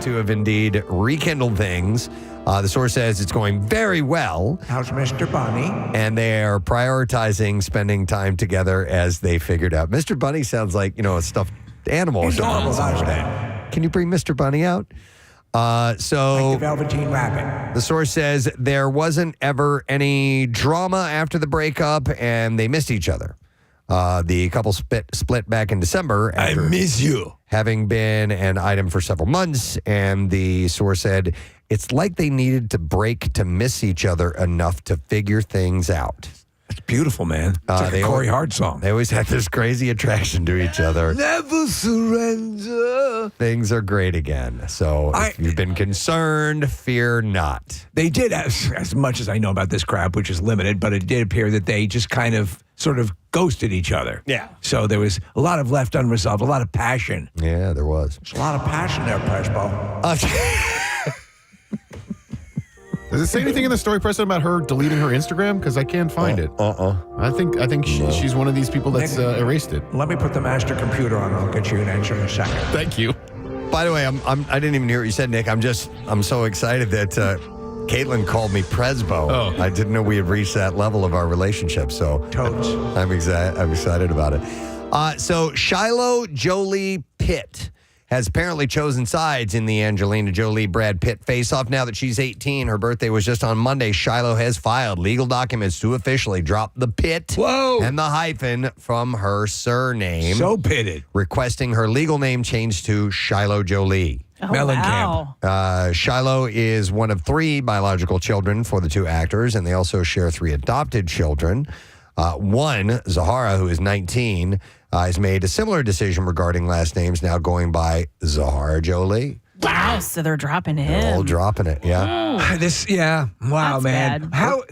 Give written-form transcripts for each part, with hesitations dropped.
to have indeed rekindled things. The source says it's going very well. How's Mr. Bunny? And they are prioritizing spending time together as they figured out. Mr. Bunny sounds like, a stuffed animal. He's adorable, doesn't he? Can you bring Mr. Bunny out? Like the Velveteen Rabbit. The source says there wasn't ever any drama after the breakup, and they missed each other. The couple split back in December. I miss you. Having been an item for several months, and the source said it's like they needed to break to miss each other enough to figure things out. It's beautiful, man. It's like a Corey Hart song. They always had this crazy attraction to each other. Never surrender. Things are great again. So if you've been concerned, fear not. They did, as much as I know about this crap, which is limited, but it did appear that they just kind of sort of ghosted each other. Yeah. So there was a lot of left unresolved, a lot of passion. Yeah, there was. There's a lot of passion there, Prespo. Does it say anything in the story, Preston, about her deleting her Instagram? Because I can't find it. I think she's one of these people that's erased it. Let me put the master computer on. I'll get you an answer in a second. Thank you. By the way, I didn't even hear what you said, Nick. I'm so excited that Caitlin called me Presbo. Oh. I didn't know we had reached that level of our relationship. So Totes. I'm excited about it. So Shiloh Jolie-Pitt has apparently chosen sides in the Angelina Jolie-Brad Pitt face-off. Now that she's 18, her birthday was just on Monday, Shiloh has filed legal documents to officially drop the Pitt and the hyphen from her surname. So pitted. Requesting her legal name changed to Shiloh Jolie. Oh, Mellencamp. wow. Shiloh is one of 3 biological children for the 2 actors, and they also share 3 adopted children. One, Zahara, who is 19, has made a similar decision regarding last names, now going by Zahara Jolie. Wow, so they're dropping him. They're all dropping it, yeah. Wow, That's man. bad. How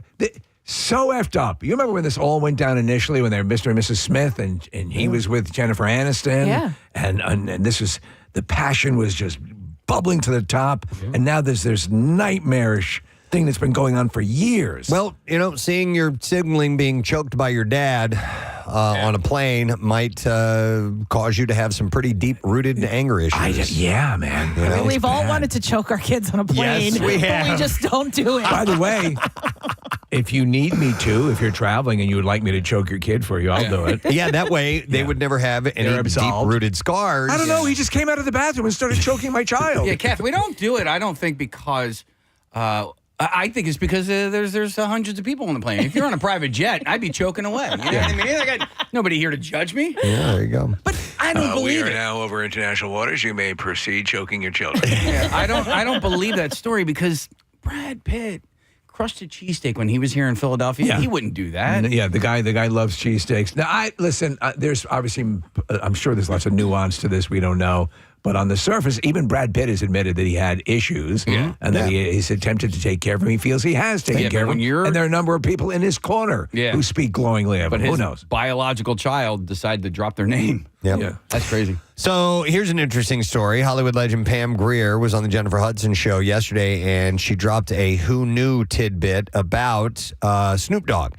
so effed up. You remember when this all went down initially when they were Mr. and Mrs. Smith and he was with Jennifer Aniston? Yeah. And this was, the passion was just bubbling to the top. And now there's nightmarish thing that's been going on for years. Well, seeing your sibling being choked by your dad on a plane might cause you to have some pretty deep-rooted anger issues. Yeah, man. You know? We've all wanted to choke our kids on a plane, Yes, we but have. we just don't do it. By the way, if you need me to, if you're traveling and you would like me to choke your kid for you, I'll do it. Yeah, that way they would never have any They're absolved. deep-rooted scars. I don't know. He just came out of the bathroom and started choking my child. Yeah, Kath, we don't do it, I don't think, because I think it's because there's hundreds of people on the plane. If you're on a private jet, I'd be choking away. You know what I mean? I got nobody here to judge me. Yeah, there you go. But I don't We believe are it. now over international waters. You may proceed choking your children. Yeah, I don't believe that story because Brad Pitt crushed a cheesesteak when he was here in Philadelphia. Yeah. He wouldn't do that. Yeah, the guy loves cheesesteaks. Now, listen. There's obviously, I'm sure there's lots of nuance to this we don't know. But on the surface, even Brad Pitt has admitted that he had issues and that he's attempted to take care of him. He feels he has taken care of him. And there are a number of people in his corner who speak glowingly of him. But Who his knows? biological child decided to drop their name. Yep. Yeah. That's crazy. So here's an interesting story. Hollywood legend Pam Grier was on the Jennifer Hudson show yesterday, and she dropped a who knew tidbit about Snoop Dogg.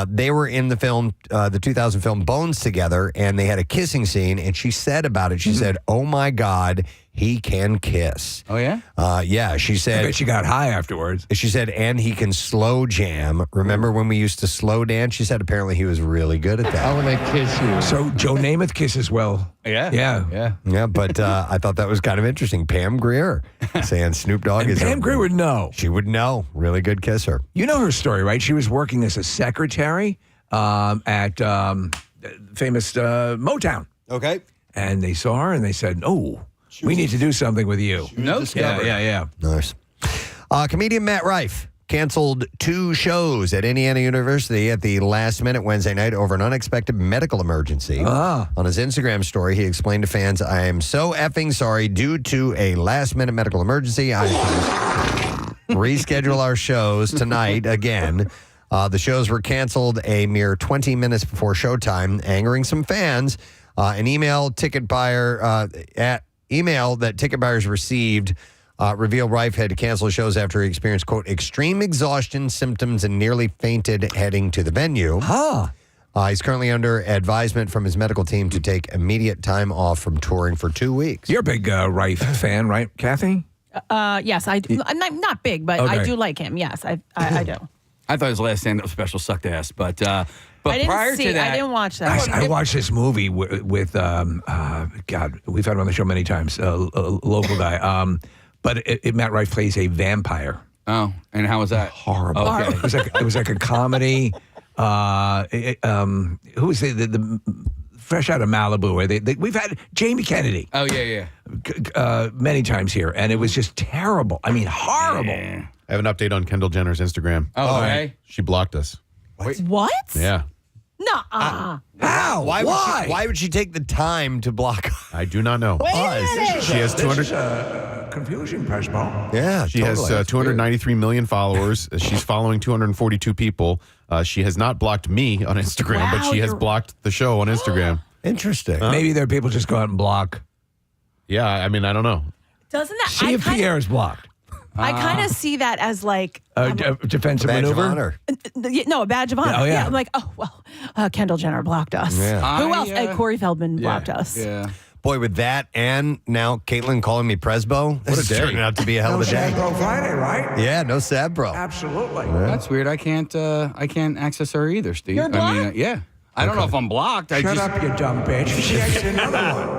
They were in the film, the 2000 film Bones together, and they had a kissing scene, and she said about it, she said, oh my God, he can kiss. Oh, yeah? Yeah, she I said. bet she got high afterwards. She said, and he can slow jam. Remember when we used to slow dance? She said apparently he was really good at that. I want to kiss you. So Joe Namath kisses well. Yeah. Yeah, but I thought that was kind of interesting. Pam Grier saying Snoop Dogg is. Pam Grier would know. She would know. Really good kisser. You know her story, right? She was working as a secretary at famous Motown. Okay. And they saw her and they said, oh, we need to do something with you. Yeah. Nice. Comedian Matt Rife canceled 2 shows at Indiana University at the last minute Wednesday night over an unexpected medical emergency. On his Instagram story, he explained to fans, I am so effing sorry. Due to a last minute medical emergency, I have to reschedule our shows tonight again. The shows were canceled a mere 20 minutes before showtime, angering some fans. An email that ticket buyers received revealed Rife had to cancel shows after he experienced, quote, extreme exhaustion symptoms and nearly fainted heading to the venue. He's currently under advisement from his medical team to take immediate time off from touring for 2 weeks. You're a big Rife fan, right, Kathy? Yes, I do. I'm not big, but I do like him. Yes, I do. I thought his last stand-up special sucked ass, but I didn't prior see. to that, I didn't watch that. I watched this movie with God. We've had him on the show many times. A local guy. But Matt Rife plays a vampire. Oh, and how was that? Horrible. Okay. It was like a comedy. Who was the fresh out of Malibu? Where we've had Jamie Kennedy. Oh yeah. Many times here, and it was just terrible. I mean, horrible. Yeah. I have an update on Kendall Jenner's Instagram. Oh, okay. She blocked us. What? Yeah. Nuh-uh. How? Why would she take the time to block I do not know. Wait a minute. She has 200. Confusion, Preston. Yeah, She has 293 million followers. She's following 242 people. She has not blocked me on Instagram, but Wow, she has you're- blocked the show on Instagram. Interesting. Maybe there are people just go out and block. Yeah, I mean, I don't know. Doesn't that? See if Pierre is blocked. I kind of see that as like Defensive Badge of maneuver. honor. no, a badge of honor. Oh, yeah. I'm like, oh well, Kendall Jenner blocked us. Yeah. Who else? Corey Feldman blocked us. Yeah. Boy, with that and now Caitlin calling me Presbo, this is day. turning out to be a hell of a day. Friday, right? Yeah, no sad, bro. Absolutely. That's weird. I can't access her either, Steve. You're I mean, blocked? yeah. I don't know if I'm blocked. Shut up, you dumb bitch. She has another one.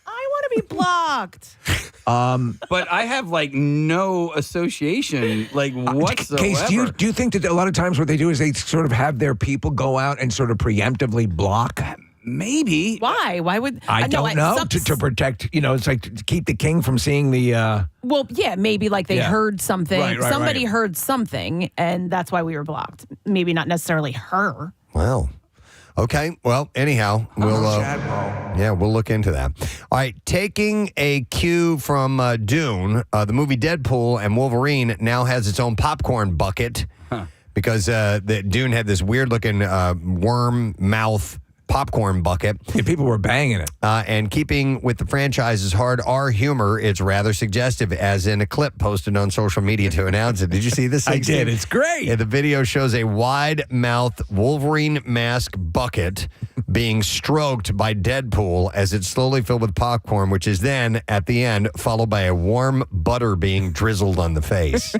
I want to be blocked. But I have like no association like whatsoever. Case, do you think that a lot of times what they do is they sort of have their people go out and sort of preemptively block? Maybe. Why? Why would I don't know some- to protect. It's like to keep the king from seeing the. Well, yeah, maybe like they Yeah. heard something. Right, Somebody right. heard something, and that's why we were blocked. Maybe not necessarily her. Wow. Okay. Well, anyhow, we'll look into that. All right. Taking a cue from Dune, the movie Deadpool and Wolverine now has its own popcorn bucket because the Dune had this weird looking worm mouth popcorn bucket. Yeah, people were banging it. And keeping with the franchise's hard R humor, it's rather suggestive, as in a clip posted on social media to announce it. Did you see this? I 16? did. It's great. Yeah, the video shows a wide-mouth Wolverine mask bucket being stroked by Deadpool as it's slowly filled with popcorn, which is then, at the end, followed by a warm butter being drizzled on the face.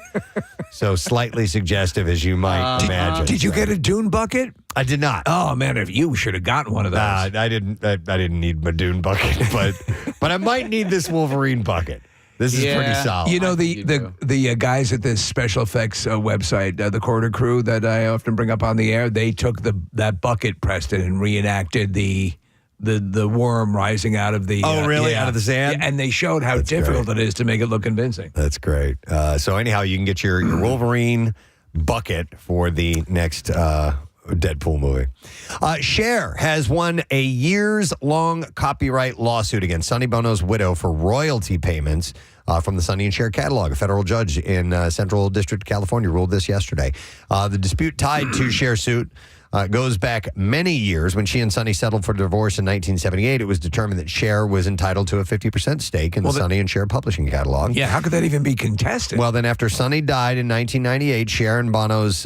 So slightly suggestive, as you might imagine. Did you get a Dune bucket? I did not. Oh man, if you should have gotten one of those. I didn't. I didn't need my Dune bucket, but I might need this Wolverine bucket. This is pretty solid. You know the guys at this special effects website, the Corridor Crew that I often bring up on the air. They took that bucket, Preston, and reenacted the worm rising out of the. Oh, really? Out of the sand? Yeah, and they showed how difficult it is to make it look convincing. That's great. So anyhow, you can get your Wolverine bucket for the next Deadpool movie. Cher has won a years-long copyright lawsuit against Sonny Bono's widow for royalty payments from the Sonny and Cher catalog. A federal judge in Central District, California, ruled this yesterday. The dispute tied to Cher's suit goes back many years. When she and Sonny settled for divorce in 1978, it was determined that Cher was entitled to a 50% stake in the Sonny and Cher publishing catalog. Yeah, how could that even be contested? Well, then after Sonny died in 1998, Cher and Bono's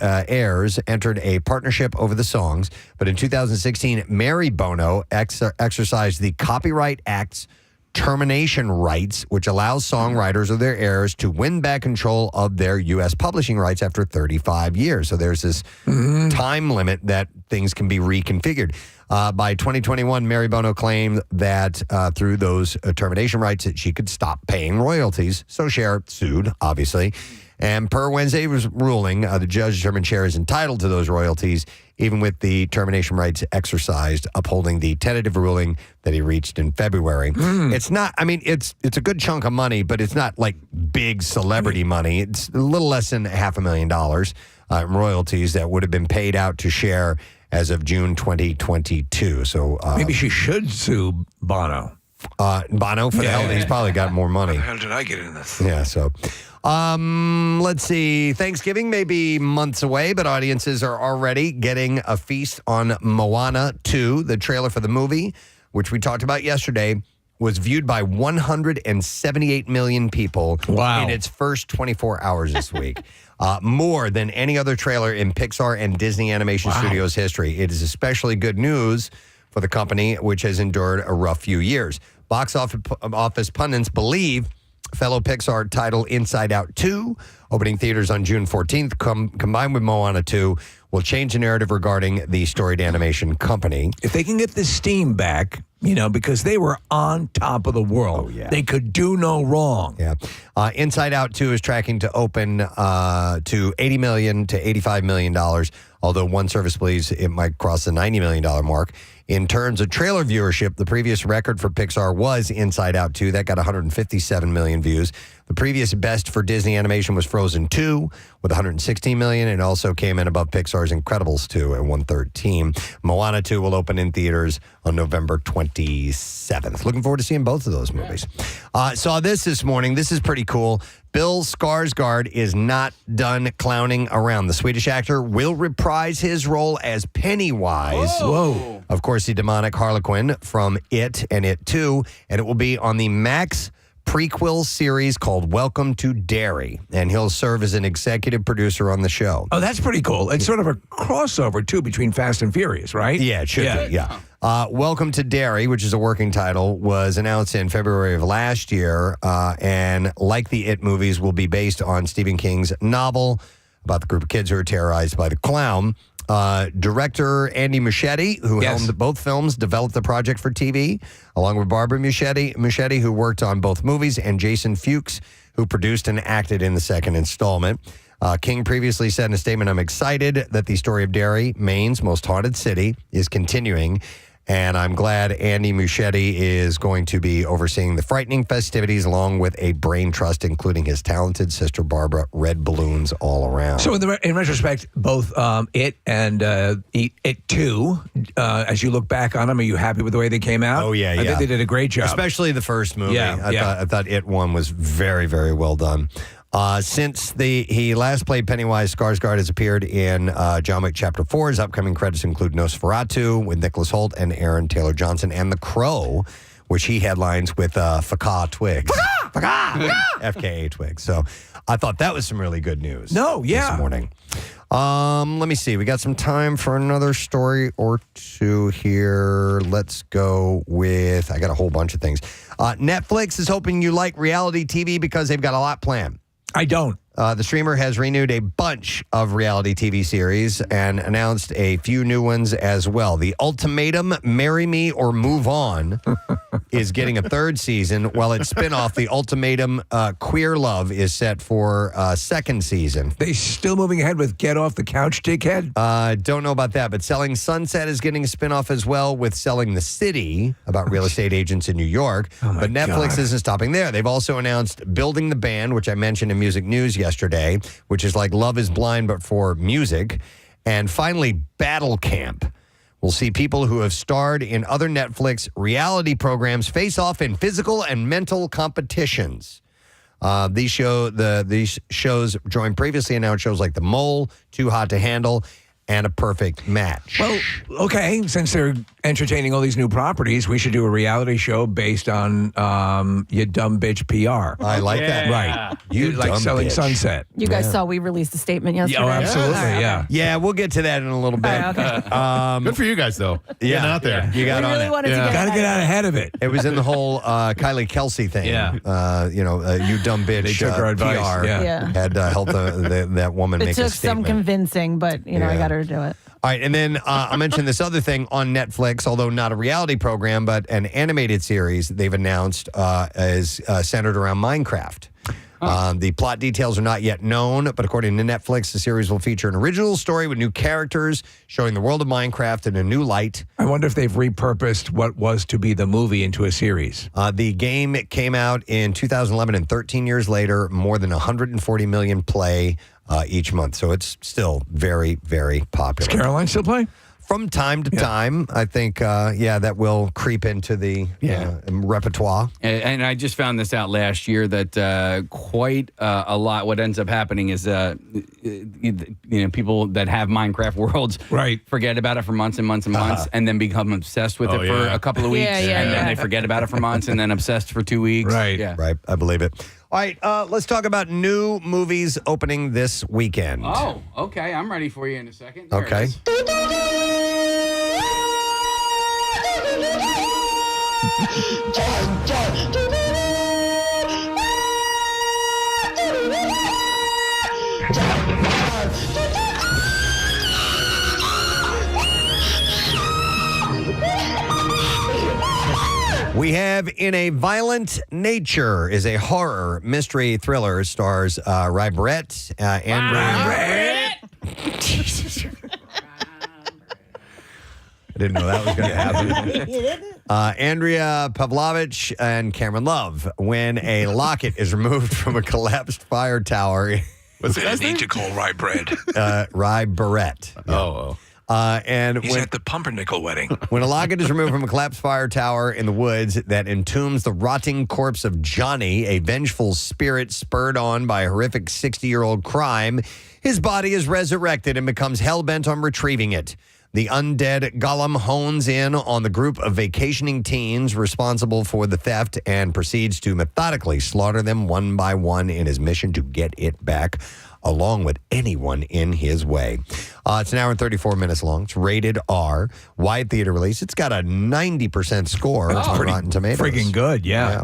heirs entered a partnership over the songs. But in 2016, Mary Bono exercised the Copyright Act's termination rights, which allows songwriters or their heirs to win back control of their U.S. publishing rights after 35 years. So there's this time limit that things can be reconfigured. By 2021, Mary Bono claimed that through those termination rights that she could stop paying royalties. So Cher sued, obviously. And per Wednesday's ruling, the judge determined Cher is entitled to those royalties, even with the termination rights exercised, upholding the tentative ruling that he reached in February. It's not, I mean, it's a good chunk of money, but it's not like big celebrity money. It's a little less than $500,000 in royalties that would have been paid out to Cher as of June 2022. So maybe she should sue Bono. Bono, for the hell, he's probably got more money. How did I get in this? Yeah, so let's see. Thanksgiving may be months away, but audiences are already getting a feast on Moana 2. The trailer for the movie, which we talked about yesterday, was viewed by 178 million people in its first 24 hours this week. More than any other trailer in Pixar and Disney Animation Studios history. It is especially good news for the company, which has endured a rough few years. Box office pundits believe Fellow Pixar title Inside Out 2, opening theaters on June 14th, combined with Moana 2, will change the narrative regarding the storied animation company. If they can get the steam back, because they were on top of the world. They could do no wrong. Yeah. Inside Out 2 is tracking to open to $80 million to $85 million, although one service believes it might cross the $90 million mark. In terms of trailer viewership, the previous record for Pixar was Inside Out 2. That got 157 million views. The previous best for Disney animation was Frozen 2 with 116 million. It also came in above Pixar's Incredibles 2 at 113. Moana 2 will open in theaters on November 27th. Looking forward to seeing both of those movies. Saw this morning. This is pretty cool. Bill Skarsgård is not done clowning around. The Swedish actor will reprise his role as Pennywise. Whoa. Of course, the demonic Harlequin from It and It 2. And it will be on the Max prequel series called Welcome to Derry. And he'll serve as an executive producer on the show. Oh, that's pretty cool. It's sort of a crossover, too, between Fast and Furious, right? Yeah, it should be, yeah. Welcome to Derry, which is a working title, was announced in February of last year. And like the It movies, will be based on Stephen King's novel about the group of kids who are terrorized by the clown. Director Andy Muschietti, who helmed both films, developed the project for TV, along with Barbara Muschietti, who worked on both movies, and Jason Fuchs, who produced and acted in the second installment. King previously said in a statement, "I'm excited that the story of Derry, Maine's most haunted city, is continuing. And I'm glad Andy Muschietti is going to be overseeing the frightening festivities along with a brain trust, including his talented sister Barbara. Red balloons all around." So in retrospect, both It and It 2, as you look back on them, are you happy with the way they came out? Oh, yeah, I think they did a great job. Especially the first movie. Yeah, I thought It 1 was very, very well done. Since he last played Pennywise, Skarsgård has appeared in John Wick Chapter 4. His upcoming credits include Nosferatu with Nicholas Hoult and Aaron Taylor Johnson, and The Crow, which he headlines with FKA Twigs. FKA Twigs. So I thought that was some really good news this morning. Let me see. We got some time for another story or two here. Let's go with, I got a whole bunch of things. Netflix is hoping you like reality TV because they've got a lot planned. I don't. The streamer has renewed a bunch of reality TV series and announced a few new ones as well. The Ultimatum, Marry Me or Move On, is getting a third season, while its spinoff, The Ultimatum Queer Love, is set for a second season. They still moving ahead with Get Off the Couch, Dickhead? Don't know about that, but Selling Sunset is getting a spinoff as well, with Selling the City, about real estate agents in New York. But Netflix isn't stopping there. They've also announced Building the Band, which I mentioned in Music News yesterday, which is like Love is Blind, but for music. And finally, Battle Camp. We'll see people who have starred in other Netflix reality programs face off in physical and mental competitions. These shows join previously announced shows like The Mole, Too Hot to Handle, and A Perfect Match. Well, okay, since they're entertaining all these new properties, we should do a reality show based on You Dumb Bitch PR. I like that. Right. You like dumb Selling bitch. Sunset. You guys saw we released a statement yesterday. Oh, absolutely, yeah. Yeah, we'll get to that in a little bit. Good for you guys, though. Getting out there. You got We on really it. wanted to get Got to get out ahead of it. It was in the whole Kylie Kelce thing. Yeah. You dumb bitch. They took her advice, PR yeah. had helped that woman It make a took statement. some convincing, but I got her to do it. All right, and then I mentioned this other thing on Netflix, although not a reality program, but an animated series they've announced is centered around Minecraft. The plot details are not yet known, but according to Netflix, the series will feature an original story with new characters, showing the world of Minecraft in a new light. I wonder if they've repurposed what was to be the movie into a series. The game came out in 2011, and 13 years later, more than 140 million play each month. So it's still very, very popular. Does Caroline still play? From time to time, I think, that will creep into the repertoire. And I just found this out last year that quite a lot. What ends up happening is, people that have Minecraft worlds forget about it for months and months and months, and then become obsessed with it for a couple of weeks, and then they forget about it for months, and then obsessed for 2 weeks. Right. I believe it. All right, let's talk about new movies opening this weekend. Oh, okay. I'm ready for you in a second. There Okay. it is. We have In a Violent Nature is a horror mystery thriller. It stars Rife, Andrea. Jesus. I didn't know that was going to happen. Andrea Pavlovich and Cameron Love. When a locket is removed from a collapsed fire tower. What's the guy's name? To call rye bread. Rye Barrett. Oh. And he's at the pumpernickel wedding. When a locket is removed from a collapsed fire tower in the woods that entombs the rotting corpse of Johnny, a vengeful spirit spurred on by a horrific 60-year-old crime, his body is resurrected and becomes hell-bent on retrieving it. The undead golem hones in on the group of vacationing teens responsible for the theft and proceeds to methodically slaughter them one by one in his mission to get it back, along with anyone in his way. It's an hour and 34 minutes long. It's rated R. Wide theater release. It's got a 90% score on Rotten Tomatoes. Friggin' good, yeah.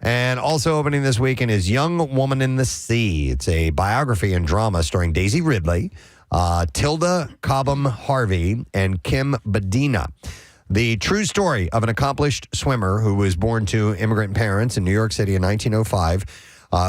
And also opening this weekend is Young Woman in the Sea. It's a biography and drama starring Daisy Ridley, Tilda Cobham Harvey, and Kim Badina. The true story of an accomplished swimmer who was born to immigrant parents in New York City in 1905.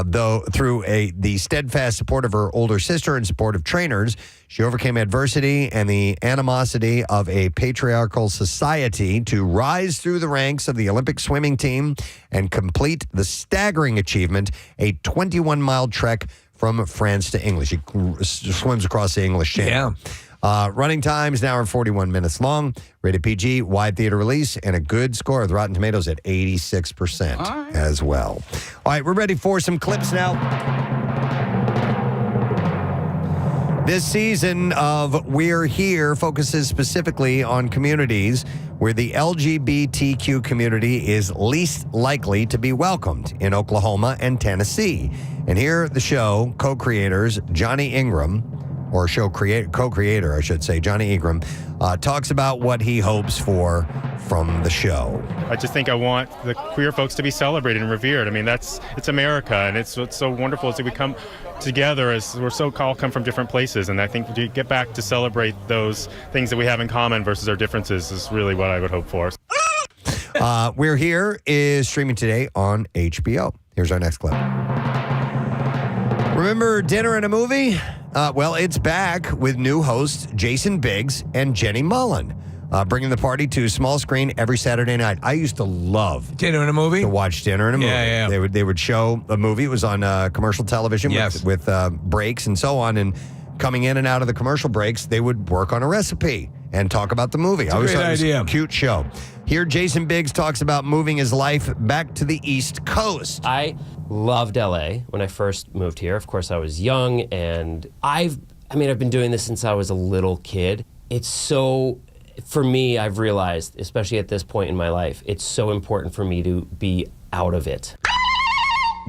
Though through the steadfast support of her older sister and supportive trainers, she overcame adversity and the animosity of a patriarchal society to rise through the ranks of the Olympic swimming team and complete the staggering achievement, a 21-mile trek from France to England. She swims across the English Channel. Yeah. Running time is an hour and 41 minutes long. Rated PG, wide theater release, and a good score with Rotten Tomatoes at 86% as well. All right, we're ready for some clips now. This season of We're Here focuses specifically on communities where the LGBTQ community is least likely to be welcomed in Oklahoma and Tennessee. And here, the show co-creators Johnny Ingram, or co-creator, I should say, Johnny Ingram, talks about what he hopes for from the show. I just think I want the queer folks to be celebrated and revered. I mean, it's America, and it's what's so wonderful is that we come together as we're all come from different places, and I think to get back to celebrate those things that we have in common versus our differences is really what I would hope for. We're Here is streaming today on HBO. Here's our next clip. Remember Dinner and a Movie? Well, it's back with new hosts Jason Biggs and Jenny Mullen, bringing the party to small screen every Saturday night. I used to love Dinner and a Movie? To watch Dinner and a Movie. Yeah. They would show a movie. It was on commercial television with breaks and so on. And coming in and out of the commercial breaks, they would work on a recipe and talk about the movie. It's a great idea. Cute show. Here, Jason Biggs talks about moving his life back to the East Coast. I loved LA when I first moved here. Of course, I was young, and I've been doing this since I was a little kid. It's so, for me, I've realized, especially at this point in my life, it's so important for me to be out of it.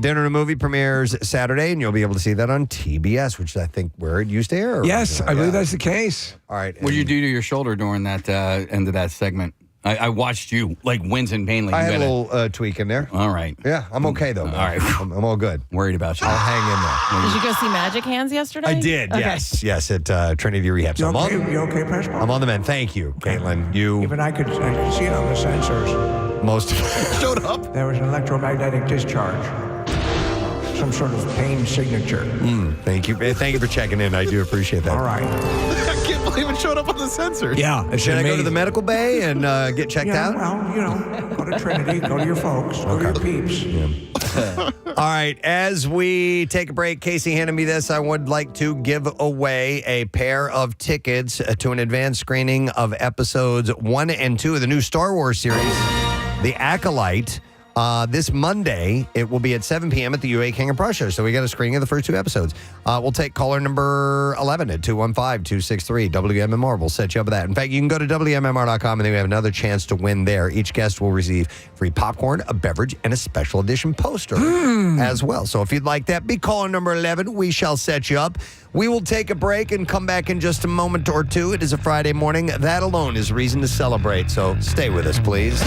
Dinner and a Movie premieres Saturday, and you'll be able to see that on TBS, which I think where it used to air. Yes, I believe that's the case. All right. What did you do to your shoulder during that end of that segment? I watched you like wince in pain. Like I had a little tweak in there. All right. Yeah, I'm okay though. All right. I'm all good. Worried about you. I'll hang in there. Did you go see Magic Hands yesterday? I did. Okay. Yes, at Trinity Rehab. So You okay, Preston? I'm on the mend. Thank you, Caitlin. Even I could see it on the sensors. Most of it showed up. There was an electromagnetic discharge. Some sort of pain signature. Thank you. Thank you for checking in. I do appreciate that. All right. I can't believe it showed up on the sensors. Yeah. Should I go to the medical bay and get checked out? Well, go to Trinity, go to your folks, go to your peeps. All right. As we take a break, Casey handed me this. I would like to give away a pair of tickets to an advanced screening of episodes 1 and 2 of the new Star Wars series, The Acolyte. This Monday, it will be at 7 p.m. at the UA King of Prussia. So we got a screening of the first 2 episodes. We'll take caller number 11 at 215-263 WMMR. We'll set you up with that. In fact, you can go to WMMR.com and then we have another chance to win there. Each guest will receive free popcorn, a beverage, and a special edition poster as well. So if you'd like that, be caller number 11. We shall set you up. We will take a break and come back in just a moment or two. It is a Friday morning. That alone is reason to celebrate. So stay with us, please.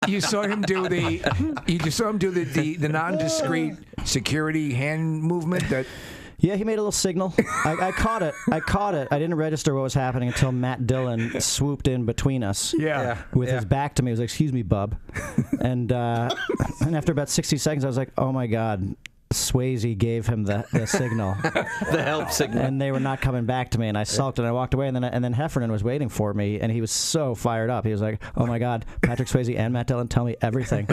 You saw him do the non-discreet security hand movement that. Yeah, he made a little signal. I caught it. I didn't register what was happening until Matt Dillon swooped in between us. With his back to me. He was like, "Excuse me, bub." And after about 60 seconds, I was like, "Oh my God." Swayze gave him the signal, the help signal, and they were not coming back to me. And I sulked and I walked away. And then Heffernan was waiting for me, and he was so fired up. He was like, "Oh my God, Patrick Swayze and Matt Dillon, tell me everything."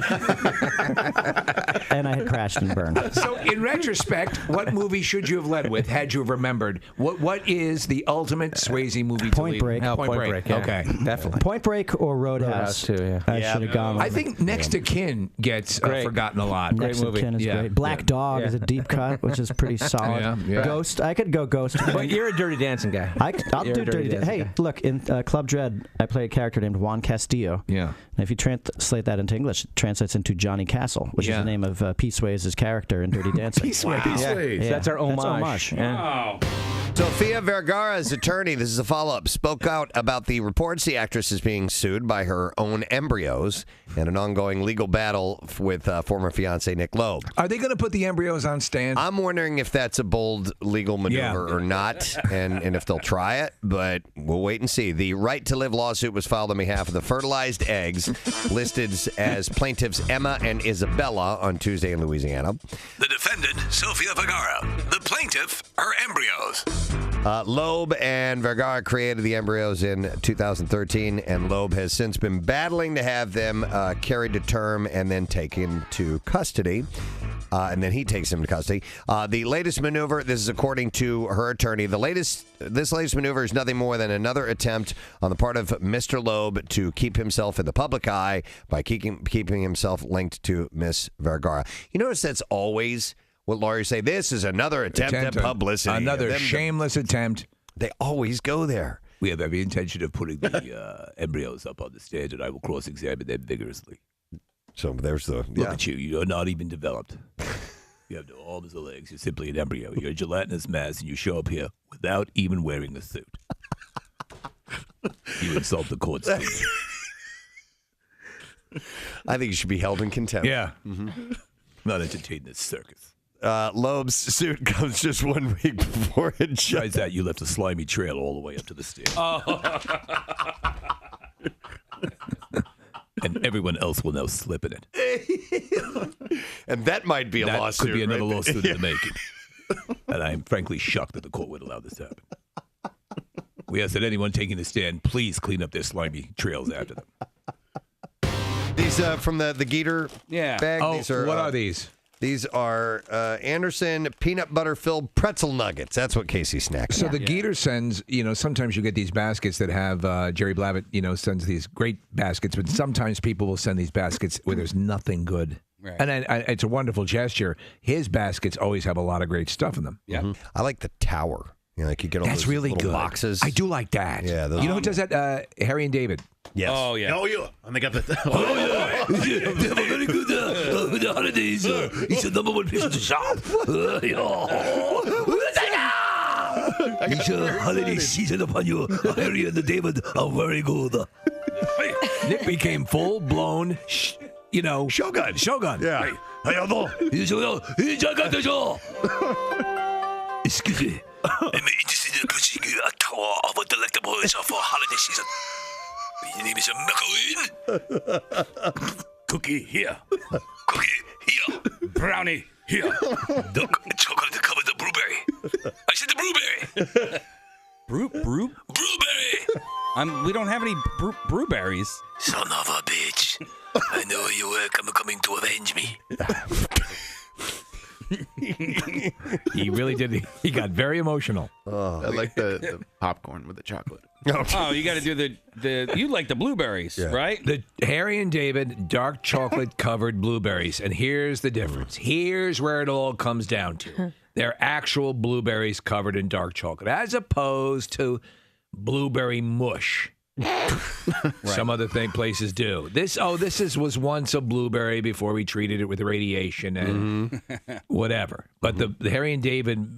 And I had crashed and burned. So, in retrospect, what movie should you have led with? Had you have remembered what is the ultimate Swayze movie? Point Break. Point Break. Yeah. Okay, definitely. Point Break or Roadhouse. Too. Yeah. I should have gone. I think Next to Kin gets forgotten a lot. Next movie. to Kin is great. Black Dog is a deep cut, which is pretty solid. Yeah. Ghost, I could go Ghost. But you're a Dirty Dancing guy. I'll You're do a Dirty Dancing. Hey, guy. look, in Club Dread, I play a character named Juan Castillo. Yeah. And if you translate that into English, it translates into Johnny Castle, which is the name of Pete Swayze's character in Dirty Dancing. Pete Swayze. Yeah. That's our homage. That's homage. Yeah. Wow. Sofia Vergara's attorney, this is a follow-up, spoke out about the reports the actress is being sued by her own embryos and an ongoing legal battle with former fiancé Nick Loeb. Are they going to put the embryos on stand? I'm wondering if that's a bold legal maneuver or not, and if they'll try it, but we'll wait and see. The Right to Live lawsuit was filed on behalf of the fertilized eggs, listed as plaintiffs Emma and Isabella on Tuesday in Louisiana. The defendant, Sofia Vergara. The plaintiff, her embryos. Loeb and Vergara created the embryos in 2013, and Loeb has since been battling to have them carried to term and then taken to custody. And then he takes him to custody. The latest maneuver, this is according to her attorney, this latest maneuver is nothing more than another attempt on the part of Mr. Loeb to keep himself in the public eye by keeping himself linked to Miss Vergara. You notice that's always what lawyers say. This is another attempt at publicity. Another shameless attempt. They always go there. We have every intention of putting the embryos up on the stage, and I will cross-examine them vigorously. So there's the... Look at you. You're not even developed. You have no arms or legs. You're simply an embryo. You're a gelatinous mass, and you show up here without even wearing a suit. You insult the court system. I think you should be held in contempt. Yeah. Mm-hmm. Not entertain this circus. Loeb's suit comes just 1 week before it Besides that, you left a slimy trail all the way up to the stage. And everyone else will now slip in it. And that might be a lawsuit. That could be another right lawsuit there. in the making. And I am frankly shocked that the court would allow this to happen. We ask that anyone taking the stand, please clean up their slimy trails after them. These from the Geeter bag. Oh, these are, what are these? These are Anderson peanut butter filled pretzel nuggets. That's what Casey snacks. So the Geeter sends, sometimes you get these baskets that have Jerry Blavitt, sends these great baskets, but sometimes people will send these baskets where there's nothing good. Right. And it's a wonderful gesture. His baskets always have a lot of great stuff in them. Yeah, I like the tower. Like you get all That's those really little good. boxes. I do like that. Yeah, those you know who does that? Harry and David. Yes. Oh yeah. Oh yeah. And they got the. Oh yeah. They have a very good the holidays. It's the number one place to shop. It's a holiday season upon you. Harry and David are very good. Nick became full blown. Shogun. Yeah. Excuse me. I'm interested in purchasing a tower of delectables for holiday season. Your name is Macaroon. Cookie here. Cookie here. Brownie here. Duck chocolate covered the blueberry. I said the blueberry. Blueberry. We don't have any blueberries. Son of a bitch. I know where you work. I'm coming to avenge me. He really did. He got very emotional. I like the popcorn with the chocolate. Oh, you got to do the you like the blueberries, right? The Harry and David dark chocolate covered blueberries. And here's the difference. Here's where it all comes down to. They're actual blueberries covered in dark chocolate, as opposed to blueberry mush. Some other places do. This was once a blueberry before we treated it with radiation and whatever. But the Harry and David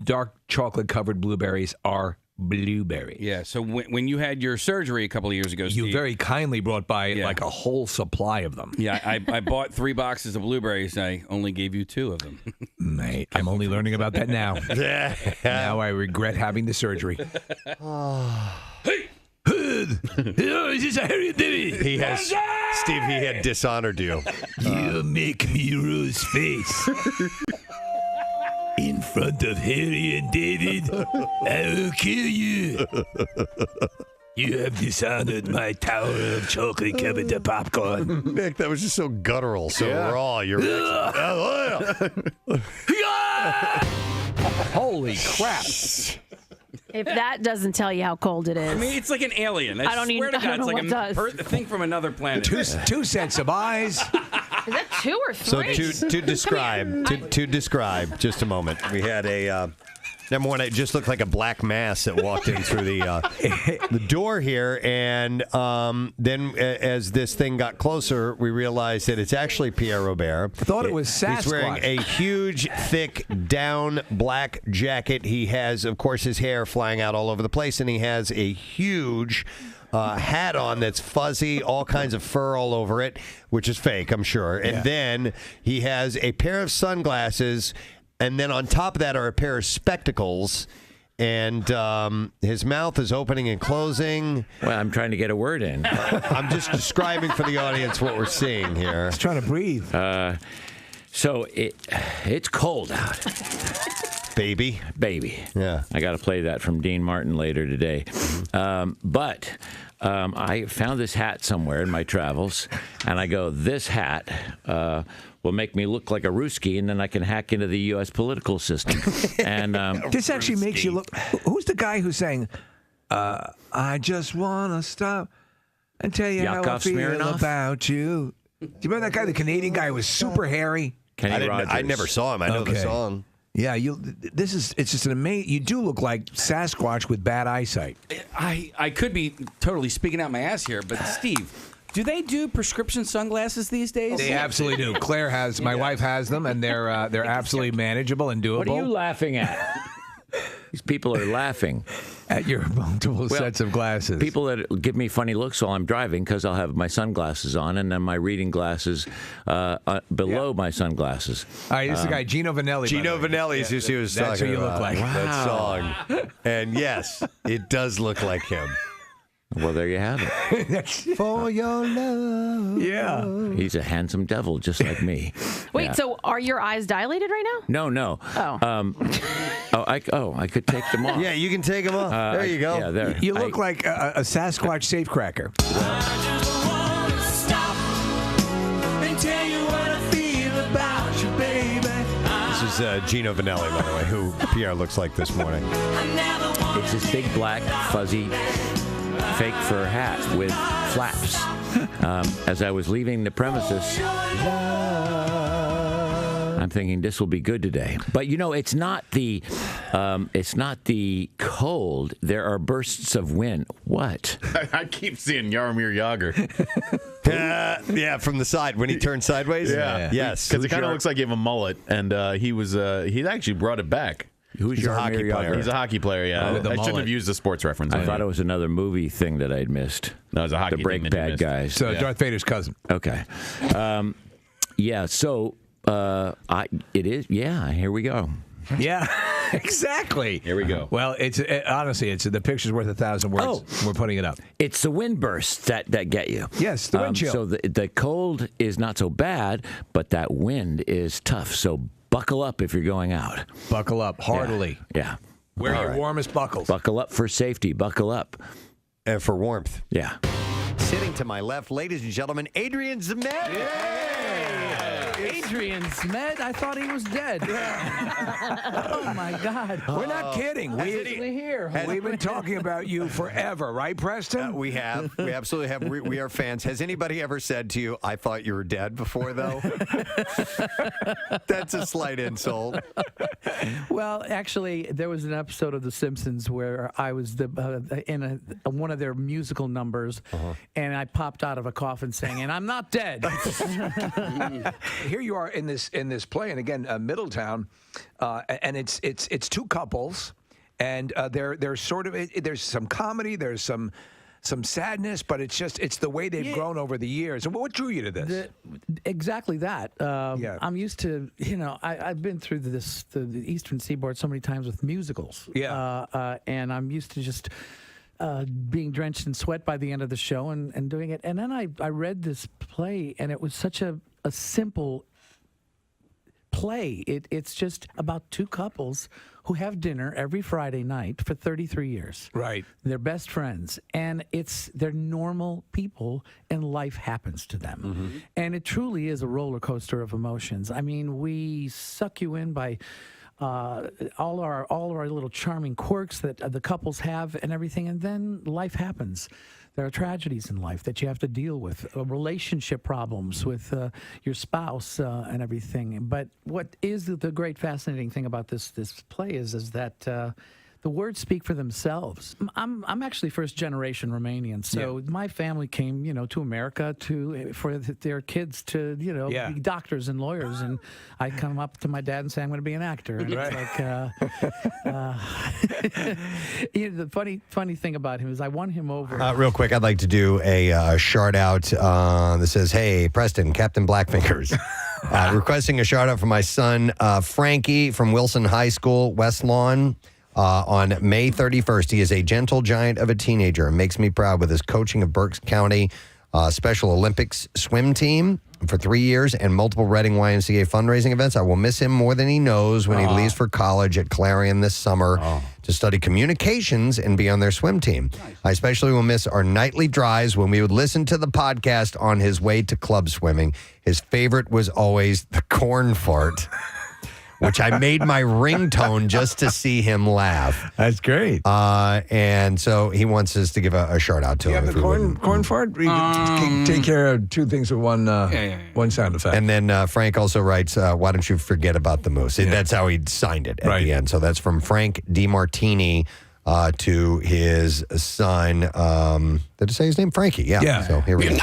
dark chocolate covered blueberries are blueberry. Yeah. So when you had your surgery a couple of years ago, You Steve, very kindly brought by like a whole supply of them. Yeah, I bought 3 boxes of blueberries. I only gave you 2 of them. Mate, I'm only learning about that now. Now I regret having the surgery. He has, Steve, he had dishonored you. You make me rose face. In front of Harry and David, I will kill you. You have dishonored my tower of chocolate covered popcorn. Nick, that was just so guttural, so raw. You're Holy crap. If that doesn't tell you how cold it is. I mean, it's like an alien. I don't swear to God, know it's like what a thing from another planet. Two sets of eyes. Is that 2 or 3? So to describe, just a moment. We had a number one. It just looked like a black mass that walked in through the door here, and then as this thing got closer, we realized that it's actually Pierre Robert. Thought it was Sasquatch. He's wearing a huge, thick, down black jacket. He has, of course, his hair flying out all over the place, and he has a huge hat on that's fuzzy, all kinds of fur all over it, which is fake, I'm sure. And then he has a pair of sunglasses, and then on top of that are a pair of spectacles, and his mouth is opening and closing. Well, I'm trying to get a word in. I'm just describing for the audience what we're seeing here. He's trying to breathe. So it's cold out. Baby. Yeah. I got to play that from Dean Martin later today. But I found this hat somewhere in my travels, and I go, this hat will make me look like a Ruski, and then I can hack into the U.S. political system. And this actually makes you look. Who's the guy who's saying, I just want to stop and tell you how I feel about you? Do you remember that guy, the Canadian guy who was super hairy? Kenny Rogers. I never saw him. I know the song. Yeah, it's just an amazing. You do look like Sasquatch with bad eyesight. I could be totally speaking out my ass here, but Steve, do they do prescription sunglasses these days? They absolutely do. Claire has, my wife has them, and they're absolutely manageable and doable. What are you laughing at? These people are laughing at your multiple sets of glasses. People that give me funny looks while I'm driving because I'll have my sunglasses on and then my reading glasses below my sunglasses. All right, this is the guy, Gino Vanelli. Gino Vanelli is who he was That's talking who you look about. like. That song. And yes, it does look like him. Well, there you have it. For your love. Yeah. He's a handsome devil, just like me. Wait, so are your eyes dilated right now? No. Oh. I could take them off. Yeah, you can take them off. There you go. Yeah, there. You look like a Sasquatch safecracker. This is Gino Vanelli, by the way, who Pierre looks like this morning. It's this big, black, fuzzy, fake fur hat with flaps. As I was leaving the premises, I'm thinking this will be good today. But you know, it's not the cold. There are bursts of wind. What? I keep seeing Jaromir Jagr. Yeah, from the side when he turned sideways. Yeah. Yes, Because it kind of looks like he have a mullet, and he actually brought it back. Who's your hockey player? He's a hockey player, yeah. I shouldn't have used the sports reference. I thought it was another movie thing that I'd missed. No, it was a hockey The Break thing that you Bad missed. guys. So Darth Vader's cousin. Okay. So it is. Yeah, here we go. Yeah, exactly. Here we go. Well, honestly, it's the picture's worth 1,000 words. Oh. We're putting it up. It's the wind bursts that get you. Yes, the wind chill. So the cold is not so bad, but that wind is tough. So buckle up if you're going out. Buckle up heartily. Yeah. Wear your warmest buckles. Buckle up for safety. Buckle up. And for warmth. Yeah. Sitting to my left, ladies and gentlemen, Adrian Zmed. Adrian Zmed? I thought he was dead. Oh, my God. We're not kidding. We've been talking about you forever, right, Preston? We have. We absolutely have. We are fans. Has anybody ever said to you, I thought you were dead before, though? That's a slight insult. Well, actually, there was an episode of The Simpsons where I was in one of their musical numbers, and I popped out of a coffin saying, and I'm not dead. Here you are in this play, and again, Middletown, and it's two couples, and they're sort of there's some comedy, there's some sadness, but it's the way they've grown over the years. And what drew you to this? Exactly that. I'm used to, I've been through the Eastern Seaboard so many times with musicals. And I'm used to just being drenched in sweat by the end of the show and doing it. And then I read this play, and it was such a simple play. It's just about two couples who have dinner every Friday night for 33 years. Right. They're best friends, and they're normal people, and life happens to them. Mm-hmm. And it truly is a roller coaster of emotions. I mean, we suck you in by all our little charming quirks that the couples have and everything, and then life happens. There are tragedies in life that you have to deal with, relationship problems with your spouse and everything. But what is the great fascinating thing about this play is that the words speak for themselves. I'm actually first generation Romanian, so my family came, to America for their kids to, be doctors and lawyers, and I come up to my dad and say I'm going to be an actor. And it's like, the funny thing about him is I won him over. Real quick, I'd like to do a shout out that says, "Hey, Preston, Captain Blackfingers." Requesting a shout out for my son, Frankie from Wilson High School, West Lawn. On May 31st, he is a gentle giant of a teenager and makes me proud with his coaching of Berks County Special Olympics swim team for 3 years and multiple Reading YMCA fundraising events. I will miss him more than he knows when he leaves for college at Clarion this summer to study communications and be on their swim team. Nice. I especially will miss our nightly drives when we would listen to the podcast on his way to club swimming. His favorite was always the corn fart. Which I made my ringtone just to see him laugh. That's great. And so he wants us to give a shout out to him. You have the corn fart? Take care of two things with one sound effect. And then Frank also writes, why don't you forget about the moose? That's how he signed it at the end. So that's from Frank DiMartini to his son. Did it say his name? Frankie. Yeah. So here we go.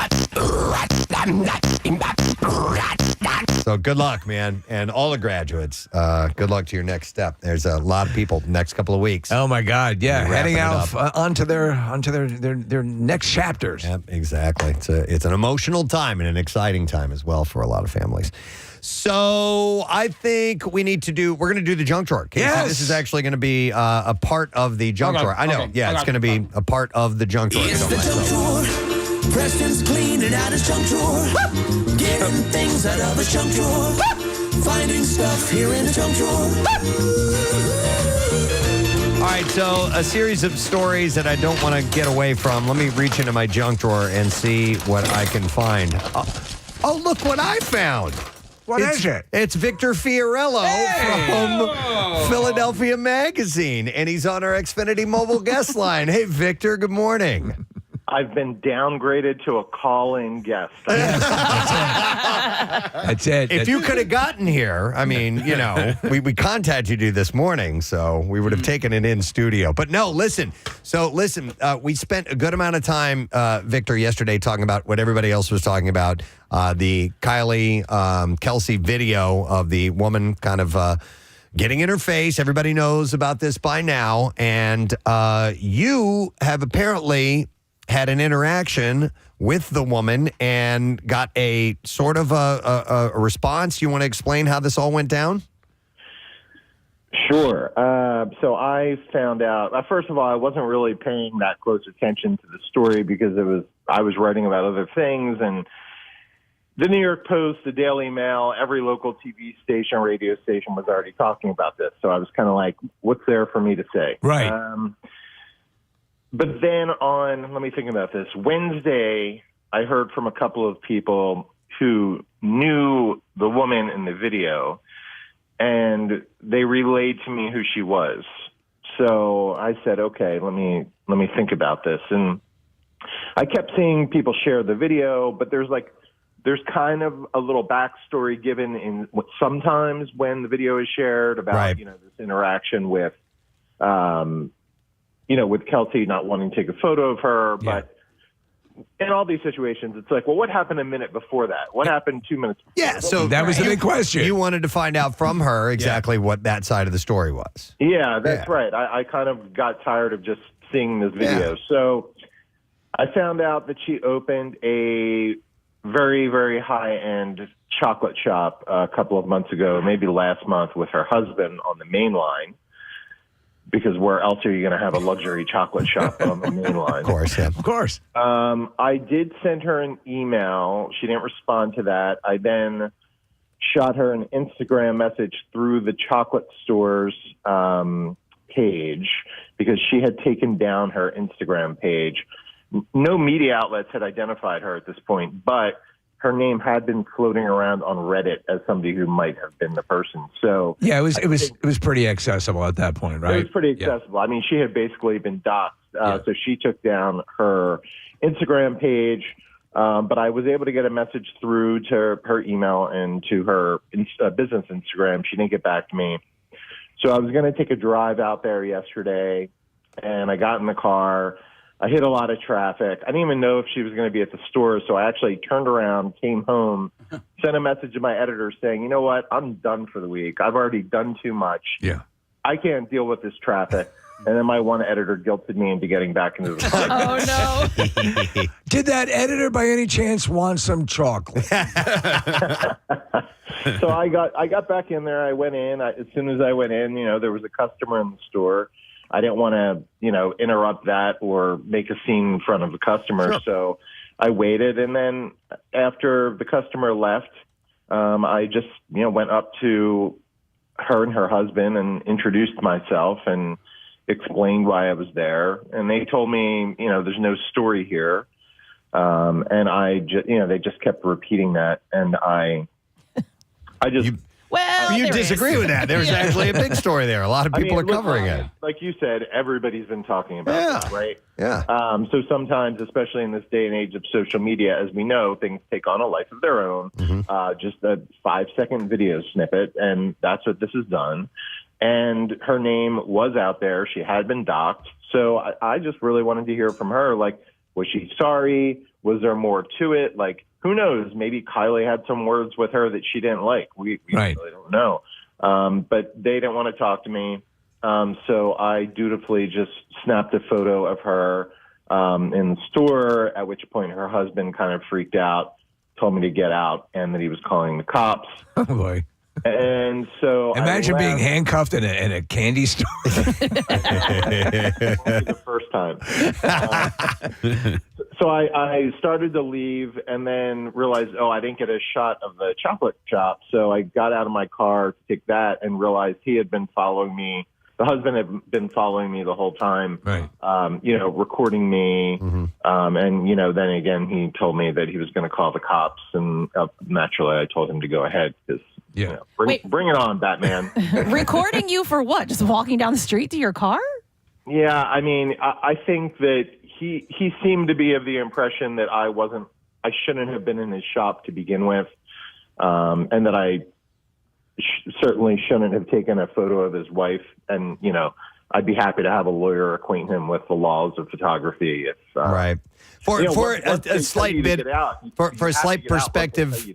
So good luck, man, and all the graduates. Good luck to your next step. There's a lot of people next couple of weeks. Oh my God, yeah, heading out onto their next chapters. Yep, exactly. It's an emotional time and an exciting time as well for a lot of families. So I think we're going to do the junk drawer. Yes. This is actually going to be a part of the junk drawer. I know. It's going to be a part of the junk drawer. It's the junk drawer. Preston's cleaning out his junk drawer. Getting things out of his junk drawer. Finding stuff here in the junk drawer. All right, so a series of stories that I don't want to get away from. Let me reach into my junk drawer and see what I can find. Oh, look what I found. What is it? It's Victor Fiorello from Philadelphia Magazine, and he's on our Xfinity mobile guest line. Hey, Victor, good morning. I've been downgraded to a call-in guest. That's it. If you could have gotten here, I mean, we contacted you this morning, so we would have taken it in studio. But no, listen. We spent a good amount of time, Victor, yesterday talking about what everybody else was talking about, the Kylie Kelce video of the woman kind of getting in her face. Everybody knows about this by now. And you have apparently had an interaction with the woman and got a sort of a response. You want to explain how this all went down? Sure. So I found out, first of all, I wasn't really paying that close attention to the story because I was writing about other things, and the New York Post, the Daily Mail, every local TV station, radio station was already talking about this. So I was kind of like, what's there for me to say? Right. But then let me think about this. Wednesday, I heard from a couple of people who knew the woman in the video, and they relayed to me who she was. So I said, okay, let me think about this. And I kept seeing people share the video, but there's kind of a little backstory given in sometimes when the video is shared about, this interaction with, with Kelce not wanting to take a photo of her. But in all these situations, it's like, well, what happened a minute before that? What happened 2 minutes before? Yeah, so that was the big question. You wanted to find out from her exactly what that side of the story was. Yeah, that's right. I kind of got tired of just seeing this video. Yeah. So I found out that she opened a very, very high-end chocolate shop a couple of months ago, maybe last month, with her husband on the main line. Because where else are you going to have a luxury chocolate shop on the main line? Of course, yeah. Of course. I did send her an email. She didn't respond to that. I then shot her an Instagram message through the chocolate store's page because she had taken down her Instagram page. No media outlets had identified her at this point, but her name had been floating around on Reddit as somebody who might have been the person. So yeah, it was pretty accessible at that point, right? It was pretty accessible. I mean, she had basically been doxxed, so she took down her Instagram page. But I was able to get a message through to her email and to her business Instagram. She didn't get back to me. So I was going to take a drive out there yesterday, and I got in the car. I hit a lot of traffic. I didn't even know if she was going to be at the store, so I actually turned around, came home, sent a message to my editor saying, you know what, I'm done for the week. I've already done too much. Yeah. I can't deal with this traffic. And then my one editor guilted me into getting back into the fight. Oh, no. Did that editor by any chance want some chocolate? So I got back in there. I went in. As soon as I went in, there was a customer in the store. I didn't want to, interrupt that or make a scene in front of the customer. Sure. So I waited. And then after the customer left, I just, went up to her and her husband and introduced myself and explained why I was there. And they told me, there's no story here. And I just, they just kept repeating that. And I just... You disagree with that. There's actually a big story there. A lot of people are covering it. Like you said, everybody's been talking about this, right? Yeah. So sometimes, especially in this day and age of social media, as we know, things take on a life of their own. Just a 5-second video snippet, and that's what this has done. And her name was out there. She had been doxxed. So I just really wanted to hear from her. Like, was she sorry? Was there more to it? Like, who knows? Maybe Kylie had some words with her that she didn't like. We really don't know. But they didn't want to talk to me. So I dutifully just snapped a photo of her in the store, at which point her husband kind of freaked out, told me to get out, and that he was calling the cops. Oh, boy. And so imagine being handcuffed in a candy store. The first time. So I started to leave and then realized, I didn't get a shot of the chocolate shop. So I got out of my car to take that and realized he had been following me. The husband had been following me the whole time, right. Recording me. And, then again, he told me that he was going to call the cops. And naturally, I told him to go ahead because, bring it on, Batman. Recording you for what? Just walking down the street to your car? Yeah, I mean, I think that he seemed to be of the impression that I shouldn't have been in his shop to begin with, and that I certainly shouldn't have taken a photo of his wife. And, I'd be happy to have a lawyer acquaint him with the laws of photography. If, right. For a slight bit, for a slight perspective,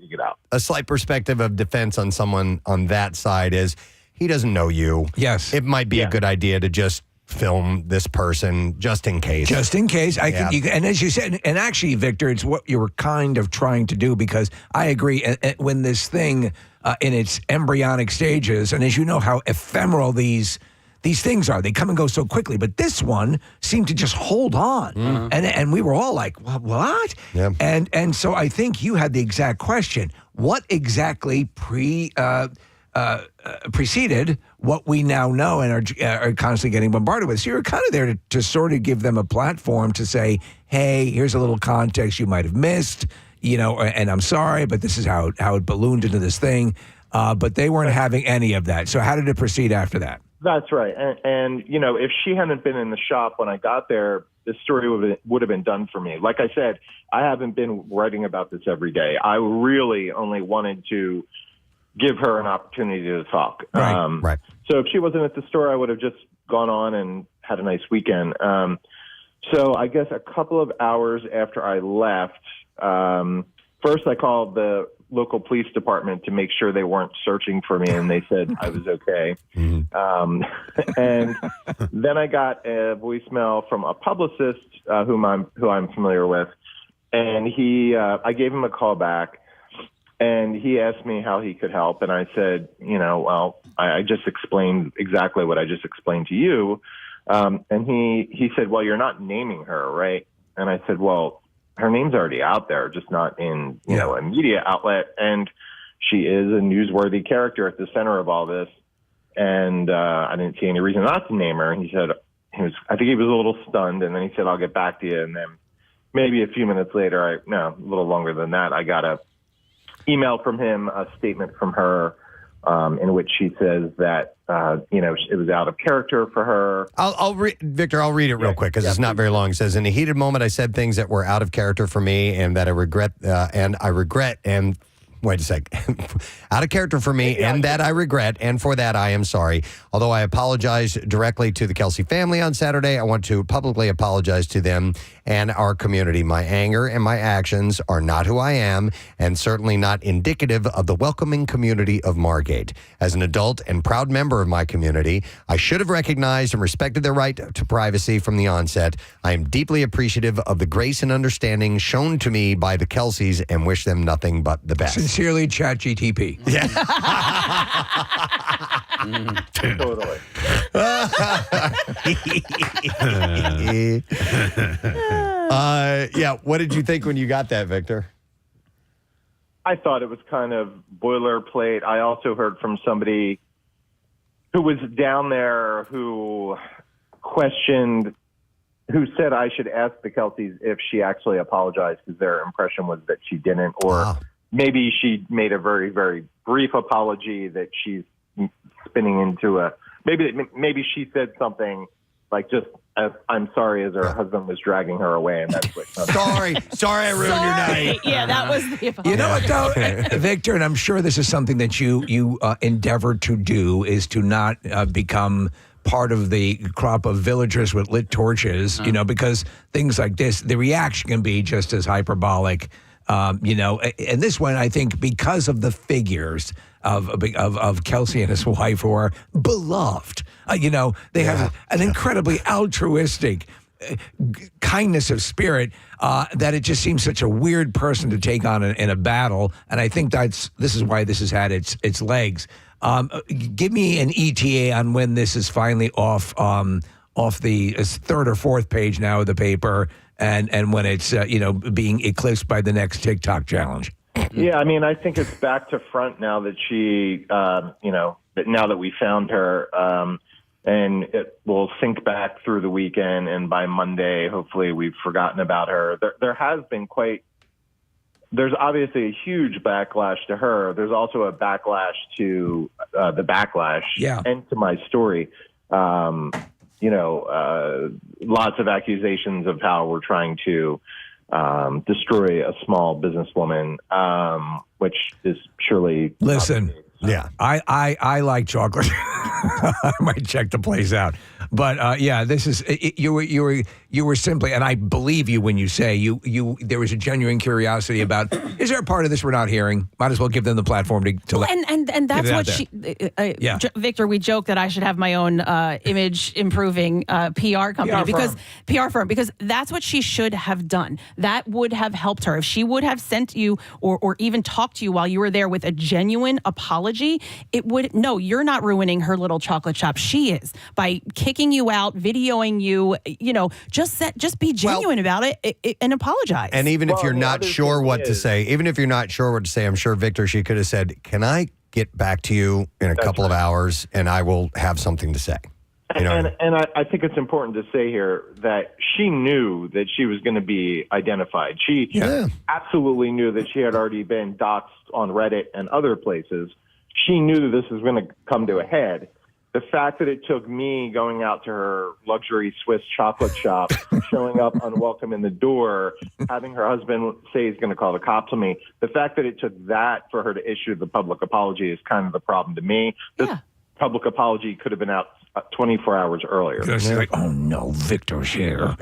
a slight perspective of defense on someone on that side is he doesn't know you. Yes. It might be a good idea to just film this person just in case. Just in case. And as you said, and actually, Victor, it's what you were kind of trying to do, because I agree, when this thing in its embryonic stages, and as you know how ephemeral these things are, they come and go so quickly, but this one seemed to just hold on. And we were all like, what? Yeah. And so I think you had the exact question. What exactly preceded what we now know and are constantly getting bombarded with? So you're kind of there to sort of give them a platform to say, hey, here's a little context you might have missed, and I'm sorry, but this is how it ballooned into this thing. But they weren't having any of that. So how did it proceed after that? That's right. And if she hadn't been in the shop when I got there, this story would have been done for me. Like I said, I haven't been writing about this every day. I really only wanted to give her an opportunity to talk. Right. So if she wasn't at the store, I would have just gone on and had a nice weekend. So I guess a couple of hours after I left, first I called the local police department to make sure they weren't searching for me, and they said I was okay. And then I got a voicemail from a publicist who I'm familiar with, and I gave him a call back, and he asked me how he could help, and I said, well, I just explained exactly what I just explained to you, and he said, well, you're not naming her, right? And I said, well, her name's already out there, just not in a media outlet, and she is a newsworthy character at the center of all this. And I didn't see any reason not to name her. And he said I think he was a little stunned, and then he said, I'll get back to you. And then maybe a few minutes later, a little longer than that, I got a email from him, a statement from her, in which she says that it was out of character for her. Victor, I'll read it real quick because it's not very long. It says, in a heated moment, I said things that were out of character for me and that I regret, wait a sec. Out of character for me, and that I regret, and for that I am sorry. Although I apologized directly to the Kelce family on Saturday, I want to publicly apologize to them and our community. My anger and my actions are not who I am, and certainly not indicative of the welcoming community of Margate. As an adult and proud member of my community, I should have recognized and respected their right to privacy from the onset. I am deeply appreciative of the grace and understanding shown to me by the Kelces and wish them nothing but the best. Sincerely, ChatGTP. Yeah. Totally. What did you think when you got that, Victor? I thought it was kind of boilerplate. I also heard from somebody who was down there who said I should ask the Kelces if she actually apologized, because their impression was that she didn't, or maybe she made a very, very brief apology that she's spinning into maybe she said something like just I'm sorry as her husband was dragging her away, and that's what. Sorry, I ruined your night. Yeah, that was the apology. You know what, though, Victor, and I'm sure this is something that you endeavor to do, is to not become part of the crop of villagers with lit torches, because things like this, the reaction can be just as hyperbolic. And this one, I think, because of the figures of Kelce and his wife, who are beloved, they have an incredibly altruistic kindness of spirit, that it just seems such a weird person to take on in a battle. And I think this is why this has had its legs. Give me an ETA on when this is finally off the third or fourth page now of the paper, and when it's being eclipsed by the next TikTok challenge. Yeah, I mean, I think it's back to front now that she, now that we found her, and it will sink back through the weekend, and by Monday, hopefully, we've forgotten about her. There has been there's obviously a huge backlash to her. There's also a backlash to the backlash and to my story. Lots of accusations of how we're trying to destroy a small businesswoman, which is surely. Listen, I like chocolate. I might check the place out, but this is you were simply, and I believe you when you say there was a genuine curiosity about, is there a part of this we're not hearing? Might as well give them the platform to let. And that's what she. Victor, we joke that I should have my own image improving PR company PR firm, because that's what she should have done. That would have helped her if she would have sent you or even talked to you while you were there with a genuine apology. It would. No, you're not ruining her little chocolate shop. She is, by kicking you out, videoing you. Just be genuine about it and apologize. And even if you're not sure what to say, I'm sure, Victor, she could have said, "Can I get back to you in a couple of hours, and I will have something to say." And I think it's important to say here that she knew that she was going to be identified. She absolutely knew that she had already been doxxed on Reddit and other places. She knew that this was going to come to a head. The fact that it took me going out to her luxury Swiss chocolate shop, showing up unwelcome in the door, having her husband say he's going to call the cops on me, the fact that it took that for her to issue the public apology is kind of the problem to me. This public apology could have been out 24 hours earlier. She's like, oh no, Victor Cher.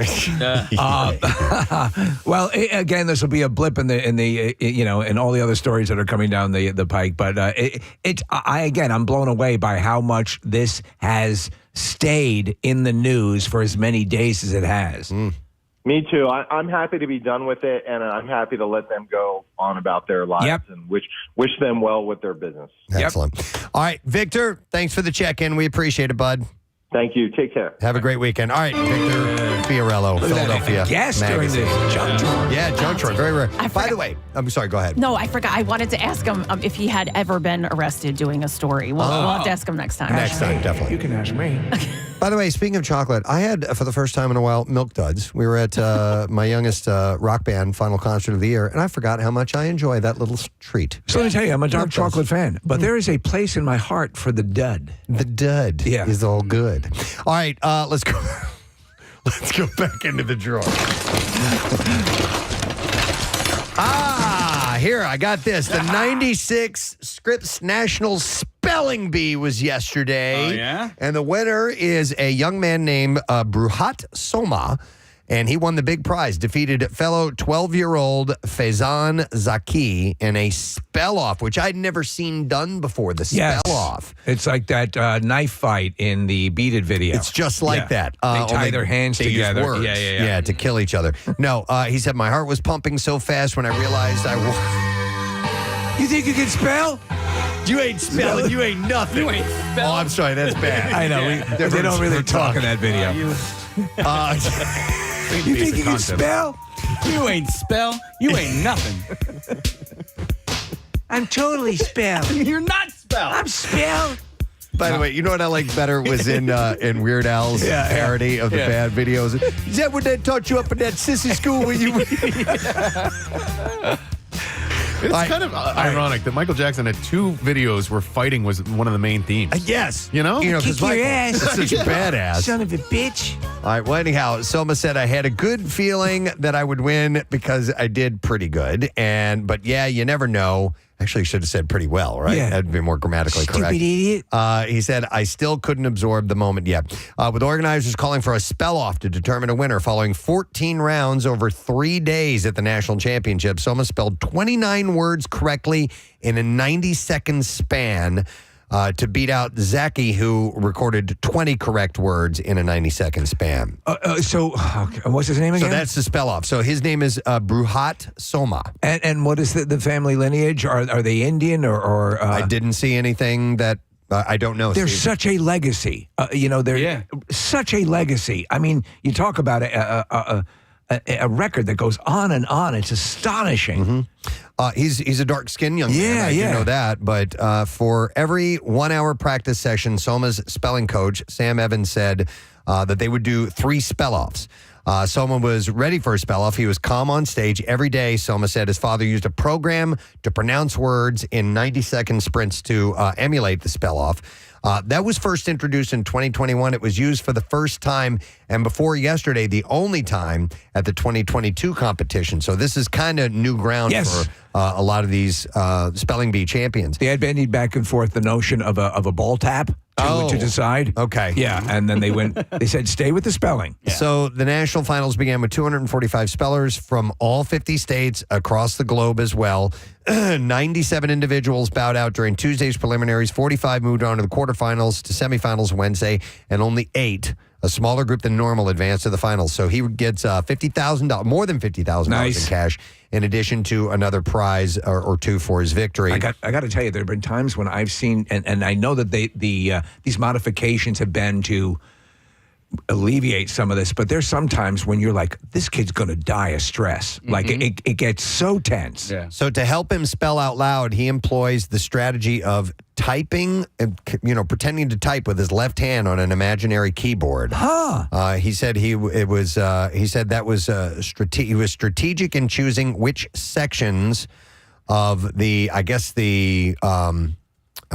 Well, again, this will be a blip in the in all the other stories that are coming down the pike. But I'm blown away by how much this has stayed in the news for as many days as it has. Me too. I'm happy to be done with it, and I'm happy to let them go on about their lives and wish them well with their business. Excellent. All right, Victor, thanks for the check-in. We appreciate it, bud. Thank you. Take care. Have a great weekend. All right, Victor Fiorello, Philadelphia. Yes, during the junk drawer. Yeah, junk drawer. Very rare. By the way, I'm sorry, go ahead. No, I forgot. I wanted to ask him if he had ever been arrested doing a story. We'll have to ask him next time. Next time, definitely. You can ask me. By the way, speaking of chocolate, I had, for the first time in a while, Milk Duds. We were at my youngest rock band final concert of the year, and I forgot how much I enjoy that little treat. So let me tell you, I'm a dark chocolate fan, but there is a place in my heart for the dud. The dud is all good. All right, let's go. Let's go back into the drawer. Here, I got this. The 96 Scripps National Spelling Bee was yesterday. Oh, yeah? And the winner is a young man named Bruhat Soma. And he won the big prize, defeated fellow 12-year-old Faizan Zaki in a spell-off, which I'd never seen done before, the spell-off. It's like that knife fight in the Beat It video. It's just like that. They tie their hands use together. words. Yeah, to kill each other. No, he said, my heart was pumping so fast when I realized I won. You think you can spell? You ain't spelling. You ain't nothing. You ain't spelling. Oh, I'm sorry. That's bad. I know. They don't really talk in that video. You think you can spell? You ain't spell. You ain't nothing. I'm totally spelled. You're not spelled. I'm spelled. By the way, you know what I liked better was in Weird Al's parody of the bad videos. Is that what they taught you up in that sissy school when you? It's kind of ironic that Michael Jackson had two videos where fighting was one of the main themes. Yes. You know? Kick your ass. Is such a badass. Son of a bitch. All right, well, anyhow, Soma said, I had a good feeling that I would win because I did pretty good. But yeah, you never know. Actually, should have said pretty well, right? Yeah. That'd be more grammatically correct. Stupid idiot. He said, I still couldn't absorb the moment yet. With organizers calling for a spell-off to determine a winner following 14 rounds over 3 days at the national championship, Soma spelled 29 words correctly in a 90-second span to beat out Zaki, who recorded 20 correct words in a 90-second span. So, what's his name again? So that's the spell-off. So his name is Bruhat Soma. And what is the family lineage? Are they Indian or I didn't see anything that I don't know. There's Steve. such a legacy. They're such a legacy. I mean, you talk about a record that goes on and on. It's astonishing. Mm-hmm. He's a dark-skinned young man. I do know that. But for every 1-hour practice session, Soma's spelling coach, Sam Evans, said that they would do 3 spell-offs. Soma was ready for a spell-off. He was calm on stage every day. Soma said his father used a program to pronounce words in 90-second sprints to emulate the spell-off. That was first introduced in 2021. It was used for the first time, and before yesterday, the only time at the 2022 competition. So this is kind of new ground for a lot of these spelling bee champions. They had bandied back and forth the notion of a ball tap to decide. Okay. Yeah, and then they said, stay with the spelling. Yeah. So the national finals began with 245 spellers from all 50 states across the globe as well. 97 individuals bowed out during Tuesday's preliminaries. 45 moved on to the quarterfinals to semifinals Wednesday, and only 8, a smaller group than normal, advanced to the finals. So he gets $50,000, more than $50,000 in cash, in addition to another prize or 2 for his victory. I got to tell you, there have been times when I've seen, and I know that these modifications have been to alleviate some of this, but there's sometimes when you're like, this kid's going to die of stress. Mm-hmm. Like it gets so tense. Yeah. So to help him spell out loud, he employs the strategy of typing, pretending to type with his left hand on an imaginary keyboard. He said he was strategic in choosing which sections of the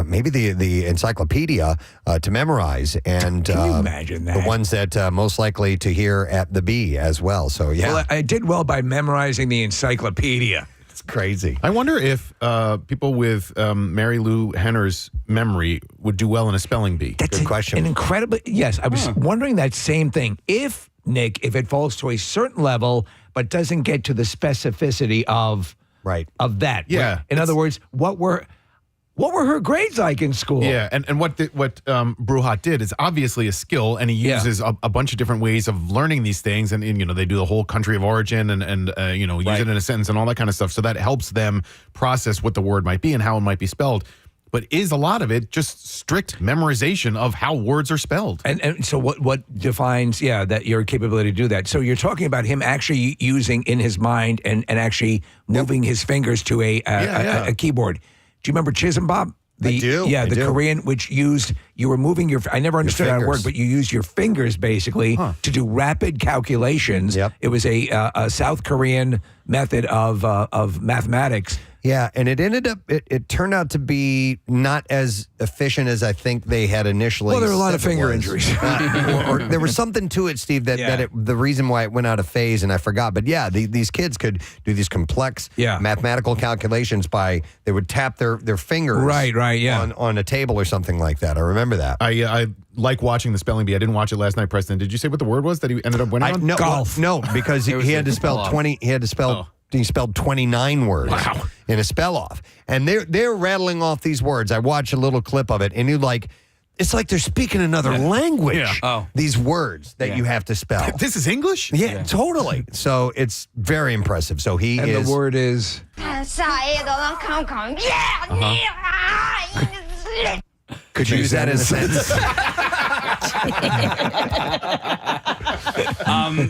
maybe the encyclopedia to memorize, and can you imagine that? The ones that most likely to hear at the bee as well. So yeah, well, I did well by memorizing the encyclopedia. It's crazy. I wonder if people with Mary Lou Henner's memory would do well in a spelling bee. That's Good question. An incredibly, yes, I was wondering that same thing. If it falls to a certain level, but doesn't get to the specificity of that. Yeah. In other words, what were her grades like in school? Yeah, and what Bruhat did is obviously a skill, and he uses a bunch of different ways of learning these things, and they do the whole country of origin and use it in a sentence and all that kind of stuff. So that helps them process what the word might be and how it might be spelled. But is a lot of it just strict memorization of how words are spelled? And so what defines, that your capability to do that? So you're talking about him actually using in his mind and actually moving his fingers to a keyboard. Do you remember Chisholm Bob? I do. Yeah, I the do. Korean, which you were moving I never understood how it worked, but you used your fingers basically to do rapid calculations. Yep. It was a South Korean method of mathematics. Yeah, and it ended up, it turned out to be not as efficient as I think they had initially. Well, there were a lot of said it finger was. injuries. or there was something to it, Steve, the reason why it went out of phase, and I forgot. But yeah, these kids could do these complex mathematical calculations they would tap their fingers on a table or something like that. I remember that. I like watching the spelling bee. I didn't watch it last night, Preston. Did you say what the word was that he ended up winning on? No, golf. No, because he had to spell 20. He had to spell. He spelled 29 words in a spell off, and they're rattling off these words. I watched a little clip of it, and it's like they're speaking another language. Yeah. Oh. These words that you have to spell. This is English? Yeah, totally. So it's very impressive. So and the word is. Could you use that in a sentence?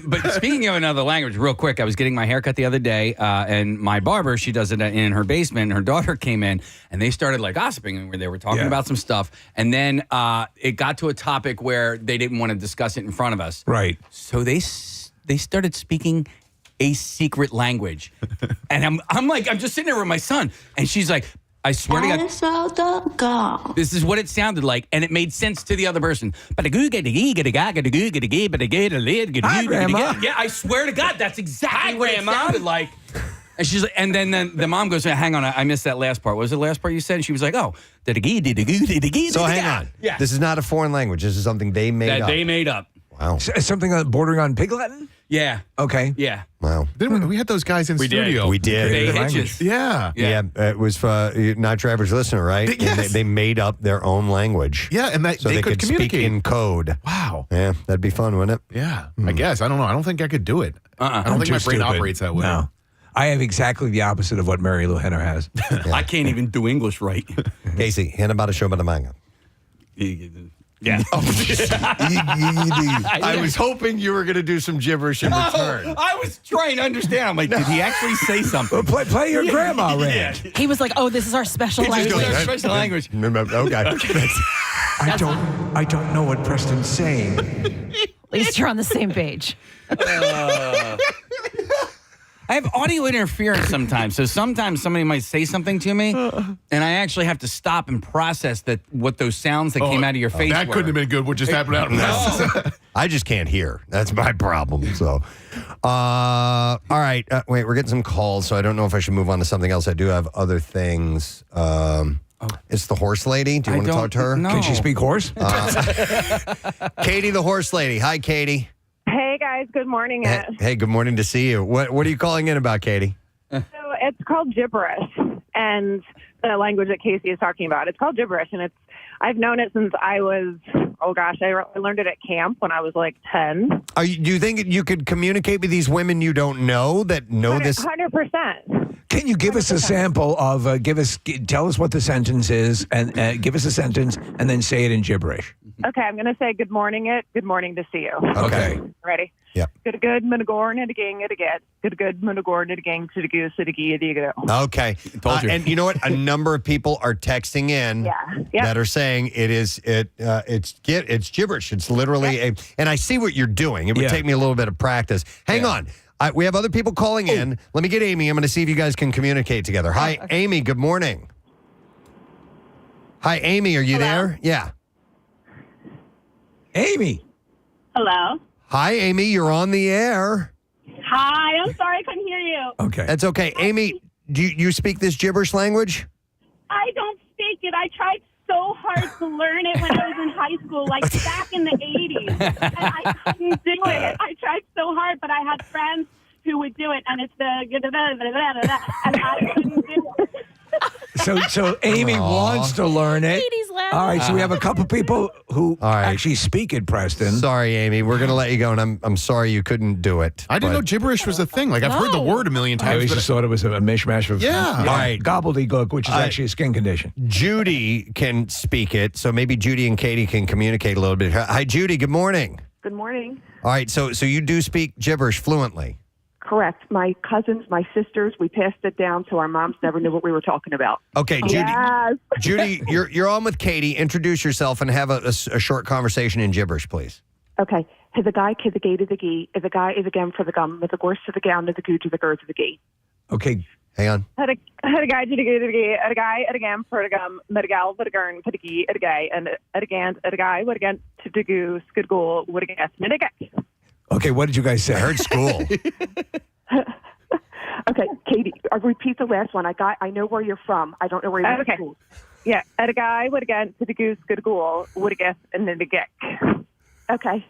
But speaking of another language, real quick, I was getting my haircut the other day, and my barber, she does it in her basement, and her daughter came in, and they started like gossiping, and they were talking about some stuff, and then it got to a topic where they didn't want to discuss it in front of us. Right. So they started speaking a secret language, and I'm just sitting there with my son, and she's like, I swear to God, this is what it sounded like, and it made sense to the other person. Hi, Grandma. Yeah, I swear to God, that's exactly what it sounded like. And she's like, and then the mom goes, hang on, I missed that last part. What was the last part you said? And she was like, oh, So hang on. Yeah. This is not a foreign language. This is something they made up. They made up. Wow. Something bordering on Pig Latin? Yeah. Okay. Yeah. Wow. We had those guys in studio. We did. They hitches. Yeah. Yeah. It was for not your average listener, right? Yes. And they made up their own language. Yeah, and so they could communicate speak in code. Wow. Yeah, that'd be fun, wouldn't it? Yeah. I guess. I don't know. I don't think I could do it. I don't think my brain operates that way. No. I have exactly the opposite of what Mary Lou Henner has. I can't even do English right. Casey, hand about a show about the manga. Yeah. I was hoping you were going to do some gibberish in return. I was trying to understand. I'm like, did he actually say something? Well, play your grandma, Rand. He was like, "Oh, this is our special language." This is our special language. Okay. I don't know what Preston's saying. At least you're on the same page. I have audio interference sometimes, so sometimes somebody might say something to me, and I actually have to stop and process what those sounds that came out of your face That were. couldn't have been good. What just happened out of I just can't hear. That's my problem. So, all right. Wait, we're getting some calls, so I don't know if I should move on to something else. I do have other things. It's the horse lady. Do you want to talk to her? No. Can she speak horse? Katie, the horse lady. Hi, Katie. Hey guys, good morning. Hey, good morning to see you. What are you calling in about, Katie? So it's called gibberish, and the language that Casey is talking about. It's called gibberish, and I've known it since I was, I learned it at camp when I was like 10. Do you think you could communicate with these women you don't know that know this? 100%. Can you give us a sample of, tell us what the sentence is, and give us a sentence, and then say it in gibberish. Okay, I'm going to say good morning to see you. Okay. Ready? Yeah. Good, Minagorn, and again, Good, Minagorn, and again, to the goose, to the gee, to go. Okay. Told you. And you know what? A number of people are texting in that are saying it's gibberish. It's literally and I see what you're doing. It would take me a little bit of practice. Hang on. We have other people calling in. Let me get Amy. I'm going to see if you guys can communicate together. Hi, Amy. Good morning. Hi, Amy. Are you there? Yeah. Amy. Hello. Hi, Amy. You're on the air. Hi. I'm sorry I couldn't hear you. Okay. That's okay. Amy, do you speak this gibberish language? I don't speak it. I tried so hard to learn it when I was in high school, like back in the 80s. And I couldn't do it. I tried so hard, but I had friends who would do it, and it's the and I couldn't do it. So Amy wants to learn it. Katie's laughing. All right, so we have a couple people who actually speak it, Preston. Sorry, Amy. We're going to let you go, and I'm sorry you couldn't do it. I didn't know gibberish was a thing. Like, I've heard the word a million I times. always but just thought it was a mishmash of All right. gobbledygook, which is actually a skin condition. Judy can speak it, so maybe Judy and Katie can communicate a little bit. Hi, Judy. Good morning. Good morning. All right, so you do speak gibberish fluently. Correct. My cousins, my sisters, we passed it down, so our moms never knew what we were talking about. Okay, Judy. Yes. Judy, you're on with Katie. Introduce yourself and have a short conversation in gibberish, please. Okay. Is a guy to the gay to the gee, is a guy is again for the gum, with the gorse to the gown, to the goo to the gur to the gee. Okay. Hang on. Had a guy to the gay to the gay, at a guy at a gam for a gum, met a gal, but a gurn, put a gee, at a guy, and at a gant, at a guy, what again, to the goo, skid goal, what a gas, met a guy. Okay, what did you guys say? I heard school. Okay, Katie, I'll repeat the last one. I know where you're from. I don't know where you're Okay. from. Yeah, at a guy, what again, to the goose, good goal, what a guess, and then the geck. Okay.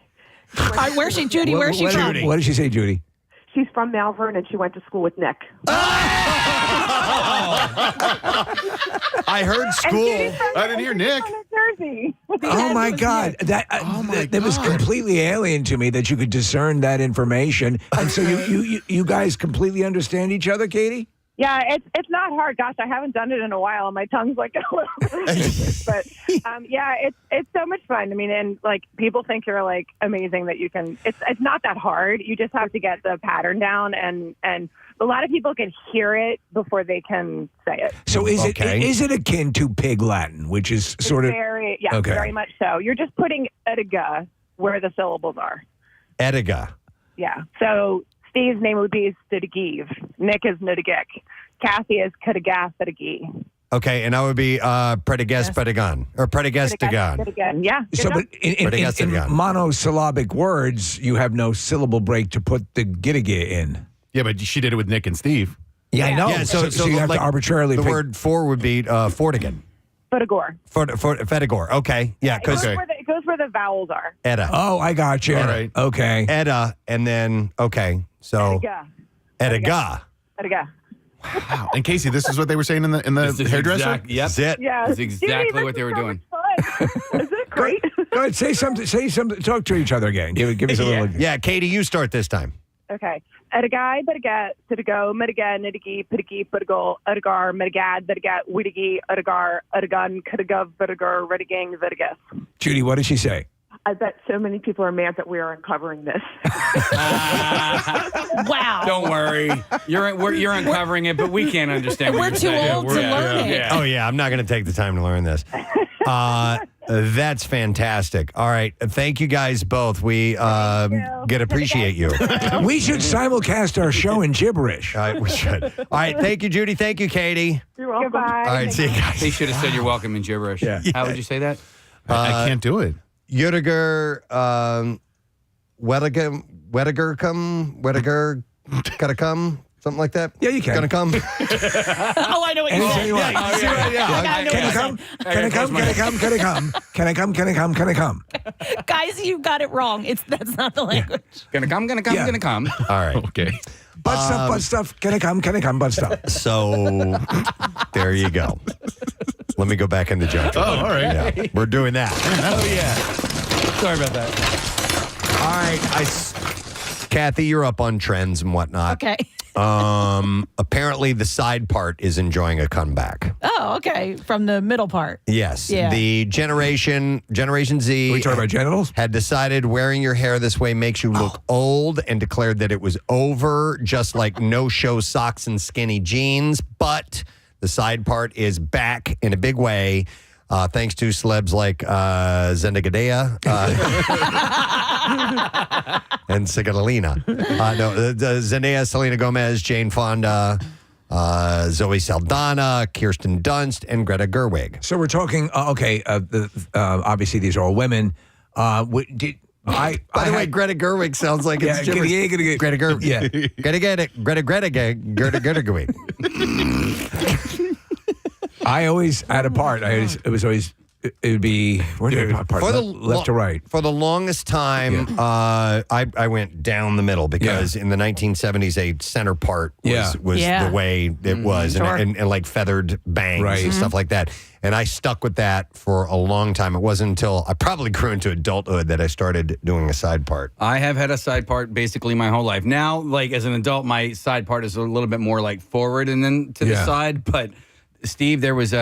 Where's she, Judy? Where's she from? What did she say, Judy? She's from Malvern, and she went to school with Nick. I heard school. I didn't hear Nick. Jersey. Oh my God, that was completely alien to me that you could discern that information. And so you guys completely understand each other, Katie? Yeah, it's not hard. Gosh, I haven't done it in a while. My tongue's like a little but yeah, it's so much fun. I mean, and like people think you're like amazing that you can. It's not that hard. You just have to get the pattern down, and a lot of people can hear it before they can say it. So is it akin to Pig Latin, which is sort of very very much so. You're just putting ediga where the syllables are. Ediga. Yeah. So Steve's name would be Stidigiv. Nick is Nudigek. Kathy is Kudagath Stidigi. Okay, and I would be Prediges Predigan or Prediges Degan. Yeah. So, but in monosyllabic words, you have no syllable break to put the giddige in. Yeah, but she did it with Nick and Steve. Yeah, I know. Yeah, so you have like, to arbitrarily the pick. word for would be Fortigan. Fedagor. Fedagor. Okay, yeah, because it goes where the vowels are. Edda. Oh, I got you. All right. Okay. Edda, and then so Ediga. Ediga. Wow. And Casey, this is what they were saying in the hairdresser? Yep. Zit. Yeah. That's exactly what they were doing. Is it great? Go ahead, say something. Talk to each other again. Give us a little. Yeah, Katie, you start this time. Okay. Edigai, Bedigat, Tidigo, Mediga, Nidigi, Pidigi, Pudigol, Edigar, Medigad, Bedigat, Widigi, Edigar, Edigun, Kudigov, Vedigar, Redigang, Vedigas. Judy, what did she say? I bet so many people are mad that we are uncovering this. Wow. Don't worry. You're uncovering it, but we can't understand what We're you're too saying. old to learn it. Yeah. Oh, yeah, I'm not going to take the time to learn this. That's fantastic. All right. Thank you guys both. We appreciate you. We should simulcast our show in gibberish. All right, we should. All right. Thank you, Judy. Thank you, Katie. You're welcome. Goodbye. All right. See you guys. They should have said you're welcome in gibberish. Yeah. How would you say that? I can't do it. Yuriger, Wediger, gotta come, something like that. Yeah, you can. Gonna come. Oh, I know what you're Anything saying. you want. I know Can I what come? you're Can I come? Can I come? Can I come? Can I come? Can I come? Can I come? saying. Guys, you got it wrong. That's not the language. Gonna come. All right. Okay. Butt stuff. Can I come? Can I come? Butt stuff. So there you go. Let me go back in the judge. Oh, all right. Yeah, we're doing that. Oh yeah. Sorry about that. All right. Kathy, you're up on trends and whatnot. Okay. Apparently the side part is enjoying a comeback. Oh, okay. From the middle part. Yes. Yeah. The Generation Z. Are we talking about genitals? Had decided wearing your hair this way makes you look old and declared that it was over, just like no-show socks and skinny jeans. But the side part is back in a big way, thanks to celebs like Zendaya and Sigalina. Zendaya, Selena Gomez, Jane Fonda, Zoe Saldana, Kirsten Dunst, and Greta Gerwig. So we're talking. Obviously, these are all women. By the way, Greta Gerwig sounds like it's Greta Gerwig. Yeah. Greta Gerwig. I always had a part. It would be left to right. For the longest time, I went down the middle because in the 1970s, a center part was the way it was, and like feathered bangs and stuff like that. And I stuck with that for a long time. It wasn't until I probably grew into adulthood that I started doing a side part. I have had a side part basically my whole life. Now, like as an adult, my side part is a little bit more like forward and then to the side, but. Steve, there was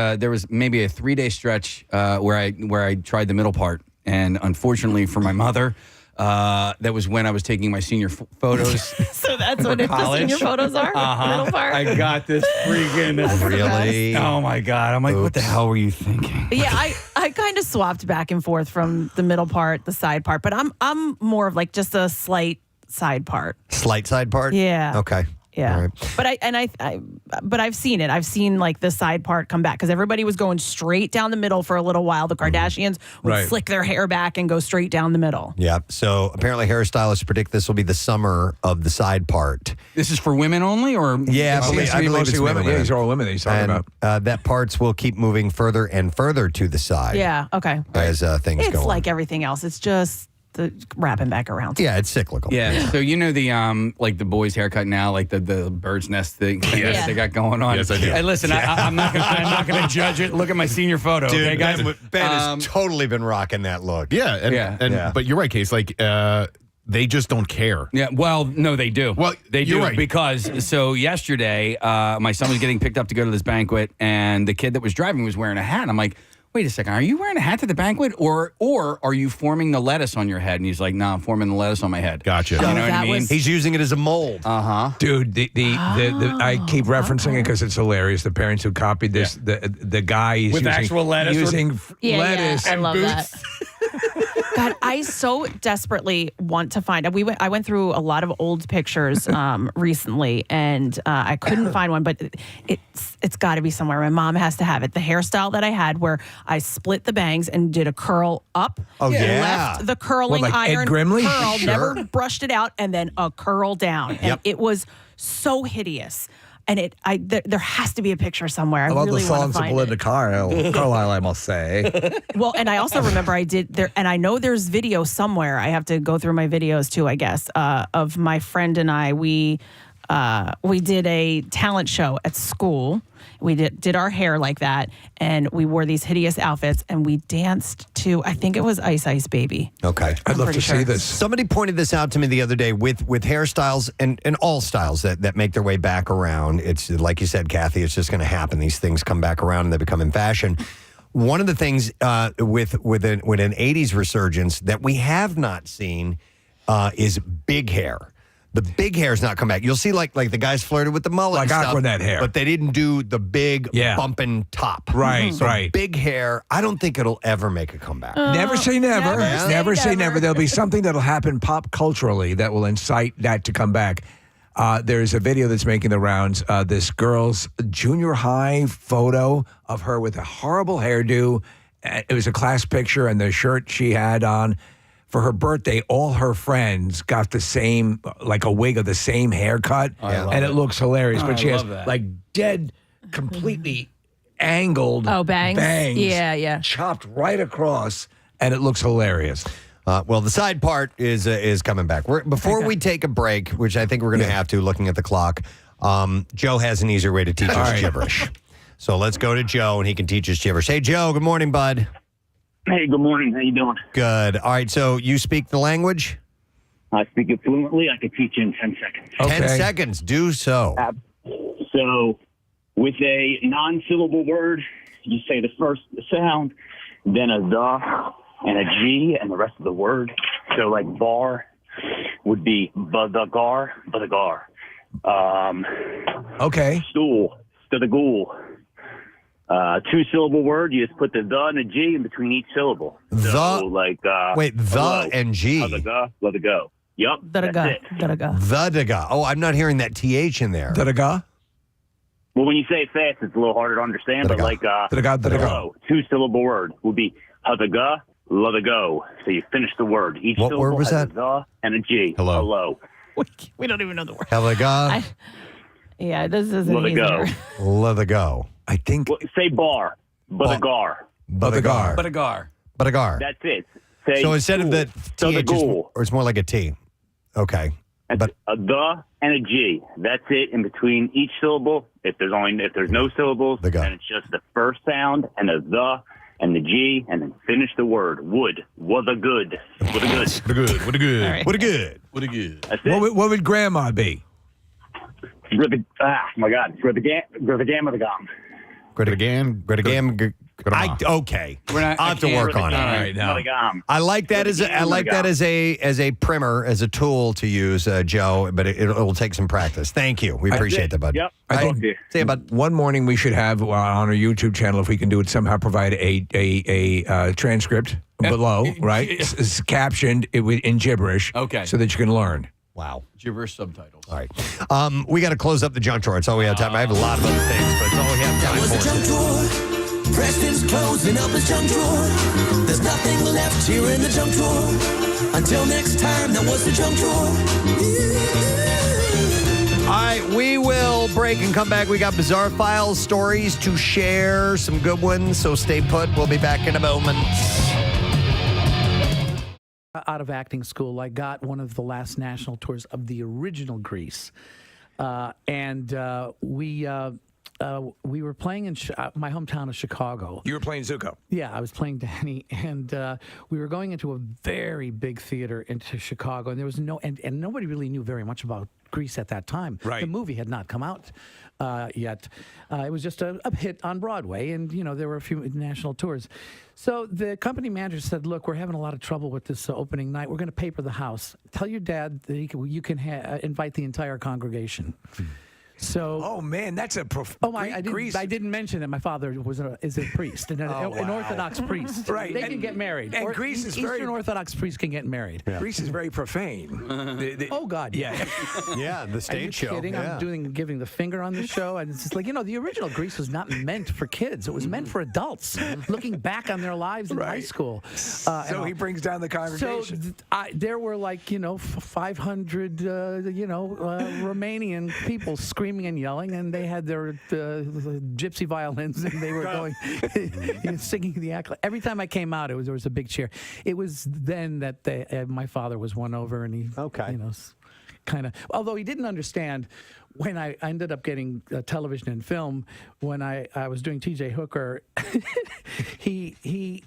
maybe a 3-day stretch where I tried the middle part, and unfortunately for my mother, that was when I was taking my senior photos. So that's what the senior photos are. Middle part. I got this freaking really. Oh my god! I'm like, what the hell were you thinking? Yeah, I kind of swapped back and forth from the middle part, the side part, but I'm more of like just a slight side part. Slight side part. Yeah. Okay. Yeah, right. but I've seen it. I've seen like the side part come back because everybody was going straight down the middle for a little while. The Kardashians would slick their hair back and go straight down the middle. Yeah. So apparently, hairstylists predict this will be the summer of the side part. This is for women only, or yeah, I believe it's women. Yeah, these are all women that he's talking about. That parts will keep moving further and further to the side. Yeah. Okay. As things go. It's like everything else. It's just the wrapping back around. Yeah, it's cyclical. Yeah. So you know the like the boys' haircut now, like the bird's nest thing that they got going on. Yes, I do. Hey, listen, I'm not gonna judge it. Look at my senior photo, Dude, okay, guys. Ben has totally been rocking that look. Yeah, but you're right, Case. Like they just don't care. Yeah, well, no, they do. Well, they do you're right. because so yesterday, my son was getting picked up to go to this banquet, and the kid that was driving was wearing a hat. I'm like, wait a second, are you wearing a hat to the banquet, or are you forming the lettuce on your head? And he's like, no, I'm forming the lettuce on my head. Gotcha. You know what I mean? He's using it as a mold. Dude, I keep referencing it because it's hilarious. The parents who copied this, the guy is with using actual lettuce, using lettuce. I and love boots. that. God, I so desperately want to find. I went through a lot of old pictures recently, and I couldn't find one. But it's got to be somewhere. My mom has to have it. The hairstyle that I had, where I split the bangs and did a curl up. Oh yeah. Left the curling like Ed iron Grimley? curl, Sure. never brushed it out, and then a curl down, and it was so hideous. And there has to be a picture somewhere. I love really the want songs to of find Belinda it. Carlisle, I must say. Well, and I also remember I did there, and I know there's video somewhere. I have to go through my videos too, I guess, of my friend and I. We did a talent show at school. We did our hair like that, and we wore these hideous outfits, and we danced to, I think it was Ice Ice Baby. Okay. I'd love to see this. Somebody pointed this out to me the other day with hairstyles and all styles that make their way back around. It's like you said, Kathy, it's just going to happen. These things come back around and they become in fashion. One of the things with an 80s resurgence that we have not seen is big hair. The big hair's not come back. You'll see like the guys flirted with the mullet Like and stuff, Aquanet hair. but they didn't do the big bumping top. Right, So right. big hair, I don't think it'll ever make a comeback. Never say never. Never say say never. never. There'll be something that'll happen pop culturally that will incite that to come back. There's a video that's making the rounds. This girl's junior high photo of her with a horrible hairdo. It was a class picture, and the shirt she had on. For her birthday, all her friends got the same, like a wig of the same haircut, and it looks hilarious. But she has like dead, completely angled bangs. Yeah. chopped right across, and it looks hilarious. Well, the side part is coming back. Before we take a break, which I think we're going to have to, looking at the clock, Joe has an easier way to teach us gibberish. So let's go to Joe, and he can teach us gibberish. Hey, Joe, good morning, bud. Hey, good morning. How you doing? Good. All right, so you speak the language? I speak it fluently. I could teach you in 10 seconds. 10 seconds. Do so. So, with a non-syllable word, you say the first sound, then a the and a G, and the rest of the word. So, like bar would be badagar. Okay. Stool, stadagool. 2-syllable word, you just put the and a G in between each syllable. So, like, the and G. Let it go. Yep. The-da-ga. Oh, I'm not hearing that TH in there. The-da-ga? Well, when you say it fast, it's a little harder to understand, but like, hello, 2-syllable word would be the-ga, let it go. So you finish the word. Each What syllable word was has that? a the and a G. Hello. We don't even know the word. Heliga. Yeah, this is Let it go. Let it go. I think. Well, say bar. Badagar. Badagar. Badagar. That's it. Say So instead of the So T, the it's just, ghoul. or it's more like a T. Okay. That's a the and a G. That's it in between each syllable. If there's no syllables, then it's just the first sound and the and the G, and then finish the word. Would. Was a good. What a good. What a good. What a good. All right. What a good. What a good. That's it. What would grandma be? My God. Greta Gam of the Gum. Okay. I'll have to work on it. All right, now. I like that as a primer, as a tool to use, Joe, but it'll take some practice. Thank you. We appreciate that, bud. Yep. I think say about one morning we should have on our YouTube channel, if we can do it, somehow provide a transcript below, right? It's captioned in gibberish, Okay. so that you can learn. Wow. Gibberish subtitles. All right. We got to close up the junk drawer. It's all we have time. I have a lot of other things, but it's all we have time That was the for. junk drawer. Preston's closing up his junk drawer. There's nothing left here in the junk drawer. Until next time, that was the junk drawer. All right, we will break and come back. We got Bizarre Files stories to share, some good ones, so stay put. We'll be back in a moment. Out of acting school, I got one of the last national tours of the original Grease. And we were playing in my hometown of Chicago. You were playing Zuko. Yeah, I was playing Danny, and we were going into a very big theater into Chicago, and there was and nobody really knew very much about Grease at that time. Right. The movie had not come out yet. It was just a hit on Broadway, and there were a few national tours. So the company manager said, "Look, we're having a lot of trouble with this opening night. We're going to paper the house. Tell your dad that you can invite the entire congregation." So, oh man, that's a I didn't mention that my father is a priest, an Orthodox priest. Right, They can get married. And Greece is Eastern Orthodox priests can get married. Yeah. Greece is very profane. Oh God, yeah, yeah, the stage Are you show. kidding? Yeah. I'm giving the finger on the show, and it's just like the original Grease was not meant for kids; it was meant for adults looking back on their lives in high school. So he brings down the congregation. So there were 500 Romanian people screaming and yelling, and they had their gypsy violins, and they were going singing the act. Every time I came out, there was a big cheer. It was then that my father was won over, and he kind of, although he didn't understand when I ended up getting television and film, when I was doing TJ Hooker, he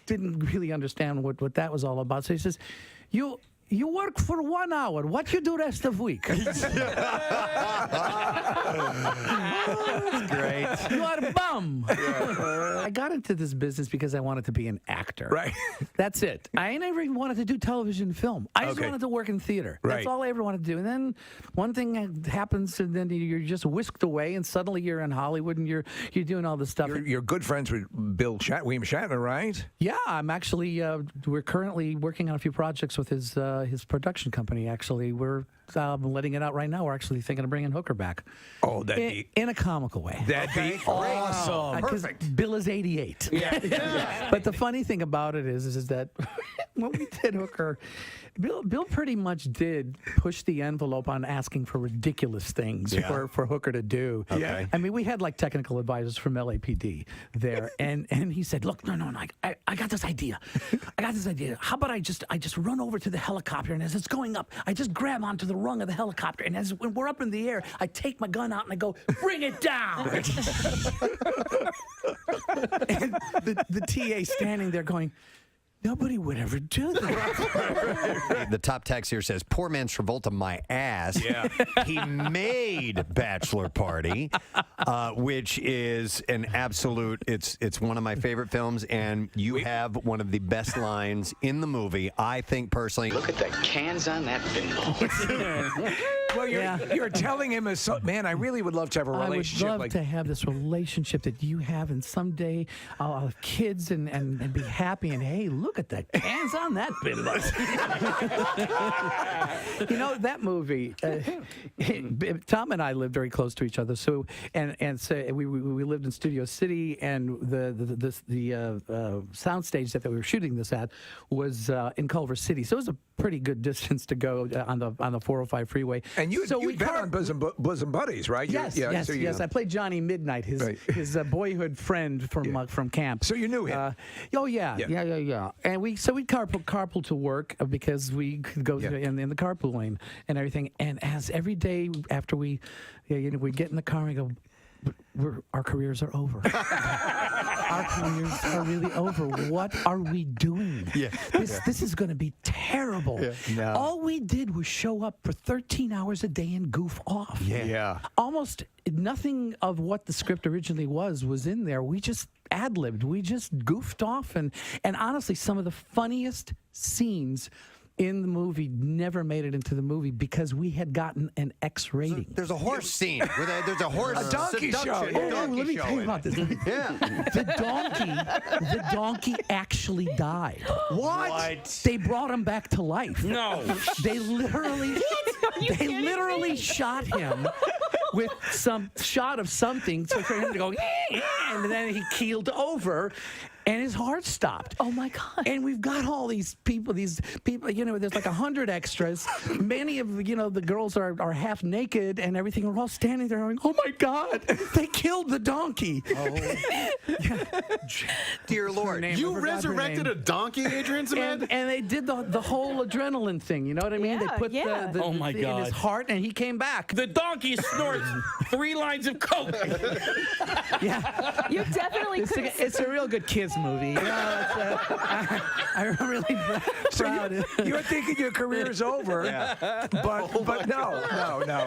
didn't really understand what that was all about. So he says, You work for 1 hour. What you do rest of week? That's great. You are a bum. I got into this business because I wanted to be an actor. Right. That's it. I never even wanted to do television and film. I just wanted to work in theater. Right. That's all I ever wanted to do. And then one thing happens, and then you're just whisked away, and suddenly you're in Hollywood, and you're doing all this stuff. You're good friends with William Shatner, right? Yeah, I'm actually. We're currently working on a few projects with his production company. Actually, we're letting it out right now. We're actually thinking of bringing Hooker back. Oh, in a comical way. That'd be awesome. Perfect. Bill is 88. Yeah. But the funny thing about it is that when we did Hooker, Bill pretty much did push the envelope on asking for ridiculous things for Hooker to do. Okay. I mean, we had technical advisors from LAPD there, and he said, "Look, no, I got this idea. How about I just run over to the helicopter, and as it's going up, I just grab onto the rung of the helicopter, and when we're up in the air, I take my gun out and I go, bring it down." And the TA standing there going, nobody would ever do that. The top text here says, "Poor man's Travolta, my ass." Yeah. He made Bachelor Party, which is an absolute. It's one of my favorite films, and you have one of the best lines in the movie. I think personally. Look at the cans on that pinball. Well, you're telling him, man, I really would love to have a relationship. I would love to have this relationship that you have, and someday I'll have kids and be happy. And hey, look look at that. Hands on that bimbo. You know, that movie, Tom and I lived very close to each other. So we lived in Studio City, and the sound stage that we were shooting this at was in Culver City. So it was a pretty good distance to go on the 405 freeway. And you'd been on Bosom Buddies, right? Yes, yes. I played Johnny Midnight, his boyhood friend from camp. So you knew him? Yeah. And we'd carpool to work because we could go in the carpool lane and everything. And as every day after we get in the car and we go, our careers are over. Our careers are really over. What are we doing? Yeah. This is going to be terrible. Yeah. No. All we did was show up for 13 hours a day and goof off. Yeah. Almost nothing of what the script originally was in there. We just ad-libbed. We just goofed off. And honestly, some of the funniest scenes in the movie never made it into the movie because we had gotten an X rating. There's a horse scene. There's a horse a donkey show. Let me tell you about this. The donkey actually died. What? They brought him back to life. No. They literally shot him with some shot of something for him to go, and then he keeled over. And his heart stopped. Oh my God! And we've got all these people. There's like 100 extras. Many of the girls are half naked and everything. We're all standing there going, "Oh my God! They killed the donkey!" Dear Lord, you resurrected a donkey, Adrian Zmed? And they did the whole adrenaline thing. You know what I mean? They put the oh my in God. his heart, and he came back. The donkey snorts 3 lines of coke. Yeah, You definitely it's a real good kids movie. You know, I'm really proud. You're thinking your career's over, but no.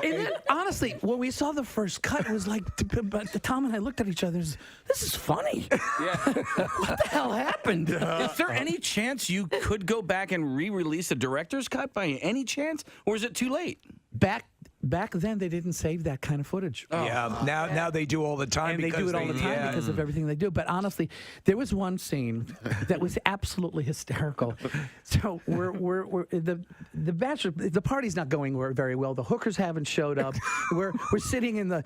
And then, honestly, when we saw the first cut, it was like, but Tom and I looked at each other. This is funny. What the hell happened? Is there any chance you could go back and re-release a director's cut by any chance, or is it too late? Back then, they didn't save that kind of footage. Now they do all the time. And they do it all the time because of everything they do. But honestly, there was one scene that was absolutely hysterical. So we're the bachelor, the party's not going very well. The hookers haven't showed up. We're sitting in the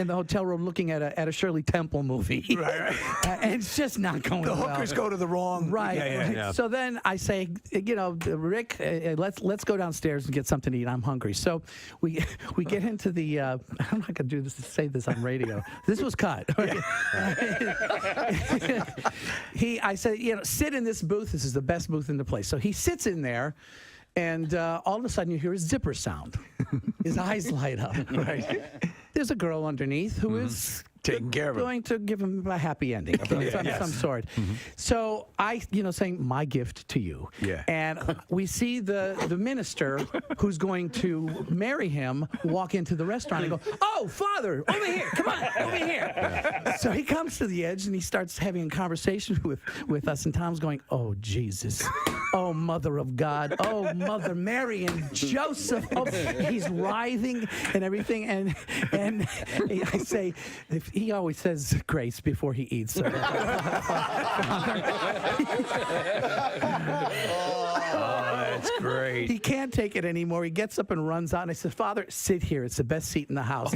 hotel room looking at a Shirley Temple movie. Right. And it's just not going well. The hookers go to the wrong. Right. Yeah. So then I say, Rick, let's go downstairs and get something to eat. I'm hungry. So we get into the. I'm not gonna do this to say this on radio. This was cut. I said, sit in this booth. This is the best booth in the place. So he sits in there, and all of a sudden you hear a zipper sound. His eyes light up. Right. There's a girl underneath who is taking care of him, going to give him a happy ending of some sort. So I, saying my gift to you. Yeah. And we see the minister who's going to marry him walk into the restaurant and go, "Oh, Father, over here, come on, over here." Yeah. So he comes to the edge and he starts having a conversation with us, and Tom's going, "Oh, Jesus. Oh, Mother of God. Oh, Mother Mary and Joseph." Oh, he's writhing and everything. And I say, he always says grace before he eats. So. That's great. He can't take it anymore. He gets up and runs out. And I said, "Father, sit here. It's the best seat in the house."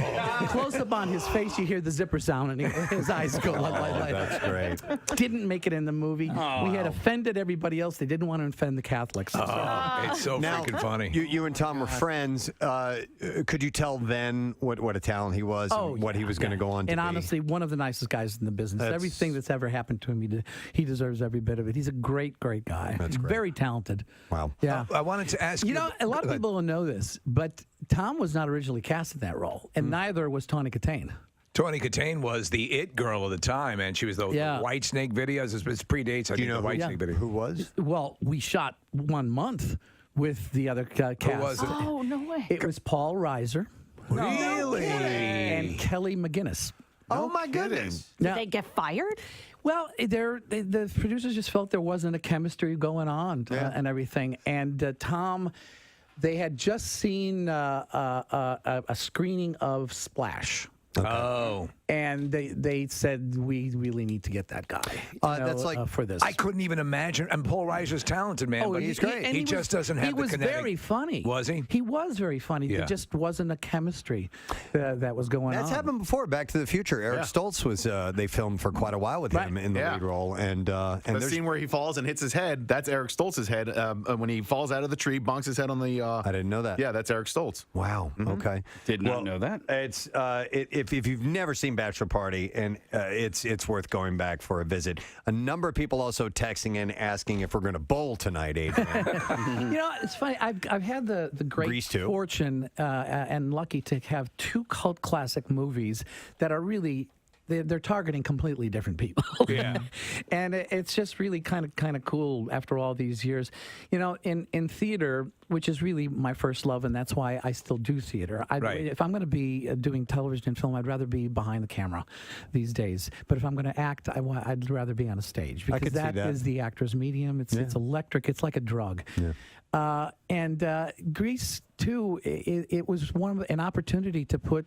Close up on his face, you hear the zipper sound, and his eyes go like that's great. Didn't make it in the movie. We had offended everybody else. They didn't want to offend the Catholics. It's so freaking funny. You and Tom were friends. Could you tell then what a talent he was and what he was going to go on to and be? honestly, one of the nicest guys in the business. Everything that's ever happened to him, he deserves every bit of it. He's a great guy. That's great. Very talented. Wow. Yeah. I wanted to ask you. A lot of people don't know this, but Tom was not originally cast in that role, and neither was Tawny Katane. Tawny Katane was the it girl of the time, and she was the White Snake videos. It predates, I think, the White Snake video. Who was? Well, we shot 1 month with the other cast. Who was it? Oh, no way. It was Paul Reiser. Really? And Kelly McGinnis. Oh, my goodness. Did they get fired? Well, the producers just felt there wasn't a chemistry going on and everything. And Tom, they had just seen a screening of Splash. Okay. Oh. And they said, we really need to get that guy That's like for this. I couldn't even imagine. And Paul Reiser's talented, man, but he's great. He just doesn't have the kinetic. He was very funny. Was he? He was very funny. Yeah. There just wasn't a chemistry that was going on. That's happened before. Back to the Future. Eric Stoltz was. They filmed for quite a while with him in the lead role. And the scene where he falls and hits his head. That's Eric Stoltz's head. When he falls out of the tree, bonks his head on the. I didn't know that. Yeah, that's Eric Stoltz. Wow. Okay. Did not know that. It's if you've never seen Bachelor Party, and it's worth going back for a visit. A number of people also texting in asking if we're going to bowl tonight, Adrian. It's funny. I've had the great fortune and lucky to have two cult classic movies that are really. They're targeting completely different people. Yeah. And it's just really kind of cool after all these years. In theater, which is really my first love, and that's why I still do theater. If I'm going to be doing television and film, I'd rather be behind the camera these days. But if I'm going to act, I'd rather be on a stage because that is the actor's medium. It's electric. It's like a drug. Yeah. Grease too. It was an opportunity to put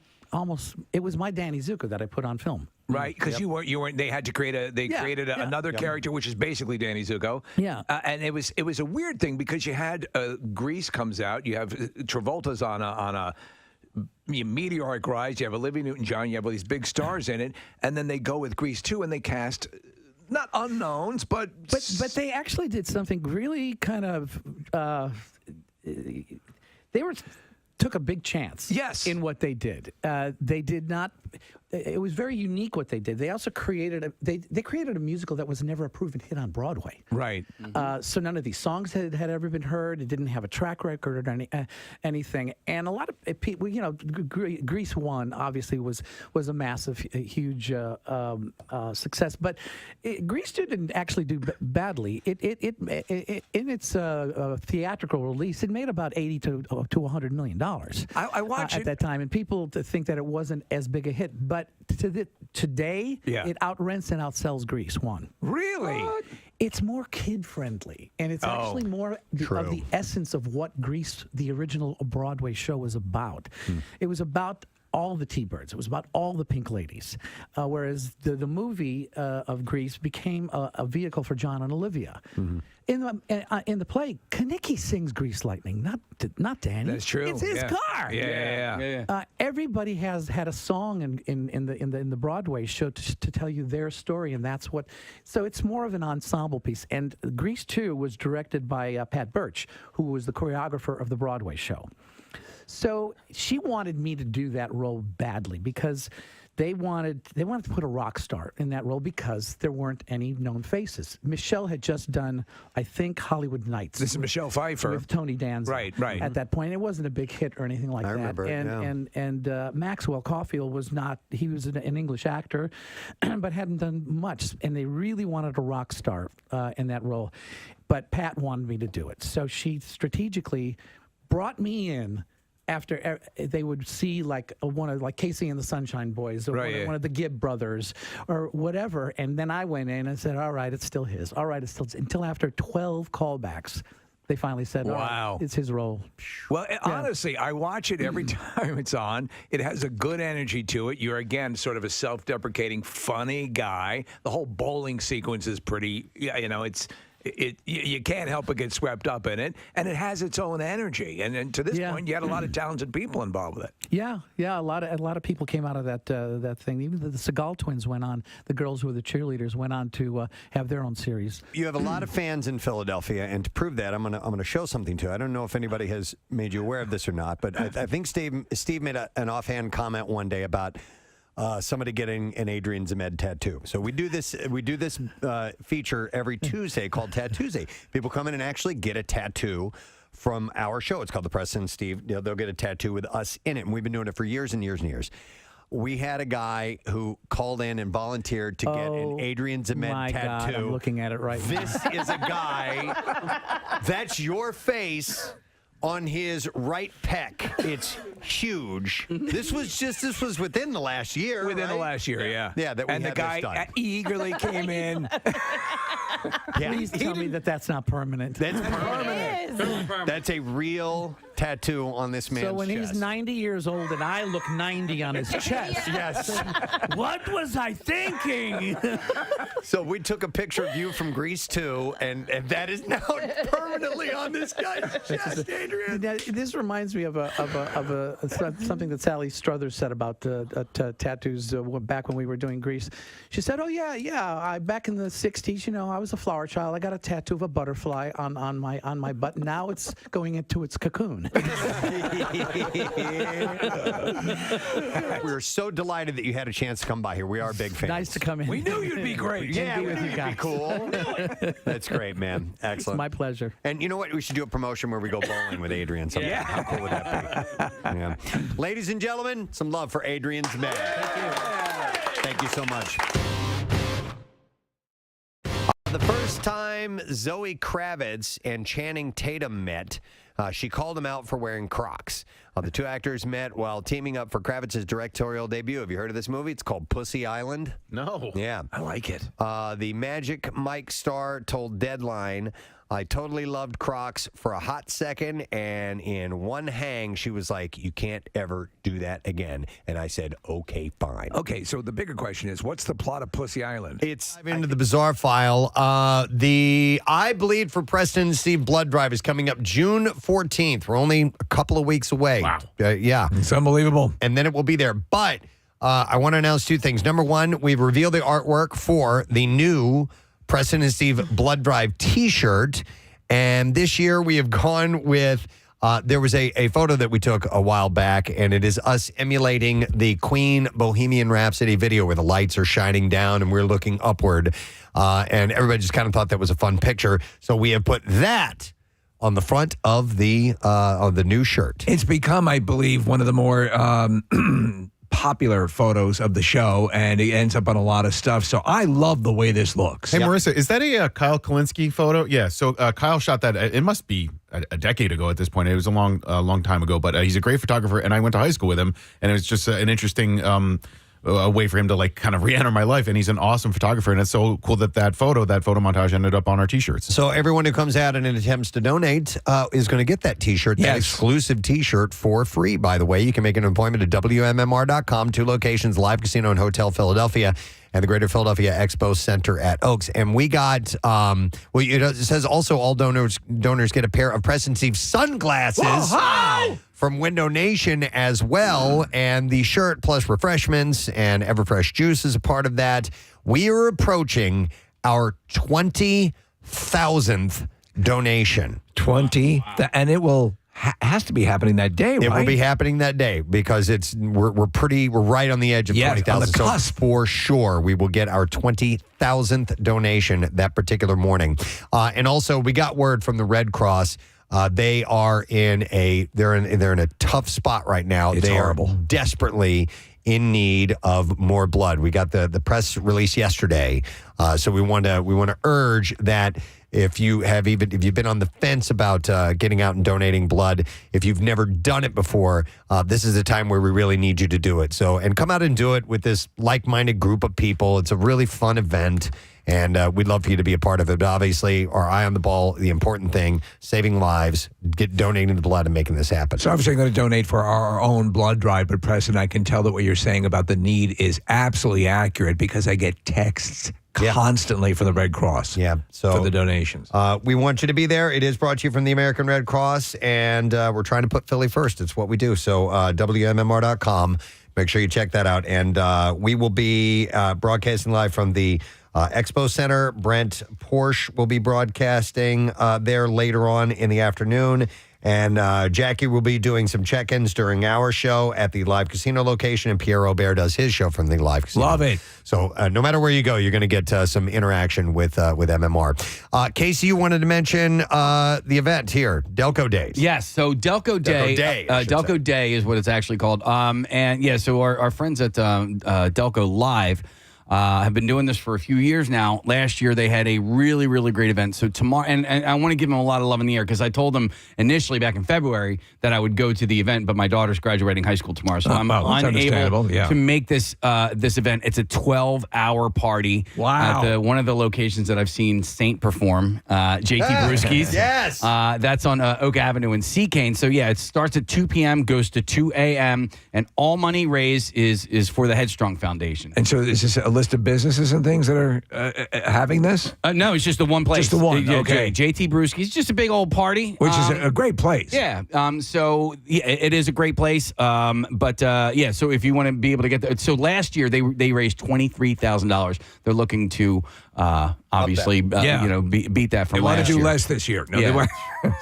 it was my Danny Zuko that I put on film. Right, because you weren't. They had to created another character, which is basically Danny Zuko. Yeah, and it was a weird thing because you had Grease comes out. You have Travolta's on a meteoric rise. You have Olivia Newton-John. You have all these big stars in it, and then they go with Grease 2, and they cast. Not unknowns, but they actually did something really kind of. They took a big chance. Yes. In what they did. They did not. It was very unique what they did. They also created they created a musical that was never a proven hit on Broadway. Right. So none of these songs had ever been heard. It didn't have a track record or anything. And a lot of people, Grease 1 obviously was a massive, huge success. But Grease 2 didn't actually do badly. It in its theatrical release, it made about $80 to $100 million. I watched at that time, and people think that it wasn't as big a hit, but today it outrents and outsells Grease 1. Really? It's more kid friendly, and it's actually more of the essence of what Grease, the original Broadway show, was about. It was about all the T-Birds. It was about all the Pink Ladies, whereas the movie of Grease became a vehicle for John and Olivia. In the play, Kaneki sings "Grease Lightning," not Danny. That's true. It's his car. Yeah. Everybody has had a song in the Broadway show to tell you their story, and that's what. So it's more of an ensemble piece. And Grease 2 was directed by Pat Birch, who was the choreographer of the Broadway show. So she wanted me to do that role badly because they wanted to put a rock star in that role because there weren't any known faces. Michelle had just done, I think, Hollywood Nights. This is Michelle Pfeiffer with Tony Danza. Right. At that point, it wasn't a big hit or anything like that. I remember it, and Maxwell Caulfield was not. He was an English actor, but hadn't done much. And they really wanted a rock star in that role, but Pat wanted me to do it. So she strategically brought me in. After they would see like one of Casey and the Sunshine Boys or one of the Gibb brothers or whatever, and then I went in and said, "All right, it's still his. All right, it's still." Until after 12 callbacks, they finally said, "Wow, right, it's his role." Well, honestly, I watch it every time it's on. It has a good energy to it. You're again sort of a self-deprecating, funny guy. The whole bowling sequence is pretty. You can't help but get swept up in it, and it has its own energy. And to this point, you had a lot of talented people involved with it. Yeah, a lot of people came out of that thing. Even the Seagal twins went on. The girls who were the cheerleaders went on to have their own series. You have a lot of fans in Philadelphia, and to prove that, I'm gonna show something to you. I don't know if anybody has made you aware of this or not, but I think Steve made an offhand comment one day about. Somebody getting an Adrian Zmed tattoo. So we do this feature every Tuesday called Tattoozy. People come in and actually get a tattoo from our show. It's called the Preston and Steve. They'll get a tattoo with us in it, and we've been doing it for years and years and years. We had a guy who called in and volunteered to get an Adrian Zmed tattoo. God, I'm looking at it right now. This is a guy. That's your face. On his right pec, it's huge. This was within the last year. Within the last year, yeah. Yeah, that we and had the guy eagerly came in. Please tell me that's not permanent. That's permanent. That's a real tattoo on this man's So when chest. he's 90 years old and I look 90 on his chest. Yes. What was I thinking? So we took a picture of you from Grease 2, and that is now permanently on this guy's chest, Adrian. This reminds me of something that Sally Struthers said about tattoos back when we were doing Grease. She said, "Oh yeah, back in the '60s, I was a flower child. I got a tattoo of a butterfly on my butt. Now it's going into its cocoon." We're so delighted that you had a chance to come by here. We are big fans. Nice to come in. We knew you'd be great. Yeah, be we with knew you you'd guys. be cool. That's great, man. Excellent. It's my pleasure. And you know what? We should do a promotion where we go bowling with Adrian sometime. Yeah. How cool would that be? Yeah. Ladies and gentlemen, some love for Adrian Zmed. Thank you so much. The first time Zoe Kravitz and Channing Tatum met, she called him out for wearing Crocs. The two actors met while teaming up for Kravitz's directorial debut. Have you heard of this movie? It's called Pussy Island. No. Yeah. I like it. The Magic Mike star told Deadline, "I totally loved Crocs for a hot second, and in one hang, she was like, 'You can't ever do that again.' And I said, 'Okay, fine.'" Okay, so the bigger question is, what's the plot of Pussy Island? It's into the bizarre file. The I Bleed for Preston Steve blood drive is coming up June 14th. We're only a couple of weeks away. Wow. Yeah. It's unbelievable. And then it will be there. But I want to announce two things. Number one, we've revealed the artwork for the new Preston and Steve blood drive T-shirt. And this year we have gone with, there was a photo that we took a while back, and it is us emulating the Queen Bohemian Rhapsody video where the lights are shining down and we're looking upward. And everybody just kind of thought that was a fun picture. So we have put that on the front of the new shirt. It's become, I believe, one of the more popular photos of the show, and it ends up on a lot of stuff. So I love the way this looks. Hey, Marissa, is that a Kyle Kalinske photo? Yeah, so Kyle shot that. It must be a decade ago at this point. It was a long time ago, but he's a great photographer, and I went to high school with him, and it was just an interesting a way for him to like kind of re-enter my life, and he's an awesome photographer, and it's so cool that photo montage ended up on our T-shirts. So everyone who comes out and attempts to donate is going to get that T-shirt, that exclusive T-shirt for free, by the way. You can make an appointment at WMMR.com, 2 locations, Live Casino and Hotel Philadelphia, and the Greater Philadelphia Expo Center at Oaks. And we got, it says also all donors get a pair of Preston Steve sunglasses from Window Nation as well. And the shirt plus refreshments and Everfresh juice is a part of that. We are approaching our 20,000th donation. 20, and it will has to be happening that day, right? It will be happening that day because we're right on the edge of 20,000. On the cusp. So for sure, we will get our 20,000th donation that particular morning. And also, we got word from the Red Cross. They are in a tough spot right now. It's horrible. Are desperately in need of more blood. We got the press release yesterday, so we want to urge that. If you've been on the fence about getting out and donating blood, if you've never done it before, this is a time where we really need you to do it. So, and come out and do it with this like-minded group of people. It's a really fun event, and we'd love for you to be a part of it. But obviously, our eye on the ball, the important thing, saving lives, donating the blood and making this happen. So obviously I'm going to donate for our own blood drive, but Preston, I can tell that what you're saying about the need is absolutely accurate because I get texts constantly from the Red Cross. Yeah. So for the donations. We want you to be there. It is brought to you from the American Red Cross, and we're trying to put Philly first. It's what we do. So WMMR.com. Make sure you check that out. And we will be broadcasting live from the Expo Center. Brent Porsche will be broadcasting there later on in the afternoon. And Jackie will be doing some check-ins during our show at the Live Casino location, and Pierre Robert does his show from the Live Casino. Love it. So no matter where you go, you're going to get some interaction with MMR. Casey, you wanted to mention the event here, Delco Days. Yes, so Delco Day. Delco Day is what it's actually called. And yeah, so our friends at Delco Live have been doing this for a few years now. Last year, they had a really, really great event. So tomorrow, and I want to give them a lot of love in the air because I told them initially back in February that I would go to the event, but my daughter's graduating high school tomorrow, so I'm unable to make this event. It's a 12-hour party at one of the locations that I've seen Saint perform, JT Brewski's. Yes. That's on Oak Avenue in Seacane. So yeah, it starts at 2 p.m., goes to 2 a.m., and all money raised is for the Headstrong Foundation. And so is this a list of businesses and things that are having this? No, it's just the one place. Just the one, okay. JT Brewski's, just a big old party. Which is a great place. Yeah. So yeah, it is a great place. Yeah, so if you want to be able to get so last year they raised $23,000. They're looking to obviously beat that from they last year. want to do less this year. No, they want.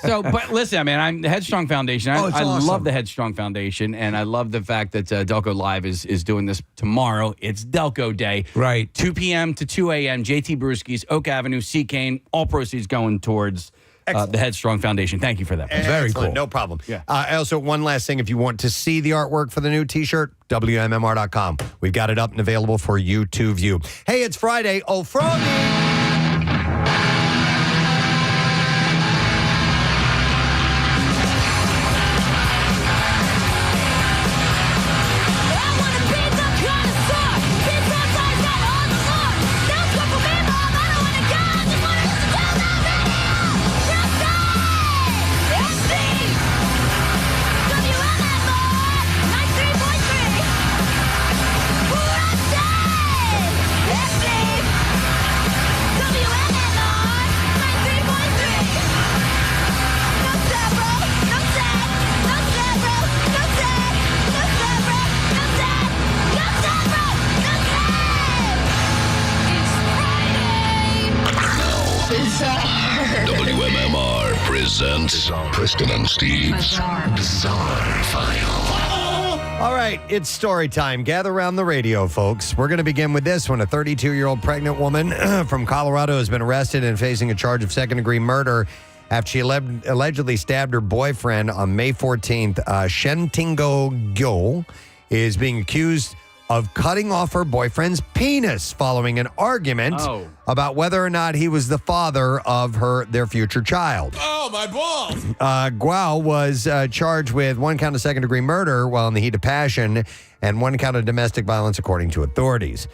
So, but listen, I mean, I'm the Headstrong Foundation. I awesome. love the Headstrong Foundation, and I love the fact that Delco Live is doing this tomorrow. It's Delco Day. Right. 2 p.m. to 2 a.m., JT Brewski's, Oak Avenue, Seacane, all proceeds going towards the Headstrong Foundation. Thank you for that. Very cool. No problem. Yeah. Also, one last thing. If you want to see the artwork for the new T-shirt, WMMR.com. We've got it up and available for you to view. Hey, it's Friday. Oh, Froggy! WMMR presents Preston and Steve's Bizarre File. All right, it's story time. Gather around the radio, folks. We're going to begin with this one. A 32-year-old pregnant woman from Colorado has been arrested and facing a charge of second-degree murder after she allegedly stabbed her boyfriend on May 14th. Shentingo Gyo is being accused of cutting off her boyfriend's penis following an argument about whether or not he was the father of their future child. Oh, my balls! Guo was charged with one count of second-degree murder while in the heat of passion and one count of domestic violence, according to authorities.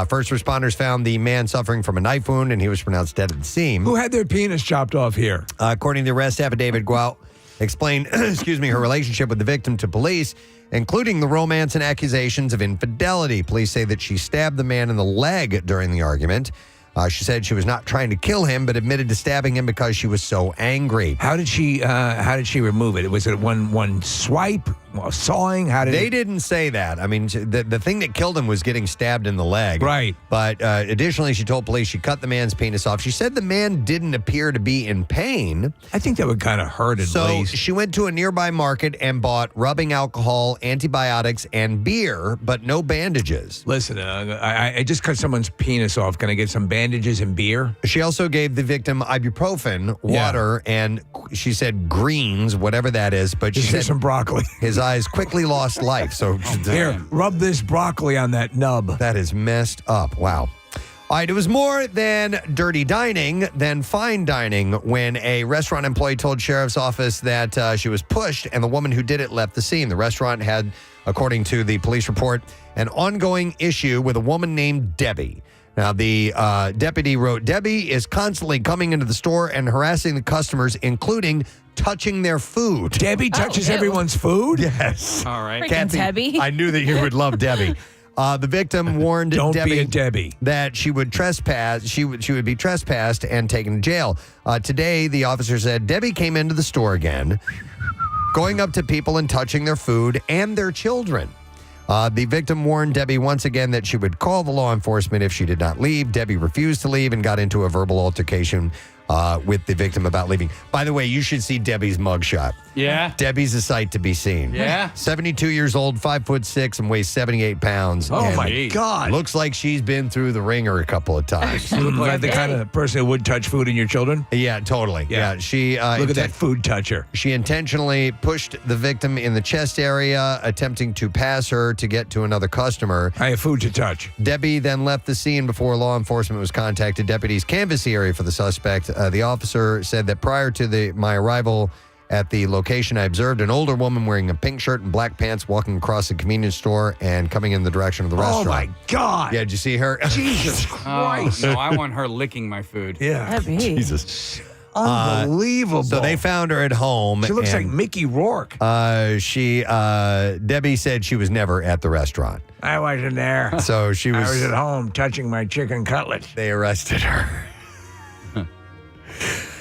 First responders found the man suffering from a knife wound, and he was pronounced dead at the scene. Who had their penis chopped off here? According to the arrest affidavit, Guo explained, her relationship with the victim to police, including the romance and accusations of infidelity. Police say that she stabbed the man in the leg during the argument. She said she was not trying to kill him, but admitted to stabbing him because she was so angry. How did she remove it? Was it one swipe, sawing? They didn't say that. I mean, the thing that killed him was getting stabbed in the leg. Right. But additionally, she told police she cut the man's penis off. She said the man didn't appear to be in pain. I think that would kind of hurt at least. So she went to a nearby market and bought rubbing alcohol, antibiotics, and beer, but no bandages. Listen, I just cut someone's penis off. Can I get some bandages and beer? She also gave the victim ibuprofen, water, and she said greens, whatever that is. But she said some broccoli. His eyes quickly lost life. So here, rub this broccoli on that nub. That is messed up. Wow. All right, it was more than dirty dining than fine dining when a restaurant employee told sheriff's office that she was pushed and the woman who did it left the scene. The restaurant had, according to the police report, an ongoing issue with a woman named Debbie. Now, the deputy wrote, Debbie is constantly coming into the store and harassing the customers, including touching their food. Debbie touches everyone's food? Yes. All right. Kathy, Debbie. I knew that you would love Debbie. The victim warned Debbie that she would trespass. She would be trespassed and taken to jail. Today, the officer said Debbie came into the store again, going up to people and touching their food and their children. The victim warned Debbie once again that she would call the law enforcement if she did not leave. Debbie refused to leave and got into a verbal altercation with the victim about leaving. By the way, you should see Debbie's mugshot. Yeah? Debbie's a sight to be seen. Yeah? 72 years old, 5'6", and weighs 78 pounds. Oh, and my God. Looks like she's been through the ringer a couple of times. You look like the kind of person who would touch food in your children. Yeah, totally. Yeah, she look at that food toucher. She intentionally pushed the victim in the chest area, attempting to pass her to get to another customer. I have food to touch. Debbie then left the scene before law enforcement was contacted. Deputies canvassed the area for the suspect. The officer said that prior to my arrival at the location, I observed an older woman wearing a pink shirt and black pants walking across the convenience store and coming in the direction of the restaurant. Oh, my God. Yeah, did you see her? Jesus Christ. No, I want her licking my food. Yeah. Jesus. Unbelievable. So they found her at home. She looks like and, Mickey Rourke. Debbie said she was never at the restaurant. I wasn't there. So she was. I was at home touching my chicken cutlets. They arrested her.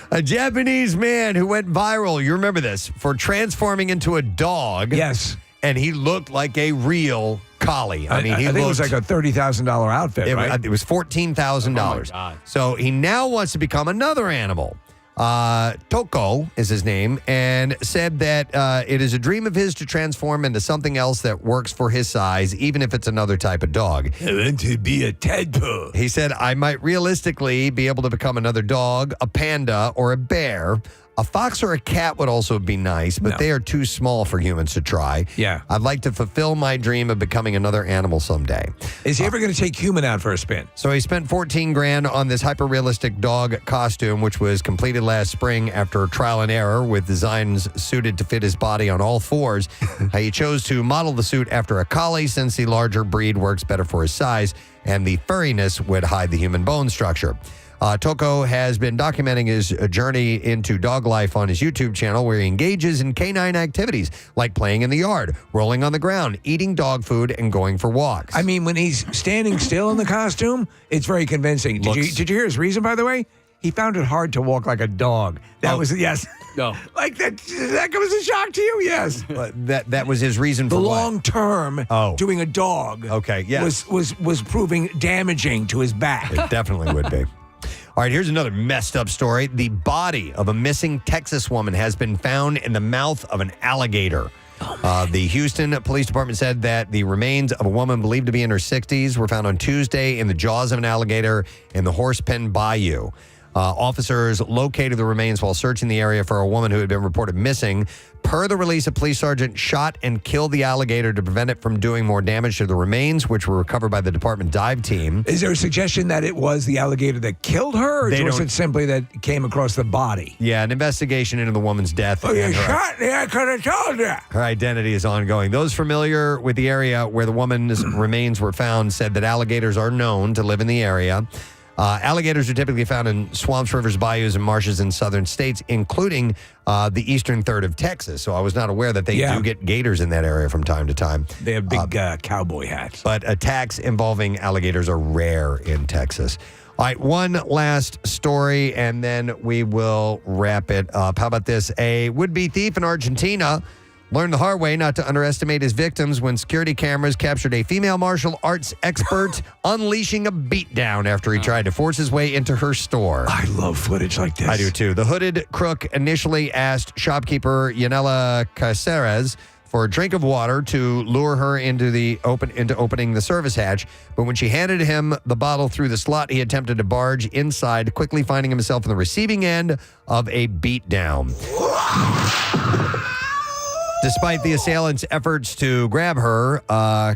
A Japanese man who went viral, you remember this, for transforming into a dog. Yes. And he looked like a real collie. I mean, I think it was like a $30,000 outfit, right? It was $14,000. Oh, my God. So he now wants to become another animal. Toko is his name, and said that it is a dream of his to transform into something else that works for his size, even if it's another type of dog. I want to be a tadpole. He said, I might realistically be able to become another dog, a panda, or a bear. A fox or a cat would also be nice, but they are too small for humans to try. Yeah. I'd like to fulfill my dream of becoming another animal someday. Is he ever going to take human out for a spin? So he spent $14,000 on this hyper-realistic dog costume, which was completed last spring after trial and error with designs suited to fit his body on all fours. He chose to model the suit after a collie since the larger breed works better for his size, and the furriness would hide the human bone structure. Toko has been documenting his journey into dog life on his YouTube channel, where he engages in canine activities like playing in the yard, rolling on the ground, eating dog food, and going for walks. I mean, when he's standing still in the costume, it's very convincing. Did you hear his reason, by the way? He found it hard to walk like a dog. That was, yes. No. Like that was a shock to you? Yes. That was his reason for the what? long term doing a dog was proving damaging to his back. It definitely would be. All right, here's another messed up story. The body of a missing Texas woman has been found in the mouth of an alligator. The Houston Police Department said that the remains of a woman believed to be in her 60s were found on Tuesday in the jaws of an alligator in the Horsepen Bayou. Officers located the remains while searching the area for a woman who had been reported missing. Per the release, a police sergeant shot and killed the alligator to prevent it from doing more damage to the remains, which were recovered by the department dive team. Is there a suggestion that it was the alligator that killed her, or was it simply that it came across the body? Yeah, an investigation into the woman's death. Oh, you shot me. I could have told you. Her identity is ongoing. Those familiar with the area where the woman's remains were found said that alligators are known to live in the area. Alligators are typically found in swamps, rivers, bayous, and marshes in southern states, including the eastern third of Texas. So I was not aware that they do get gators in that area from time to time. They have big cowboy hats. But attacks involving alligators are rare in Texas. All right, one last story, and then we will wrap it up. How about this? A would-be thief in Argentina learned the hard way not to underestimate his victims when security cameras captured a female martial arts expert unleashing a beatdown after he tried to force his way into her store. I love footage like this. I do too. The hooded crook initially asked shopkeeper Yanela Caceres for a drink of water to lure her into opening the service hatch. But when she handed him the bottle through the slot, he attempted to barge inside, quickly finding himself on the receiving end of a beatdown. Despite the assailant's efforts to grab her,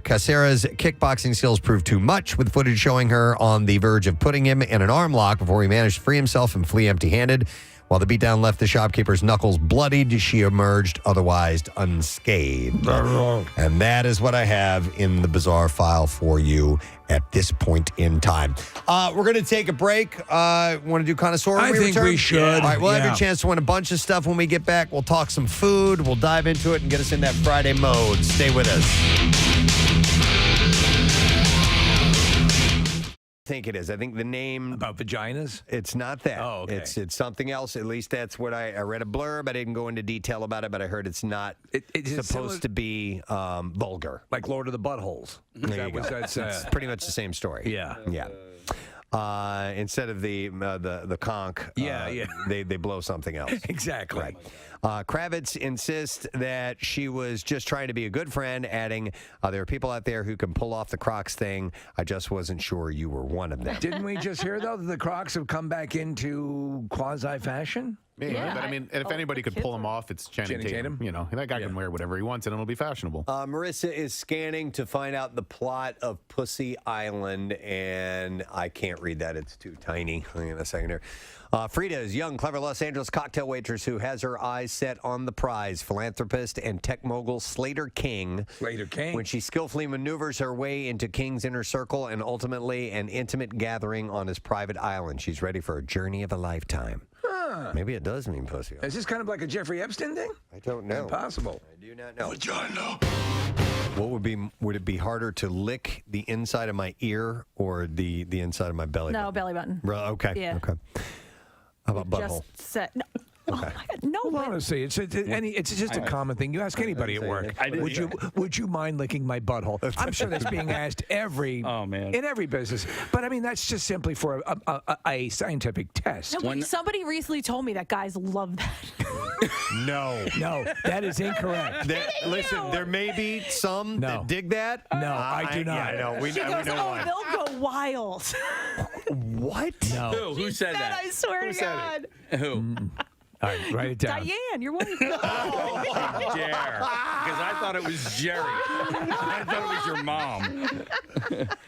Caceres' kickboxing skills proved too much, with footage showing her on the verge of putting him in an arm lock before he managed to free himself and flee empty-handed. While the beatdown left the shopkeeper's knuckles bloodied, she emerged otherwise unscathed. And that is what I have in the bizarre file for you at this point in time. We're going to take a break. Want to do Connoisseur when I think return? we should. All right, we'll have your chance to win a bunch of stuff when we get back. We'll talk some food. We'll dive into it and get us in that Friday mode. Stay with us. I think it is. I think the name about vaginas. It's not that. Oh, okay. It's something else. At least that's what I read a blurb. I didn't go into detail about it, but I heard it's not supposed to be vulgar, like Lord of the Buttholes. There you go. It's pretty much the same story. Yeah. Yeah. Instead of the conch, they blow something else. Exactly. Right. Kravitz insists that she was just trying to be a good friend, adding, there are people out there who can pull off the Crocs thing. I just wasn't sure you were one of them. Didn't we just hear, though, that the Crocs have come back into quasi-fashion? Yeah, but I mean, if anybody could pull them off, it's Channing Tatum. You know, that guy can wear whatever he wants and it'll be fashionable. Marissa is scanning to find out the plot of Pussy Island, and I can't read that. It's too tiny. Hang on a second here. Frida is a young, clever Los Angeles cocktail waitress who has her eyes set on the prize, philanthropist and tech mogul Slater King. When she skillfully maneuvers her way into King's inner circle and ultimately an intimate gathering on his private island. She's ready for a journey of a lifetime. Maybe it does mean pussy. Is this kind of like a Jeffrey Epstein thing? I don't know. Impossible. I do not know. What would it be harder to lick the inside of my ear or the inside of my belly button? No, belly button. Okay. Yeah. Okay. How about butthole? Just set. No. Oh my God, no. Well, honestly, it's just a common thing. You ask anybody at work. Would you mind licking my butthole? I'm sure that's being asked in every business. But I mean, that's just simply for a scientific test. No, somebody recently told me that guys love that. No, that is incorrect. Listen, there may be some that dig that. No, I do not. Yeah, I know. We She know goes, why. they'll go wild. What? No. Who said that? I swear to God. Who? All right, write it down. Diane, your wife. Cher. Because I thought it was Jerry. I thought it was your mom.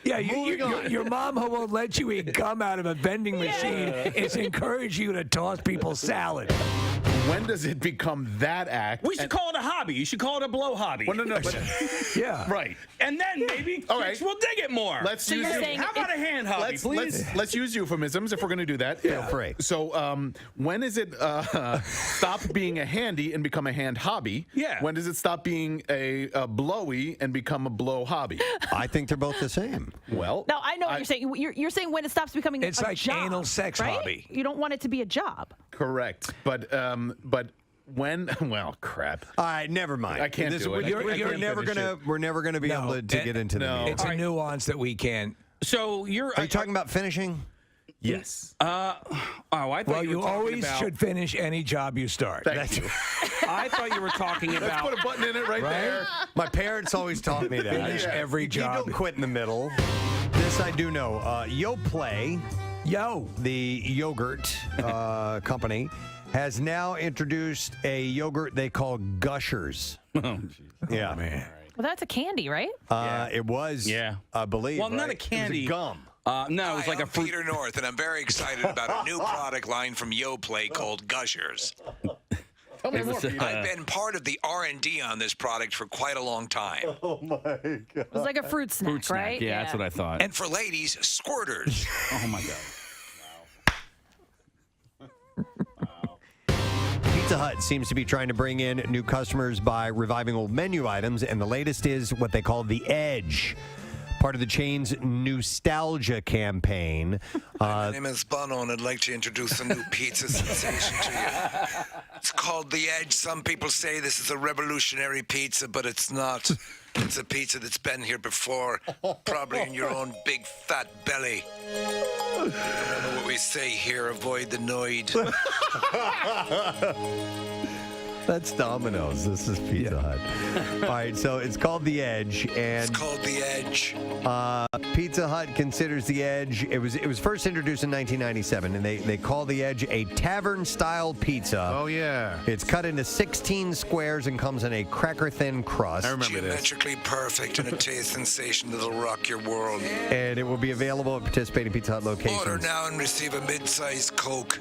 Yeah, your mom who won't let you eat gum out of a vending machine is encourage you to toss people salad. When does it become that act? We should call it a hobby. You should call it a blow hobby. Well, no, but yeah, right. And then maybe chicks will dig it more. Let's use How about a hand hobby, please? Let's use euphemisms if we're going to do that. Feel free. So, when is it stop being a handy and become a hand hobby? Yeah. When does it stop being a blowy and become a blow hobby? I think they're both the same. Well, No, I know what you're saying. You're saying when it stops becoming It's a like job, anal sex right? hobby. You don't want it to be a job. correct. But when? Well, crap. All right, never mind. I can't do it. We're never gonna be able to get into the meat. It's a nuance that we can't. So Are you talking about finishing? Yes. I thought Well, you you were talking always about, should finish any job you start. Thank you. I thought you were talking Let's about. put a button in it right there. My parents always taught me that. Finish every job. You don't quit in the middle. This I do know. YoPlay, the yogurt company, has now introduced a yogurt they call Gushers. Yeah, man. Well, that's a candy, right? It was. Yeah. I believe. Well, not right? a candy. It was gum. No, it was like I'm a fruit. Peter North, and I'm very excited about a new product line from YoPlay called Gushers. Tell me more. I've been part of the R&D on this product for quite a long time. Oh my God! It was like a fruit snack, right? Yeah, that's what I thought. And for ladies, squirters. Oh my God. Pizza Hut seems to be trying to bring in new customers by reviving old menu items, and the latest is what they call the Edge, part of the chain's nostalgia campaign. My name is Bono, and I'd like to introduce a new pizza sensation to you. It's called The Edge. Some people say this is a revolutionary pizza, but it's not. It's a pizza that's been here before, probably in your own big fat belly. Remember what we say here, avoid the noid. That's Domino's. This is Pizza Hut. All right, so it's called the Edge, and It's called The Edge. Pizza Hut considers the Edge. It was first introduced in 1997, and they call the Edge a tavern-style pizza. Oh yeah. It's cut into 16 squares and comes in a cracker-thin crust. I remember this. Geometrically perfect and a taste sensation that'll rock your world. And it will be available at participating Pizza Hut locations. Order now and receive a mid-sized Coke.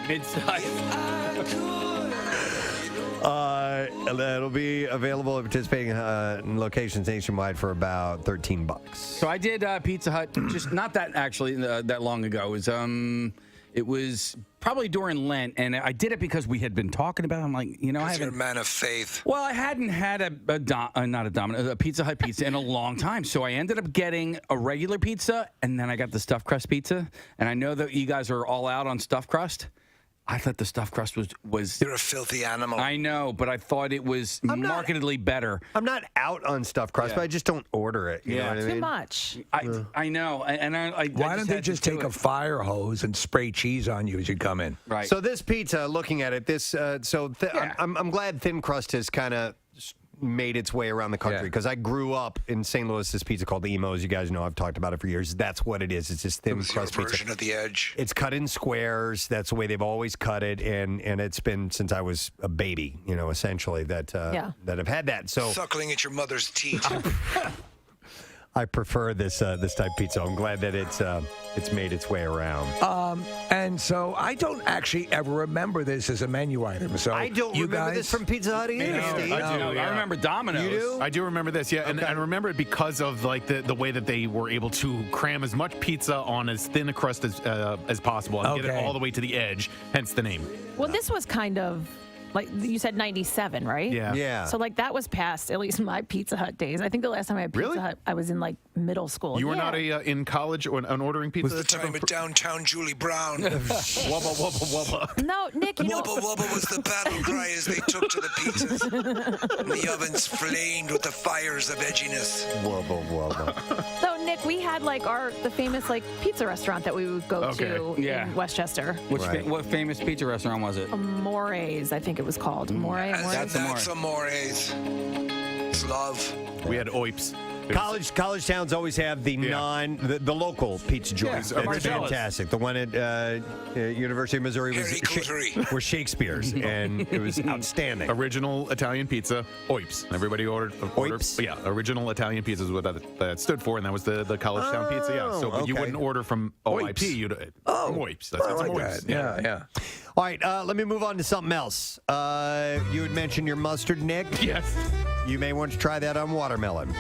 Mid-size. It'll be available at participating locations nationwide for about $13. So I did Pizza Hut just not that actually that long ago. It was probably during Lent, and I did it because we had been talking about it. I'm like, I You're a haven't. man of faith. Well, I hadn't had a Pizza Hut pizza in a long time, so I ended up getting a regular pizza, and then I got the stuffed crust pizza. And I know that you guys are all out on stuffed crust. I thought the stuffed crust was. You're a filthy animal. I know, but I thought it was markedly better. I'm not out on stuffed crust, but I just don't order it. You know what I Too mean? much. I know, and I Why don't they just take a fire hose and spray cheese on you as you come in? Right. So this pizza, looking at it, I'm glad thin crust has kind of made its way around the country because I grew up in St. Louis. This pizza called the Emos. You guys know I've talked about it for years. That's what it is. It's just thin crust pizza. Version of the Edge. It's cut in squares. That's the way they've always cut it, and it's been since I was a baby. You know, essentially that I've had that. So Suckling at your mother's teeth. I prefer this type of pizza. I'm glad that it's made its way around. And so I don't actually ever remember this as a menu item. So I don't remember this from Pizza Hut either. Steve. I do. I remember Domino's. You do? I do remember this, and I remember it because of like the way that they were able to cram as much pizza on as thin a crust as possible and get it all the way to the edge. Hence the name. Well, this was kind of like you said, 97, right? Yeah. So like that was past at least my Pizza Hut days. I think the last time I had Pizza Hut, I was in like middle school. You were not in college or an ordering pizza? The time at downtown Julie Brown. Wubba, wubba, wubba. No, Nick, you know. Wubba wubba was the battle cry as they took to the pizzas. And the ovens flamed with the fires of edginess. Wubba wubba. So Nick, we had like the famous like pizza restaurant that we would go to in Westchester. What famous pizza restaurant was it? More's, I think it was called. That's a mores. It's love. We had Oips. College towns always have the the local pizza joints. Yeah, It's fantastic. The one at University of Missouri was Shakespeare's, and it was outstanding. Original Italian pizza, Oips. Everybody ordered. Oips? Yeah, original Italian pizza is what that stood for, and that was the college town pizza. Yeah, so but you wouldn't order from OIP. You'd from Oips. That's some Oips. Yeah. All right, let me move on to something else. You had mentioned your mustard, Nick. Yes. You may want to try that on watermelon.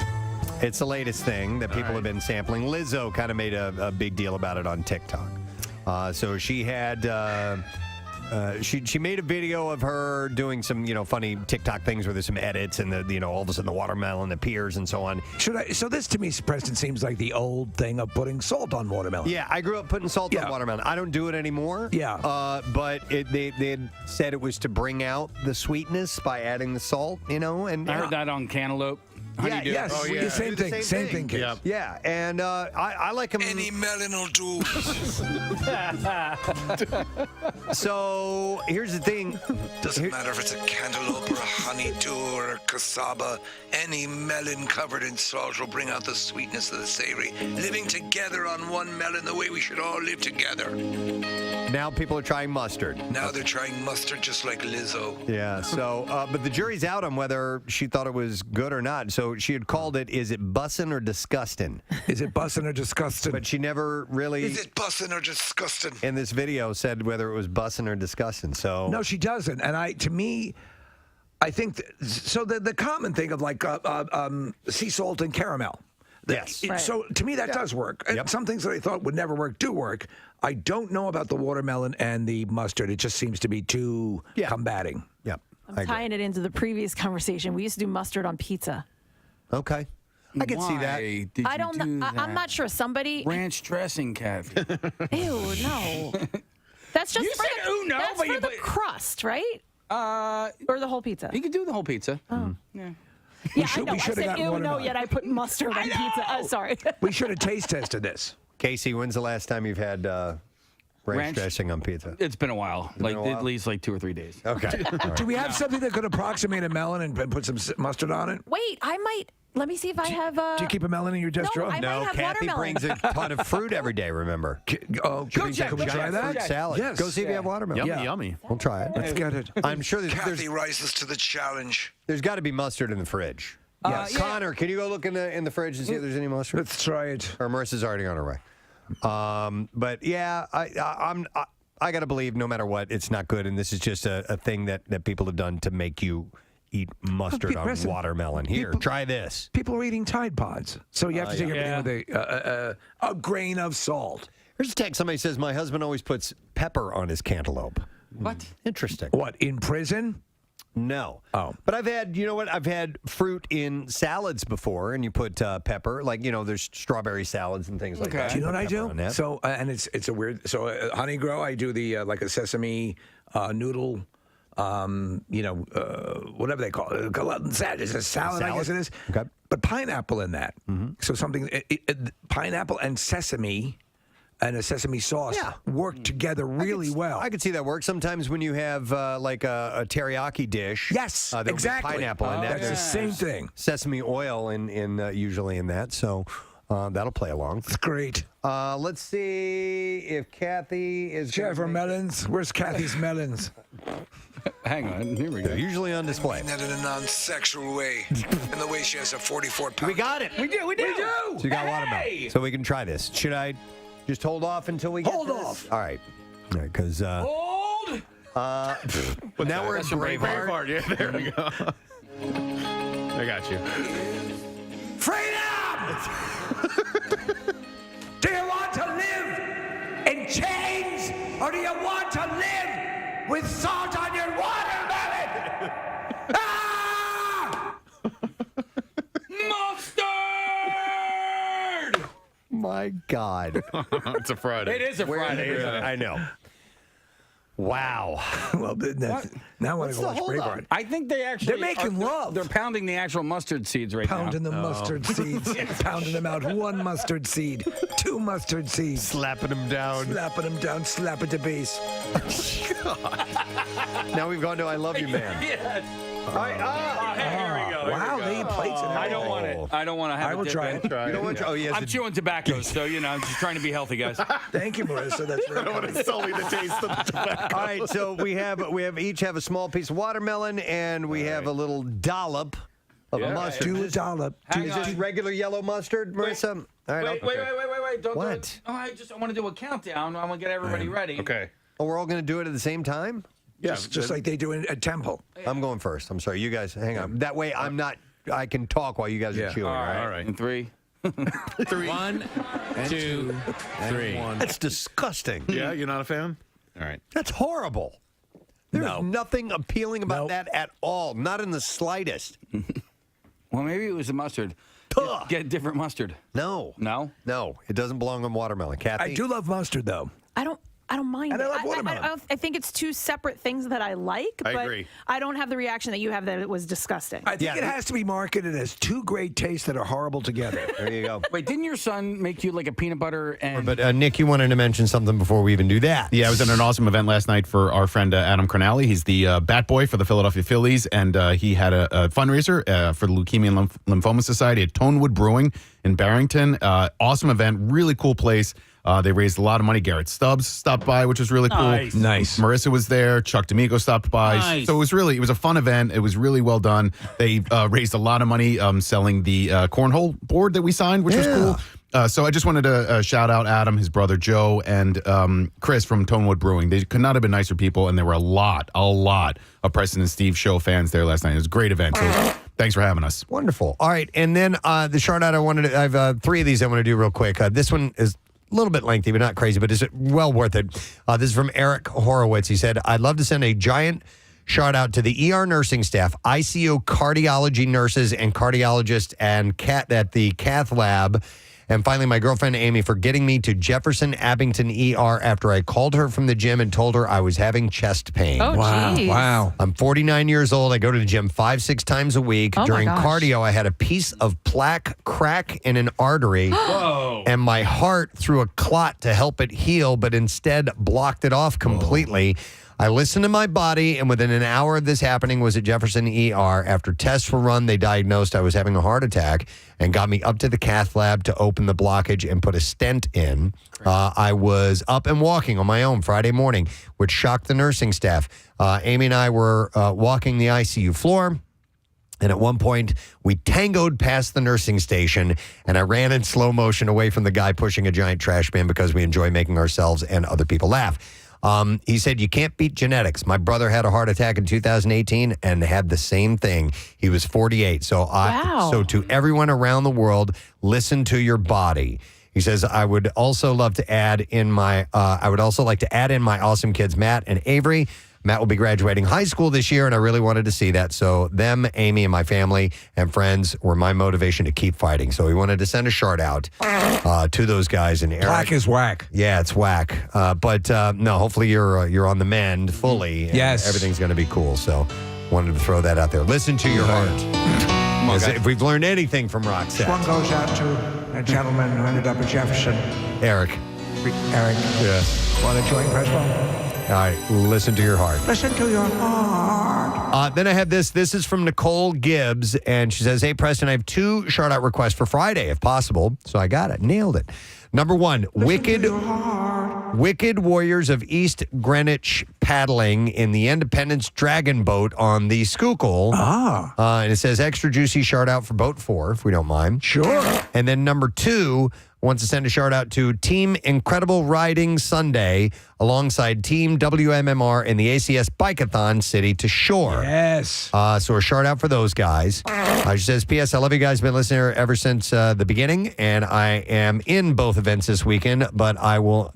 It's the latest thing that people have been sampling. Lizzo kind of made a big deal about it on TikTok. So she had she made a video of her doing some funny TikTok things where there's some edits and all of a sudden the watermelon appears and so on. So this to me, Preston, seems like the old thing of putting salt on watermelon. Yeah, I grew up putting salt on watermelon. I don't do it anymore. Yeah. But they had said it was to bring out the sweetness by adding the salt. And I heard that on cantaloupe. Honeydew. Yes. Oh, yeah. Same thing. Kids. Yeah, and I like them. Any melon will do. So here's the thing. Doesn't matter if it's a cantaloupe or a honeydew or a cassava. Any melon covered in salt will bring out the sweetness of the savory. Living together on one melon the way we should all live together. Now people are trying mustard. Now they're trying mustard just like Lizzo. Yeah, so, but the jury's out on whether she thought it was good or not. So she had called it, is it bussin' or disgusting? Is it bussin' or disgusting? But she never really... Is it bussin' or disgusting? In this video said whether it was bussin' or disgusting, so... No, she doesn't. And I think, so the common thing of like sea salt and caramel. Yes. So to me, that does work. And some things that I thought would never work do work. I don't know about the watermelon and the mustard. It just seems to be too combating. Yep. I'm tying it into the previous conversation. We used to do mustard on pizza. Okay. I can see that. Did I don't know. I'm not sure. Somebody. Ranch dressing, Kathy. Ew, no. That's just You for said, the, "Ooh, no," that's but for you the put- crust, right? Or the whole pizza. You can do the whole pizza. Oh. Yeah. Yeah, I know. I should've said, gotten ew, no, watermelon. yet I put mustard on pizza. Sorry. We should have taste tested this. Casey, when's the last time you've had ranch Ranch? dressing on pizza? It's been a while. been a while? At least like 2 or 3 days. Okay. Do we have something that could approximate a melon and put some mustard on it? Wait, I might. Let me see if I have. Do you keep a melon in your desk drawer? I might have Kathy watermelon. brings a ton of fruit every day, remember? Can we try that? Fruit salad. Yes. Go see if you have watermelon. Yummy. We'll try it. Let's get it. I'm sure Kathy rises to the challenge. there's got to be mustard in the fridge. Yes. Connor, can you go look in the fridge and see if there's any mustard? Let's try it. Or Marissa's already on her way. But yeah, I got to believe no matter what, it's not good. And this is just a thing that people have done to make you eat mustard on Preston, watermelon. Here, try this. People are eating Tide Pods, so you have to take everything with a grain of salt. Here's a text. Somebody says, my husband always puts pepper on his cantaloupe. What? Interesting. What, in prison? No. Oh. But I've had, you know what? I've had fruit in salads before, and you put pepper. Like, there's strawberry salads and things like that. Do you know what I Pepper on do? that. So, and it's a weird. So, Honey Grow, I do the like a sesame noodle, whatever they call it. It's a salad, I guess it is. Okay. But pineapple in that. So something, pineapple and sesame and a sesame sauce work together really well. I could see that work. Sometimes when you have like a teriyaki dish. Yes, there'll be exactly. pineapple in that. That's the same thing. Sesame oil usually in that. So that'll play along. It's great. Let's see if Kathy is. Jennifer melons. Where's Kathy's melons? Hang on. Here we go. They're usually on display. Not in a non-sexual way. And the way she has a 44-pound. We got it. We do. So you got watermelon. So we can try this. Should I just hold off until we get Hold this? off. All right. Because Hold. but now we're in Braveheart. Yeah, there we go. I got you. Freedom! Do you want to live in chains, or do you want to live with salt on your watermelon? Ah! Mustard! My God. It's a Friday. It is a Friday. Isn't it? I know. Wow. Well, now I want to go watch Braveheart. I think they actually They're making love. They're pounding the actual mustard seeds right Pounding now. the mustard seeds. Pounding them out. 1 mustard seed. 2 mustard seeds. Slapping them down. Slapping them down. Slap at the base. Now we've gone to I Love You Man. Yes. Here we go. Wow, they eat plates and I don't want it. I don't want to have I will it. try it. You don't want to, yes, I'm chewing tobacco, so I'm just trying to be healthy, guys. Thank you, Marissa. That's very I don't want to sully the taste of the tobacco. All right, so we each have a small piece of watermelon, and we have a little dollop of mustard. Do a dollop. Is this regular yellow mustard, Marissa? All right. Wait. Don't What? do it. Oh, I want to do a countdown. I want to get everybody ready. Okay. Oh, we're all going to do it at the same time? Yeah, Just like they do in a temple. I'm going first. I'm sorry. You guys, hang on. That way I can talk while you guys are chewing. All right. And 3. 3, 1, 2, 3. That's disgusting. Yeah, you're not a fan? All right. That's horrible. There's nothing appealing about that at all. Not in the slightest. Well, maybe it was the mustard. Get different mustard. No. No? No. It doesn't belong on watermelon. Kathy? I do love mustard, though. I don't mind And it. I love watermelon. I think it's two separate things that I like, I but agree. I don't have the reaction that you have that it was disgusting. I think it has to be marketed as 2 great tastes that are horrible together. There you go. Wait, didn't your son make you like a peanut butter and... But Nick, you wanted to mention something before we even do that. Yeah, I was at an awesome event last night for our friend Adam Cronally. He's the bat boy for the Philadelphia Phillies, and he had a fundraiser for the Leukemia and Lymphoma Society at Tonewood Brewing in Barrington. Awesome event, really cool place. They raised a lot of money. Garrett Stubbs stopped by, which was really cool. Nice. Marissa was there. Chuck D'Amico stopped by. Nice. So it was a fun event. It was really well done. They raised a lot of money selling the cornhole board that we signed, which was cool. So I just wanted to shout out Adam, his brother Joe, and Chris from Tonewood Brewing. They could not have been nicer people, and there were a lot of Preston and Steve show fans there last night. It was a great event. So thanks for having us. Wonderful. All right, and then the shout out I have 3 of these I want to do real quick. This one is a little bit lengthy, but not crazy, but it's well worth it. This is from Eric Horowitz. He said, I'd love to send a giant shout out to the ER nursing staff, ICU cardiology nurses and cardiologists and at the cath lab. And finally, my girlfriend, Amy, for getting me to Jefferson Abington ER after I called her from the gym and told her I was having chest pain. Oh, geez. Wow. I'm 49 years old. I go to the gym 5-6 times a week. Oh, my During gosh. cardio, I had a piece of plaque crack in an artery. Whoa. And my heart threw a clot to help it heal, but instead blocked it off completely. I listened to my body, and within an hour of this happening was at Jefferson ER. After tests were run, they diagnosed I was having a heart attack and got me up to the cath lab to open the blockage and put a stent in. I was up and walking on my own Friday morning, which shocked the nursing staff. Amy and I were walking the ICU floor. And at one point, we tangoed past the nursing station, and I ran in slow motion away from the guy pushing a giant trash bin because we enjoy making ourselves and other people laugh. He said, you can't beat genetics. My brother had a heart attack in 2018 and had the same thing. He was 48. So to everyone around the world, listen to your body. He says, I would also like to add in my awesome kids, Matt and Avery. Matt will be graduating high school this year, and I really wanted to see that. So them, Amy, and my family and friends were my motivation to keep fighting. So we wanted to send a shout out to those guys. And Eric, Black is whack. Yeah, it's whack. But no, hopefully you're on the mend fully. And yes. everything's going to be cool. So wanted to throw that out there. Listen to your heart. If we've learned anything from Roxette. This one goes out to a gentleman who ended up at Jefferson. Eric. Eric. Yeah. Want to join Preston? All right, listen to your heart. Listen to your heart. Then I have this. This is from Nicole Gibbs, and she says, "Hey, Preston, I have 2 shout-out requests for Friday, if possible." So I got it. Nailed it. Number 1, Wicked Warriors of East Greenwich paddling in the Independence Dragon boat on the Schuylkill. And it says, extra juicy shout-out for Boat 4, if we don't mind. Sure. And then number 2, wants to send a shout out to Team Incredible Riding Sunday alongside Team WMMR in the ACS Bikeathon City to Shore. Yes. So a shout out for those guys. She says, P.S. I love you guys. Been listening here ever since the beginning, and I am in both events this weekend, but I will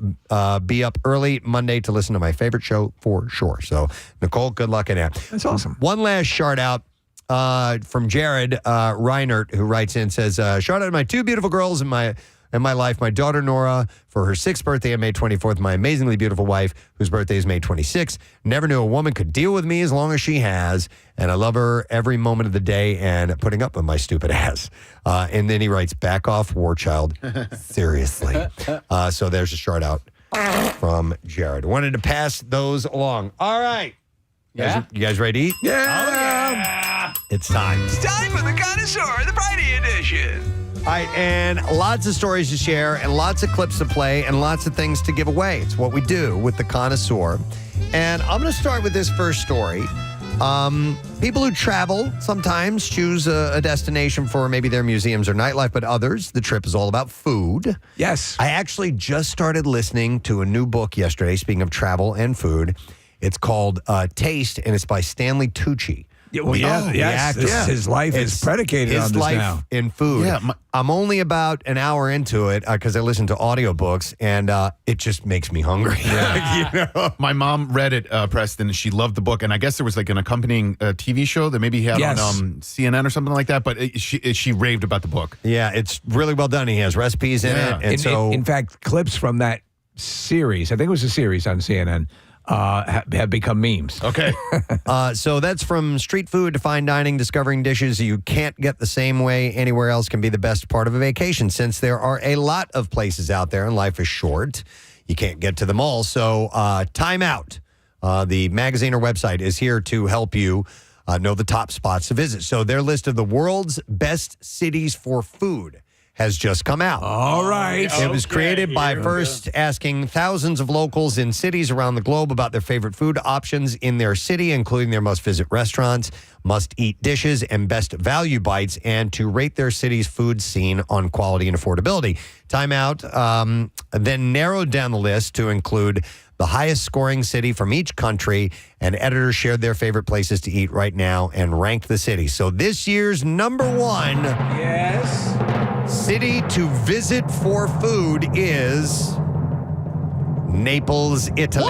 be up early Monday to listen to my favorite show for sure. So, Nicole, good luck in that. That's awesome. One last shout out. From Jared Reinert, who writes in, says, shout out to my 2 beautiful girls in my life, my daughter Nora for her 6th birthday on May 24th, my amazingly beautiful wife whose birthday is May 26th. Never knew a woman could deal with me as long as she has, and I love her every moment of the day and putting up with my stupid ass. And then he writes, back off, war child. Seriously. So there's a shout out from Jared. Wanted to pass those along. All right. Yeah. You guys ready to eat? Yeah. It's time. It's time for the Connoisseur, the Friday edition. All right, and lots of stories to share and lots of clips to play and lots of things to give away. It's what we do with the Connoisseur. And I'm going to start with this first story. People who travel sometimes choose a destination for maybe their museums or nightlife, but others, the trip is all about food. Yes. I actually just started listening to a new book yesterday, speaking of travel and food. It's called Taste, and it's by Stanley Tucci. Yeah, well, yes. His life is predicated on this life now. in food. Yeah, I'm only about an hour into it because I listen to audiobooks, and it just makes me hungry. Yeah. My mom read it, Preston. She loved the book, and I guess there was like an accompanying TV show that maybe he had on CNN or something like that. But she raved about the book. Yeah, it's really well done. He has recipes in it, and in fact, clips from that series, I think it was a series on CNN. Have become memes. Okay. So that's from street food to fine dining, discovering dishes you can't get the same way anywhere else can be the best part of a vacation, since there are a lot of places out there and life is short. You can't get to them all. So Time Out, the magazine or website, is here to help you know the top spots to visit. So their list of the world's best cities for food has just come out. All right. It was created by first asking thousands of locals in cities around the globe about their favorite food options in their city, including their must-visit restaurants, must-eat dishes, and best value bites, and to rate their city's food scene on quality and affordability. Time Out then narrowed down the list to include the highest scoring city from each country, and editors shared their favorite places to eat right now and ranked the cities. So this year's number 1 city to visit for food is Naples, Italy.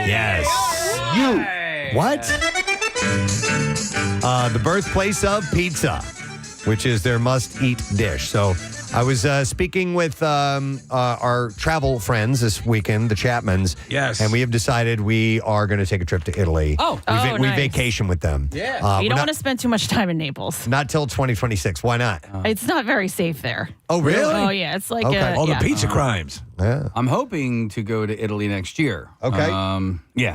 Yes. What? The birthplace of pizza, which is their must-eat dish. So I was speaking with our travel friends this weekend, the Chapmans. Yes. And we have decided we are going to take a trip to Italy. We nice. vacation with them. Yeah. You don't want to spend too much time in Naples. Not till 2026. Why not? It's not very safe there. Oh, really? Oh, yeah. It's like the pizza crimes. Yeah. I'm hoping to go to Italy next year. Okay.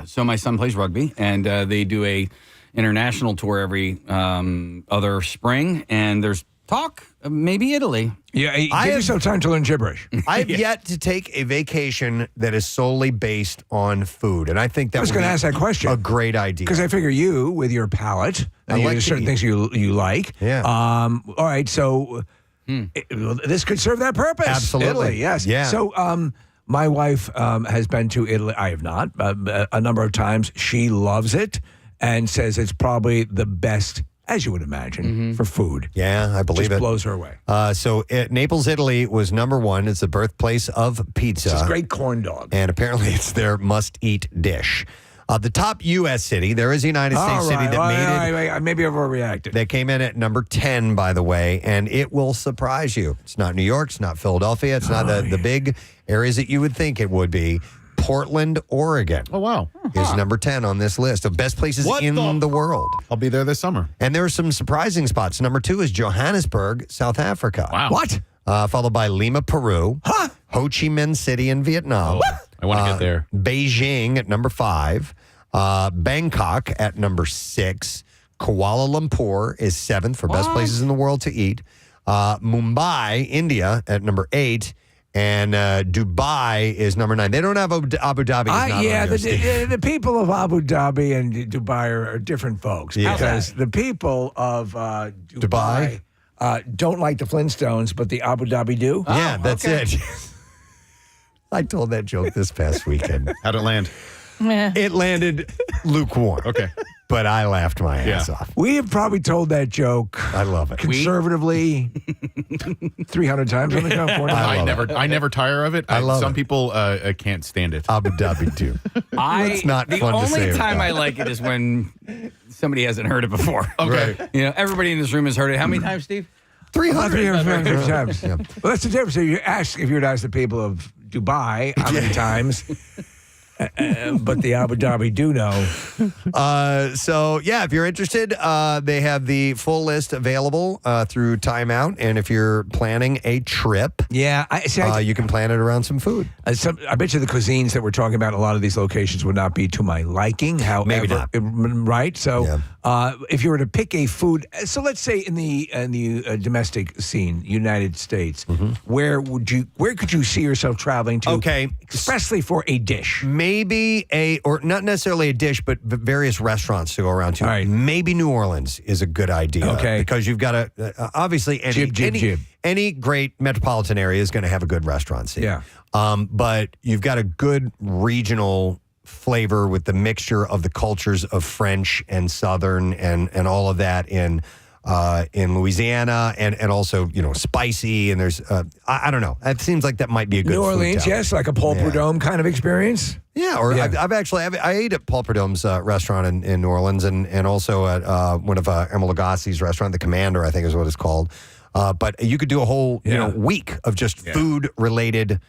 So my son plays rugby, and they do a international tour every other spring, and there's talk of maybe Italy. Yeah, give yourself time to learn gibberish. I've yet to take a vacation that is solely based on food, and I think that I was going to ask that question. A great idea. Because I figure you, with your palate, and there's certain things you like. Yeah. All right, so this could serve that purpose. Absolutely. Italy, yes. Yeah. So my wife has been to Italy. I have not. A number of times. She loves it and says it's probably the best, as you would imagine, for food. Yeah, I believe Just it. blows her away. So Naples, Italy was number 1. It's the birthplace of pizza. It's a great corn dog. And apparently it's their must-eat dish. The top U.S. city, there is a United States city that made it. Maybe overreacted. That came in at number 10, by the way, and it will surprise you. It's not New York. It's not Philadelphia. It's not the big areas that you would think it would be. Portland, Oregon. Oh, wow. Is number 10 on this list of best places in the world. I'll be there this summer. And there are some surprising spots. Number 2 is Johannesburg, South Africa. Wow. What? Followed by Lima, Peru. Ho Chi Minh City in Vietnam. I want to get there. Beijing at number 5. Bangkok at number 6. Kuala Lumpur is 7th for best places in the world to eat. Mumbai, India at number 8. And Dubai is number 9. They don't have Abu Dhabi. The people of Abu Dhabi and Dubai are different folks. Yeah. Because the people of Dubai don't like the Flintstones, but the Abu Dhabi do. Yeah, that's it. I told that joke this past weekend. How'd it land? It landed lukewarm. Okay. But I laughed my ass off. We have probably told that joke. I love it. Conservatively, 300 times on the show. I never tire of it. I love some it. people can't stand it. Abu Dhabi too. It's not the fun to say. only it time without. I like it is when somebody hasn't heard it before. Okay. Right. You know, everybody in this room has heard it. How many times, Steve? 300 times. Yeah. Well, that's the difference. So you ask if you were to ask the people of Dubai how many times, but the Abu Dhabi do know. So, yeah, if you're interested, they have the full list available through Time Out. And if you're planning a trip, you can plan it around some food. I bet you the cuisines that we're talking about, a lot of these locations would not be to my liking. However, Maybe not. Right? So, if you were to pick a food, so let's say in the domestic scene, United States, where could you see yourself traveling to? Okay, expressly for a dish. Maybe or not necessarily a dish, but various restaurants to go around to. Right. Maybe New Orleans is a good idea. Okay, because you've got obviously any great metropolitan area is going to have a good restaurant scene. Yeah. But you've got a good regional flavor with the mixture of the cultures of French and Southern and all of that in Louisiana and also, spicy. And there's, I don't know. It seems like that might be a good New food Orleans, town. yes, like a Paul Prudhomme kind of experience. Yeah, I ate at Paul Prudhomme's restaurant in New Orleans and also at one of Emeril Lagasse's restaurant, The Commander, I think is what it's called. But you could do a whole week of just food-related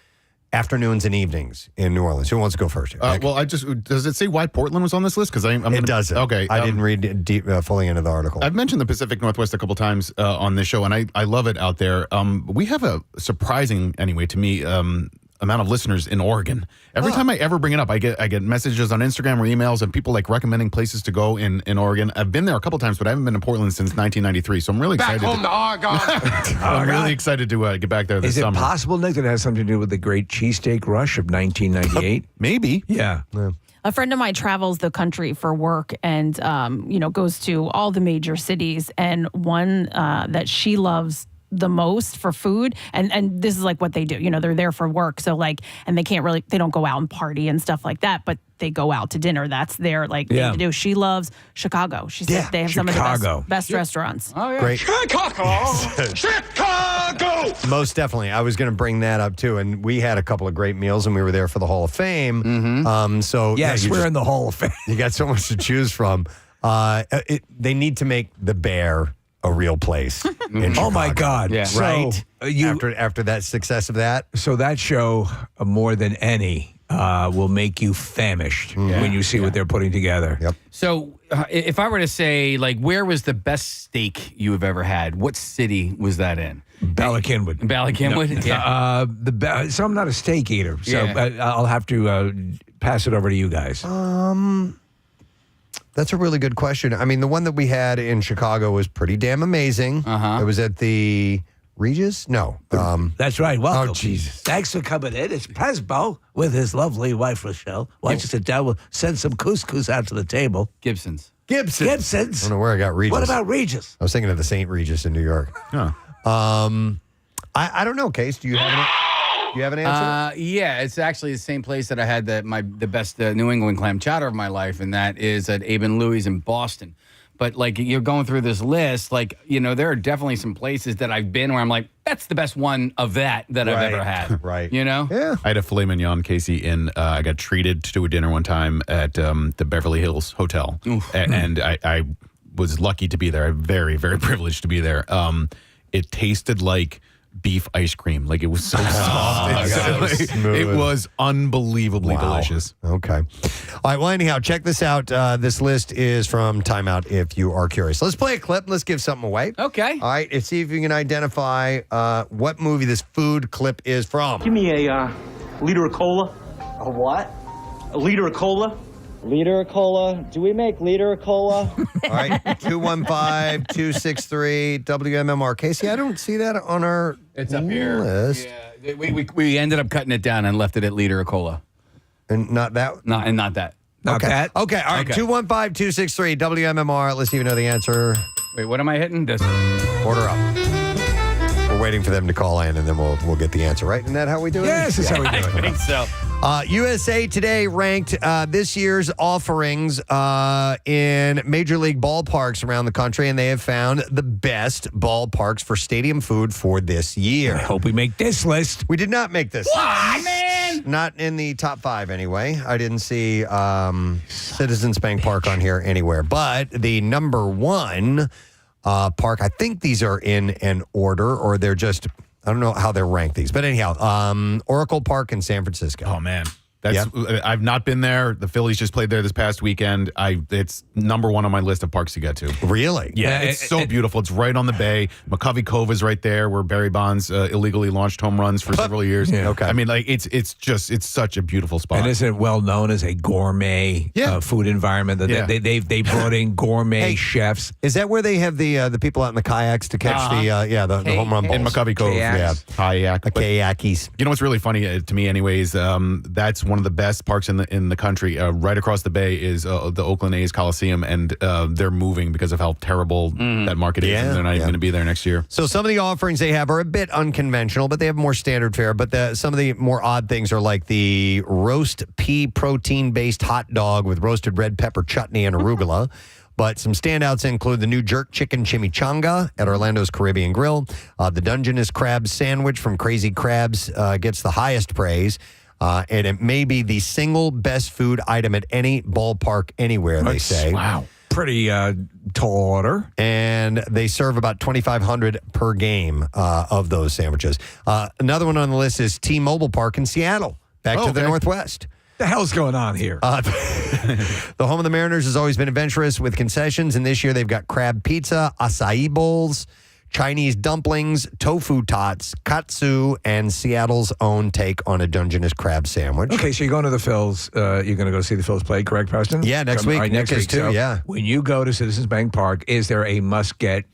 afternoons and evenings in New Orleans. Who wants to go first? Does it say why Portland was on this list? Because it doesn't. Okay, I didn't read deep, fully into the article. I've mentioned the Pacific Northwest a couple times on this show, and I love it out there. We have a surprising, anyway, to me, amount of listeners in Oregon. Every time I ever bring it up, I get messages on Instagram or emails of people like recommending places to go in Oregon. I've been there a couple times, but I haven't been to Portland since 1993. So I'm really excited. Back home to Oregon. I'm really excited to get back there this summer. Is it possible, Nick, that it has something to do with the great cheesesteak rush of 1998? Maybe. Yeah. A friend of mine travels the country for work and, goes to all the major cities. And one that she loves the most for food, and this is like what they do. They're there for work, so and they don't go out and party and stuff like that, but they go out to dinner. That's their thing to do. She loves Chicago. She said they have some of the best restaurants. Oh yeah, great. Chicago. Chicago. Most definitely. I was going to bring that up too, and we had a couple of great meals, and we were there for the Hall of Fame. Yes, we're in the Hall of Fame. You got so much to choose from. They need to make the Bear a real place in Chicago. Oh my God! Yeah. So right. After that success of that, so that show more than any will make you famished when you see what they're putting together. Yep. So if I were to say, where was the best steak you have ever had? What city was that in? Bala Cynwyd. Cynwyd? Yeah. So I'm not a steak eater, so I'll have to pass it over to you guys. That's a really good question. I mean, the one that we had in Chicago was pretty damn amazing. It was at the Regis? No. That's right. Welcome. Oh, Jesus. Thanks for coming in. It's Presbo with his lovely wife, Rochelle. Why don't you sit down? We'll send some couscous out to the table. Gibson's. I Gibson's. don't know where I got Regis. What about Regis? I was thinking of the St. Regis in New York. I don't know, Case. Do you have an answer? Yeah, it's actually the same place that I had the best New England clam chowder of my life, and that is at Abe and Louie's in Boston. but like you're going through this list, like, you know, there are definitely some places that I've been where I'm like, that's the best one of that I've ever had. Right. You know? Yeah. I had a filet mignon, Casey, I got treated to a dinner one time at the Beverly Hills Hotel. And I was lucky to be there. I'm very, very privileged to be there. It tasted like beef ice cream. Like, it was so soft. It was unbelievably delicious. Okay. All right. Well, anyhow, check this out. This list is from Time Out if you are curious. Let's play a clip. Let's give something away. Okay. All right. And see if you can identify what movie this food clip is from. Give me a liter of cola. A what? A liter of cola. Liter of cola. Do we make liter of cola? All right. 215-263 WMMR. Casey, I don't see that on our It's up here. list. Yeah. We ended up cutting it down and left it at liter of cola. And not that? Not that. Okay. that? Okay. All right. Okay. 215-263 WMMR. Let's see if you know the answer. Wait, what am I hitting? This. Order up. We're waiting for them to call in, and then we'll get the answer, right? Isn't that how we do it? Yes, that's how we do it. I think so. USA Today ranked this year's offerings in Major League ballparks around the country, and they have found the best ballparks for stadium food for this year. I hope we make this list. We did not make this. What, man? Not in the top 5 anyway. I didn't see Citizens Bank Park on here anywhere. But the number 1 park, I think these are in an order, or they're just, I don't know how they're ranked these. But anyhow, Oracle Park in San Francisco. Oh, man. I've not been there. The Phillies just played there this past weekend. It's number 1 on my list of parks to get to. Really? Yeah, it's so beautiful. It's right on the bay. McCovey Cove is right there, where Barry Bonds illegally launched home runs for several years. Yeah. Okay. I mean, like, it's such a beautiful spot. And isn't it well known as a gourmet food environment? They brought in gourmet chefs. Is that where they have the people out in the kayaks to catch the home run balls? In McCovey Cove, kayak. Kayakis. You know what's really funny to me, anyways? That's one of the best parks in the country. Right across the bay is the Oakland A's Coliseum, and they're moving because of how terrible that market is, and they're not even going to be there next year. So some of the offerings they have are a bit unconventional, but they have more standard fare. But some of the more odd things are like the roast pea protein-based hot dog with roasted red pepper chutney and arugula. But some standouts include the new jerk chicken chimichanga at Orlando's Caribbean Grill. The Dungeness crab sandwich from Crazy Crabs gets the highest praise. And it may be the single best food item at any ballpark anywhere, they say. Wow. Pretty tall order. And they serve about 2,500 per game of those sandwiches. Another one on the list is T-Mobile Park in Seattle, back to the Northwest. The hell's going on here? The home of the Mariners has always been adventurous with concessions, and this year they've got crab pizza, acai bowls, Chinese dumplings, tofu tots, katsu, and Seattle's own take on a Dungeness crab sandwich. Okay, so you're going to the Phils. You're going to go see the Phils play, correct, Preston? Yeah, next week. All right, next week, too, So yeah. when you go to Citizens Bank Park, is there a must-get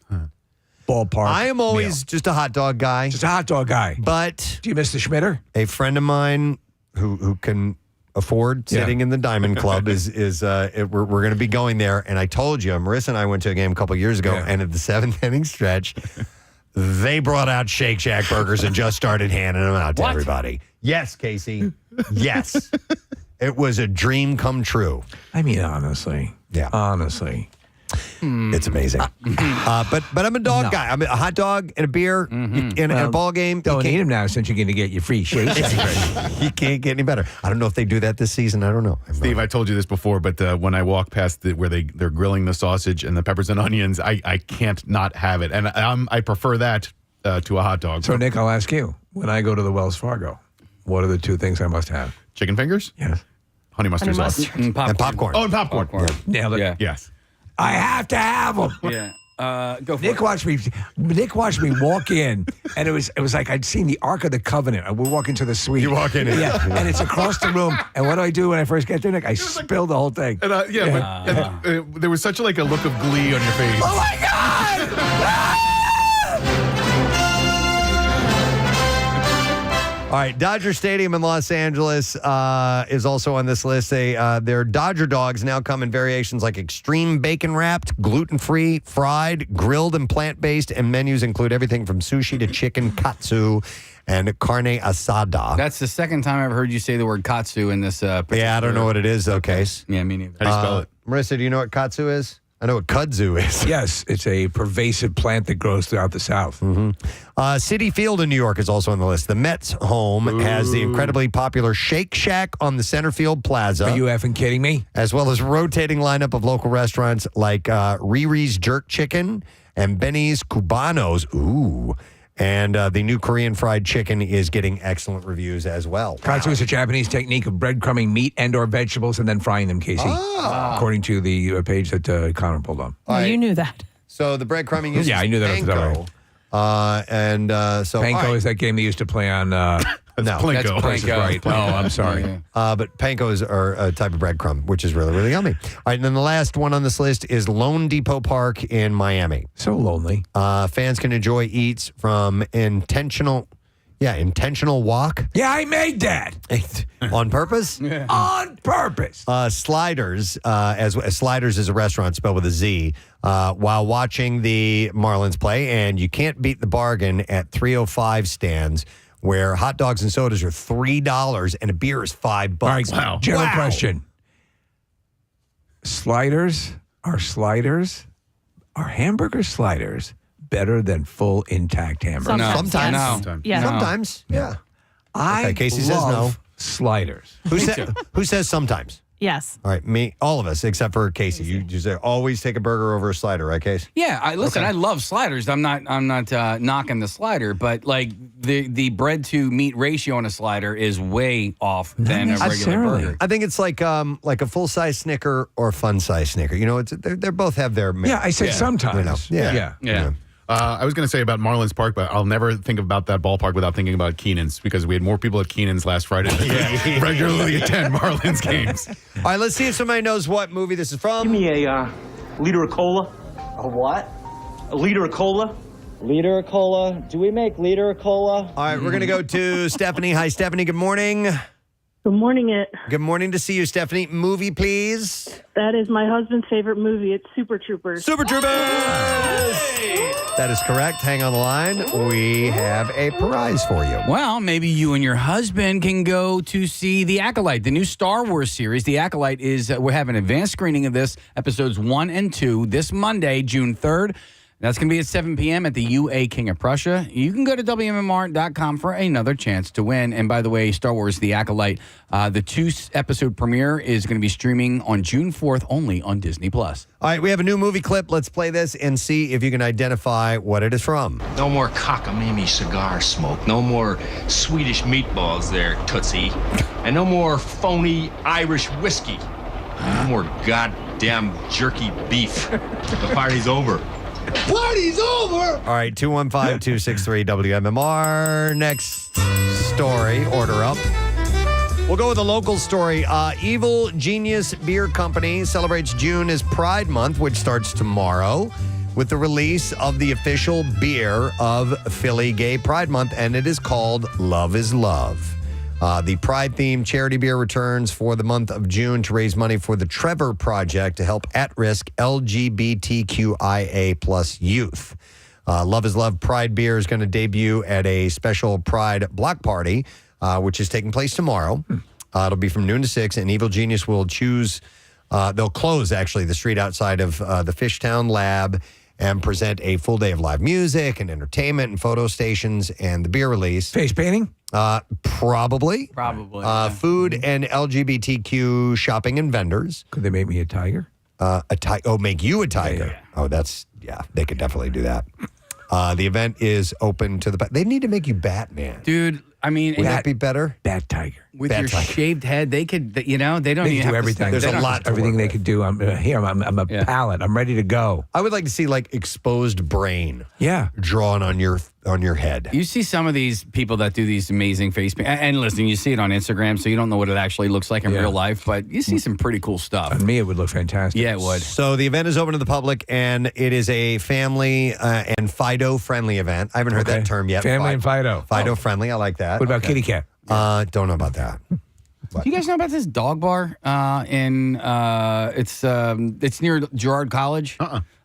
ballpark I am always meal? just a hot dog guy. Just a hot dog guy. But do you miss the Schmitter? A friend of mine who can afford sitting in the Diamond Club we're going to be going there. And I told you, Marissa and I went to a game a couple years ago, and at the 7th inning stretch, they brought out Shake Shack burgers and just started handing them out to everybody. Yes, Casey. Yes. It was a dream come true. I mean, honestly. Yeah. Honestly. It's amazing. But I'm a dog guy. I'm a hot dog and a beer in a ball game. Don't eat them now since you're going to get your free shake. You can't get any better. I don't know if they do that this season. I don't know. Steve, I told you this before, but when I walk past where they're grilling the sausage and the peppers and onions, I can't not have it. And I prefer that to a hot dog. So, Nick, I'll ask you. When I go to the Wells Fargo, what are the 2 things I must have? Chicken fingers? Yes. Honey mustard sauce. And popcorn. Oh, and popcorn. Nailed it. Yeah. Yes. I have to have them. Yeah. Go for Nick it. watched me walk in, and it was like I'd seen the Ark of the Covenant. We're walking to the suite. You walk in, and it's across the room. And what do I do when I first get there, Nick? I spill the whole thing. And, but there was such a look of glee on your face. Oh my God! All right, Dodger Stadium in Los Angeles is also on this list. Their Dodger dogs now come in variations like extreme bacon wrapped, gluten-free, fried, grilled, and plant-based, and menus include everything from sushi to chicken katsu and carne asada. That's the second time I've heard you say the word katsu in this. Yeah, I don't know what it is, though, Case. Yeah, me neither. How do you spell it? Marissa, do you know what katsu is? I know what kudzu is. Yes, it's a pervasive plant that grows throughout the South. Citi Field in New York is also on the list. The Mets home has the incredibly popular Shake Shack on the center field plaza. Are you effing kidding me? As well as rotating lineup of local restaurants like Riri's Jerk Chicken and Benny's Cubanos. Ooh. And the new Korean fried chicken is getting excellent reviews as well. Katsu is a Japanese technique of breadcrumbing meat and or vegetables and then frying them, Casey. According to the page that Connor pulled up. You knew that. So the breadcrumbing is I knew that. panko. So Panko is that game they used to play on... no, Plinko. that's Price is Right. Oh, I'm sorry. But pankos are a type of breadcrumb, which is really, really yummy. All right, and then the last one on this list is Lone Depot Park in Miami. So lonely. Fans can enjoy eats from intentional walk. Yeah, I made that. On purpose? On purpose. Sliders, as Sliders is a restaurant spelled with a Z, while watching the Marlins play, and you can't beat the bargain at 305 stands, where hot dogs and sodas are $3 and a beer is $5. All right, general question. Are hamburger sliders better than full intact hamburgers? Sometimes. Yes. Yeah. Sometimes. Yeah. Okay, Casey says no. love sliders. Who says sometimes? Yes. All right, all of us, except for Casey. You say always take a burger over a slider, right, Casey? Yeah, I love sliders. I'm not knocking the slider, but like the bread to meat ratio on a slider is way off than a regular burger. I think it's like a full size Snicker or a fun size Snicker. You know, they both have their. Yeah, I said sometimes. You know? Yeah. I was going to say about Marlins Park, but I'll never think about that ballpark without thinking about Keenan's, because we had more people at Keenan's last Friday than regularly attend Marlins games. All right, let's see if somebody knows what movie this is from. Give me a liter of cola. A what? A liter of cola. Liter of cola. Do we make liter of cola? All right, we're going to go to Stephanie. Hi, Stephanie. Good morning. Good morning, it. Good morning to see you, Stephanie. Movie, please. That is my husband's favorite movie. It's Super Troopers. Super Troopers! That is correct. Hang on the line. We have a prize for you. Well, maybe you and your husband can go to see The Acolyte, the new Star Wars series. The Acolyte is, we're having an advanced screening of this, episodes 1 and 2, this Monday, June 3rd. That's going to be at 7 p.m. at the UA King of Prussia. You can go to WMMR.com for another chance to win. And by the way, Star Wars The Acolyte, the 2-episode premiere is going to be streaming on June 4th only on Disney+. All right, we have a new movie clip. Let's play this and see if you can identify what it is from. No more cockamamie cigar smoke. No more Swedish meatballs there, Tootsie. And no more phony Irish whiskey. No more goddamn jerky beef. The party's over. Party's over! All right, 215-263-WMMR. Next story, order up. We'll go with a local story. Evil Genius Beer Company celebrates June as Pride Month, which starts tomorrow, with the release of the official beer of Philly Gay Pride Month, and it is called Love is Love. The Pride-themed charity beer returns for the month of June to raise money for the Trevor Project to help at-risk LGBTQIA plus youth. Love is Love Pride beer is going to debut at a special Pride block party, which is taking place tomorrow. It'll be from noon to 6, and Evil Genius will they'll close, actually, the street outside of the Fishtown Lab and present a full day of live music and entertainment and photo stations and the beer release. Face painting? Probably. Food and LGBTQ shopping and vendors. Could they make me a tiger? Make you a tiger. Yeah. They could definitely do that. The event is open to they need to make you Batman. Dude, I mean, would that be better? Bat tiger. With your shaved head, they could, they don't they even do have everything. To There's a lot. Everything they could do. I'm a palette. I'm ready to go. I would like to see like exposed brain. Yeah. Drawn on your head. You see some of these people that do these amazing face paint, and listen, you see it on Instagram, so you don't know what it actually looks like in real life, but you see some pretty cool stuff. On me, it would look fantastic. Yeah, it would. So the event is open to the public, and it is a family and Fido-friendly event. I haven't heard that term yet. Family and Fido. Fido-friendly, I like that. What about kitty cat? Don't know about that. Do you guys know about this dog bar it's near Girard College?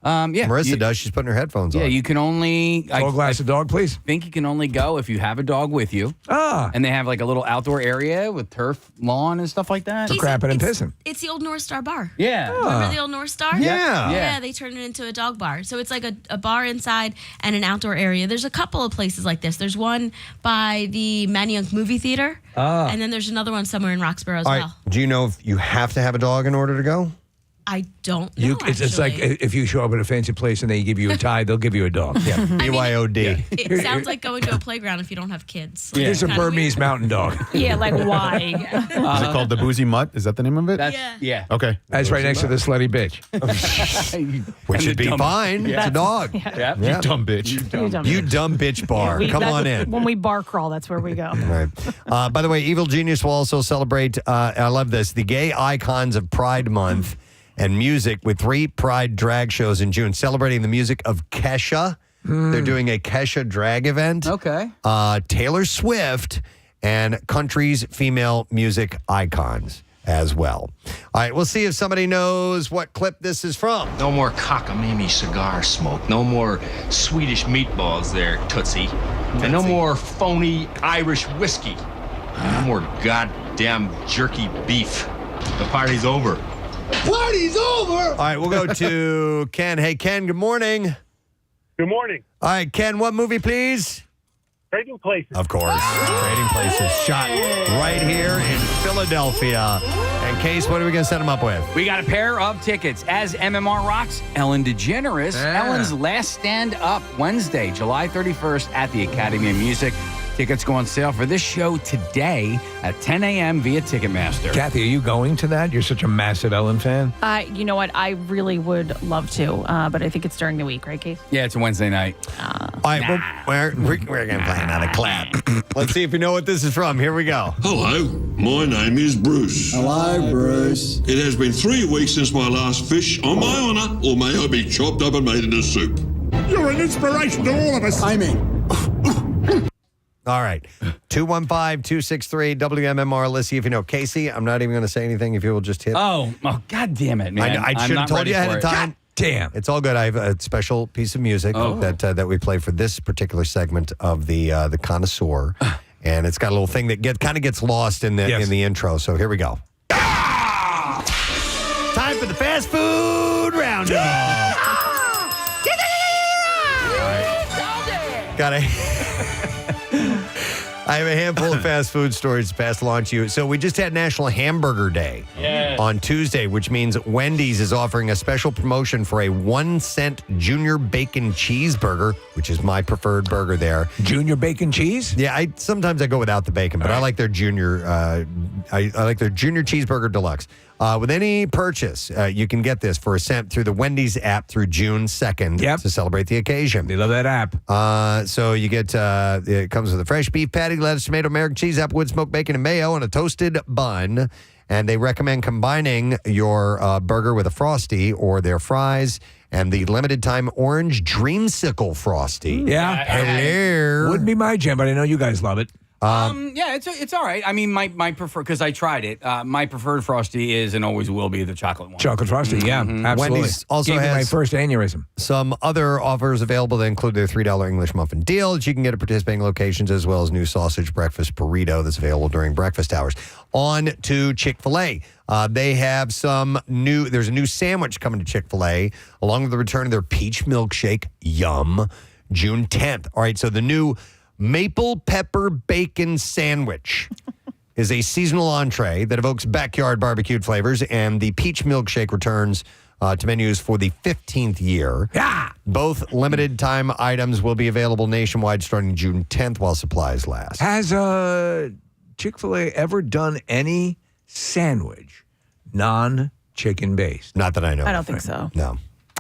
Yeah. Marissa does. She's putting her headphones on. Yeah, you can only... Full glass of dog, please. I think you can only go if you have a dog with you. And they have like a little outdoor area with turf, lawn, and stuff like that. For crapping and pissing. It's the old North Star bar. Yeah. Remember the old North Star? Yeah. Yeah, they turned it into a dog bar. So it's like a bar inside and an outdoor area. There's a couple of places like this. There's one by the Manayunk Movie Theater. And then there's another one somewhere in Roxborough as All well. right. Do you know if you have to have a dog in order to go? I don't know, It's like if you show up at a fancy place and they give you a tie, they'll give you a dog. Yeah, BYOD. It sounds like going to a playground if you don't have kids. Like, Here's a it's kinda Burmese mountain dog. Yeah, like why? Is it called the Boozy Mutt? Is that the name of it? Yeah. Okay. That's right next to the slutty bitch. Which would be fine. It's a dog. Yeah. You dumb bitch. You dumb bitch bar. Come on in. When we bar crawl, that's where we go. All right. By the way, Evil Genius will also celebrate, I love this, the gay icons of Pride Month and music with 3 Pride drag shows in June, celebrating the music of Kesha. They're doing a Kesha drag event. Okay. Taylor Swift and country's female music icons as well. All right, we'll see if somebody knows what clip this is from. No more cockamamie cigar smoke. No more Swedish meatballs there, Tootsie. And no more phony Irish whiskey. No more goddamn jerky beef. The party's over. Party's over! All right, we'll go to Ken. Hey, Ken, good morning. Good morning. All right, Ken, what movie, please? Trading Places. Of course. Trading Places. Shot right here in Philadelphia. And Case, what are we going to set him up with? We got a pair of tickets. As MMR rocks, Ellen DeGeneres. Ellen's last stand up Wednesday, July 31st at the Academy of Music. Tickets go on sale for this show today at 10 a.m. via Ticketmaster. Kathy, are you going to that? You're such a massive Ellen fan. You know what? I really would love to, but I think it's during the week, right, Keith? Yeah, it's a Wednesday night. All right, we're going to play another clap. Let's see if you know what this is from. Here we go. Hello, my name is Bruce. Hello, Bruce. It has been 3 weeks since my last fish. On my honour, or may I be chopped up and made into soup. You're an inspiration to all of us. Amen. All right. 215-263-WMMR. Let's see if you know. Casey, I'm not even going to say anything if you will just hit. Oh, God damn it, man. I should have told you ahead of time. God damn. It's all good. I have a special piece of music that we play for this particular segment of the Connoisseur. And it's got a little thing that kind of gets lost in the intro. So here we go. Time for the fast food roundup. Got I have a handful of fast food stories to pass along to you. So we just had National Hamburger Day on Tuesday, which means Wendy's is offering a special promotion for a 1-cent junior bacon cheeseburger, which is my preferred burger there. Junior bacon cheese? Yeah, sometimes I go without the bacon, but I like their junior. I like their junior cheeseburger deluxe. With any purchase, you can get this for $1 through the Wendy's app through June 2nd to celebrate the occasion. They love that app. So you get, it comes with a fresh beef patty, lettuce, tomato, American cheese, applewood, smoked bacon, and mayo, and a toasted bun. And they recommend combining your burger with a Frosty or their fries and the limited time orange Dreamsicle Frosty. Yeah. Hello. Wouldn't be my jam, but I know you guys love it. Yeah, it's all right. I mean, my preferred, because I tried it, my preferred Frosty is and always will be the chocolate one. Chocolate Frosty, yeah, absolutely. Wendy's also Gave me has my first aneurysm. some other offers available that include their $3 English muffin deal that you can get at participating locations, as well as new sausage breakfast burrito that's available during breakfast hours. On to Chick-fil-A. They have there's a new sandwich coming to Chick-fil-A, along with the return of their peach milkshake, yum, June 10th. All right, so the new Maple Pepper Bacon Sandwich is a seasonal entree that evokes backyard barbecued flavors, and the peach milkshake returns to menus for the 15th year. Yeah. Both limited time items will be available nationwide starting June 10th while supplies last. Has Chick-fil-A ever done any sandwich non-chicken based? Not that I know. I don't think so. No.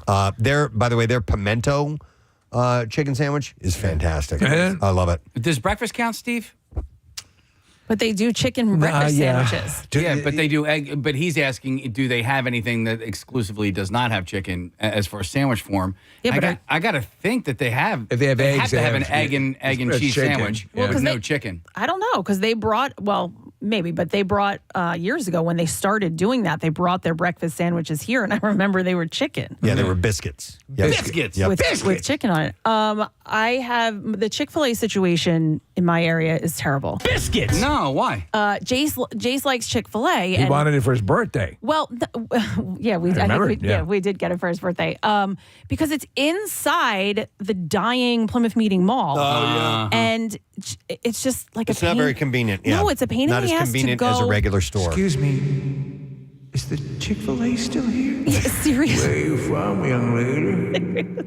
By the way, their pimento chicken sandwich is fantastic. I love it. Does breakfast count, Steve? But they do chicken breakfast sandwiches. Yeah, but they do egg. But he's asking, do they have anything that exclusively does not have chicken as far as sandwich form? Yeah, but I got to think that they have. If they have eggs, have to have an egg and cheese chicken. sandwich Yeah. with no chicken. I don't know, because they brought, maybe, but they brought years ago when they started doing that, they brought their breakfast sandwiches here, and I remember they were chicken. Yeah, they were biscuits. Yep. Biscuits. Yep. With chicken on it. I have the Chick-fil-A situation in my area is terrible. Biscuits. No, why? Jace likes Chick-fil-A. He wanted it for his birthday. Well, yeah, we did get it for his birthday. Because it's inside the dying Plymouth Meeting Mall. Oh, yeah. And it's just like it's not very convenient. Yeah. No, it's a pain in the ass to go. Not as convenient as a regular store. Excuse me. Is the Chick-fil-A still here? Yeah, seriously. Where are you from, young lady?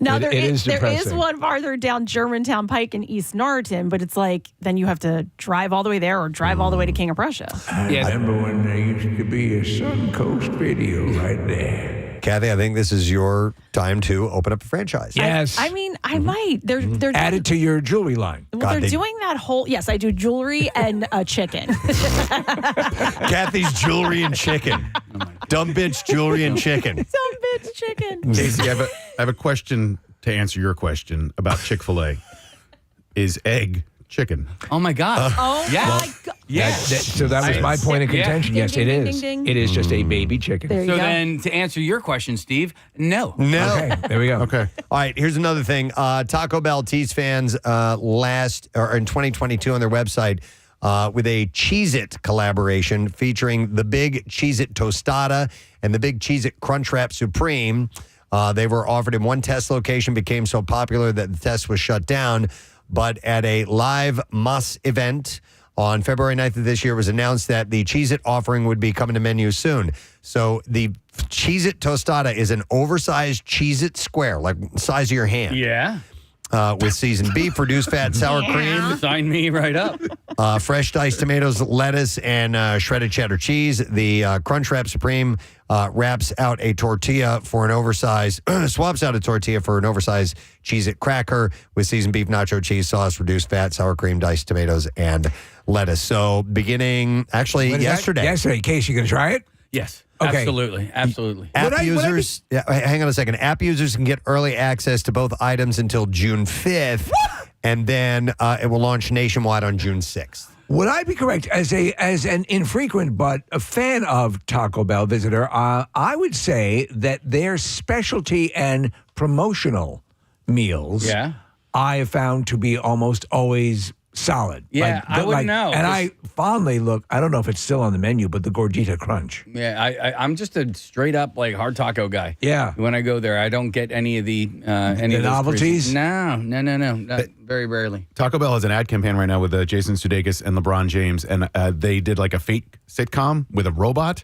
Now, It is there is depressing. one farther down Germantown Pike in East Norriton, but it's like then you have to drive all the way there or drive all the way to King of Prussia. I remember when there used to be a Suncoast video right there. Kathy, I think this is your time to open up a franchise. Yes. I mean, I might. They're Add it to your jewelry line. Well, they're doing that whole. Yes, I do jewelry and chicken. Kathy's jewelry and chicken. Dumb bitch jewelry and chicken. Dumb bitch chicken. Casey, I have a question to answer your question about Chick-fil-A. Is egg chicken? Oh my God. Oh yeah. my God. Yes. So that was my point of contention. Yes, Ding, it ding, is. ding, ding. It is just a baby chicken. There you So go. then, to answer your question, Steve, no. No. Okay, there we go. Okay. All right, here's another thing. Taco Bell teased fans in 2022 on their website with a Cheez-It collaboration featuring the Big Cheez-It Tostada and the Big Cheez-It Crunchwrap Supreme. They were offered in one test location, became so popular that the test was shut down. But at a live Muss event on February 9th of this year, it was announced that the Cheez-It offering would be coming to menu soon. So the Cheez-It Tostada is an oversized Cheez-It square, like the size of your hand. Yeah. With seasoned beef, reduced fat, sour cream, Sign me right up. fresh diced tomatoes, lettuce, and shredded cheddar cheese. The Crunchwrap Supreme wraps out a tortilla for an oversized, swaps out a tortilla for an oversized Cheez-It cracker with seasoned beef, nacho cheese sauce, reduced fat, sour cream, diced tomatoes, and lettuce. So beginning, actually, yesterday. Yesterday. Casey, you going to try it? Yes. Okay. Absolutely. Absolutely. App users, hang on a second. App users can get early access to both items until June 5th, and then it will launch nationwide on June 6th. Would I be correct as an infrequent but a fan of Taco Bell visitor? I would say that their specialty and promotional meals, I have found to be almost always solid. Yeah, I wouldn't know. And I fondly look. I don't know if it's still on the menu, but the Gordita Crunch. Yeah, I'm just a straight up like hard taco guy. Yeah. When I go there, I don't get any of the any of those novelties. No. Very rarely. Taco Bell has an ad campaign right now with Jason Sudeikis and LeBron James, and they did like a fake sitcom with a robot.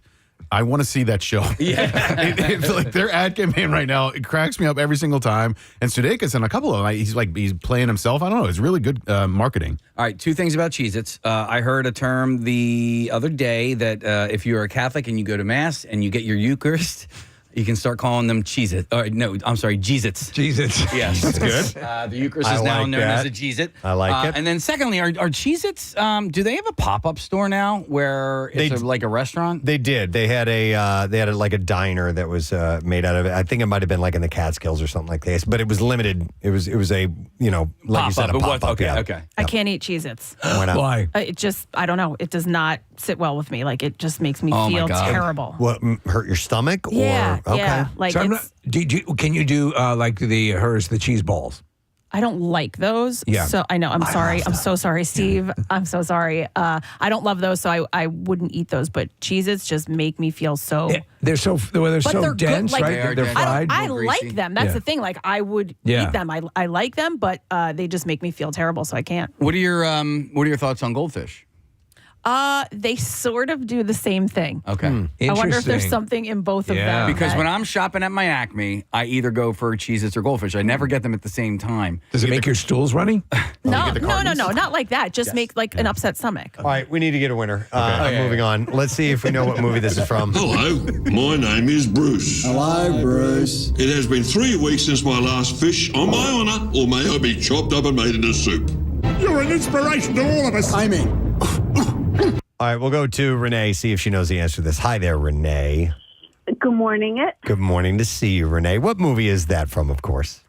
I want to see that show. Yeah. It's like their ad campaign right now. It cracks me up every single time. And Sudeikis and a couple of them, he's playing himself. I don't know. It's really good marketing. All right, two things about Cheez-Its. I heard a term the other day that if you're a Catholic and you go to Mass and you get your Eucharist, you can start calling them Cheez-It. No, I'm sorry, Jeez-Its. Jeez-Its. Yes. That's good. The Eucharist is now known as a Jeez-It. I like it. And then secondly, are Cheez-Its, do they have a pop-up store now where it's like a restaurant? They did. They had like a diner that was made out of it. I think it might have been like in the Catskills or something like this, but it was limited. It was a, like you said, a pop-up. Okay. I can't eat Cheez-Its. Why not? Why? It just, I don't know. It does not sit well with me. Like, it just makes me Oh, my feel God. terrible. What, hurt your stomach? Yeah, Or, okay. yeah. Like, So it's, can you do like the cheese balls? I don't like those. Yeah. So I know. I'm sorry. I'm so sorry, Steve. I'm so sorry. I don't love those, so I wouldn't eat those. But Cheez-Its just make me feel so. They're so But so good, dense, like- right? They're I fried. like them. That's the thing. Like, I would eat them. I like them, but they just make me feel terrible, so I can't. What are your thoughts on Goldfish? They sort of do the same thing. Okay. I wonder if there's something in both of them. Because when I'm shopping at my Acme, I either go for Cheez-Its or Goldfish. I never get them at the same time. Does it make your stools runny? No, not like that. Just make like an upset stomach. All right, we need to get a winner. Moving on. Let's see if we know what movie this is from. Hello, my name is Bruce. Hello, Bruce. It has been 3 weeks since my last fish. On my honour, or may I be chopped up and made into soup. You're an inspiration to all of us. Amen. All right, we'll go to Renee, see if she knows the answer to this. Hi there, Renee. Good morning, it. Good morning to see you, Renee. What movie is that from, of course?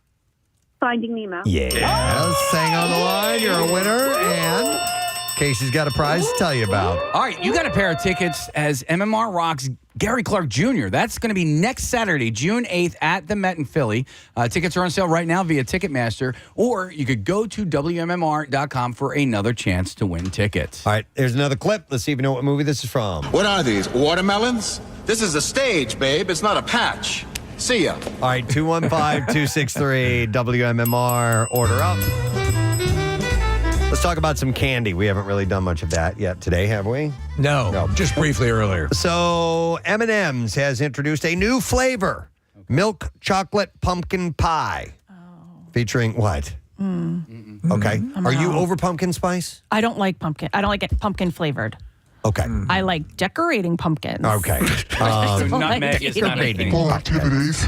Finding Nemo. Yeah. Sang on the line. You're a winner. And Casey's got a prize to tell you about. All right, you got a pair of tickets as MMR Rocks Gary Clark Jr. That's going to be next Saturday, June 8th at the Met in Philly. Tickets are on sale right now via Ticketmaster, or you could go to WMMR.com for another chance to win tickets. All right, here's another clip. Let's see if you know what movie this is from. What are these, watermelons? This is a stage, babe. It's not a patch. See ya. All right, 215-263-WMMR. Order up. Let's talk about some candy. We haven't really done much of that yet today, have we? No, just briefly earlier. So M&M's has introduced a new flavor, milk chocolate pumpkin pie. Featuring what? Okay. Are you over pumpkin spice? I don't like pumpkin. I don't like it pumpkin flavored. Okay. I like decorating pumpkins. Okay. Nutmeg is not a thing. Fall activities.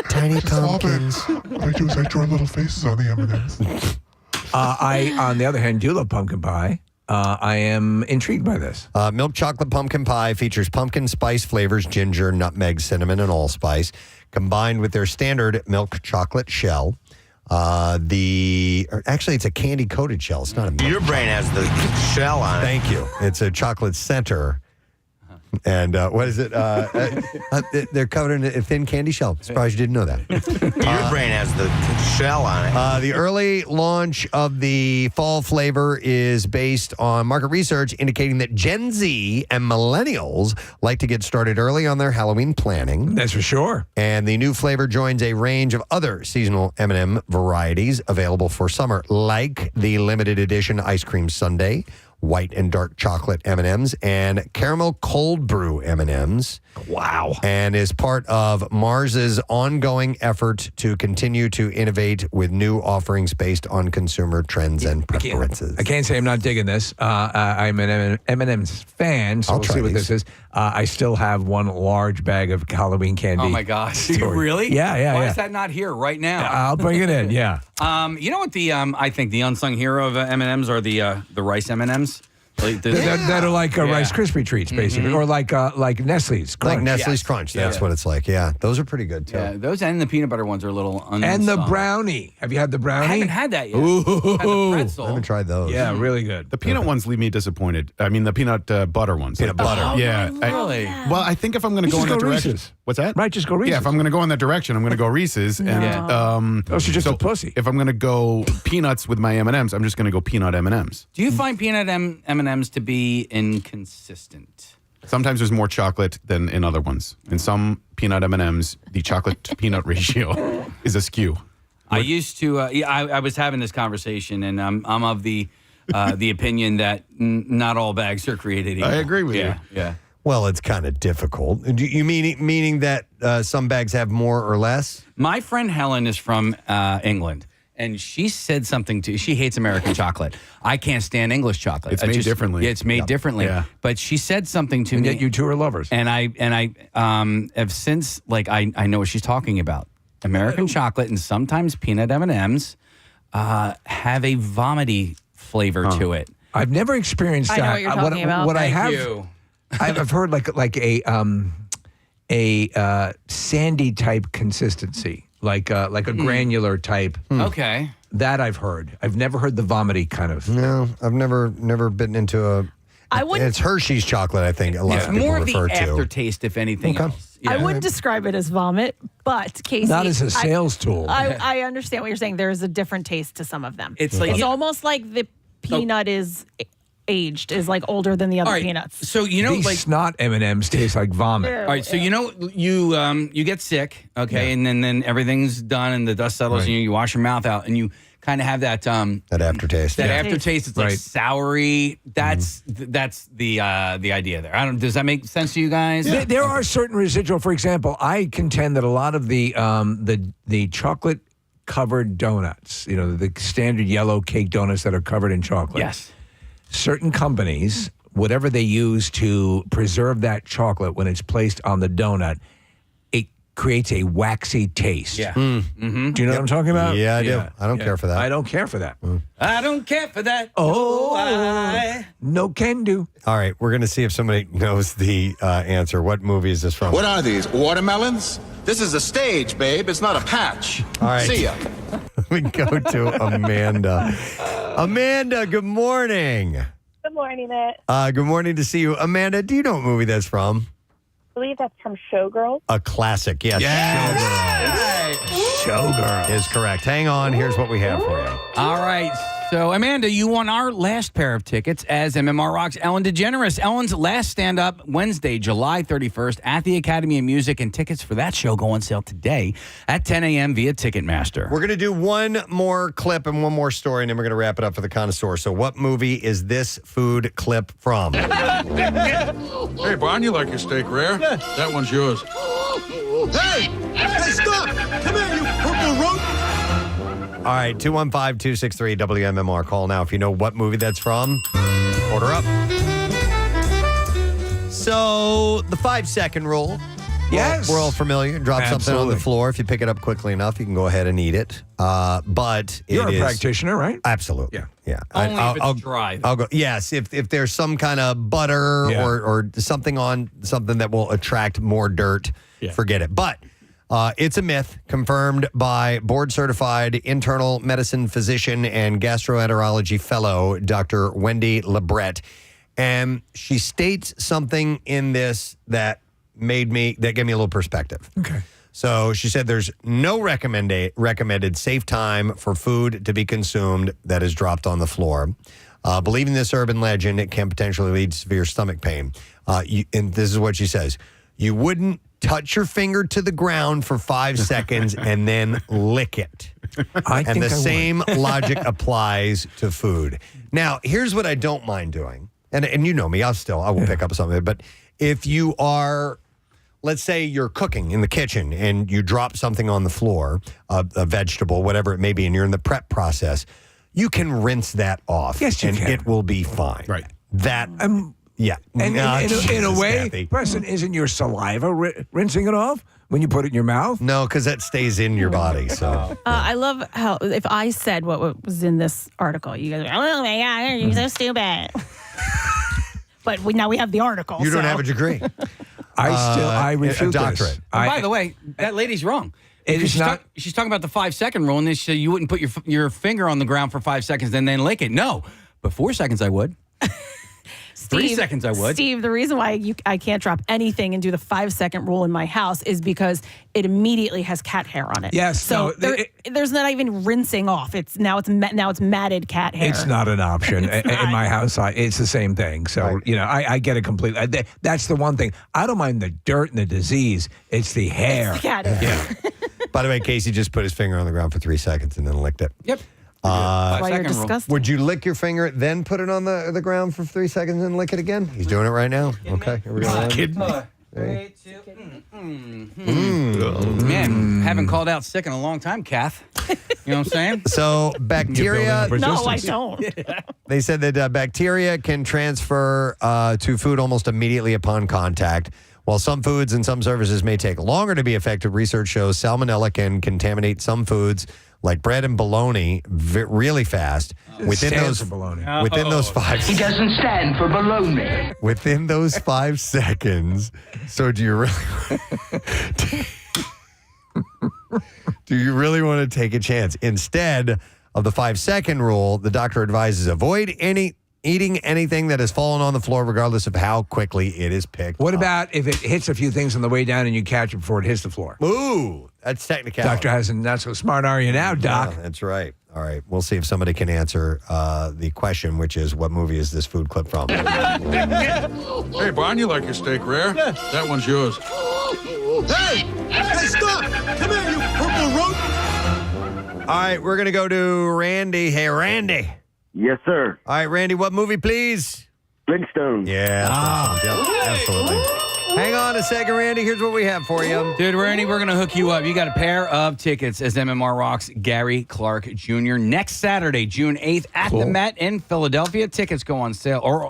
Tiny pumpkins. What I do is I draw little faces on the M&Ms. I, on the other hand, do love pumpkin pie. I am intrigued by this. Milk chocolate pumpkin pie features pumpkin spice flavors, ginger, nutmeg, cinnamon, and allspice, combined with their standard milk chocolate shell. Actually, it's a candy-coated shell. It's not a milk. Your brain has the shell on it. Thank you. It's a chocolate center. And what is it? They're covered in a thin candy shell. Surprised you didn't know that. Your brain has the shell on it. The early launch of the fall flavor is based on market research indicating that Gen Z and millennials like to get started early on their Halloween planning. That's for sure. And the new flavor joins a range of other seasonal M&M varieties available for summer, like the limited edition ice cream sundae, white and dark chocolate M&Ms, and caramel cold brew M&Ms. Wow. And is part of Mars's ongoing effort to continue to innovate with new offerings based on consumer trends and preferences. I can't say I'm not digging this. I'm an M&M's fan, so we'll see what this is. I still have one large bag of Halloween candy. Oh, my gosh. Do you really? Yeah. Why is that not here right now? I'll bring it in, yeah. You know what I think the unsung hero of M&Ms are the rice M&Ms? That are like Rice Krispie treats, basically, or like Nestle's Crunch. Like Nestle's Crunch. That's what it's like. Yeah, those are pretty good too. Yeah, those and the peanut butter ones are a little unsung. And the brownie. Have you had the brownie? I haven't had that yet. Ooh. Had the pretzel. I haven't tried those. Yeah, really good. The peanut ones leave me disappointed. I mean, the peanut butter ones. Peanut butter. Yeah. Really? Well, I think if I'm going to go in that direction. Reese's. What's that? Right, just go Reese's. Yeah, if I'm going to go in that direction, I'm going to go Reese's. And she's just a pussy. If I'm going to go peanuts with my M&Ms, I'm just going to go peanut M&Ms. Do you find peanut M&Ms to be inconsistent? Sometimes there's more chocolate than in other ones. In some peanut M&Ms, the chocolate to peanut ratio is askew. I used to. I was having this conversation, and I'm of the opinion that not all bags are created equal. I agree with you. Yeah. Well, it's kind of difficult. Do you meaning that some bags have more or less? My friend Helen is from England, and she said something to. She hates American chocolate. I can't stand English chocolate. It's made differently. Yeah, it's made differently. Yeah. But she said something to me. Yet you two are lovers. And I have since I know what she's talking about. American chocolate and sometimes peanut M&Ms have a vomity flavor to it. I've never experienced that. I know what you're talking about. What Thank I have, you. I've heard like a sandy type consistency, like a granular type. Okay. That I've heard. I've never heard the vomity kind of. No, I've never bitten into a. I wouldn't. It's Hershey's chocolate, I think. A lot It's of people more of the refer to. aftertaste, if anything else. I Yeah. wouldn't describe it as vomit, but Casey. Not as a sales tool. I understand what you're saying. There is a different taste to some of them. It's like almost like the peanut is aged, is like older than the other All right, peanuts. So These like snot M&Ms taste like vomit. all right, so you get sick, okay, and then everything's done and the dust settles and you wash your mouth out and you kind of have that that aftertaste. That aftertaste. It's like soury. That's the idea there. Does that make sense to you guys? There are certain residual. For example, I contend that a lot of the chocolate covered donuts, the standard yellow cake donuts that are covered in chocolate. Yes. Certain companies, whatever they use to preserve that chocolate when it's placed on the donut, it creates a waxy taste. Yeah. Mm-hmm. Do you know what I'm talking about? Yeah, I do. I don't care for that. I don't care for that. I don't care for that. No can do. All right, we're going to see if somebody knows the answer. What movie is this from? What are these, watermelons? This is a stage, babe. It's not a patch. All right. See ya. We go to Amanda. Amanda, good morning. Good morning, Matt. Good morning to see you. Amanda, do you know what movie that's from? I believe that's from Showgirls. A classic, yes. Showgirl is correct. Hang on. Here's what we have for you. All right. So, Amanda, you won our last pair of tickets as MMR Rock's Ellen DeGeneres. Ellen's last stand-up Wednesday, July 31st at the Academy of Music, and tickets for that show go on sale today at 10 a.m. via Ticketmaster. We're going to do one more clip and one more story, and then we're going to wrap it up for the Connoisseur. So what movie is this food clip from? Hey, Barn, you like your steak rare? Yeah. That one's yours. Hey! Hey, stop! Come here, you purple roach! All right, 215-263-WMMR. Call now if you know what movie that's from. Order up. So, the 5-second rule. Yes. We're all familiar. Drop something on the Absolutely. floor. If you pick it up quickly enough, you can go ahead and eat it. But You're it a is- practitioner, right? Absolutely. Yeah. Only if it's dry. I'll go. Yes, if there's some kind of butter or something on something that will attract more dirt, forget it. But it's a myth confirmed by board-certified internal medicine physician and gastroenterology fellow, Dr. Wendy Lebret. And she states something in this that gave me a little perspective. Okay. So she said there's no recommended safe time for food to be consumed that is dropped on the floor. Believing this urban legend, it can potentially lead to severe stomach pain. And this is what she says. You wouldn't touch your finger to the ground for 5 seconds and then lick it. And the same logic applies to food. Now, here's what I don't mind doing. And you know me, I will pick up something. But if you are, let's say you're cooking in the kitchen and you drop something on the floor, a vegetable, whatever it may be, and you're in the prep process, you can rinse that off. Yes, you and can. it will be fine. Right. That, yeah. And in a way, Kathy. Preston, isn't your saliva rinsing it off when you put it in your mouth? No, because that stays in your body. So I love how if I said what was in this article, you guys are, oh my God, you're so stupid. But now we have the article. you don't so. have a degree. I refute a doctorate. this. By the way, that lady's wrong. It is not. She's talking about the 5-second rule, and then she said you wouldn't put your finger on the ground for 5 seconds and then lick it. No, but 4 seconds I would. 3 seconds I would. Steve, the reason why I can't drop anything and do the 5-second rule in my house is because it immediately has cat hair on it. Yes, So there's not even rinsing off. It's matted cat hair. It's not an option in my house. It's the same thing. So I get it completely. That's the one thing I don't mind the dirt and the disease. It's the hair. It's the cat hair. Yeah. By the way, Casey just put his finger on the ground for 3 seconds and then licked it. Yep. Why you're disgusting. Would you lick your finger, then put it on the ground for 3 seconds and lick it again? He's doing it right now. Okay, here we go. Man, haven't called out sick in a long time, Kath. You know what I'm saying? So bacteria. No, I don't. They said that bacteria can transfer to food almost immediately upon contact. While some foods and some services may take longer to be effective, research shows salmonella can contaminate some foods like bread and bologna really fast. Within those 5 He doesn't stand for baloney. Within those 5 seconds. So do you really want to take a chance? Instead of the 5-second rule, the doctor advises avoid eating anything that has fallen on the floor, regardless of how quickly it is picked What up. about if it hits a few things on the way down and you catch it before it hits the floor? Ooh, that's technicality. Doctor hasn't. Not so smart, are you now, Doc? Yeah, that's right. All right. We'll see if somebody can answer the question, which is, what movie is this food clip from? Hey, Barn, you like your steak rare? Yeah. That one's yours. Hey! Hey, stop! Come here, you purple roach! All right. We're going to go to Randy. Hey, Randy. Yes, sir. All right, Randy, what movie, please? Flintstones. Yeah. Absolutely. Hang on a second, Randy. Here's what we have for you. Dude, Randy, we're going to hook you up. You got a pair of tickets as MMR Rocks Gary Clark Jr. next Saturday, June 8th at the Met in Philadelphia. Tickets go on sale, are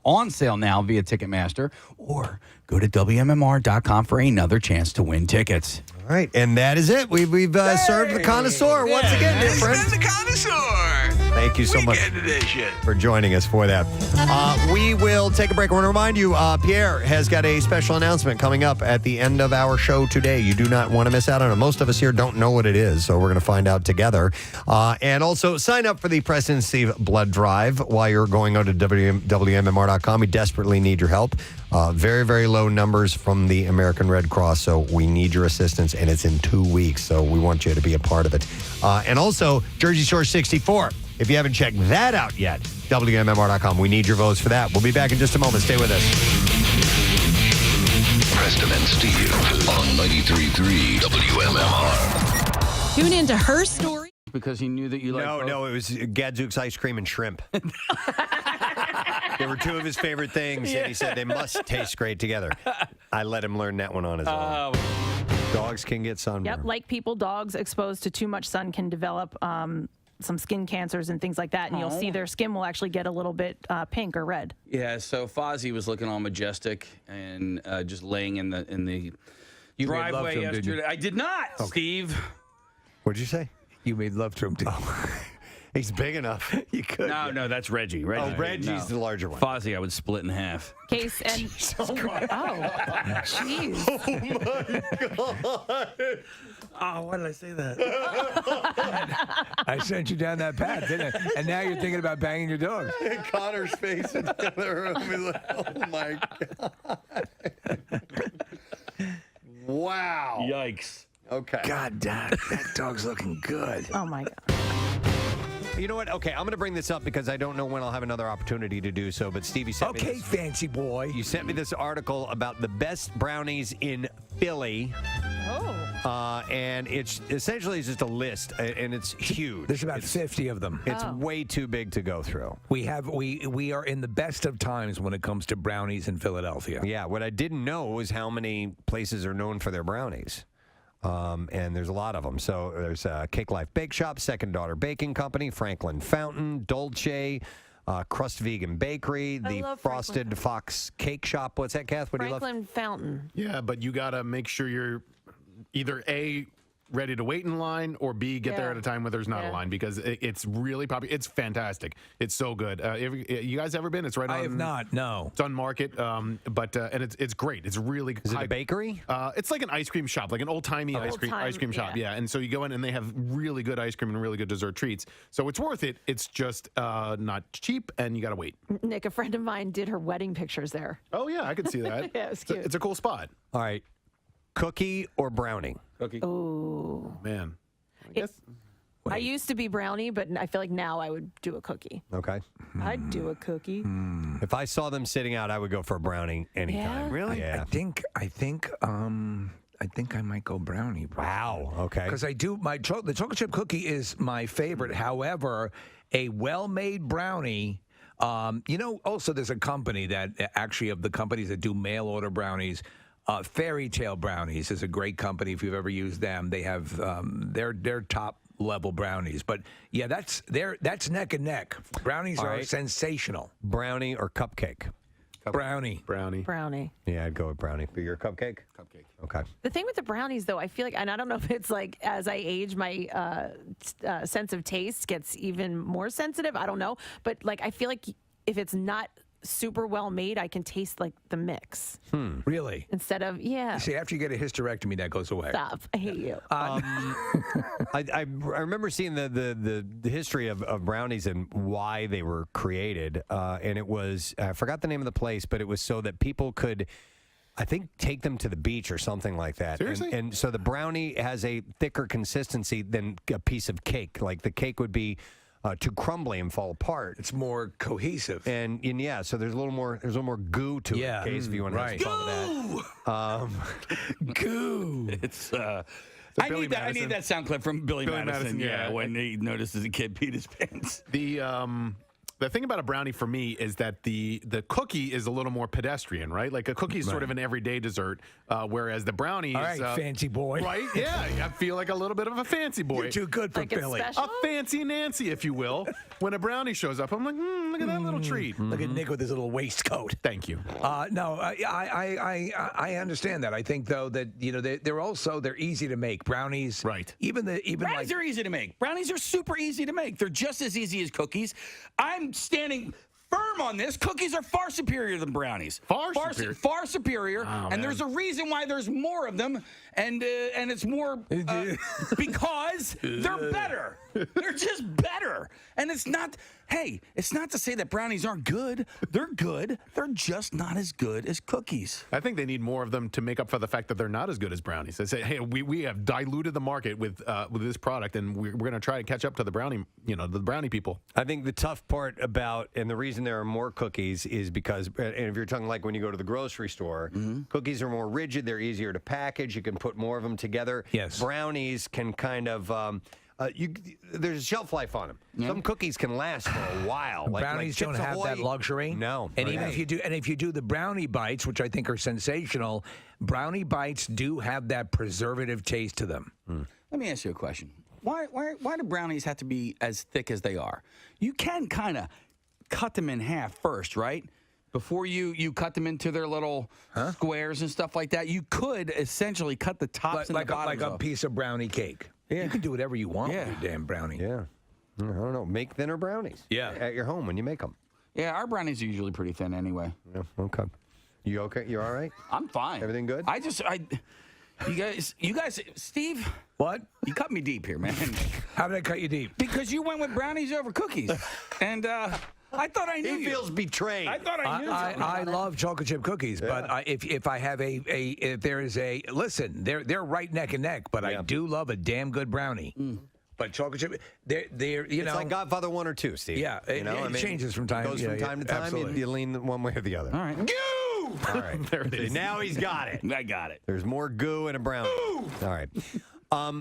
on sale now via Ticketmaster, or go to WMMR.com for another chance to win tickets. All right, and that is it. We've served the Connoisseur once again, dear friends. The Connoisseur. Thank you so much for joining us for that. We will take a break. I want to remind you, Pierre has got a special announcement coming up at the end of our show today. You do not want to miss out on it. Most of us here don't know what it is, so we're going to find out together. And also, sign up for the Preston and Steve Blood Drive while you're going on to WMMR.com. We desperately need your help. Very, very low numbers from the American Red Cross, so we need your assistance, and it's in 2 weeks, so we want you to be a part of it. And also, Jersey Shore 64. If you haven't checked that out yet, WMMR.com. We need your votes for that. We'll be back in just a moment. Stay with us. Preston and Steve on 93.3 WMMR. Tune into her story. Because he knew that you liked No, it was Gadzooks ice cream and shrimp. They were two of his favorite things, and he said they must taste great together. I let him learn that one on his own. Dogs can get sunburn. Yep, like people, dogs exposed to too much sun can develop some skin cancers and things like that, and you'll see their skin will actually get a little bit pink or red. Yeah, so Fozzie was looking all majestic and just laying in the driveway yesterday. I did not, Steve. What'd you say? You made love to him, too. He's big enough. You could. No, that's Reggie. Reggie's the larger one. Fozzie, I would split in half. Case and jeez. Oh my God. Oh, why did I say that? I sent you down that path, didn't I? And now you're thinking about banging your dog. Connor's face in the other room. He's like, oh my God. Wow. Yikes. Okay. God damn, that dog's looking good. Oh my God. You know what? Okay, I'm going to bring this up because I don't know when I'll have another opportunity to do so, but Stevie sent me this. Fancy boy. You sent me this article about the best brownies in Philly. Oh. And it's essentially just a list, and it's huge. There's about 50 of them. It's way too big to go through. We are in the best of times when it comes to brownies in Philadelphia. Yeah, what I didn't know was how many places are known for their brownies. And there's a lot of them. So there's Cake Life Bake Shop, Second Daughter Baking Company, Franklin Fountain, Dolce, Crust Vegan Bakery, the Frosted Fox Cake Shop. What's that, Kath? What do you love? Franklin Fountain. Yeah, but you got to make sure you're either A, ready to wait in line, or B, get there at a time where there's not a line, because it's really popular. It's fantastic. It's so good. You guys ever been? It's right on. I have not, no. It's on Market, and it's great. It's really Is it a bakery? It's like an ice cream shop, like an old-timey ice cream shop. Yeah, and so you go in and they have really good ice cream and really good dessert treats. So it's worth it. It's just not cheap, and you got to wait. Nick, a friend of mine did her wedding pictures there. Oh, yeah, I could see that. Yeah, it was cute. It's a cool spot. All right. Cookie or brownie? Cookie. Ooh. Man. I used to be brownie, but I feel like now I would do a cookie. Okay. I'd do a cookie. If I saw them sitting out, I would go for a brownie anytime. Yeah? Really? Yeah. I think I might go brownie. Wow. Okay. Because the chocolate chip cookie is my favorite. However, a well-made brownie. Also there's a company that actually of the companies that do mail order brownies. Fairy Tale Brownies is a great company. If you've ever used them, they have their top level brownies. But yeah, that's neck and neck. Brownies are sensational. Brownie or cupcake? Brownie. Yeah, I'd go with brownie. For your cupcake? Cupcake. Okay. The thing with the brownies, though, I feel like, and I don't know if it's like as I age, my sense of taste gets even more sensitive. I don't know. But like, I feel like if it's not super well made, I can taste like the mix. Really? Instead of, See, after you get a hysterectomy, that goes away. Stop. I hate you. I remember seeing the history of brownies and why they were created. And it was, I forgot the name of the place, but it was so that people could, I think, take them to the beach or something like that. Seriously? And so the brownie has a thicker consistency than a piece of cake. Like the cake would be too crumbly and fall apart. It's more cohesive. And yeah, so there's a little more goo to it. In case if you want to have some fun with that. Goo. It's I need that sound clip from Billy Madison. Yeah, when he noticed as a kid peed his pants. The thing about a brownie for me is that the cookie is a little more pedestrian, right? Like a cookie is sort of an everyday dessert, whereas the brownie All is right, fancy boy. Right? Yeah, I feel like a little bit of a fancy boy. You're too good for Philly. A fancy Nancy, if you will. When a brownie shows up, I'm like, look at that little treat. Look at Nick with his little waistcoat. Thank you. No, I understand that. I think though that they're easy to make. Brownies, right? Brownies are easy to make. Brownies are super easy to make. They're just as easy as cookies. I'm standing firm on this. Cookies are far superior than brownies. Far superior. Oh, and there's a reason why there's more of them, and it's more because they're better. They're just better. And it's not to say that brownies aren't good. They're good. They're just not as good as cookies. I think they need more of them to make up for the fact that they're not as good as brownies. They say, hey, we have diluted the market with this product, and we're going to try to catch up to the brownie people. I think the tough part about, and the reason there are more cookies is because, and if you're talking like when you go to the grocery store, cookies are more rigid. They're easier to package. You can put more of them together. Yes. Brownies can kind of... there's a shelf life on them. Some cookies can last for a while. Brownies don't have that luxury. No. And even if you do the brownie bites, which I think are sensational, brownie bites do have that preservative taste to them. Let me ask you a question. Why do brownies have to be as thick as they are? You can kind of cut them in half first, right? Before you cut them into their little squares and stuff like that. You could essentially cut the tops and the bottoms like a piece of brownie cake. Yeah. You can do whatever you want with your damn brownie. Yeah. I don't know. Make thinner brownies. Yeah. At your home when you make them. Yeah, our brownies are usually pretty thin anyway. Yeah, okay. You okay? You all right? I'm fine. Everything good? You guys, Steve. What? You cut me deep here, man. How did I cut you deep? Because you went with brownies over cookies, and I thought I knew He feels betrayed. I thought I knew. I love chocolate chip cookies, but if I have if there is listen, they're right neck and neck, but I do love a damn good brownie. But chocolate chip, they're it's like Godfather 1 or 2, Steve. Yeah, it changes from time. Goes from time to time. Absolutely. You lean one way or the other. All right. Goo! All right. There it is. Now he's got it. I got it. There's more goo in a brownie. Goo! All right.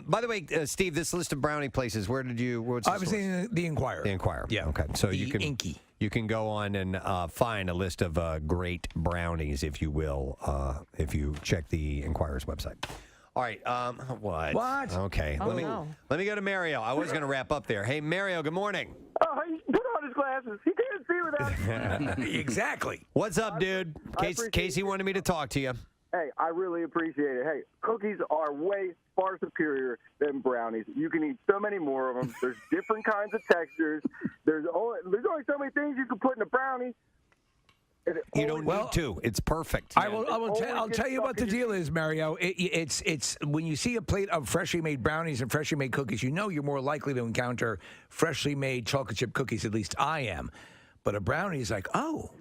By the way, Steve, this list of brownie places, what's I was in the Inquirer. The Inquirer. Yeah. Okay. So Inky. You can go on and find a list of great brownies, if you will, if you check the Inquirer's website. All right. What? Okay. Oh, let me go to Mario. I was going to wrap up there. Hey, Mario. Good morning. Oh, he put on his glasses. He can't see without. Exactly. What's up, dude? Casey wanted me to talk to you. Hey, I really appreciate it. Hey, cookies are way far superior than brownies. You can eat so many more of them. There's different kinds of textures. There's only so many things you can put in a brownie. You don't need to. It's perfect. I'll tell you what the deal is, Mario. It's when you see a plate of freshly made brownies and freshly made cookies, you know you're more likely to encounter freshly made chocolate chip cookies. At least I am. But a brownie is like, oh,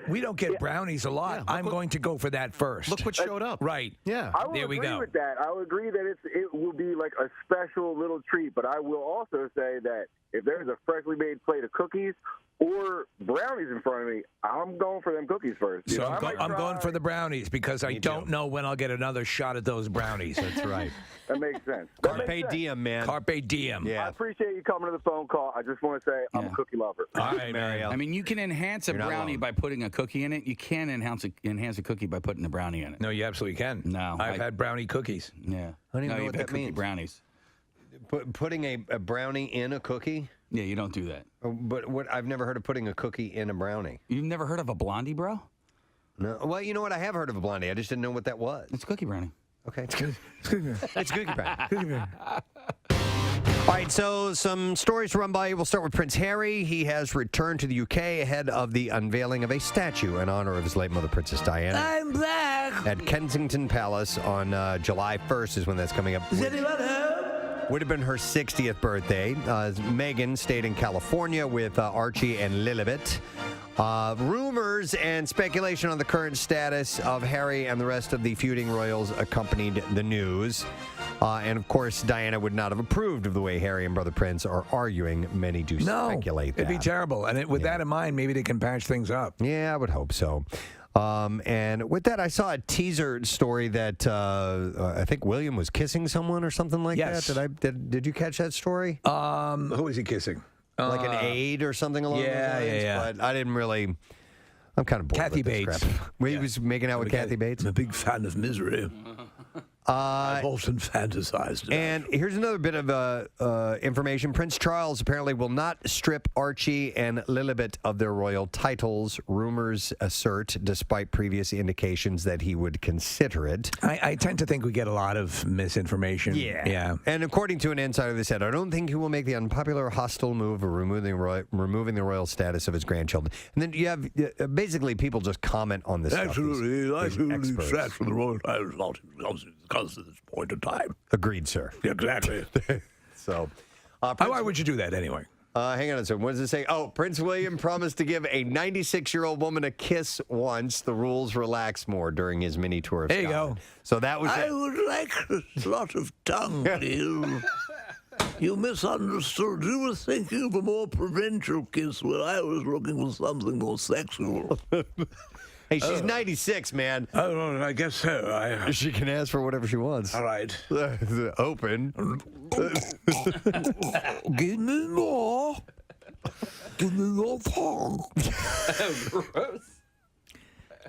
we don't get brownies a lot. Yeah, I'm going to go for that first. Look what showed up. Right. Yeah. I will agree with that. I would agree that it will be like a special little treat. But I will also say that if there's a freshly made plate of cookies or brownies in front of me, I'm going for them cookies first. So I'm going for the brownies because I don't know when I'll get another shot at those brownies. That's right. That makes sense. Carpe diem, man. Carpe diem. Yeah. I appreciate you coming to the phone call. I just want to say I'm a cookie lover. All right, Mario. I mean, you can enhance a brownie by putting a cookie in it. You can enhance a cookie by putting a brownie in it. No, you absolutely can. No. I've had brownie cookies. Yeah. I don't even know what that means. Brownies. Putting a brownie in a cookie? Yeah, you don't do that. But I've never heard of putting a cookie in a brownie. You've never heard of a blondie, bro? No. Well, you know what? I have heard of a blondie. I just didn't know what that was. It's a cookie brownie. Okay. It's cookie brownie. All right, so some stories to run by you. We'll start with Prince Harry. He has returned to the UK ahead of the unveiling of a statue in honor of his late mother, Princess Diana. I'm black. At Kensington Palace on July 1st is when that's coming up. Is anyone home? Would have been her 60th birthday. Meghan stayed in California with Archie and Lilibet. Rumors and speculation on the current status of Harry and the rest of the feuding royals accompanied the news. And, of course, Diana would not have approved of the way Harry and Brother Prince are arguing. Many do speculate that. It'd be terrible. And with that in mind, maybe they can patch things up. Yeah, I would hope so. And with that, I saw a teaser story that I think William was kissing someone or something like that. Did you catch that story? Who is he kissing? like an aide or something along those lines. Yeah. But I didn't really. I'm kind of bored Kathy with this Bates. crap. He was making out with Kathy Bates. I'm a big fan of Misery. I've often fantasized about And here's another bit of information. Prince Charles apparently will not strip Archie and Lilibet of their royal titles. Rumors assert, despite previous indications, that he would consider it. I tend to think we get a lot of misinformation. Yeah. And according to an insider, they said, I don't think he will make the unpopular, hostile move of removing the royal status of his grandchildren. And then you have basically people just comment on this Absolutely. stuff. I These absolutely experts. extract from the royal titles not because of this point in time. Agreed, sir. Exactly. So, why would you do that anyway? Hang on a second. What does it say? Oh, Prince William promised to give a 96-year-old woman a kiss once. The rules relaxed more during his mini tour of There you Scotland. go. So that was I it. would like a lot of tongue, please. You misunderstood. You were thinking of a more provincial kiss where I was looking for something more sexual. Hey, she's 96, man. Oh, I guess so. She can ask for whatever she wants. All right. Open. Give me more. Give me your tongue. Gross.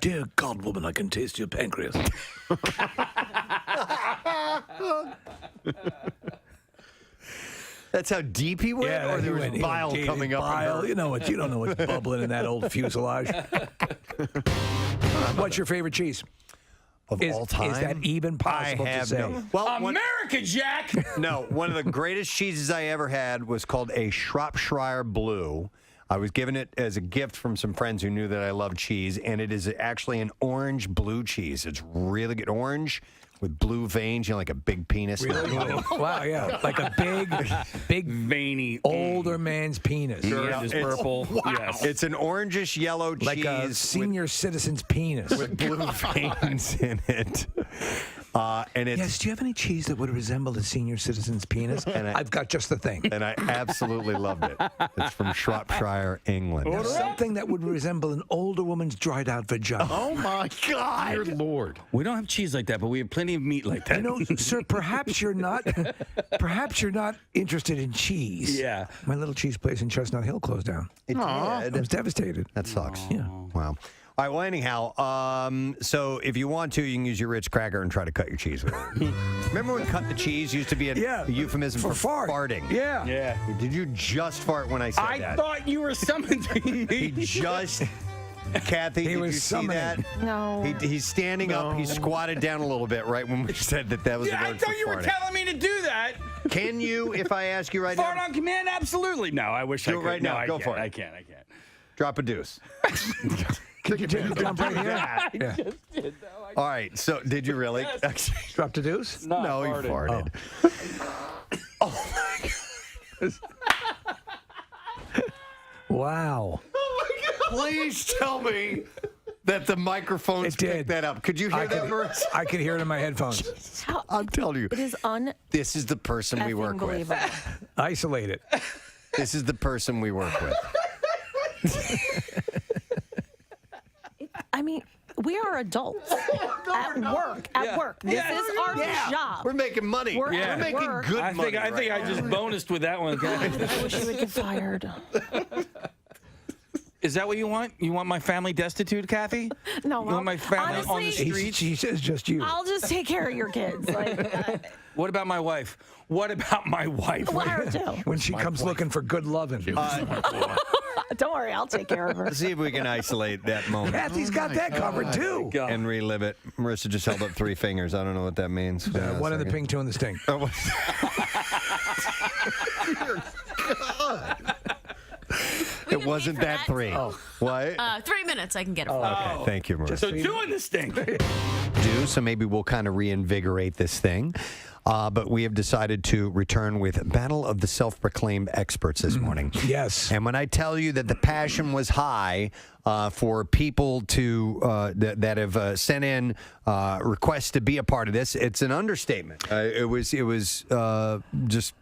Dear God, woman, I can taste your pancreas. That's how deep he went? Or there was bile coming up? Bile, you know what? You don't know what's bubbling in that old fuselage. What's your favorite cheese? Of all time? Is that even possible I have to say? no. Well, America, Jack! No, one of the greatest cheeses I ever had was called a Shropshire Blue. I was given it as a gift from some friends who knew that I loved cheese, and it is actually an orange blue cheese. It's really good. Orange with blue veins, like a big penis. Really? Wow, yeah. Like a big, veiny, older man's penis. Sure, it's purple. Wow. Yes. It's an orangish yellow cheese. Like a senior citizen's penis. With blue veins in it. And it's, yes, do you have any cheese that would resemble a senior citizen's penis? And I've got just the thing. And I absolutely loved it. It's from Shropshire, England. Something that would resemble an older woman's dried out vagina. Oh, my God. Dear Lord. We don't have cheese like that, but we have plenty of meat like that. You know, sir, perhaps you're not interested in cheese. Yeah. My little cheese place in Chestnut Hill closed down. It did. I was devastated. That sucks. Yeah. Wow. All right, well, anyhow, so if you want to, you can use your Ritz cracker and try to cut your cheese with it. Remember when cut the cheese used to be a euphemism for farting? Yeah. Yeah. Did you just fart when I said that? I thought you were summoning me. He just... Kathy, did you see that? No. He's standing up. He squatted down a little bit right when we said that was the Yeah, I word thought for you were farting. telling me to do that. Can you, if I ask you right Fart now? on command? Absolutely. No, I wish I Do it could. right No, now. I Go can't. for it. I can't. Drop a deuce. Could you take a jump right here? I Yeah. just did, though. All right, so did you really? Yes. Dropped a deuce? No, he farted. Oh, my God. Wow. Please tell me that the microphones picked that up. Could you hear that, Marissa? I could hear it in my headphones. I'm telling you. It is This is the person we work with. unbelievable. Isolate it. This is the person we work with. I mean, we are adults at work. At work. This is our job. We're making money. We're We're at making work. good I money. think I just bonused with that one. I wish you would get fired. Is that what you want? You want my family destitute, Kathy? No, You want my family on the honestly, streets? She says just you. I'll just take care of your kids. What about my wife? What about my wife? Well, her too. When she comes looking for good loving. Don't worry, I'll take care of her. See if we can isolate that moment. Kathy's got that covered too. And relive it. Marissa just held up 3 fingers. I don't know what that means. One in the ping, 2 in the sting. Oh, it wasn't that 3. What? 3 minutes, I can get it. Okay, thank you, Marissa. So doing this thing. So maybe we'll kind of reinvigorate this thing. But we have decided to return with Battle of the Self-Proclaimed Experts this morning. Yes. And when I tell you that the passion was high for people to that have sent in requests to be a part of this, it's an understatement. It was just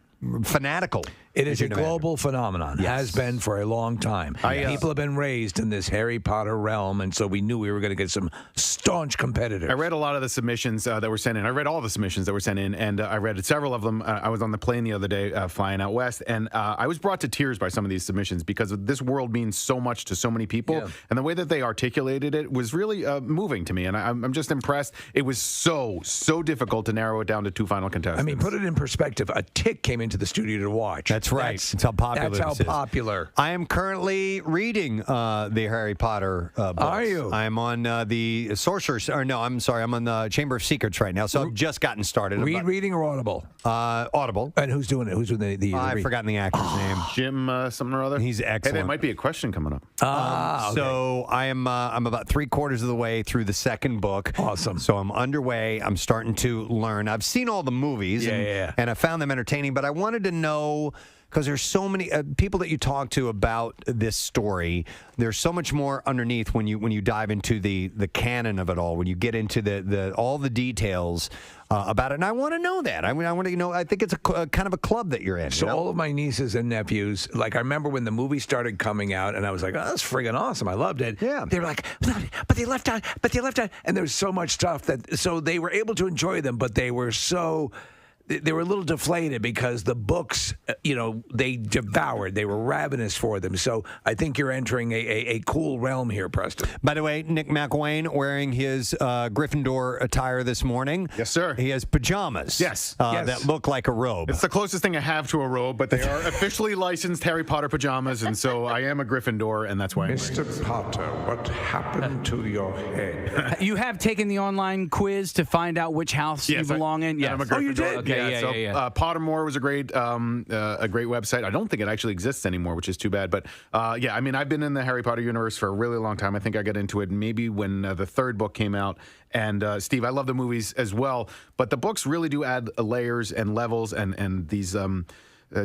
fanatical. It is a global phenomenon. Has been for a long time. People have been raised in this Harry Potter realm, and so we knew we were going to get some staunch competitors. I read a lot of the submissions that were sent in. I read all the submissions that were sent in, and I read several of them. I was on the plane the other day flying out west, and I was brought to tears by some of these submissions because this world means so much to so many people, and the way that they articulated it was really moving to me, and I'm just impressed. It was so difficult to narrow it down to 2 final contestants. I mean, put it in perspective. A tick came into the studio to watch. That's right. That's how popular That's how this is. popular. I am currently reading the Harry Potter books. Are you? I'm on the Sorcerer's, or no, I'm sorry, I'm on the Chamber of Secrets right now, so I've just gotten started. Reading or Audible? Audible. And who's doing it? Who's doing the I've forgotten the actor's name. Jim something or other? He's excellent. Hey, there might be a question coming up. Okay. So I'm about 3/4 of the way through the second book. Awesome. So I'm underway. I'm starting to learn. I've seen all the movies and I found them entertaining, but I wanted to know, because there's so many people that you talk to about this story. There's so much more underneath when you dive into the canon of it all. When you get into all the details about it, and I want to know that. I want to I think it's a kind of a club that you're in. So all of my nieces and nephews, like I remember when the movie started coming out, and I was like, "Oh, that's friggin' awesome! I loved it." Yeah. They were like, "But they left out, and there was so much stuff so they were able to enjoy them, but they were a little deflated because the books, they devoured. They were ravenous for them. So I think you're entering a cool realm here, Preston. By the way, Nick McElwain wearing his Gryffindor attire this morning. Yes, sir. He has pajamas. Yes. That look like a robe. It's the closest thing I have to a robe, but they are officially licensed Harry Potter pajamas, and so I am a Gryffindor, and that's why I'm Mr. Potter, what happened to your head? You have taken the online quiz to find out which house you belong in? Yes. I'm a Gryffindor. Oh, you did? Okay, yeah. Pottermore was a great website. I don't think it actually exists anymore, which is too bad. But I mean, I've been in the Harry Potter universe for a really long time. I think I got into it maybe when the third book came out. And Steve, I love the movies as well, but the books really do add layers and levels and these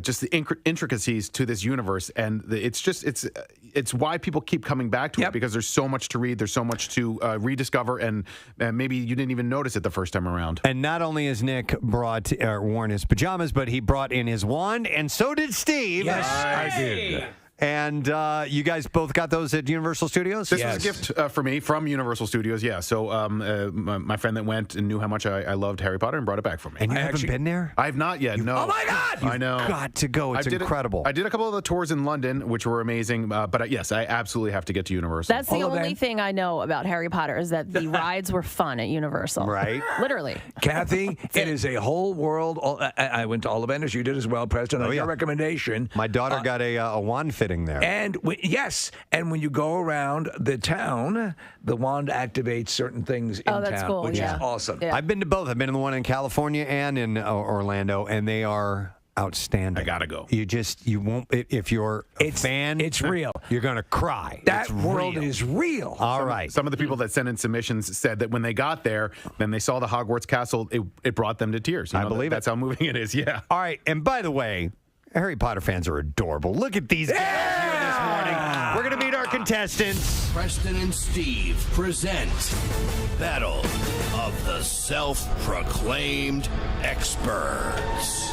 just the intricacies to this universe, and it's why people keep coming back to it, because there's so much to read, there's so much to rediscover, and maybe you didn't even notice it the first time around. And not only has Nick worn his pajamas, but he brought in his wand, and so did Steve. Yes, I did. And you guys both got those at Universal Studios? This was a gift for me from Universal Studios, yeah. So my friend that went and knew how much I loved Harry Potter and brought it back for me. And you haven't been there? I have not yet, no. Oh, my God! I know. You've got to go. It's incredible. I did a couple of the tours in London, which were amazing. But yes, I absolutely have to get to Universal. That's the only thing I know about Harry Potter is that the rides were fun at Universal. Right. Literally. Kathy, it is a whole world. I went to Ollivanders. You did as well, Preston. On your recommendation. My daughter got a wand fitting there. And yes, and when you go around the town, the wand activates certain things in that's town, cool. which is awesome. Yeah. I've been to both. I've been in the one in California and in Orlando, and they are outstanding. I gotta go. You won't, if you're a fan. It's real. You're going to cry. That It's world real. is real. All right. Some of the people that sent in submissions said that when they got there, then they saw the Hogwarts castle, it brought them to tears. I believe that's how moving it is, yeah. All right, and by the way, Harry Potter fans are adorable. Look at these guys here this morning. We're going to meet our contestants. Preston and Steve present Battle of the Self-Proclaimed Experts.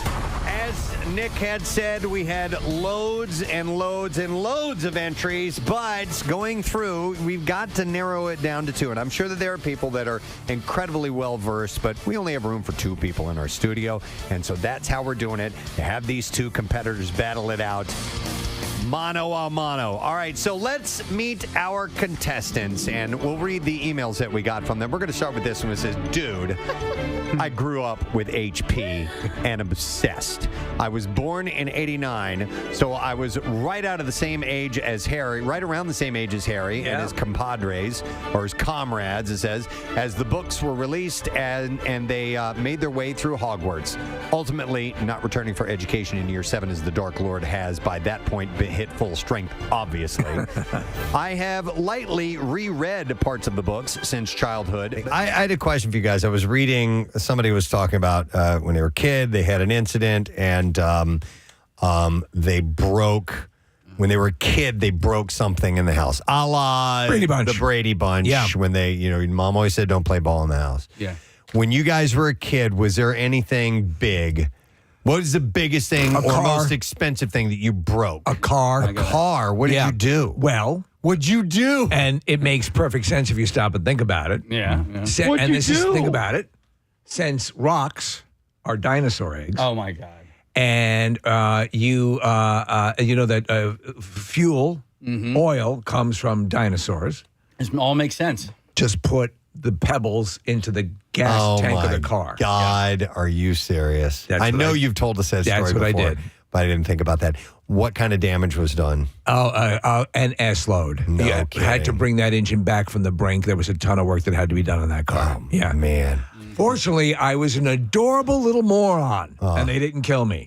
As Nick had said, we had loads and loads and loads of entries, but going through, we've got to narrow it down to 2. And I'm sure that there are people that are incredibly well-versed, but we only have room for 2 people in our studio. And so that's how we're doing it, to have these 2 competitors battle it out. Mano a mano. All right, so let's meet our contestants, and we'll read the emails that we got from them. We're going to start with this one. It says, dude, I grew up with HP and obsessed. I was born in 89, so I was right out of the same age as Harry, right around the same age as Harry and his compadres, or his comrades, it says, as the books were released and they made their way through Hogwarts. Ultimately, not returning for education in year 7 as the Dark Lord has, by that point, been hit full strength, obviously. I have lightly reread parts of the books since childhood. I had a question for you guys. I was reading, somebody was talking about when they were a kid, they had an incident, and they broke, when they were a kid, they broke something in the house. A la Brady Bunch. The Brady Bunch, when they, your mom always said, don't play ball in the house. Yeah. When you guys were a kid, was there anything big What is the biggest thing or most expensive thing that you broke? A car. A car. What did you do? Well, what'd you do? And it makes perfect sense if you stop and think about it. Yeah. And this is the thing about it. Since rocks are dinosaur eggs. Oh my God. And you know that fuel, oil comes from dinosaurs. This all makes sense. Just put the pebbles into the gas tank of the car. God, are you serious? I know you've told us that story before. That's what I did. But I didn't think about that. What kind of damage was done? An S-load. No kidding. Had to bring that engine back from the brink. There was a ton of work that had to be done on that car. Oh, man. Fortunately, I was an adorable little moron, and they didn't kill me.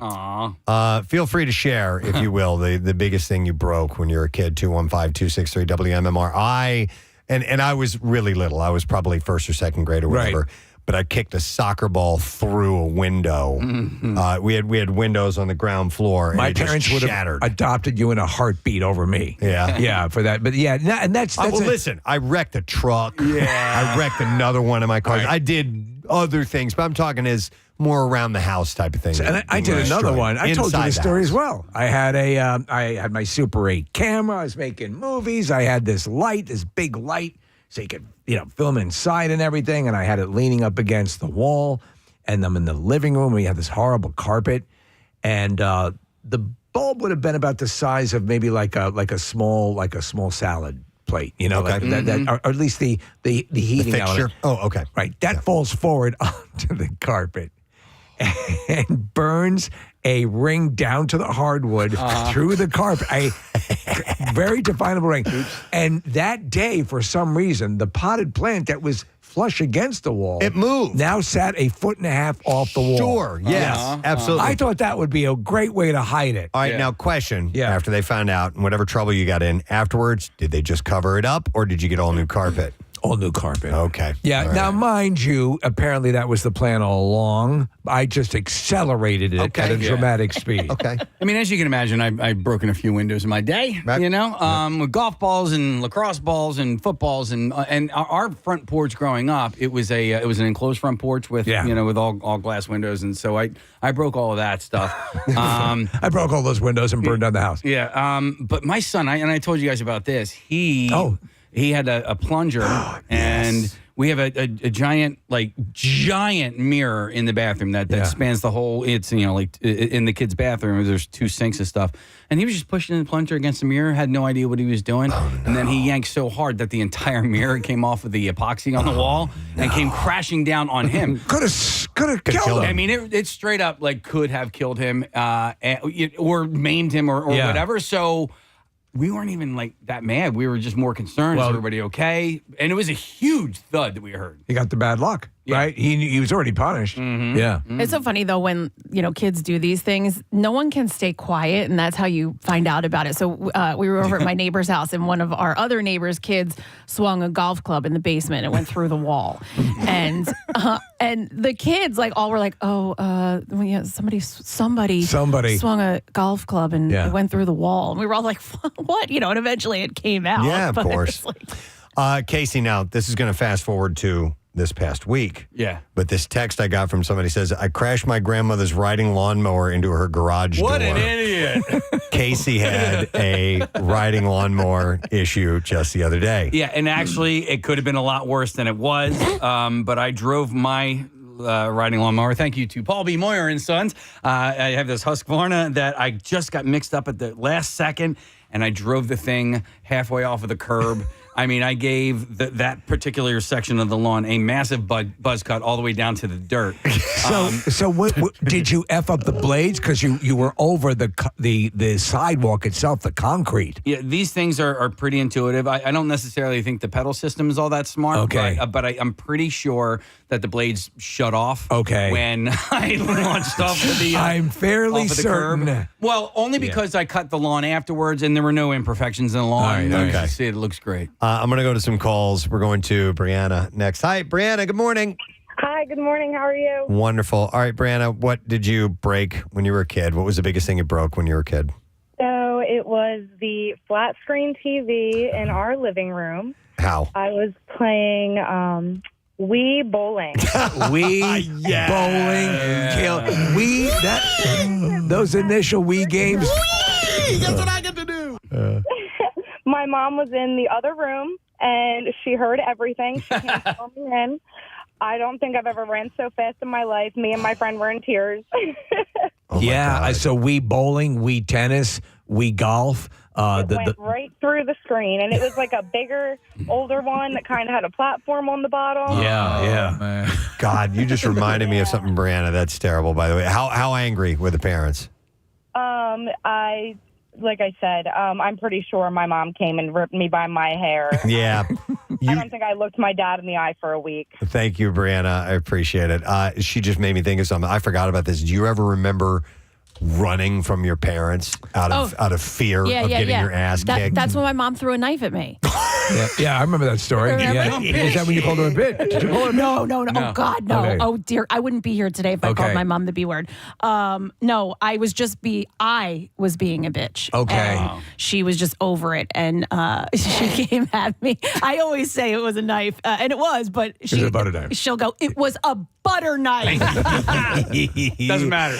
Feel free to share, if you will, the biggest thing you broke when you were a kid, 215-263-WMMR. And I was really little. I was probably first or second grade or whatever. Right. But I kicked a soccer ball through a window. We had windows on the ground floor. My and it parents just would shattered. have adopted you in a heartbeat over me. Yeah, for that. But and that's listen. I wrecked a truck. I wrecked another one of my cars. I did other things, but I'm talking as more around the house type of thing. And I did another one. I told you the story as well. I had I had my Super 8 camera. I was making movies. I had this big light, so you could film inside and everything. And I had it leaning up against the wall. And I'm in the living room. We had this horrible carpet, and the bulb would have been about the size of maybe like a small salad plate, like that, or at least the heating element. Oh, okay. Right. That falls forward onto the carpet and burns a ring down to the hardwood through the carpet. A very definable ring. And that day, for some reason, the potted plant that was flush against the wall, it moved. Now sat 1.5 feet off the wall. Sure. Yes. Absolutely. I thought that would be a great way to hide it. All right. Now, question. After they found out and whatever trouble you got in afterwards, did they just cover it up or did you get all new carpet? All new carpet. Okay. Yeah. All now, right. mind you, apparently that was the plan all along. I just accelerated it at a dramatic speed. Okay. I mean, as you can imagine, I've broken a few windows in my day, with golf balls and lacrosse balls and footballs and our front porch growing up, it was an enclosed front porch with with all glass windows, and so I broke all of that stuff. I broke all those windows and burned down the house. Yeah. But my son, I told you guys about this. He had a plunger, and we have a giant mirror in the bathroom that spans the whole. It's in the kid's bathroom. There's 2 sinks and stuff, and he was just pushing the plunger against the mirror. Had no idea what he was doing, and then he yanked so hard that the entire mirror came off of the epoxy on the wall and came crashing down on him. Could have killed him. I mean, it straight up could have killed him, or maimed him, or whatever. So. We weren't even that mad. We were just more concerned. Is everybody okay? And it was a huge thud that we heard. He got the bad luck, right? He was already punished. Mm-hmm. Yeah. Mm-hmm. It's so funny, though, when, kids do these things, no one can stay quiet, and that's how you find out about it. So we were over at my neighbor's house, and one of our other neighbor's kids swung a golf club in the basement and went through the wall. And the kids, all were like, somebody swung a golf club and it went through the wall. And we were all like, what? And eventually it came out. Yeah, of course. Casey, now, this is going to fast forward to this past week. Yeah. But this text I got from somebody says, I crashed my grandmother's riding lawnmower into her garage door. What an idiot. Casey had a riding lawnmower issue just the other day. Yeah, and actually, it could have been a lot worse than it was. But I drove my riding lawnmower. Thank you to Paul B. Moyer and Sons. I have this Husqvarna that I just got mixed up at the last second, and I drove the thing halfway off of the curb. I mean, I gave that particular section of the lawn a massive buzz cut all the way down to the dirt. So what did you F up the blades? Because you were over the sidewalk itself, the concrete. Yeah, these things are pretty intuitive. I don't necessarily think the pedal system is all that smart. Okay. But I'm pretty sure that the blades shut off. Okay. When I launched off of the I'm fairly off of the certain. curb. Well, only because I cut the lawn afterwards, and there were no imperfections in the lawn. All right, You see, it looks great. I'm going to go to some calls. We're going to Brianna next. Hi, Brianna. Good morning. Hi, good morning. How are you? Wonderful. All right, Brianna, what did you break when you were a kid? What was the biggest thing you broke when you were a kid? So it was the flat screen TV in our living room. How? I was playing We bowling. Bowling. Kill. Those initial we games. That's what I get to do. My mom was in the other room, and she heard everything. She came to call me in. I don't think I've ever ran so fast in my life. Me and my friend were in tears. So we bowling, we tennis, we golf. It went right through the screen, and it was like a bigger, older one that kind of had a platform on the bottom. Yeah. God, you just reminded me of something, Brianna. That's terrible, by the way. How angry were the parents? Like I said, I'm pretty sure my mom came and ripped me by my hair. Yeah. I don't think I looked my dad in the eye for a week. Thank you, Brianna. I appreciate it. She just made me think of something. I forgot about this. Do you ever remember running from your parents out of fear of getting your ass kicked? That's when my mom threw a knife at me. I remember that story. Remember? Is that when you called her a bitch? Did you call her a bitch? No. Oh, God, no. Okay. Oh, dear. I wouldn't be here today if I called my mom the B word. No, I was being a bitch. Okay. And she was just over it, and she came at me. I always say it was a knife, and it was, but It was a butter knife. She'll go, it was a butter knife. Doesn't matter.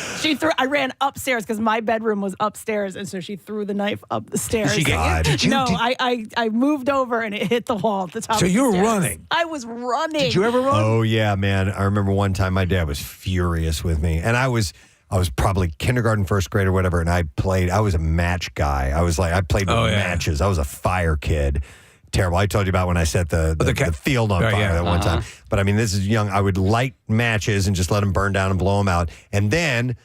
I ran upstairs because my bedroom was upstairs, and so she threw the knife up the stairs. Did she get you? I moved over and it hit the wall at the top. So of the you were stairs. running? I was running. Did you ever run? Oh, yeah, man. I remember one time my dad was furious with me, and I was probably kindergarten, first grade or whatever, and I was a match guy. I played with matches. I was a fire kid. Terrible. I told you about when I set the field on fire that one time. But I mean, this is young. I would light matches and just let them burn down and blow them out. And then,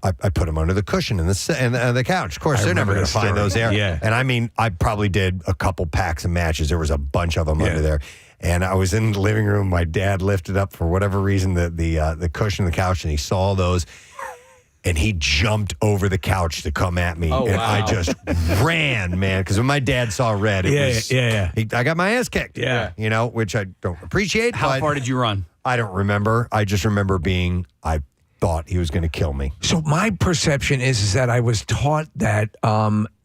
I put them under the cushion and the couch. Of course, they're never going to find those there. Yeah. And I mean, I probably did a couple packs of matches. There was a bunch of them under there. And I was in the living room. My dad lifted up, for whatever reason, the cushion of the couch, and he saw those. And he jumped over the couch to come at me. I just ran, man. Because when my dad saw red, I got my ass kicked. Yeah. Which I don't appreciate. How far did you run? I don't remember. I just remember I thought he was going to kill me. So my perception is that I was taught that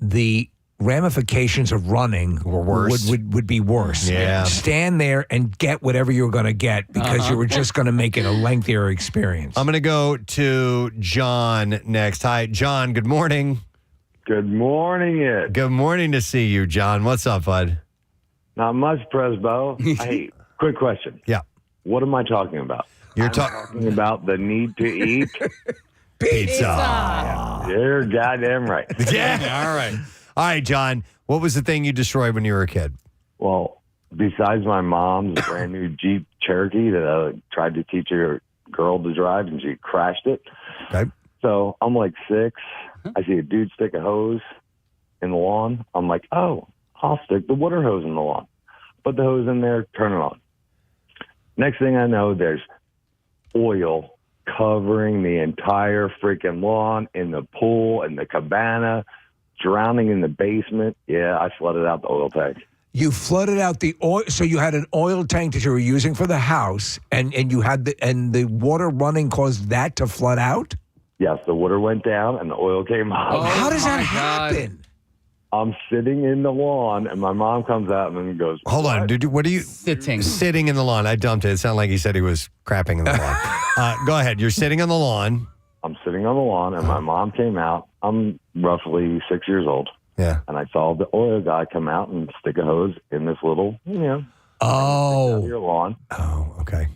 the ramifications of running would be worse. Yeah. Stand there and get whatever you were going to get because you were just going to make it a lengthier experience. I'm going to go to John next. Hi, John. Good morning. Good morning, Ed. Good morning to see you, John. What's up, bud? Not much, Presbo. Hey, quick question. Yeah. What am I talking about? You're talking about the need to eat pizza. You're goddamn right. Yeah. All right, John. What was the thing you destroyed when you were a kid? Well, besides my mom's brand new Jeep Cherokee that I tried to teach a girl to drive and she crashed it. Okay. So I'm like 6. I see a dude stick a hose in the lawn. I'm like, oh, I'll stick the water hose in the lawn. Put the hose in there, turn it on. Next thing I know, there's oil covering the entire freaking lawn, in the pool, in the cabana, drowning in the basement. Yeah, I flooded out the oil tank. You flooded out the oil, so you had an oil tank that you were using for the house, and you had the water running caused that to flood out? Yes, the water went down and the oil came out. How does that happen? I'm sitting in the lawn, and my mom comes out and then goes, Hold on, dude. What are you sitting in the lawn? I dumped it. It sounded like he said he was crapping in the lawn. Go ahead. You're sitting on the lawn. I'm sitting on the lawn, and my mom came out. I'm roughly 6 years old. Yeah. And I saw the oil guy come out and stick a hose in this little, your lawn. Oh, okay.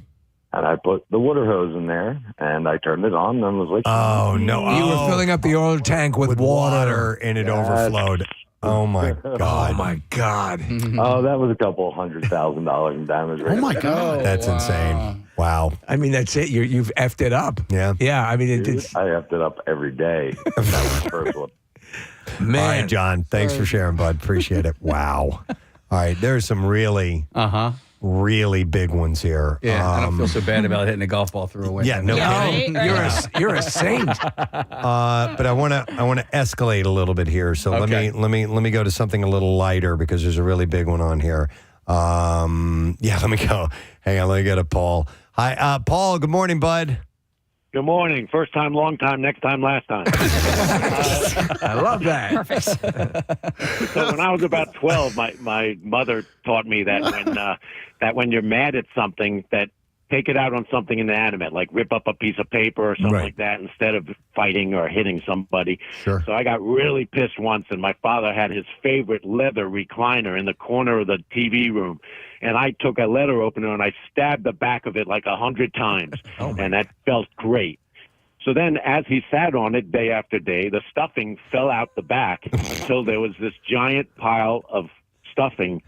And I put the water hose in there, and I turned it on, and was like, oh, no. You were filling up the oil tank with water. And it overflowed. Oh, my God. Oh, my God. Oh, that was a couple $100,000 in damage. Oh, my God. That's insane. Wow. I mean, that's it. You've effed it up. Yeah. Yeah, I mean, Dude, I effed it up every day. That was the first one. Man. All right, John. Thanks for sharing, bud. Appreciate it. Wow. All right. There's some really, really big ones here. Yeah, I don't feel so bad about hitting a golf ball through a window. Yeah, no kidding. You're a saint. But I want to escalate a little bit here. So let me go to something a little lighter because there's a really big one on here. Let me go. Hang on, let me go to Paul. Hi, Paul. Good morning, bud. Good morning. First time, long time, next time, last time. I love that. Perfect. So when I was about 12, my mother taught me that when you're mad at something, that take it out on something inanimate, like rip up a piece of paper or something like that instead of fighting or hitting somebody. Sure. So I got really pissed once, and my father had his favorite leather recliner in the corner of the TV room. And I took a letter opener and I stabbed the back of it like 100 times. And that felt great. So then as he sat on it day after day, the stuffing fell out the back until there was this giant pile of stuffing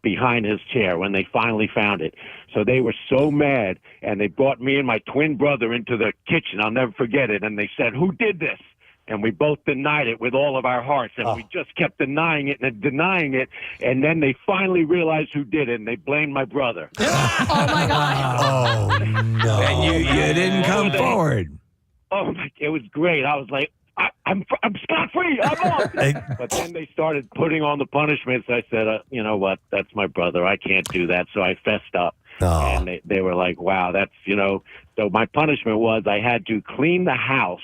behind his chair when they finally found it. So they were so mad, and they brought me and my twin brother into the kitchen. I'll never forget it. And they said, "Who did this?" And we both denied it with all of our hearts. And we just kept denying it and denying it. And then they finally realized who did it, and they blamed my brother. Oh, my God. Oh, no. And you didn't come forward. Oh, it was great. I was like, I'm scot-free. I'm off. But then they started putting on the punishments. I said, you know what? That's my brother. I can't do that. So I fessed up. And they were like, wow, that's, So my punishment was I had to clean the house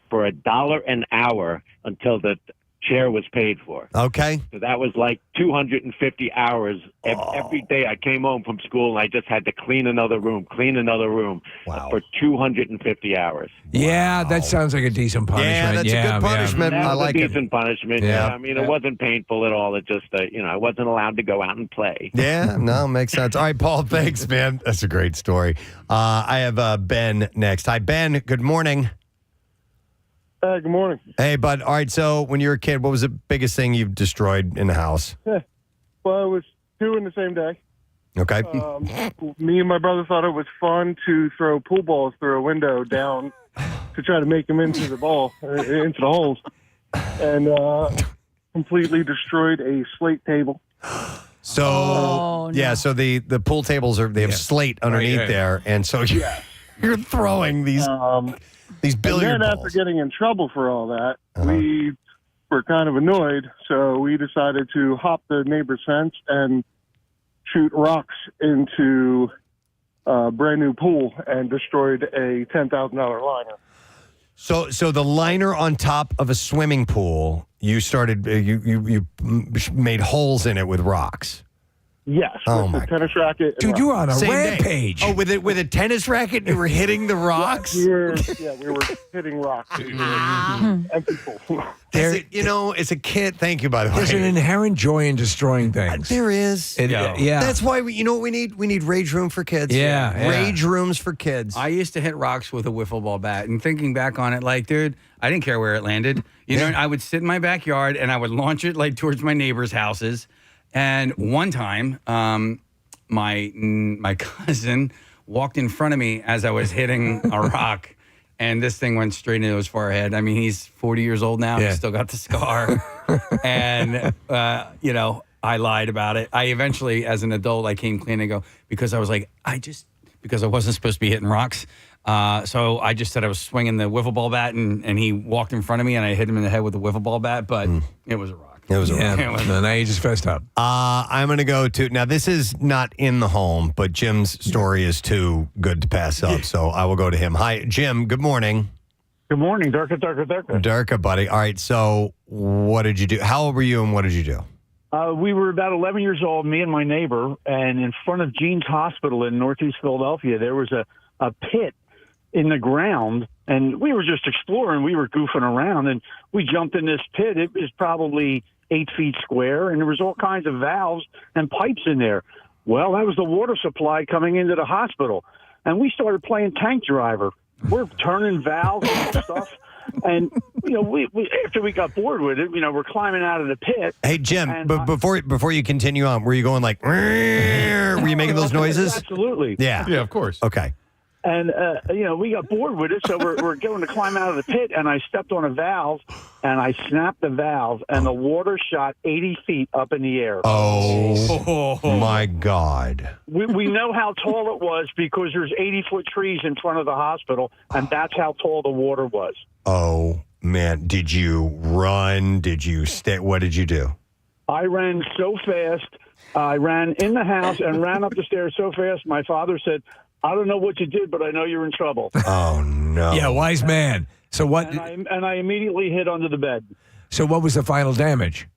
for $1 an hour until the chair was paid for. Okay. So that was like 250 hours. Every day I came home from school and I just had to clean another room for 250 hours. Yeah, that sounds like a decent punishment. Yeah, that's a good punishment. That I was like a it. decent punishment. Yeah. Yeah. I mean, it wasn't painful at all. It just, I wasn't allowed to go out and play. Yeah, no, makes sense. All right, Paul, thanks, man. That's a great story. I have Ben next. Hi, Ben. Good morning. Good morning. Hey, bud. All right, so when you were a kid, what was the biggest thing you've destroyed in the house? Well, it was 2 in the same day. Okay. Me and my brother thought it was fun to throw pool balls through a window down to try to make them into the holes, and completely destroyed a slate table. So, so the pool tables they have slate underneath there, and so you're throwing these billiard and then balls. after getting in trouble for all that, we were kind of annoyed, so we decided to hop the neighbor's fence and shoot rocks into a brand new pool and destroyed a $10,000 liner. So the liner on top of a swimming pool, you started you made holes in it with rocks. Yes, Oh, with a tennis racket. and Dude, you were on a rocks. rampage. Oh, with a tennis racket, you were hitting the rocks. We were hitting rocks. Empty pool. As a kid, thank you, by the way. There's an inherent joy in destroying things. There is. Yeah. That's why what we need? We need rage room for kids. Yeah. Rage rooms for kids. I used to hit rocks with a wiffle ball bat, and thinking back on it, like, dude, I didn't care where it landed. I would sit in my backyard and I would launch it like towards my neighbors' houses. And one time, my cousin walked in front of me as I was hitting a rock, and this thing went straight into his forehead. I mean, he's 40 years old now. He's still got the scar. And, I lied about it. I eventually, as an adult, I came clean and go, because I was like, because I wasn't supposed to be hitting rocks. So I just said I was swinging the wiffle ball bat, and he walked in front of me, and I hit him in the head with the wiffle ball bat, but it was a rock. It was a rock. No, now you just fessed up. I'm going to go to, now this is not in the home, but Jim's story is too good to pass up, so I will go to him. Hi, Jim, good morning. Good morning, Durka. Durka, buddy. All right, so what did you do? How old were you, and what did you do? We were about 11 years old, me and my neighbor, and in front of Jean's Hospital in Northeast Philadelphia, there was a pit in the ground, and we were just exploring. We were goofing around, and we jumped in this pit. It was probably 8 feet square, and there was all kinds of valves and pipes in there. Well, that was the water supply coming into the hospital, and we started playing tank driver. We're turning valves and stuff, and we after we got bored with it, we're climbing out of the pit. Hey, Jim, but before you continue on, were you going like, were you making those noises? Absolutely. Yeah, of course. Okay. And, we got bored with it, so we're going to climb out of the pit, and I stepped on a valve, and I snapped the valve, and the water shot 80 feet up in the air. Oh, my God. We know how tall it was because there's 80-foot trees in front of the hospital, and that's how tall the water was. Oh, man. Did you run? Did you stay? What did you do? I ran so fast. I ran in the house and ran up the stairs so fast. My father said, I don't know what you did, but I know you're in trouble. Oh, no. Yeah, wise man. So what? And I immediately hid under the bed. So what was the final damage?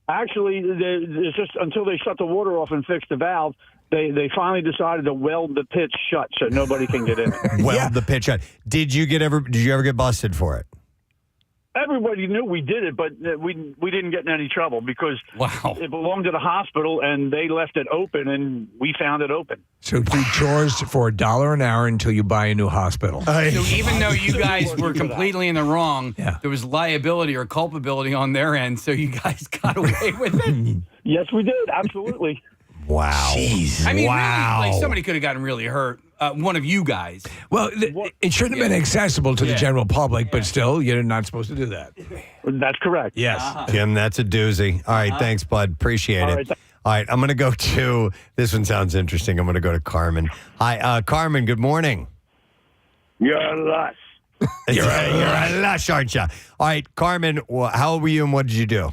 Actually, it's just until they shut the water off and fixed the valve, they finally decided to weld the pit shut so nobody can get in it. Weld the pit shut. Did you ever get busted for it? Everybody knew we did it, but we didn't get in any trouble because it belonged to the hospital and they left it open and we found it open. So do chores for $1 an hour until you buy a new hospital. So even though you guys were completely in the wrong, there was liability or culpability on their end, so you guys got away with it? Yes, we did. Absolutely. Wow. Jeez. I mean, really, like somebody could have gotten really hurt. One of you guys. Well, it shouldn't have been accessible to the general public, but still, you're not supposed to do that. That's correct. Yes. Jim, that's a doozy. All right, thanks, bud. Appreciate it. All right, I'm going to go to, this one sounds interesting. I'm going to go to Carmen. Hi, Carmen, good morning. You're a lush. You're a lush, aren't you? All right, Carmen, how old were you and what did you do?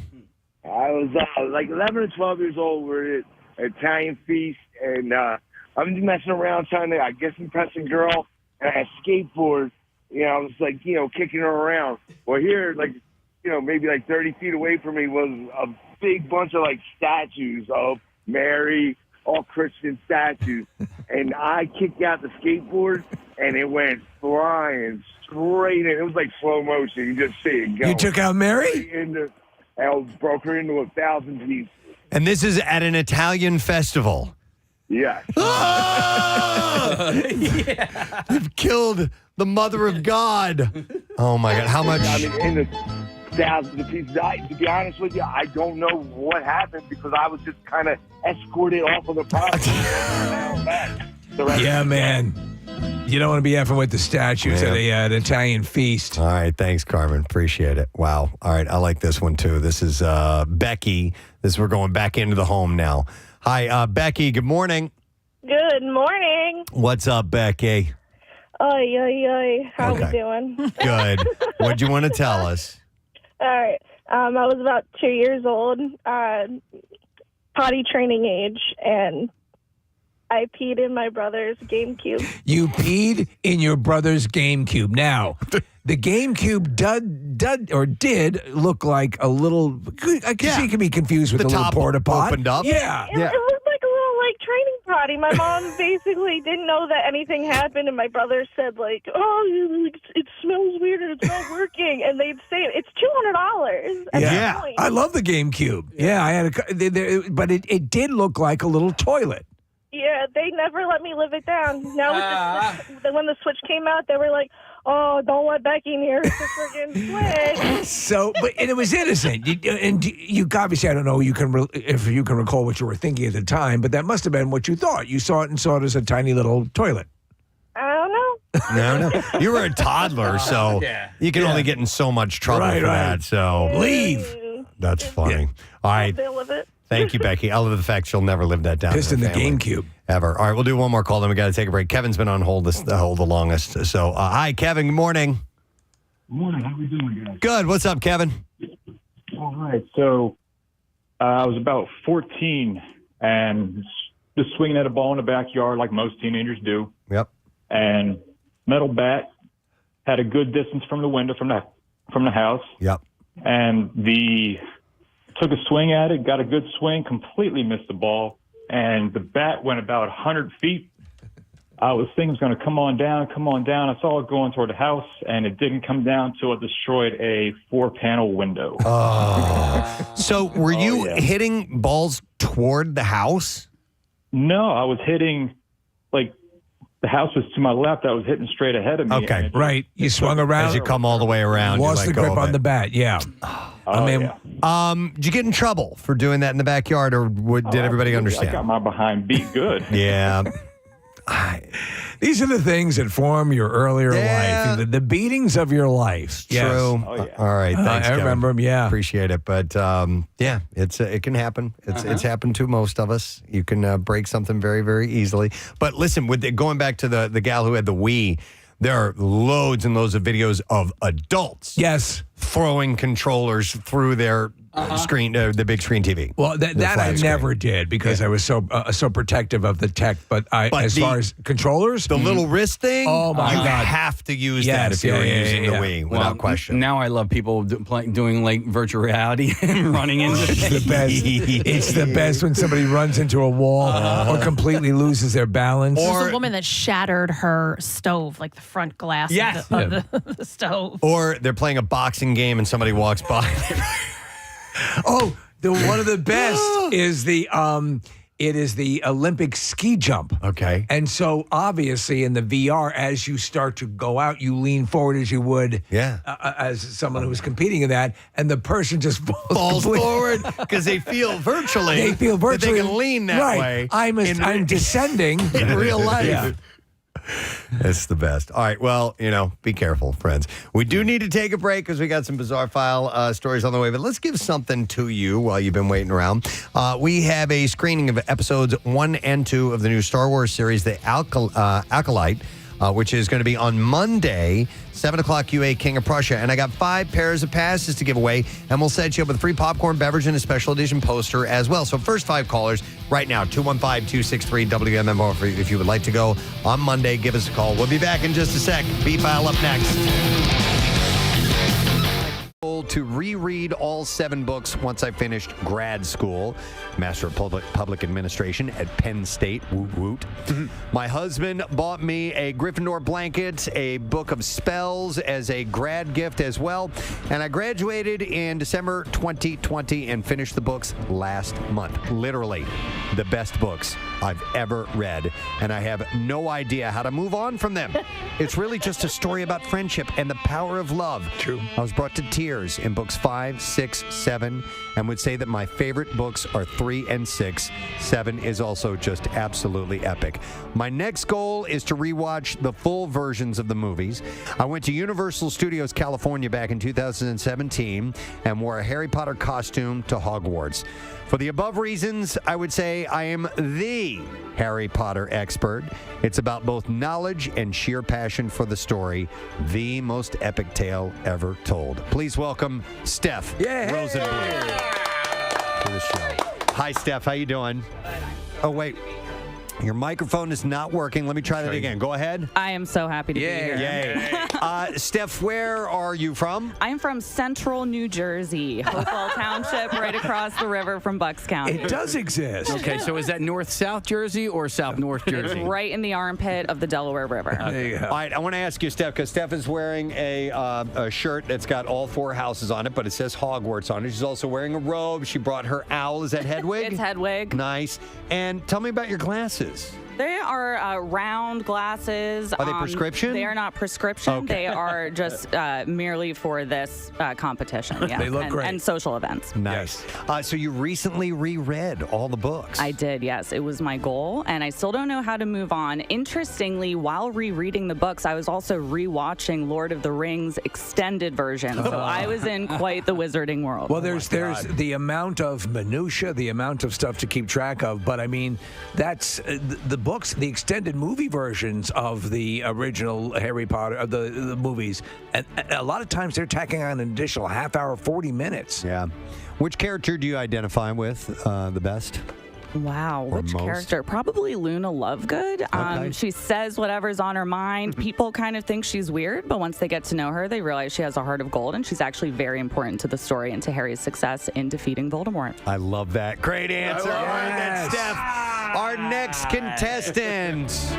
I was like 11 or 12 years old. We're at Italian feast, and I'm just messing around trying to, I guess, impress a girl. And I skateboard, I was like, kicking her around. Well, here, like, maybe like 30 feet away from me was a big bunch of like statues of Mary, all Christian statues. And I kicked out the skateboard and it went flying straight in. It was like slow motion. You just see it go. You took out Mary? I broke her into 1,000 pieces. And this is at an Italian festival. Yes. You've killed the mother of God. Oh, my God. How much? I mean, in the thousands of pieces. To be honest with you, I don't know what happened because I was just kind of escorted off of the property. Yeah, man. You don't want to be effing with the statues at an Italian feast. All right. Thanks, Carmen. Appreciate it. Wow. All right. I like this one, too. This is Becky. We're going back into the home now. Hi, Becky. Good morning. Good morning. What's up, Becky? Oy. How we doing? Good. What'd you want to tell us? All right. I was about 2 years old, potty training age, and I peed in my brother's GameCube. You peed in your brother's GameCube. Now, the GameCube did look like a little. I can see it can be confused with the a little top porta pot. opened up. Yeah. It looked like a little training potty. My mom basically didn't know that anything happened, and my brother said "Oh, it smells weird and it's not working." And they'd say it's $200. Yeah, I love the GameCube. Yeah, I had but it did look like a little toilet. Yeah, they never let me live it down. Now when the Switch came out, they were like, "Oh, don't let Becky near the friggin' Switch." So, and it was innocent. You obviously, I don't know, if you can recall what you were thinking at the time, but that must have been what you thought. You saw it and saw it as a tiny little toilet. I don't know. No. You were a toddler, so you can only get in so much trouble for that. So leave. That's funny. All right. They'll live it. Thank you, Becky. I love the fact she'll never live that down. Pissed in the GameCube. Ever. All right, we'll do one more call, then we got to take a break. Kevin's been on hold the longest. So, hi, Kevin. Good morning. Good morning. How we doing, guys? Good. What's up, Kevin? All right. So, I was about 14 and just swinging at a ball in the backyard like most teenagers do. Yep. And metal bat had a good distance from the window from the house. Yep. And took a swing at it, got a good swing, completely missed the ball, and the bat went about 100 feet. I was thinking it was going to come on down. I saw it going toward the house, and it didn't come down until it destroyed a 4-panel window. So were you hitting balls toward the house? No, I was hitting, the house was to my left. I was hitting straight ahead of me. Okay, right. You swung around. As you come all the way around. Lost the grip on the bat, yeah. Did you get in trouble for doing that in the backyard, or did everybody understand? I got my behind beat good. Yeah. These are the things that form your earlier life, the beatings of your life. True. Yes. All right. Thanks, I Kevin. remember them, yeah. Appreciate it. But it can happen. It's happened to most of us. You can break something very, very easily. But listen, going back to the gal who had the Wii, there are loads and loads of videos of adults. Yes. Throwing controllers through their the big screen TV. Well, that I never did because I was so protective of the tech. But as far as controllers, the little wrist thing, oh my you God, have to use that if you're using the Wii, without question. Now I love people doing like virtual reality and running into it's the best. It's the best when somebody runs into a wall or completely loses their balance. There's a woman that shattered her stove, like the front glass of the stove. Or they're playing a boxing game and somebody walks by. Oh, one of the best is the Olympic ski jump. Okay. And so obviously in the VR, as you start to go out, you lean forward as you would as someone who was competing in that, and the person just falls forward because they feel virtually that they can lean that way. I'm descending in real life. Yeah. It's the best. All right. Well, be careful, friends. We do need to take a break because we got some bizarre file stories on the way. But let's give something to you while you've been waiting around. We have a screening of episodes 1 and 2 of the new Star Wars series, The Acolyte, which is going to be on Monday, 7 o'clock UA, King of Prussia. And I got 5 pairs of passes to give away, and we'll set you up with a free popcorn beverage and a special edition poster as well. So first 5 callers right now, 215-263-WMMR. If you would like to go on Monday, give us a call. We'll be back in just a sec. B-File up next. To reread all 7 books once I finished grad school, Master of Public Administration at Penn State. Woot woot. My husband bought me a Gryffindor blanket, a book of spells as a grad gift as well. And I graduated in December 2020 and finished the books last month. Literally the best books I've ever read. And I have no idea how to move on from them. It's really just a story about friendship and the power of love. True. I was brought to tears in books 5, 6, 7, and would say that my favorite books are 3 and 6. 7 is also just absolutely epic. My next goal is to rewatch the full versions of the movies. I went to Universal Studios California back in 2017 and wore a Harry Potter costume to Hogwarts. For the above reasons, I would say I am the Harry Potter expert. It's about both knowledge and sheer passion for the story. The most epic tale ever told. Please welcome Steph Rosenbluth to the show. Hi, Steph. How you doing? Oh, wait. Your microphone is not working. Let me try that again. Go ahead. I am so happy to be here. Yay. Steph, where are you from? I'm from Central New Jersey, Hopewell Township, right across the river from Bucks County. It does exist. Okay, so is that north-south Jersey or south-north Jersey? Right in the armpit of the Delaware River. There you go. All right, I want to ask you, Steph, because Steph is wearing a shirt that's got all 4 houses on it, but it says Hogwarts on it. She's also wearing a robe. She brought her owl. Is that Hedwig? It's Hedwig. Nice. And tell me about your glasses. They are round glasses. Are they prescription? They are not prescription. Okay. They are just merely for this competition. Yeah. They look great. And social events. Nice. So you recently reread all the books. I did, yes. It was my goal, and I still don't know how to move on. Interestingly, while rereading the books, I was also rewatching Lord of the Rings extended version. So I was in quite the wizarding world. Well, there's the amount of minutia, the amount of stuff to keep track of. But I mean, that's the books, the extended movie versions of the original Harry Potter, of the movies. And a lot of times they're tacking on an additional half hour, 40 minutes. Yeah. Which character do you identify with the best? Wow, which character? Probably Luna Lovegood. Okay. She says whatever's on her mind. People kind of think she's weird, but once they get to know her, they realize she has a heart of gold, and she's actually very important to the story and to Harry's success in defeating Voldemort. I love that. Great answer. All right, that's Steph. Our next contestant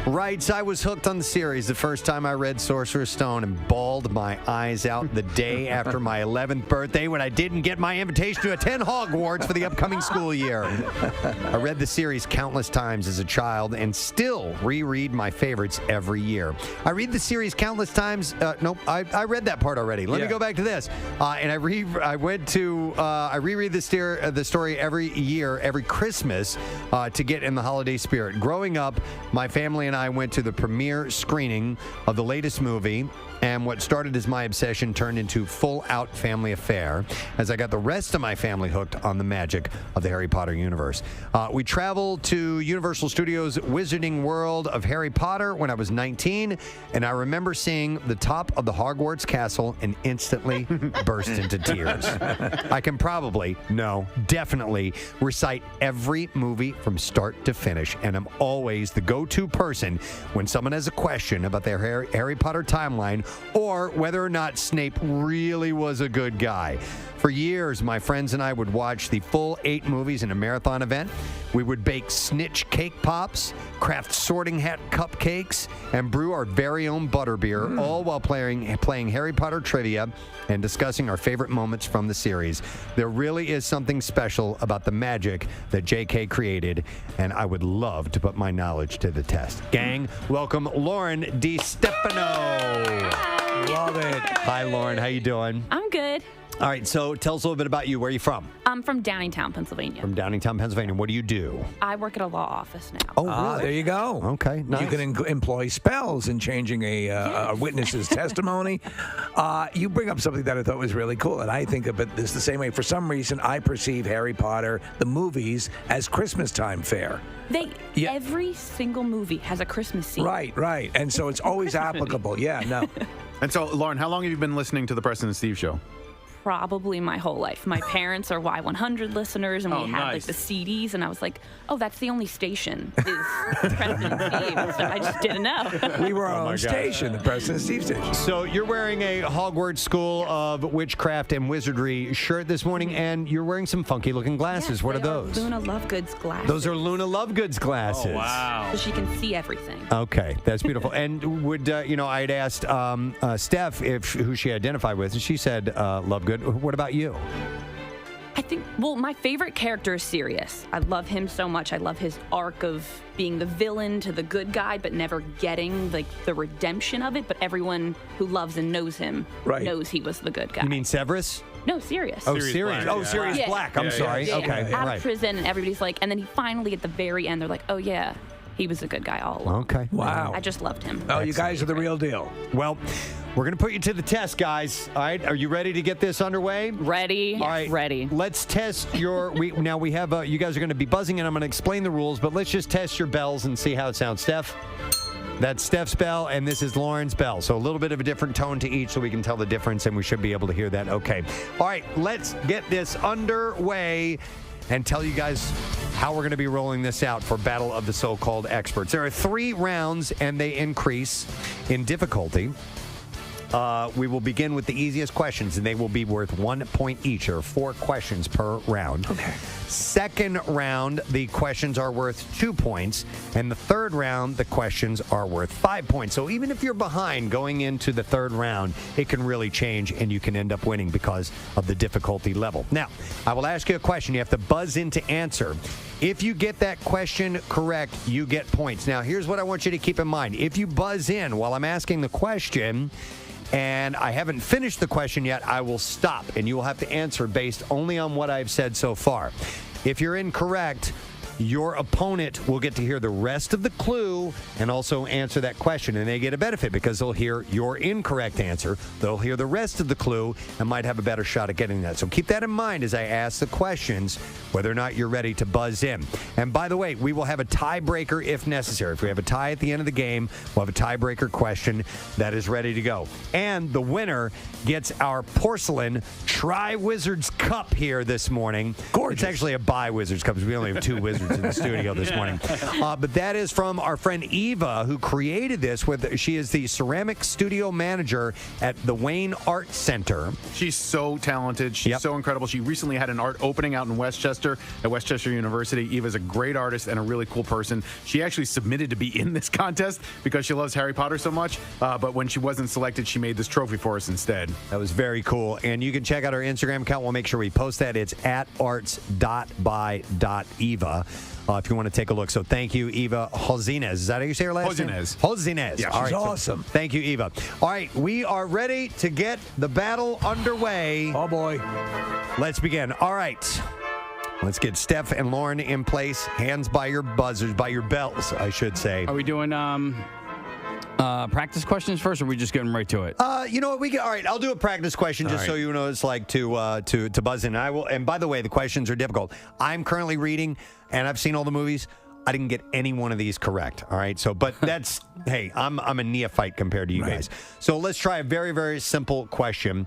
writes, I was hooked on the series the first time I read Sorcerer's Stone and bawled my eyes out the day after my 11th birthday when I didn't get my invitation to attend Hogwarts for the upcoming school year. I read the series countless times as a child and still reread my favorites every year. I read the series countless times. Nope, I read that part already. Let me go back to this. And I reread the story every year, every Christmas, to get in the holiday spirit. Growing up, my family and I went to the premiere screening of the latest movie, And what started as my obsession turned into full-out family affair as I got the rest of my family hooked on the magic of the Harry Potter universe. We traveled to Universal Studios' Wizarding World of Harry Potter when I was 19, and I remember seeing the top of the Hogwarts castle and instantly burst into tears. I can definitely recite every movie from start to finish, and I'm always the go-to person when someone has a question about their Harry Potter timeline or whether or not Snape really was a good guy. For years, my friends and I would watch the full 8 movies in a marathon event. We would bake snitch cake pops, craft sorting hat cupcakes, and brew our very own butterbeer, all while playing Harry Potter trivia and discussing our favorite moments from the series. There really is something special about the magic that J.K. created, and I would love to put my knowledge to the test. Gang, welcome Lauren DiStefano. Love it. Hi, Lauren. How you doing? I'm good. All right, so tell us a little bit about you. Where are you from? I'm from Downingtown, Pennsylvania. From Downingtown, Pennsylvania. What do you do? I work at a law office now. Oh, really? There you go. Okay, nice. You can employ spells in changing a witness's testimony. You bring up something that I thought was really cool, and I think of it this the same way. For some reason, I perceive Harry Potter, the movies, as Christmas time fare. Every single movie has a Christmas scene. Right. And so it's always applicable. Yeah, no. And so, Lauren, how long have you been listening to the Preston and Steve show? Probably my whole life. My parents are Y100 listeners, and we had like the CDs, and I was like, oh, that's the only station is Preston and Steve. So I just didn't know. We were our own station, the Preston and Steve station. So you're wearing a Hogwarts School of Witchcraft and Wizardry shirt this morning, and you're wearing some funky-looking glasses. Yes, what are those? Luna Lovegood's glasses. Those are Luna Lovegood's glasses. Oh, wow. So she can see everything. Okay, that's beautiful. And would, I'd asked Steph who she identified with, and she said Lovegood. What about you? I think, my favorite character is Sirius. I love him so much. I love his arc of being the villain to the good guy, but never getting the redemption of it. But everyone who loves and knows him knows he was the good guy. You mean Severus? No, Sirius. Oh, Sirius. Oh, Sirius Black. I'm sorry. Yeah, okay. Out of prison, and everybody's like, and then he finally at the very end, they're like, oh yeah, he was a good guy all along. Okay. Wow. I just loved him. Oh, you guys are the real deal. Well, we're going to put you to the test, guys. All right. Are you ready to get this underway? Ready. All right. Ready. Let's test your. Now we have. You guys are going to be buzzing, and I'm going to explain the rules. But let's just test your bells and see how it sounds. Steph. That's Steph's bell, and this is Lauren's bell. So a little bit of a different tone to each, so we can tell the difference, and we should be able to hear that. Okay. All right. Let's get this underway and tell you guys how we're going to be rolling this out for Battle of the So-Called Experts. There are 3 rounds, and they increase in difficulty. We will begin with the easiest questions, and they will be worth 1 point each. There are 4 questions per round. Okay. Second round, the questions are worth 2 points, and the third round, the questions are worth 5 points. So even if you're behind going into the third round, it can really change, and you can end up winning because of the difficulty level. Now, I will ask you a question. You have to buzz in to answer. If you get that question correct, you get points. Now, here's what I want you to keep in mind. If you buzz in while I'm asking the question, and I haven't finished the question yet, I will stop, and you will have to answer based only on what I've said so far. If you're incorrect, your opponent will get to hear the rest of the clue and also answer that question, and they get a benefit because they'll hear your incorrect answer. They'll hear the rest of the clue and might have a better shot at getting that. So keep that in mind as I ask the questions, whether or not you're ready to buzz in. And by the way, we will have a tiebreaker if necessary. If we have a tie at the end of the game, we'll have a tiebreaker question that is ready to go. And the winner gets our porcelain Tri-Wizards Cup here this morning. Gorgeous. It's actually a bi-Wizards Cup because we only have 2 Wizards in the studio this morning. But that is from our friend Eva, who created this. She is the ceramic studio manager at the Wayne Art Center. She's so talented. She's so incredible. She recently had an art opening out in Westchester at Westchester University. Eva's a great artist and a really cool person. She actually submitted to be in this contest because she loves Harry Potter so much. But when she wasn't selected, she made this trophy for us instead. That was very cool. And you can check out our Instagram account. We'll make sure we post that. It's at arts.by.eva. If you want to take a look. So thank you, Eva Josines. Is that how you say her last name? Josines. Yeah, All she's right, awesome. So thank you, Eva. All right, we are ready to get the battle underway. Oh, boy. Let's begin. All right. Let's get Steph and Lauren in place. Hands by your buzzers, by your bells, I should say. Are we doing Practice questions first, or are we just getting right to it? You know what? All right, I'll do a practice question just so you know what it's like to buzz in. And by the way, the questions are difficult. I'm currently reading, and I've seen all the movies. I didn't get any one of these correct. All right, but that's hey, I'm a neophyte compared to you guys. So let's try a very, very simple question,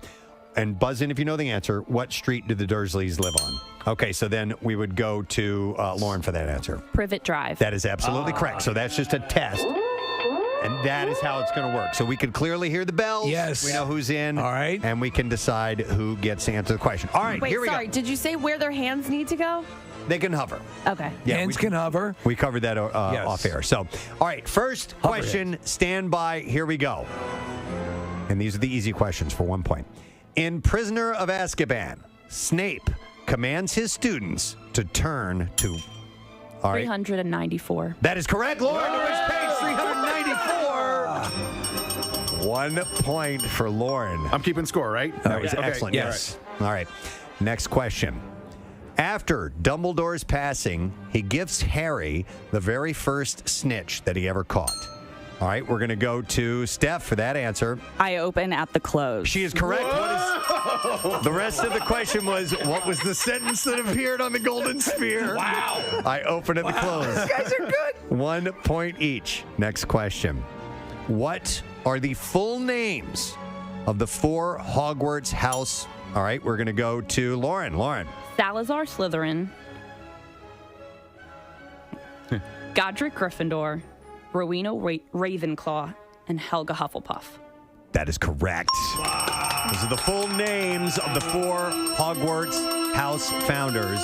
and buzz in if you know the answer. What street do the Dursleys live on? Okay, so then we would go to Lauren for that answer. Privet Drive. That is absolutely correct. So that's just a test. And that is how it's going to work. So we could clearly hear the bells. Yes. We know who's in. All right. And we can decide who gets to answer the question. All right, here we go. Did you say where their hands need to go? They can hover. Okay. Yeah, Hands can hover. We covered that off air. So, all right, first question, stand by. Here we go. And these are the easy questions for 1 point. In Prisoner of Azkaban, Snape commands his students to turn to... All right. 394. That is correct, Lauren. To which page? 394. 1 point for Lauren. I'm keeping score, right? That was excellent. Yes. All right. Next question. After Dumbledore's passing, he gives Harry the very first snitch that he ever caught. All right, we're going to go to Steph for that answer. I open at the close. She is correct. The rest of the question was, what was the sentence that appeared on the golden sphere? Wow. I open at the close. These guys are good. 1 point each. Next question. What are the full names of the 4 Hogwarts house? All right, we're going to go to Lauren. Lauren. Salazar Slytherin. Godric Gryffindor. Rowena Ravenclaw. And Helga Hufflepuff. That is correct. Those are the full names of the 4 Hogwarts house founders.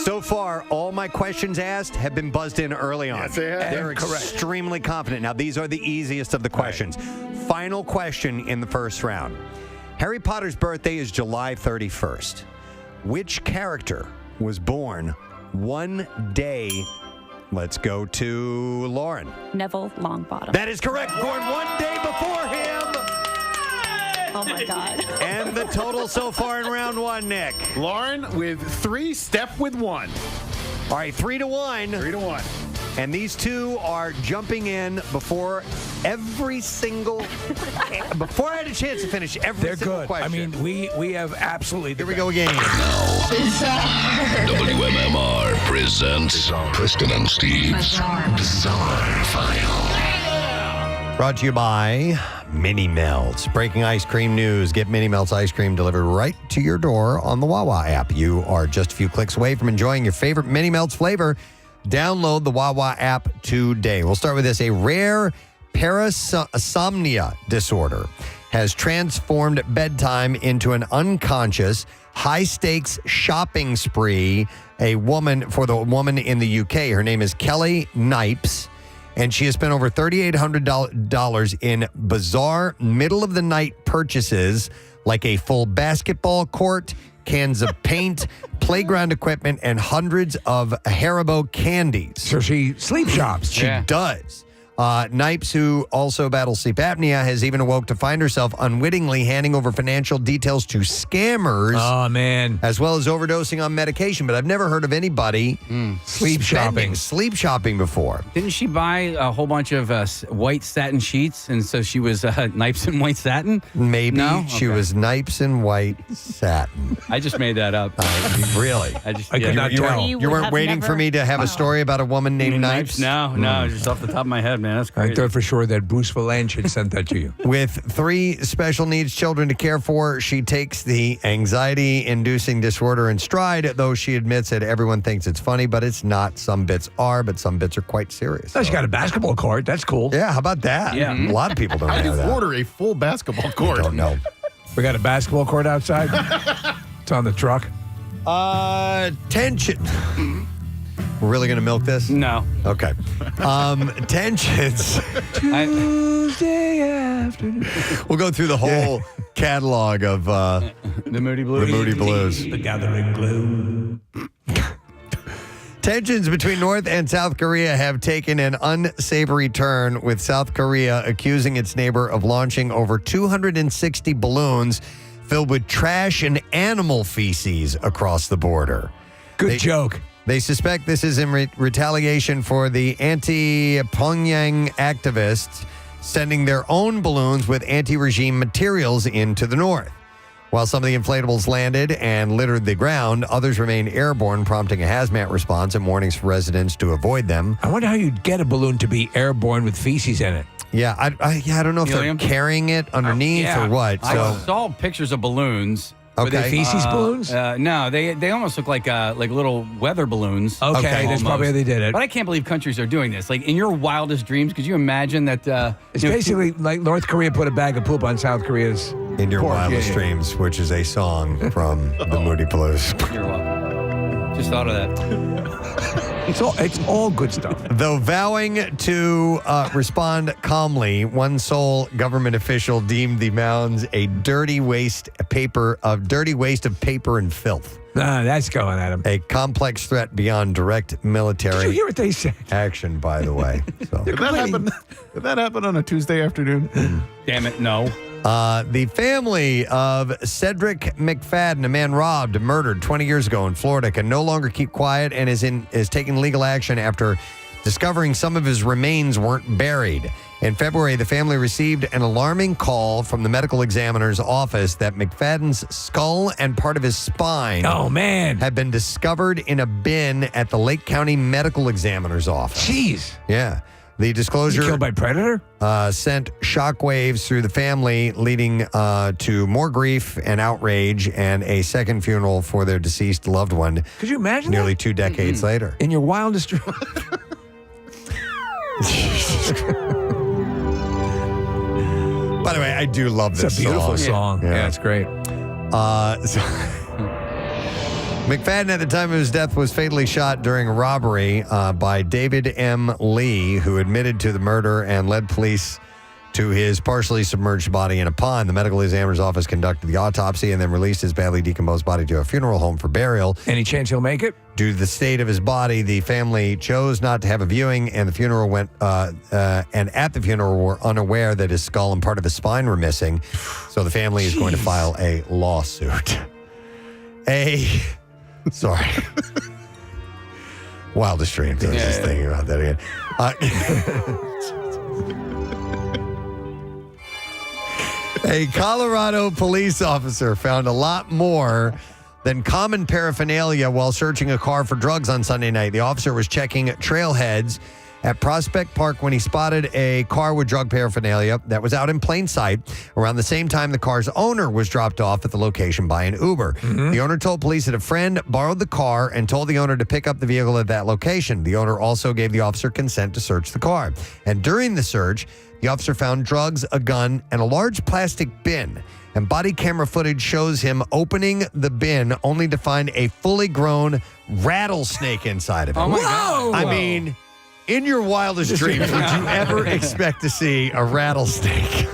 So far, all my questions asked have been buzzed in early on. Yes, they have. They're extremely confident. Now, these are the easiest of the questions. Final question in the first round. Harry Potter's birthday is July 31st. Which character was born one day? Let's go to Lauren. Neville Longbottom. That is correct. Born one day before him. Oh, my God. And the total so far in round 1, Nick. Lauren with 3, Steph with 1. All right, 3-1. 3-1. And these two are jumping in before every single... before I had a chance to finish every single good. question. I mean, we have absolutely... Here we go again. WMMR presents Preston and Steve's Bizarre File. Brought to you by Mini Melts. Breaking ice cream news. Get Mini Melts ice cream delivered right to your door on the Wawa app. You are just a few clicks away from enjoying your favorite Mini Melts flavor. Download the Wawa app today. We'll start with this. A rare parasomnia disorder has transformed bedtime into an unconscious, high-stakes shopping spree. For the woman in the UK. Her name is Kelly Knipes, and she has spent over $3,800 in bizarre middle-of-the-night purchases like a full basketball court, cans of paint, playground equipment, and hundreds of Haribo candies. So she sleep shops. She does. Knipes, who also battles sleep apnea, has even awoke to find herself unwittingly handing over financial details to scammers. Oh, man. As well as overdosing on medication. But I've never heard of anybody sleep shopping before. Didn't she buy a whole bunch of white satin sheets, and so she was Knipes in white satin? Maybe she was Knipes in white satin. I just made that up. Really? I just I could not tell. You weren't waiting for me to have a story about a woman named Knipes? No, just off the top of my head, man. That's crazy. I thought for sure that Bruce Valanche had sent that to you. With 3 special needs children to care for, she takes the anxiety-inducing disorder in stride, though she admits that everyone thinks it's funny, but it's not. Some bits are, but some bits are quite serious. Oh, she got a basketball court. That's cool. Yeah, how about that? Yeah. A lot of people don't How do know you that. order a full basketball court? I don't know. We got a basketball court outside. It's on the truck. Tension. We're really going to milk this? No. Okay. Tensions. Tuesday afternoon. We'll go through the whole catalog of The Moody Blues. the Moody Blues. The gathering gloom. Tensions between North and South Korea have taken an unsavory turn, with South Korea accusing its neighbor of launching over 260 balloons filled with trash and animal feces across the border. Good joke. They suspect this is in retaliation for the anti-Pyongyang activists sending their own balloons with anti-regime materials into the north. While some of the inflatables landed and littered the ground, others remained airborne, prompting a hazmat response and warnings for residents to avoid them. I wonder how you'd get a balloon to be airborne with feces in it. Yeah, I don't know if they're Helium? carrying it underneath or what. I So saw pictures of balloons. Were they feces balloons? No, they almost look like little weather balloons. Okay, that's almost. probably how they did it. But I can't believe countries are doing this. Like, in your wildest dreams, could you imagine that? It's basically like North Korea put a bag of poop on South Korea's In Your porch. Wildest Dreams, which is a song from the Moody Blues. You're welcome. Just thought of that. It's all good stuff. Though vowing to respond calmly, one sole government official deemed the mounds a dirty waste of paper and filth. That's going at him. A complex threat beyond direct military. Did you hear what they said? Action, by the way. So. Did that happen on a Tuesday afternoon? Damn it, no. The family of Cedric McFadden, a man robbed and murdered 20 years ago in Florida, can no longer keep quiet and is taking legal action after discovering some of his remains weren't buried. In February, the family received an alarming call from the medical examiner's office that McFadden's skull and part of his spine had been discovered in a bin at the Lake County Medical Examiner's office. Jeez. Yeah. The disclosure killed by predator sent shockwaves through the family, leading to more grief and outrage and a second funeral for their deceased loved one. Could you imagine nearly that? 2 decades later? In your wildest dreams. By the way, I do love this It's a beautiful song. Yeah, it's great. McFadden, at the time of his death, was fatally shot during a robbery by David M. Lee, who admitted to the murder and led police to his partially submerged body in a pond. The medical examiner's office conducted the autopsy and then released his badly decomposed body to a funeral home for burial. Any chance he'll make it? Due to the state of his body, the family chose not to have a viewing, and the funeral and at the funeral were unaware that his skull and part of his spine were missing. So the family is going to file a lawsuit. Sorry. Wildest dreams. I was just thinking about that again. A Colorado police officer found a lot more than common paraphernalia while searching a car for drugs on Sunday night. The officer was checking trailheads at Prospect Park when he spotted a car with drug paraphernalia that was out in plain sight. Around the same time, the car's owner was dropped off at the location by an Uber. The owner told police that a friend borrowed the car and told the owner to pick up the vehicle at that location. The owner also gave the officer consent to search the car. And during the search, the officer found drugs, a gun, and a large plastic bin. And body camera footage shows him opening the bin only to find a fully grown rattlesnake inside of it. Oh, my God. I mean, in your wildest dreams, would you ever expect to see a rattlesnake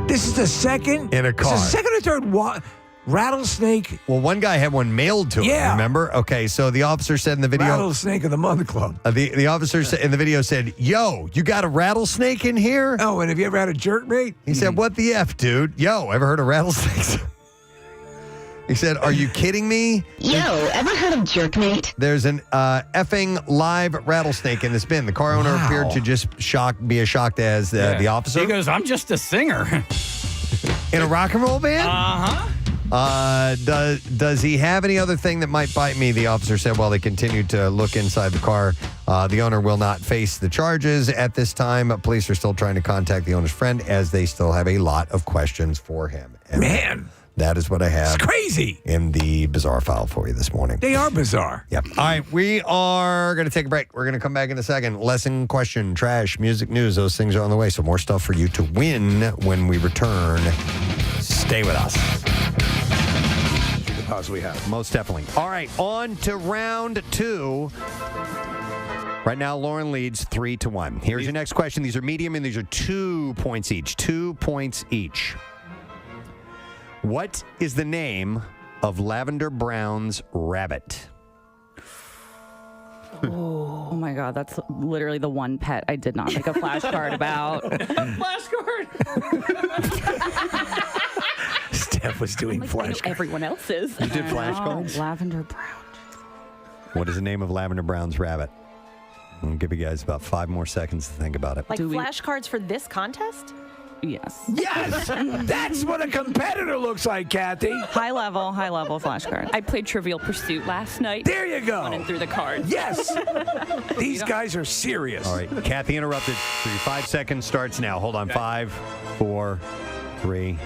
This is the second? in a car? This is the second or third rattlesnake. Well, one guy had one mailed to him, remember? Okay, so the officer said in the video... Rattlesnake of the Month Club. The officer in the video said, "Yo, you got a rattlesnake in here?" Oh, and have you ever had a jerk mate? He said, "What the F, dude? Yo, ever heard of rattlesnakes?" He said, "Are you kidding me? Yo, ever heard of jerkmate?" There's an effing live rattlesnake in this bin." The car owner appeared to just be as shocked as the officer. He goes, "I'm just a singer." In a rock and roll band? Uh-huh. Does he have any other thing that might bite me? The officer said while they continued to look inside the car. The owner will not face the charges at this time. Police are still trying to contact the owner's friend as they still have a lot of questions for him. And man, that is what I have. It's crazy. In the bizarre file for you this morning. They are bizarre. Yep. All right, we are going to take a break. We're going to come back in a second. Lesson, question, trash, music, news. Those things are on the way. So more stuff for you to win when we return. Stay with us. We have. Most definitely. All right, on to round 2. Right now, Lauren leads 3-1. Here's your next question. These are medium, and these are 2 points each. 2 points each. What is the name of Lavender Brown's rabbit? Oh my God, that's literally the one pet I did not make a flashcard about. Flashcard? Steph was doing flashcards. Everyone else is. You did flashcards? Lavender Brown. What is the name of Lavender Brown's rabbit? I'll give you guys about 5 more seconds to think about it. Like flashcards for this contest? Yes. Yes! That's what a competitor looks like, Kathy. High level flashcard. I played Trivial Pursuit last night. There you go. Running through the cards. Yes! These guys are serious. All right, Kathy interrupted. So your 5 seconds starts now. Hold on. 5, 4, 3,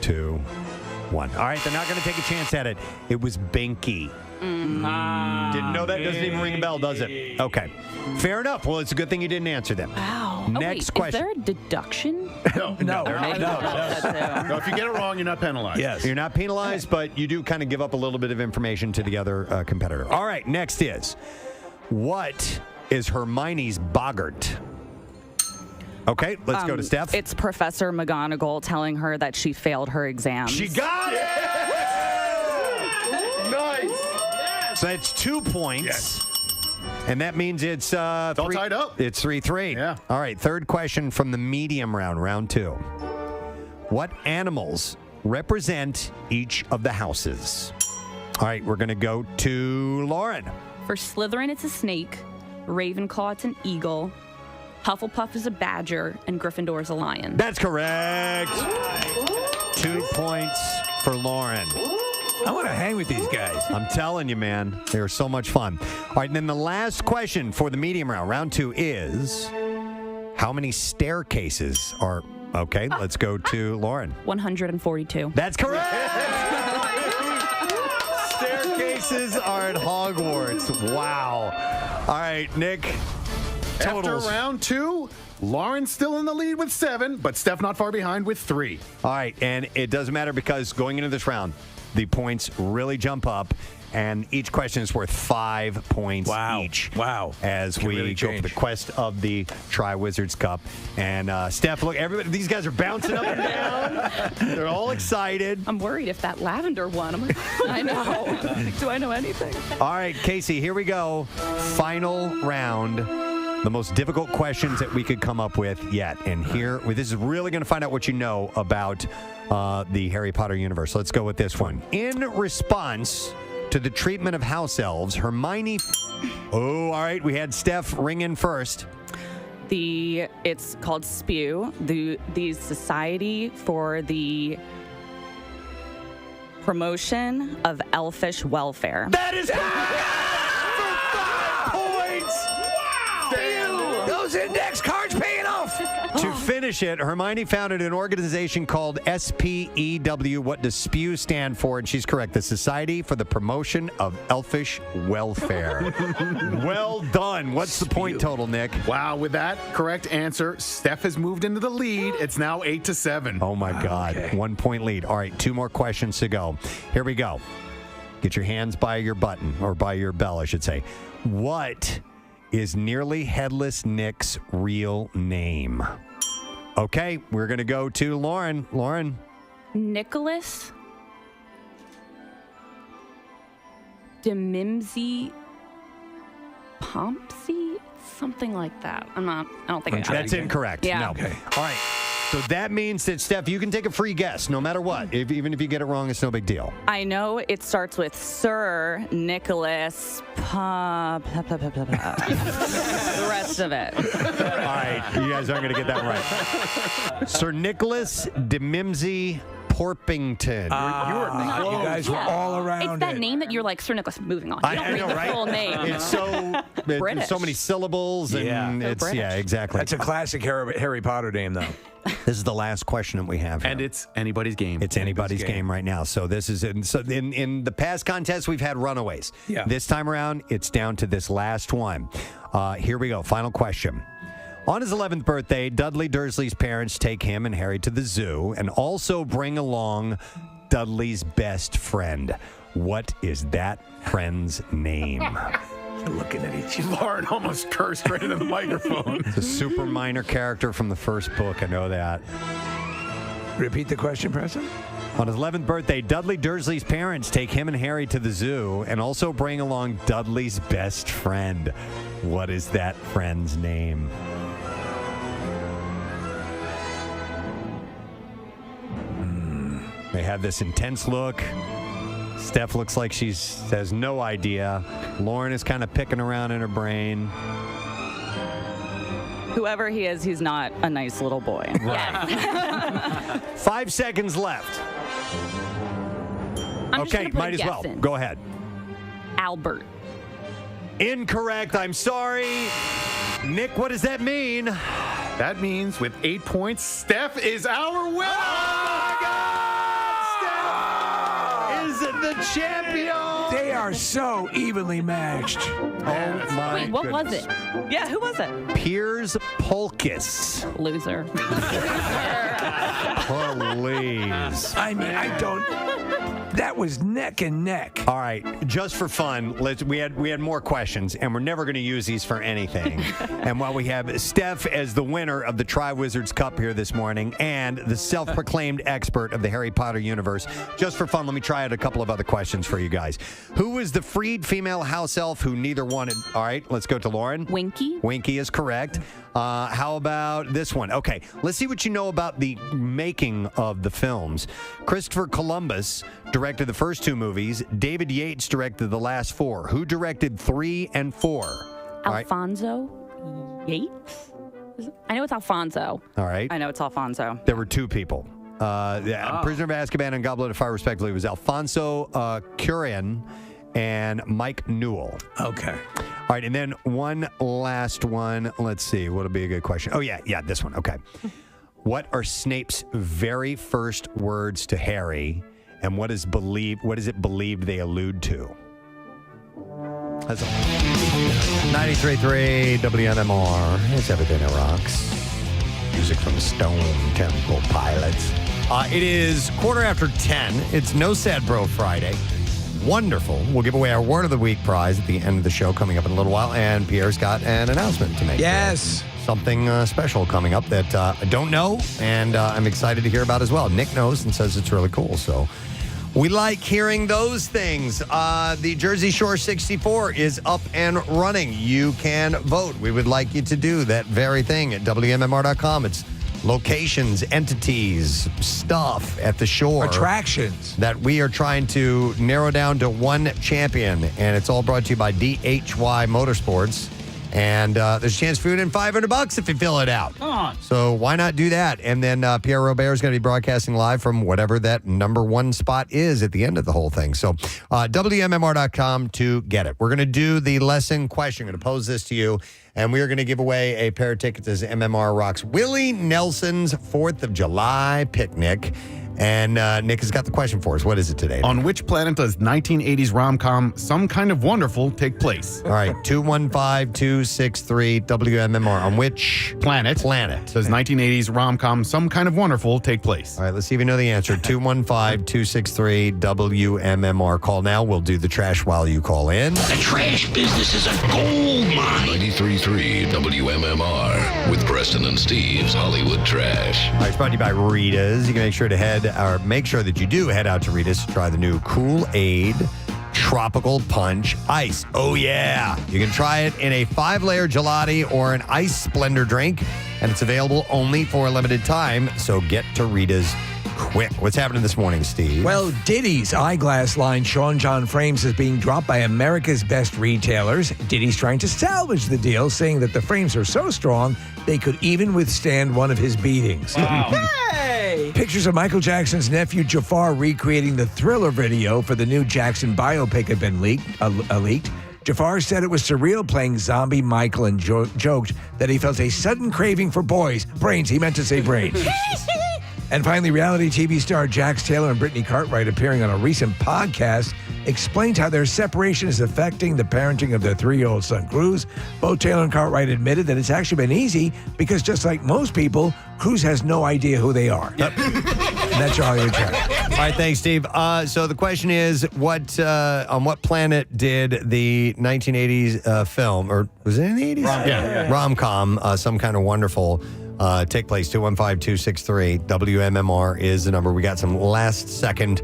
2, 1. All right, they're not going to take a chance at it. It was Binky. Didn't know that? Doesn't even ring a bell, does it? Okay. Fair enough. Well, it's a good thing you didn't answer them. Wow. Next question. Is there a deduction? No. If you get it wrong, you're not penalized. Yes. You're not penalized, but you do kind of give up a little bit of information to the other competitor. All right, next is, what is Hermione's boggart? Okay, let's go to Steph. It's Professor McGonagall telling her that she failed her exams. She got it! Nice! So that's 2 points. Yes. And that means it's all tied up. It's 3-3. Yeah. All right, third question from the medium round, round 2. What animals represent each of the houses? All right, we're going to go to Lauren. For Slytherin, it's a snake. Ravenclaw, it's an eagle. Hufflepuff is a badger, and Gryffindor is a lion. That's correct. 2 points for Lauren. I want to hang with these guys. I'm telling you, man. They are so much fun. All right, and then the last question for the medium round, round 2, is how many staircases are... Okay, let's go to Lauren. 142. That's correct. Staircases are at Hogwarts. Wow. All right, Nick. Totals. After round 2, Lauren's still in the lead with 7, but Steph not far behind with 3. All right, and it doesn't matter because going into this round, the points really jump up, and each question is worth 5 points each. Wow. As we really go for the quest of the Tri-Wizards Cup. And Steph, look, everybody, these guys are bouncing up and down. They're all excited. I'm worried if that lavender one. I'm like, I know. Do I know anything? All right, Casey, here we go. Final round. The most difficult questions that we could come up with yet. And here, this is really going to find out what you know about the Harry Potter universe. Let's go with this one. In response to the treatment of house elves, Hermione... Oh, all right. We had Steph ring in first. It's called SPEW, the Society for the Promotion of Elfish Welfare. That is Those index cards paying off. To finish it, Hermione founded an organization called SPEW. What does SPEW stand for? And she's correct. The Society for the Promotion of Elfish Welfare. Well done. What's the point total, Nick? Wow, with that correct answer, Steph has moved into the lead. It's now 8-7. Oh, my God. Okay. 1 point lead. All right, 2 more questions to go. Here we go. Get your hands by your button, or by your bell, I should say. What is Nearly Headless Nick's real name? Okay, we're going to go to Lauren. Lauren. Nicholas Demimsey Pompsey? Something like that. I don't think I got That's it. incorrect. Yeah. No. Okay. All right. So that means that, Steph, you can take a free guess no matter what. Even if you get it wrong, it's no big deal. I know it starts with Sir Nicholas the rest of it. All right. You guys aren't going to get that right. Sir Nicholas Demimsey Porpington. You guys were all around It's that it. name that you're like, Sir Nicholas, moving on. You don't read the full name. It's so British. so many syllables, and Yeah. it's exactly. That's a classic Harry Potter name, though. This is the last question that we have here. And it's anybody's game. It's anybody's game right now. So this is in the past contests we've had runaways. Yeah. This time around, it's down to this last one. Here we go. Final question. On his 11th birthday, Dudley Dursley's parents take him and Harry to the zoo and also bring along Dudley's best friend. What is that friend's name? You're looking at each other. Lauren almost cursed right into the microphone. It's a super minor character from the first book. I know that. Repeat the question, Preston. On his 11th birthday, Dudley Dursley's parents take him and Harry to the zoo and also bring along Dudley's best friend. What is that friend's name? They have this intense look. Steph looks like she has no idea. Lauren is kind of picking around in her brain. Whoever he is, he's not a nice little boy. Right. 5 seconds left. I'm just Okay, gonna put might a as well. guess in. Go ahead. Albert. Incorrect. I'm sorry. Nick, what does that mean? That means with 8 points, Steph is our winner. Oh, my God! Steph is the champion. They are so evenly matched. Oh, my Wait, what was it? Yeah, who was it? Piers Polkis. Loser. Please. I mean, I don't. That was neck and neck. All right, just for fun, we had more questions, and we're never going to use these for anything. And while we have Steph as the winner of the Tri-Wizards Cup here this morning and the self-proclaimed expert of the Harry Potter universe, just for fun, let me try out a couple of other questions for you guys. Who was the freed female house elf who neither wanted? All right, let's go to Lauren. Winky. Winky is correct. How about this one? Okay, let's see what you know about the making of the films. Christopher Columbus directed the first 2 movies. David Yates directed the last 4. Who directed 3 and 4? Alfonso Yates? I know it's Alfonso. All right. I know it's Alfonso. There were 2 people. Prisoner of Azkaban and Goblet of Fire, respectively, was Alfonso Cuarón and Mike Newell. Okay. All right, and then one last one. Let's see. What'll be a good question? Oh, yeah, this one. Okay. What are Snape's very first words to Harry, and what is it believed they allude to? That's all. 93.3 WMMR. It's everything that rocks. Music from Stone Temple Pilots. It is 10:15. It's No Sad Bro Friday. Wonderful. We'll give away our Word of the Week prize at the end of the show coming up in a little while. And Pierre's got an announcement to make. Yes. Something special coming up that I don't know, and I'm excited to hear about as well. Nick knows and says it's really cool. So we like hearing those things. The Jersey Shore 64 is up and running. You can vote. We would like you to do that very thing at WMMR.com. It's locations, entities, stuff at the shore. Attractions. That we are trying to narrow down to one champion. And it's all brought to you by DHY Motorsports. And there's a chance for you to win $500 if you fill it out. Come on. So why not do that? And then Pierre Robert is going to be broadcasting live from whatever that number 1 spot is at the end of the whole thing. So WMMR.com to get it. We're going to do the lesson question. I'm going to pose this to you. And we are going to give away a pair of tickets as MMR Rocks Willie Nelson's 4th of July picnic. And Nick has got the question for us. What is it today, Nick? On which planet does 1980s rom-com Some Kind of Wonderful take place? All right, 215-263 WMMR. On which planet does 1980s rom-com Some Kind of Wonderful take place? All right, let's see if you know the answer. 215-263 WMMR. Call now. We'll do the trash while you call in. The trash business is a gold mine. 93.3 WMMR with Preston and Steve's Hollywood Trash. All right, it's brought to you by Rita's. You can make sure that you do head out to Rita's to try the new Kool-Aid Tropical Punch Ice. Oh, yeah. You can try it in a 5-layer gelati or an ice Splendor drink, and it's available only for a limited time, so get to Rita's quick. What's happening this morning, Steve? Well, Diddy's eyeglass line, Sean John Frames, is being dropped by America's best retailers. Diddy's trying to salvage the deal, saying that the frames are so strong they could even withstand one of his beatings. Wow. Hey! Pictures of Michael Jackson's nephew Jafar recreating the Thriller video for the new Jackson biopic have been leaked. Jafar said it was surreal playing zombie Michael and joked that he felt a sudden craving for brains. He meant to say brains. And finally, reality TV star Jax Taylor and Brittany Cartwright, appearing on a recent podcast, explained how their separation is affecting the parenting of their 3-year-old son, Cruz. Both Taylor and Cartwright admitted that it's actually been easy because just like most people, Cruz has no idea who they are. And that's your Hollywood Trash. All right, thanks, Steve. So the question is, on what planet did the 1980s film, or was it in the 80s? Rom-com, Some Kind of Wonderful, take place? 215-263 WMMR is the number. We got some last-second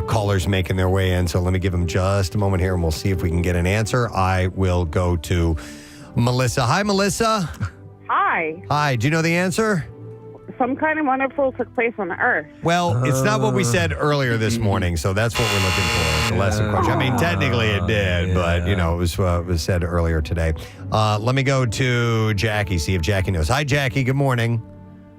callers making their way in, so let me give them just a moment here, and we'll see if we can get an answer. I will go to Melissa. Hi, Melissa. Hi. Hi. Do you know the answer? some kind of wonderful took place on Earth. Well, it's not what we said earlier this morning, so that's what we're looking for. The lesson question. I mean, technically it did, but it was said earlier today. Let me go to Jackie, see if Jackie knows. Hi, Jackie. Good morning.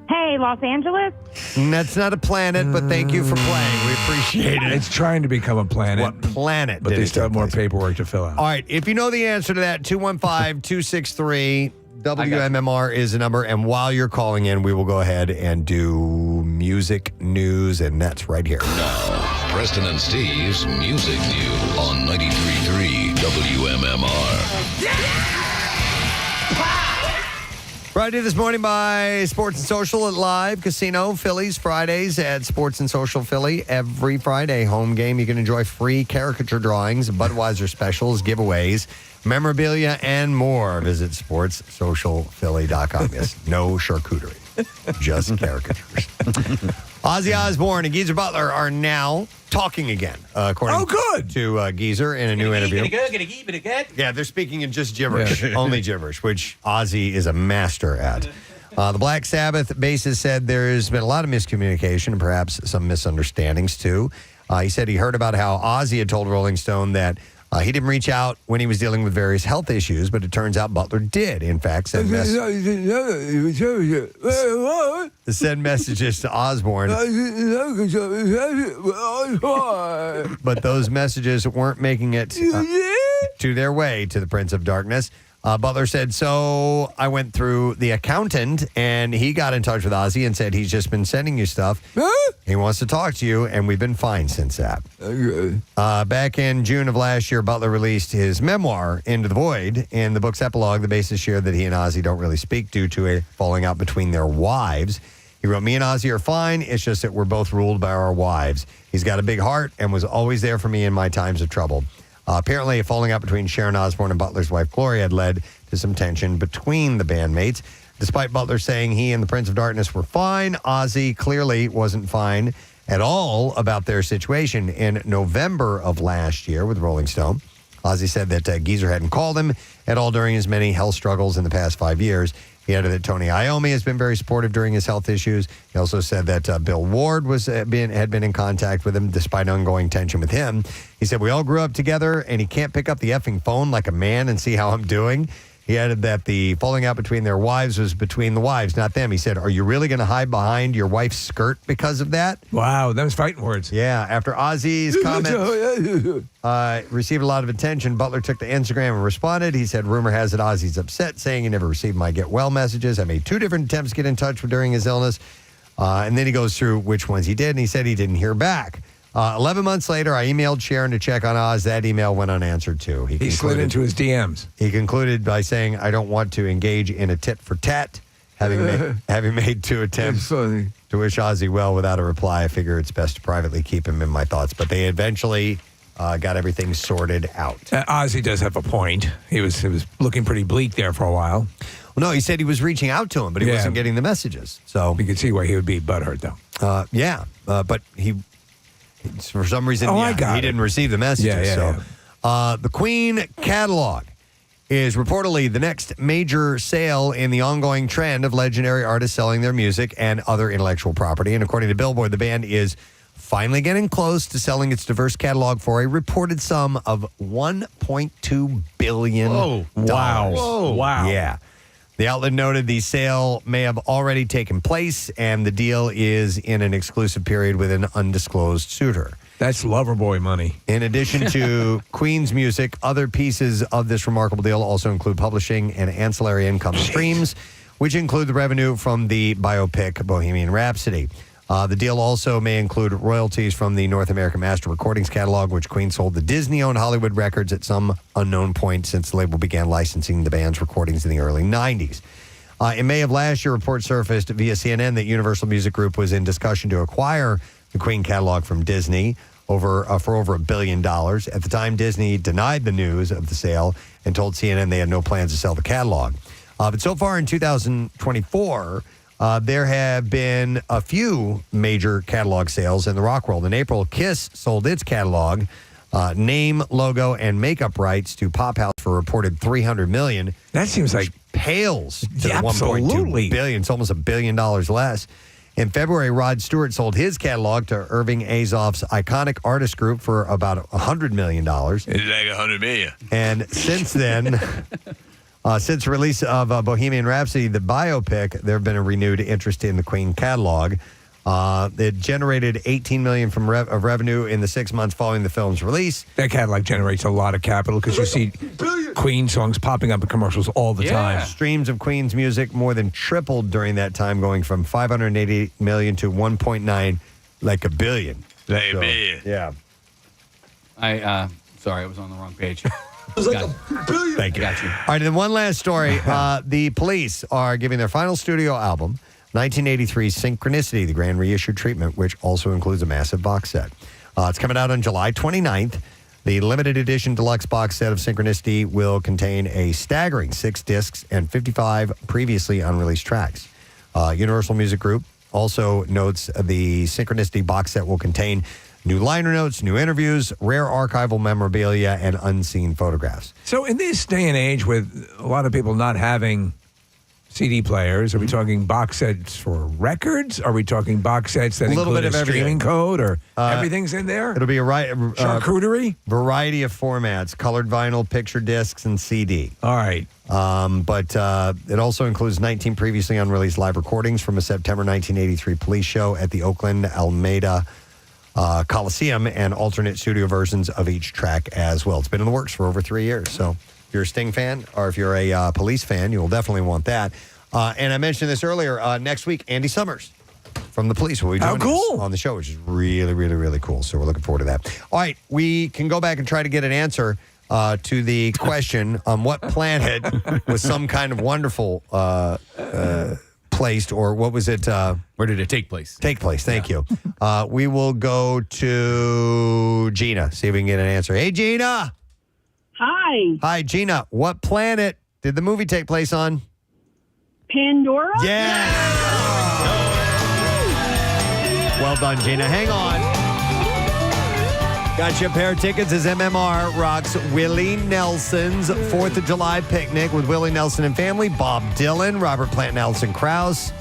Hey, Los Angeles? That's not a planet, but thank you for playing. We appreciate it. It's trying to become a planet. What planet? But they still have more paperwork to fill out. All right. If you know the answer to that, 215-263 WMMR is the number. And while you're calling in, we will go ahead and do music news, and that's right here. Now, Preston and Steve's Music News on 93.3 WMMR. Brought to you this morning by Sports and Social at Live Casino, Phillies, Fridays at Sports and Social Philly. Every Friday, home game, you can enjoy free caricature drawings, Budweiser specials, giveaways, memorabilia, and more. Visit sportssocialphilly.com. Yes, no charcuterie, just caricatures. Ozzy Osbourne and Geezer Butler are now talking again, according to Geezer in a new interview. Yeah, they're speaking in just gibberish, only gibberish, which Ozzy is a master at. The Black Sabbath bassist said there's been a lot of miscommunication and perhaps some misunderstandings, too. He said he heard about how Ozzy had told Rolling Stone that he didn't reach out when he was dealing with various health issues, but it turns out Butler did, in fact, send messages to Osbourne. But those messages weren't making it to their way to the Prince of Darkness. Butler said, so I went through the accountant, and he got in touch with Ozzy and said he's just been sending you stuff. He wants to talk to you, and we've been fine since that. Back in June of last year, Butler released his memoir, Into the Void. In the book's epilogue, the bassist shared that he and Ozzy don't really speak due to a falling out between their wives. He wrote, me and Ozzy are fine. It's just that we're both ruled by our wives. He's got a big heart and was always there for me in my times of trouble. Apparently, a falling out between Sharon Osbourne and Butler's wife, Gloria, had led to some tension between the bandmates. Despite Butler saying he and the Prince of Darkness were fine, Ozzy clearly wasn't fine at all about their situation. In November of last year with Rolling Stone, Ozzy said that Geezer hadn't called him at all during his many health struggles in the past 5 years. He added that Tony Iommi has been very supportive during his health issues. He also said that Bill Ward had been in contact with him despite ongoing tension with him. He said, we all grew up together, and he can't pick up the effing phone like a man and see how I'm doing. He added that the falling out between their wives was between the wives, not them. He said, are you really going to hide behind your wife's skirt because of that? Wow, those fighting words. Yeah, after Ozzy's comments received a lot of attention, Butler took to Instagram and responded. He said, rumor has it Ozzy's upset, saying he never received my get well messages. I made 2 different attempts to get in touch during his illness. And then he goes through which ones he did, and he said he didn't hear back. 11 months later, I emailed Sharon to check on Oz. That email went unanswered, too. He slid into his DMs. He concluded by saying, I don't want to engage in a tit for tat. Having made 2 attempts to wish Ozzy well without a reply, I figure it's best to privately keep him in my thoughts. But they eventually got everything sorted out. Ozzy does have a point. He was looking pretty bleak there for a while. Well, no, he said he was reaching out to him, but he wasn't getting the messages. So you could see why he would be butthurt, though. But he... For some reason, he didn't receive the messages. The Queen catalog is reportedly the next major sale in the ongoing trend of legendary artists selling their music and other intellectual property. And according to Billboard, the band is finally getting close to selling its diverse catalog for a reported sum of $1.2 billion. Oh, wow. Whoa. Wow. Yeah. The outlet noted the sale may have already taken place, and the deal is in an exclusive period with an undisclosed suitor. That's Loverboy money. In addition to Queen's music, other pieces of this remarkable deal also include publishing and ancillary income streams, which include the revenue from the biopic Bohemian Rhapsody. The deal also may include royalties from the North American Master Recordings catalog, which Queen sold to Disney-owned Hollywood Records at some unknown point since the label began licensing the band's recordings in the early 90s. In May of last year, reports surfaced via CNN that Universal Music Group was in discussion to acquire the Queen catalog from Disney for over $1 billion. At the time, Disney denied the news of the sale and told CNN they had no plans to sell the catalog. But so far in 2024... there have been a few major catalog sales in the rock world. In April, Kiss sold its catalog, name, logo, and makeup rights to Pop House for a reported $300 million. That seems like pales to the absolutely $1.2 billion. It's almost $1 billion less. In February, Rod Stewart sold his catalog to Irving Azoff's iconic artist group for about $100 million. It's like $100 million. And since then, since release of Bohemian Rhapsody, the biopic, there have been a renewed interest in the Queen catalog. It generated $18 million of revenue in the 6 months following the film's release. That catalog generates a lot of capital because you see Queen songs popping up in commercials all the time. Streams of Queen's music more than tripled during that time, going from 580 million to 1.9, like a billion. Like a billion. Yeah. Sorry, I was on the wrong page. It was like a billion. Thank you. Got you. All right, and then one last story. The Police are giving their final studio album, 1983's Synchronicity, the grand reissued treatment, which also includes a massive box set. It's coming out on July 29th. The limited edition deluxe box set of Synchronicity will contain a staggering 6 discs and 55 previously unreleased tracks. Universal Music Group also notes the Synchronicity box set will contain new liner notes, new interviews, rare archival memorabilia, and unseen photographs. So in this day and age with a lot of people not having CD players, are we talking box sets for records? Are we talking box sets that include a streaming code, or everything's in there? It'll be a charcuterie variety of formats: colored vinyl, picture discs, and CD. All right. But it also includes 19 previously unreleased live recordings from a September 1983 Police show at the Oakland Alameda Coliseum, and alternate studio versions of each track as well. It's been in the works for over 3 years, so if you're a Sting fan or if you're a Police fan, you'll definitely want that. And I mentioned this earlier. Next week, Andy Summers from the Police will be joining us on the show, which is really, really, really cool. So we're looking forward to that. All right, we can go back and try to get an answer to the question on what planet was some kind of wonderful placed, or what was it? Where did it take place? Take place. Thank you. We will go to Gina, see if we can get an answer. Hey, Gina. Hi. Hi, Gina. What planet did the movie take place on? Pandora? Yeah. Well done, Gina. Hang on. Got you a pair of tickets as MMR rocks Willie Nelson's 4th of July picnic with Willie Nelson and family, Bob Dylan, Robert Plant, Nelson Krauss,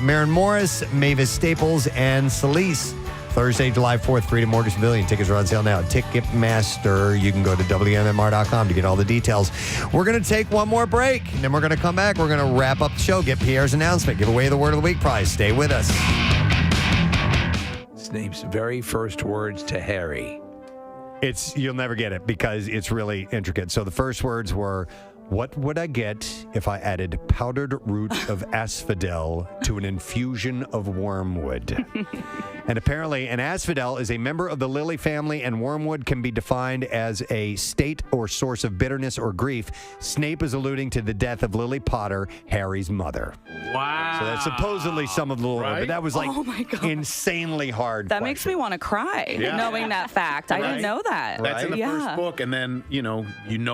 Maren Morris, Mavis Staples, and Celise. Thursday, July 4th, Freedom Mortgage Pavilion. Tickets are on sale now at Ticketmaster. You can go to WMMR.com to get all the details. We're going to take one more break, and then we're going to come back. We're going to wrap up the show, get Pierre's announcement, give away the Word of the Week prize. Stay with us. Snape's very first words to Harry. You'll never get it because it's really intricate. So the first words were, what would I get if I added powdered root of asphodel to an infusion of wormwood? And apparently an asphodel is a member of the lily family, and wormwood can be defined as a state or source of bitterness or grief. Snape is alluding to the death of Lily Potter, Harry's mother. Wow. So that's supposedly some of the lore, but that was like Oh my God. insanely hard. That makes me want to cry, knowing that fact. I didn't know that. That's in the first book, and then you know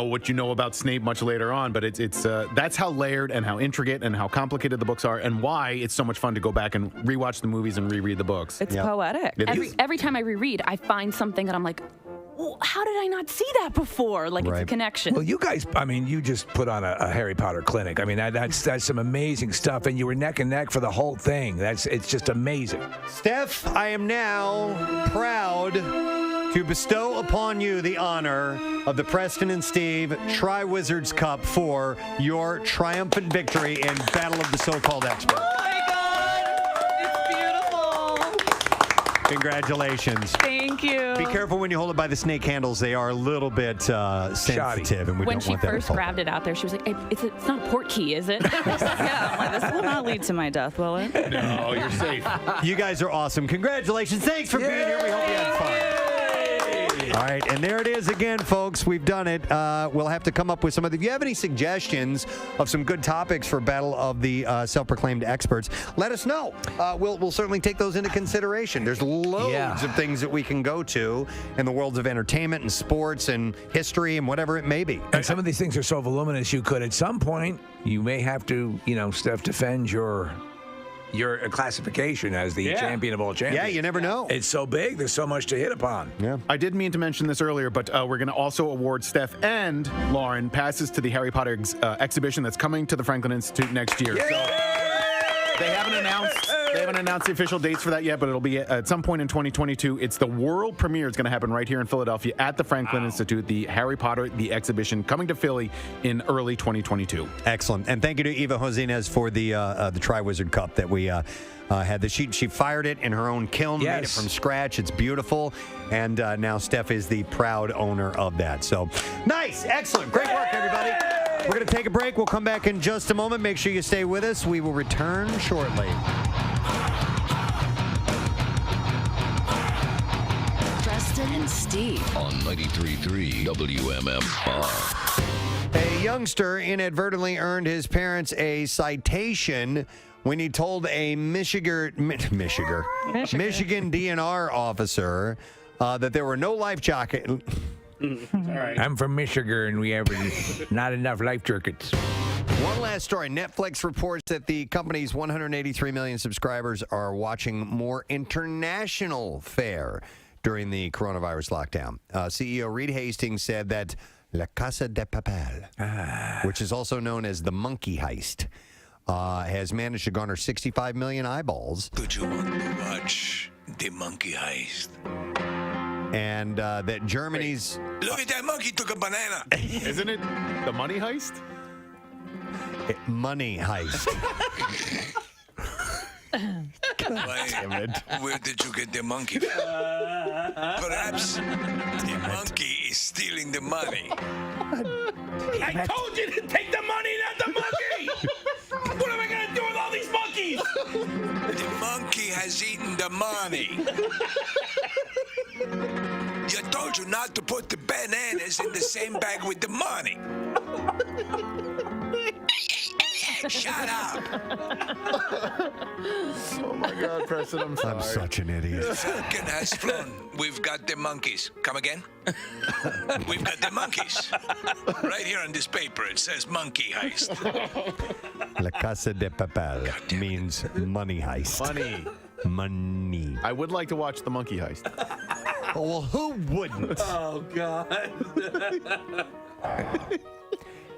what you know about Snape much later on. But it's that's how layered and how intricate and how complicated the books are, and why it's so much fun to go back and rewatch the movies and reread the books. It's poetic. Every time I reread, I find something that I'm like, well, how did I not see that before? Like it's a connection. Well, you guys, I mean, you just put on a Harry Potter clinic. I mean, that's some amazing stuff, and you were neck and neck for the whole thing. It's just amazing. Steph, I am now proud to bestow upon you the honor of the Preston and Steve Tri-Wizards Cup for your triumphant victory in Battle of the So-Called Experts. Oh my God, it's beautiful. Congratulations. Thank you. Be careful when you hold it by the snake handles. They are a little bit sensitive, and we when don't she want that to first fall. grabbed it out there, she was like, it's not a port key, is it? Yeah, I'm like, this will not lead to my death, will it? No, you're safe. You guys are awesome. Congratulations. Thanks for being here. We hope you had fun. All right, and there it is again, folks. We've done it. We'll have to come up with some of the... If you have any suggestions of some good topics for Battle of the Self-Proclaimed Experts, let us know. We'll certainly take those into consideration. There's loads of things that we can go to in the worlds of entertainment and sports and history and whatever it may be. And some of these things are so voluminous, you could, at some point, you may have to, Steph, defend your classification as the champion of all champions. Yeah, you never know. It's so big. There's so much to hit upon. Yeah. I did mean to mention this earlier, but we're going to also award Steph and Lauren passes to the Harry Potter exhibition that's coming to the Franklin Institute next year. So they haven't announced They haven't announced the official dates for that yet, but it'll be at some point in 2022. It's the world premiere. It's going to happen right here in Philadelphia at the Franklin Institute, the Harry Potter, the exhibition, coming to Philly in early 2022. Excellent. And thank you to Eva Josines for the Tri-Wizard Cup that we had. She fired it in her own kiln, made it from scratch. It's beautiful. And now Steph is the proud owner of that. So nice. Excellent. Great work, everybody. We're going to take a break. We'll come back in just a moment. Make sure you stay with us. We will return shortly. Preston and Steve on 93.3 WMMR. A youngster inadvertently earned his parents a citation when he told a Michigan DNR officer that there were no life jackets. I'm from Michigan, and we have not enough life jackets. One last story. Netflix reports that the company's 183 million subscribers are watching more international fare during the coronavirus lockdown. CEO Reed Hastings said that La Casa de Papel, which is also known as the Monkey Heist, has managed to garner 65 million eyeballs. Could you want to watch the Monkey Heist? And that Germany's... Look at that monkey took a banana. Isn't it the Money Heist? Money Heist. Where did you get the monkey? Perhaps the monkey is stealing the money. I told you to take the money, not the monkey! What am I going to do with all these monkeys? The monkey has eaten the money. I told you not to put the bananas in the same bag with the money. Shut up. Oh, my God, Preston, I'm sorry. I'm such an idiot. The falcon has flown. We've got the monkeys. Come again? We've got the monkeys. Right here on this paper, it says Monkey Heist. La Casa de Papel means money heist. Money. I would like to watch the Monkey Heist. Oh, well, who wouldn't? Oh, God.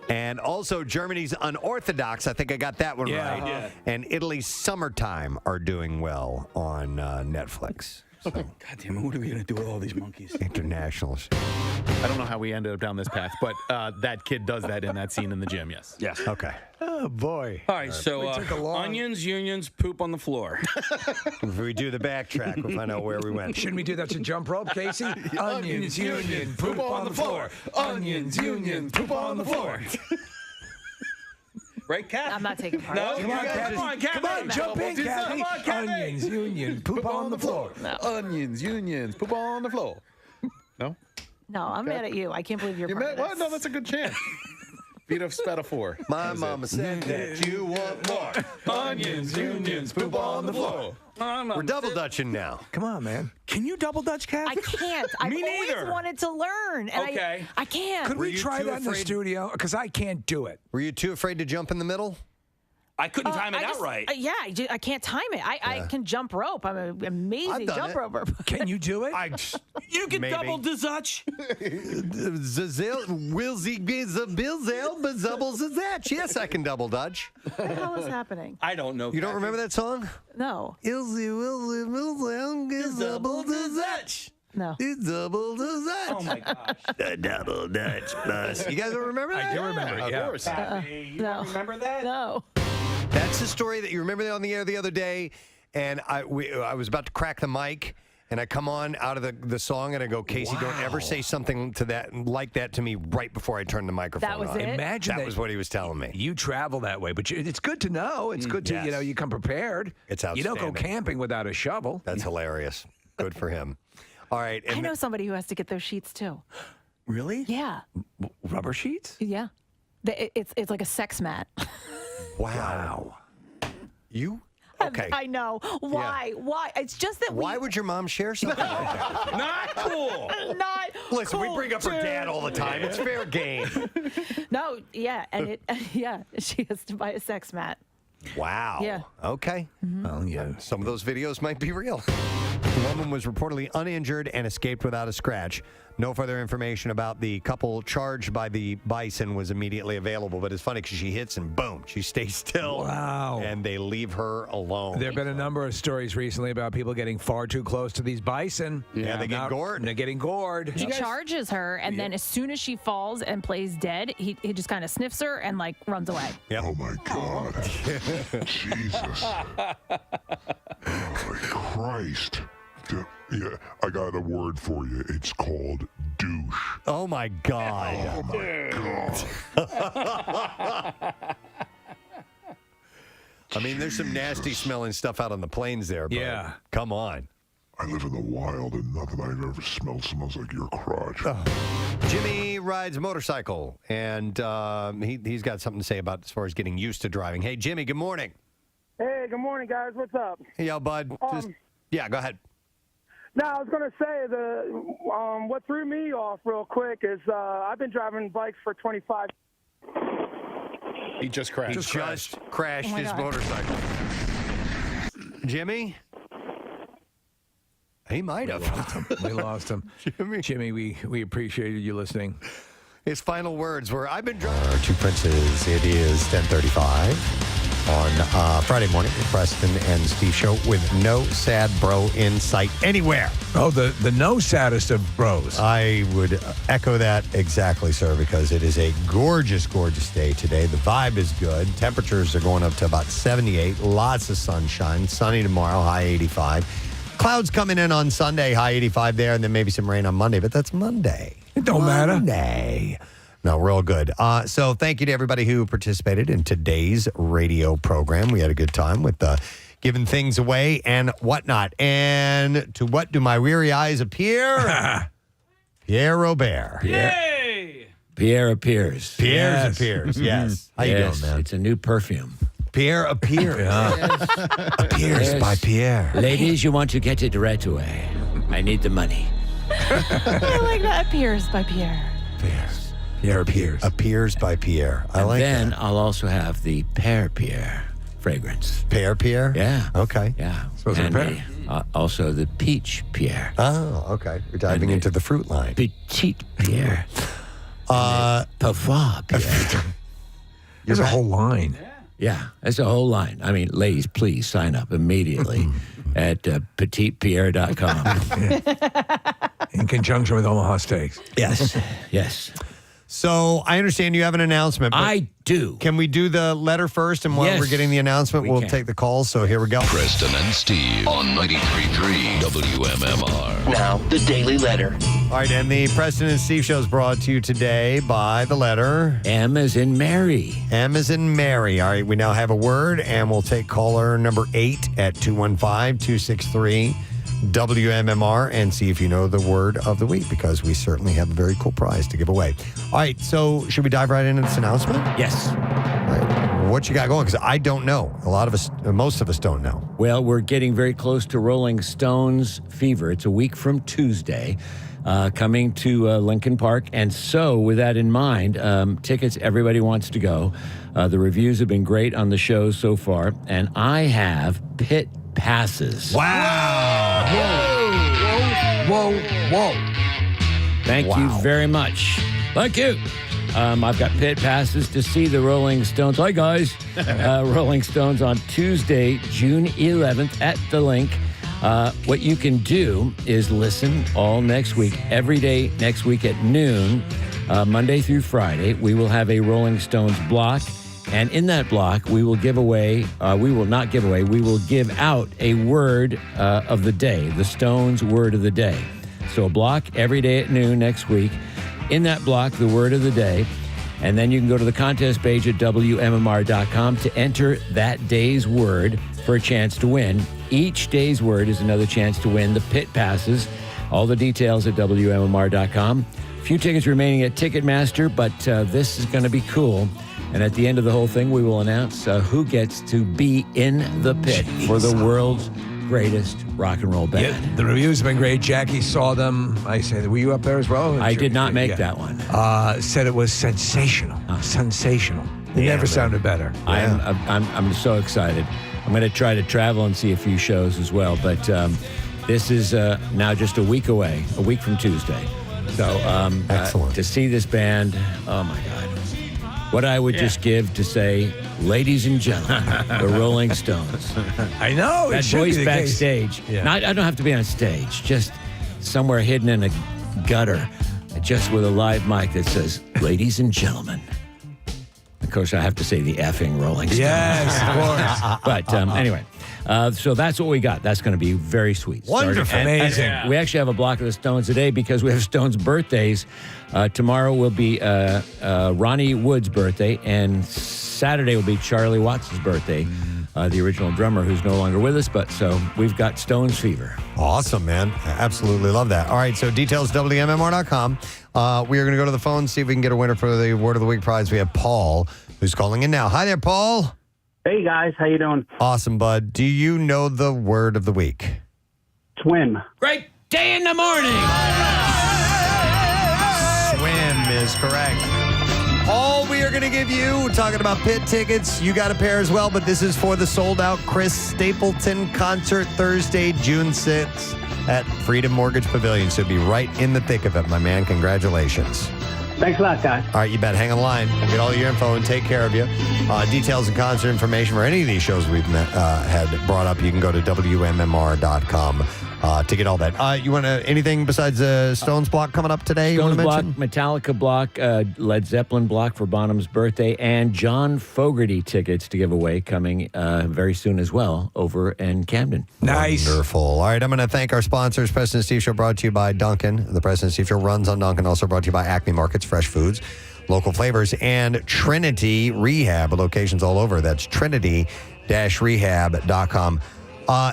And also Germany's Unorthodox, I think I got that one right. Yeah. And Italy's Summertime are doing well on Netflix. So, God damn it, what are we going to do with all these monkeys? International. I don't know how we ended up down this path, but that kid does that in that scene in the gym, yes. Yes. Okay. Oh, boy. All right, so onions, unions, poop on the floor. If we do the backtrack, we'll find out where we went. Shouldn't we do that to jump rope, Casey? Onions, union, poop on the floor. Onions, union, poop on the floor. Right, Kat? I'm not taking part. No, Come on, Kathy. Come on, jump in, Kathy. Come on, Kathy. Onions, union, poop on the floor. No. Onions, unions, poop on the floor. No? No, I'm mad at you. I can't believe you're part of What? this. No, that's a good chant. Beat a metaphor. My mama said that you want more. Onions, unions, poop on the floor. We're double dutching now. Come on, man. Can you double Dutch, Kat? I can't. I've Me always neither. wanted to learn. And Okay. I can't. Could Were we you try too that in the afraid- studio? Because I can't do it. Were you too afraid to jump in the middle? I couldn't time it I out right. I can't time it. I can jump rope. I'm an amazing done jump it. roper. Can you do it? You can Maybe. double the Dutch. Yes, I can double dutch. What the hell is happening? I don't know. You don't remember that song? No. Double dutch. No. Double dutch. Oh my gosh. The double dutch bus. You guys don't remember that? I do remember it, yeah. Of course. You don't remember that? No. That's the story that you remember on the air the other day, and I was about to crack the mic, and I come on out of the song, and I go, Casey, don't ever say something to that like that to me right before I turn the microphone That was on. it? Imagine That was what he was telling me. You travel that way, but it's good to know. It's good to, yes. you come prepared. It's You don't go outstanding. camping without a shovel. That's hilarious. Good for him. All right. I know somebody who has to get those sheets too. Really? Yeah. Rubber sheets? Yeah. It's like a sex mat. Wow. You? Okay. I know. Why? Why? It's just that Why would your mom share something like that? Not cool. Not Listen, we cool, bring up her dude. dad all the time. It's fair game. No, yeah, and she has to buy a sex mat. Wow. Yeah. Okay. Well, yeah. Some of those videos might be real. The woman was reportedly uninjured and escaped without a scratch. No further information about the couple charged by the bison was immediately available, but it's funny because she hits and boom, she stays still. Wow. And they leave her alone. There have been a number of stories recently about people getting far too close to these bison. Yeah, they get gored. They're getting gored. He charges her, and then as soon as she falls and plays dead, he just kind of sniffs her and like runs away. Yep. Oh my God. Jesus. Oh, Christ. Yeah, I got a word for you. It's called douche. Oh my God. Oh my God. I mean, there's some nasty smelling stuff out on the plains there, but yeah. Come on. I live in the wild, and nothing I've ever smelled smells like your crotch. Jimmy rides a motorcycle, and he's got something to say about as far as getting used to driving. Hey, Jimmy, good morning. Hey, good morning, guys. What's up? Hey, yo, bud. Yeah, go ahead. No, I was going to say what threw me off real quick is I've been driving bikes for 25. He just crashed. Just crashed Oh my his God. motorcycle. Jimmy? He might have. We lost him. Jimmy, we appreciated you listening. His final words were, I've been driving. Our two princes, it is 10:35 on Friday morning, the Preston and Steve show with no sad bro in sight anywhere. Oh, the no saddest of bros. I would echo that exactly, sir, because it is a gorgeous, gorgeous day today. The vibe is good. Temperatures are going up to about 78. Lots of sunshine. Sunny tomorrow, high 85. Clouds coming in on Sunday, high 85 there, and then maybe some rain on Monday, but that's Monday. It don't matter. Monday. No, real good. So thank you to everybody who participated in today's radio program. We had a good time with giving things away and whatnot. And to what do my weary eyes appear? Pierre Robert. Yay! Pierre appears. Pierre's appears, yes. How you doing, man? It's a new perfume. Pierre appears. Appears by Pierre. Ladies, you want to get it right away. I need the money. I like that. Appears by Pierre. Pierre appears. Appears by Pierre. I like then that. I'll also have the Pear Pierre fragrance. Pear Pierre? Yeah. Okay. Yeah. Suppose it's And pear. also the Peach Pierre. Oh, okay. You're diving into the fruit line. Petite Pierre. Parfum Pierre. There's a whole line. Yeah, that's a whole line. I mean, ladies, please sign up immediately at petitepierre.com. In conjunction with Omaha Steaks. Yes, yes. So I understand you have an announcement. But I do. Can we do the letter first? And while Yes, we're getting the announcement, we'll can. take the calls. So here we go. Preston and Steve on 93.3 WMMR. Now, the Daily Letter. All right, and the Preston and Steve show is brought to you today by the letter M as in Mary. M as in Mary. All right, we now have a word, and we'll take caller number 8 at 215-263. WMMR and see if you know the word of the week, because we certainly have a very cool prize to give away. All right, so should we dive right into this announcement? Yes. All right, what you got going? Because I don't know. Most of us don't know. Well, we're getting very close to Rolling Stones Fever. It's a week from Tuesday, coming to Lincoln Park. And so, with that in mind, tickets, everybody wants to go. The reviews have been great on the show so far. And I have pit passes. Wow. Whoa. Thank you very much. Thank you. I've got pit passes to see the Rolling Stones. Hi, guys. Rolling Stones on Tuesday, June 11th at the Link. What you can do is listen all next week, every day next week at noon, Monday through Friday. We will have a Rolling Stones block. And in that block, we will give away, we will give out a word of the day, the Stones word of the day. So a block every day at noon next week. In that block, the word of the day. And then you can go to the contest page at WMMR.com to enter that day's word for a chance to win. Each day's word is another chance to win the pit passes. All the details at WMMR.com. A few tickets remaining at Ticketmaster, but this is going to be cool. And at the end of the whole thing, we will announce who gets to be in the pit for the world's greatest rock and roll band. Yeah, the reviews have been great. Jackie saw them. I said, were you up there as well? I did not make that one. Said it was sensational. Sensational. It never sounded better. I'm so excited. I'm going to try to travel and see a few shows as well. But this is now just a week away, a week from Tuesday. So excellent. To see this band, oh my God. What I would just give to say, ladies and gentlemen, the Rolling Stones. I know. That voice backstage. Yeah. I don't have to be on stage, just somewhere hidden in a gutter, just with a live mic that says, ladies and gentlemen. Of course, I have to say the effing Rolling Stones. Yes, of course. But anyway, so that's what we got. That's going to be very sweet. Wonderful. Amazing. And we actually have a block of the Stones today because we have Stones' birthdays. Tomorrow will be Ronnie Wood's birthday, and Saturday will be Charlie Watts' birthday, the original drummer who's no longer with us. But so we've got Stones fever. Awesome, man. I absolutely love that. All right, so details, WMMR.com. We are going to go to the phone, see if we can get a winner for the Word of the Week prize. We have Paul, who's calling in now. Hi there, Paul. Hey, guys. How you doing? Awesome, bud. Do you know the word of the week? Swim. Great day in the morning. Swim is correct. Paul, we are going to give you, talking about pit tickets, you got a pair as well, but this is for the sold-out Chris Stapleton concert Thursday, June 6th at Freedom Mortgage Pavilion. So be right in the thick of it, my man. Congratulations. Thanks a lot, guys. All right, you bet. Hang on the line. We'll get all your info and take care of you. Details and concert information for any of these shows we've had brought up, you can go to WMMR.com to get all that. You want anything besides the Stones block coming up today? Stones you block, mention? Metallica block, Led Zeppelin block for Bonham's birthday, and John Fogerty tickets to give away coming very soon as well over in Camden. Nice. Wonderful. All right, I'm going to thank our sponsors. Preston and Steve Show brought to you by Dunkin'. The Preston and Steve Show runs on Dunkin'. Also brought to you by Acme Markets, fresh foods, local flavors, and Trinity Rehab. Locations all over. That's trinity-rehab.com.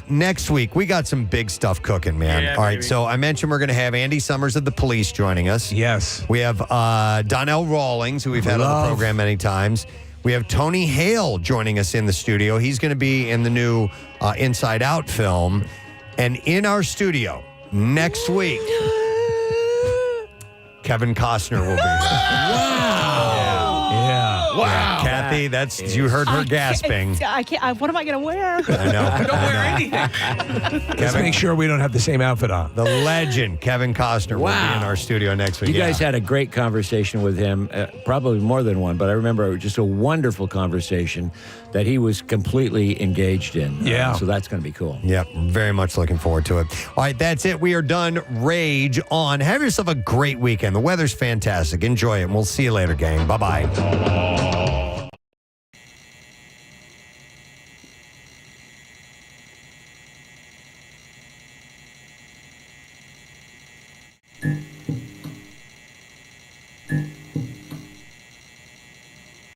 Next week, we got some big stuff cooking, man. Yeah, all right, baby. so I mentioned we're going to have Andy Summers of the Police joining us. Yes. We have Donnell Rawlings, who we've had on the program many times. We have Tony Hale joining us in the studio. He's going to be in the new Inside Out film. And in our studio next week, Kevin Costner will be here. Wow. Kathy, you heard her gasping. I can't. What am I going to wear? I know. Don't wear anything. Let's make sure we don't have the same outfit on. The legend, Kevin Costner, will be in our studio next week. You guys had a great conversation with him, probably more than one, but I remember just a wonderful conversation that he was completely engaged in. Yeah. So that's going to be cool. Yep, very much looking forward to it. All right, that's it. We are done. Rage on. Have yourself a great weekend. The weather's fantastic. Enjoy it, and we'll see you later, gang. Bye-bye.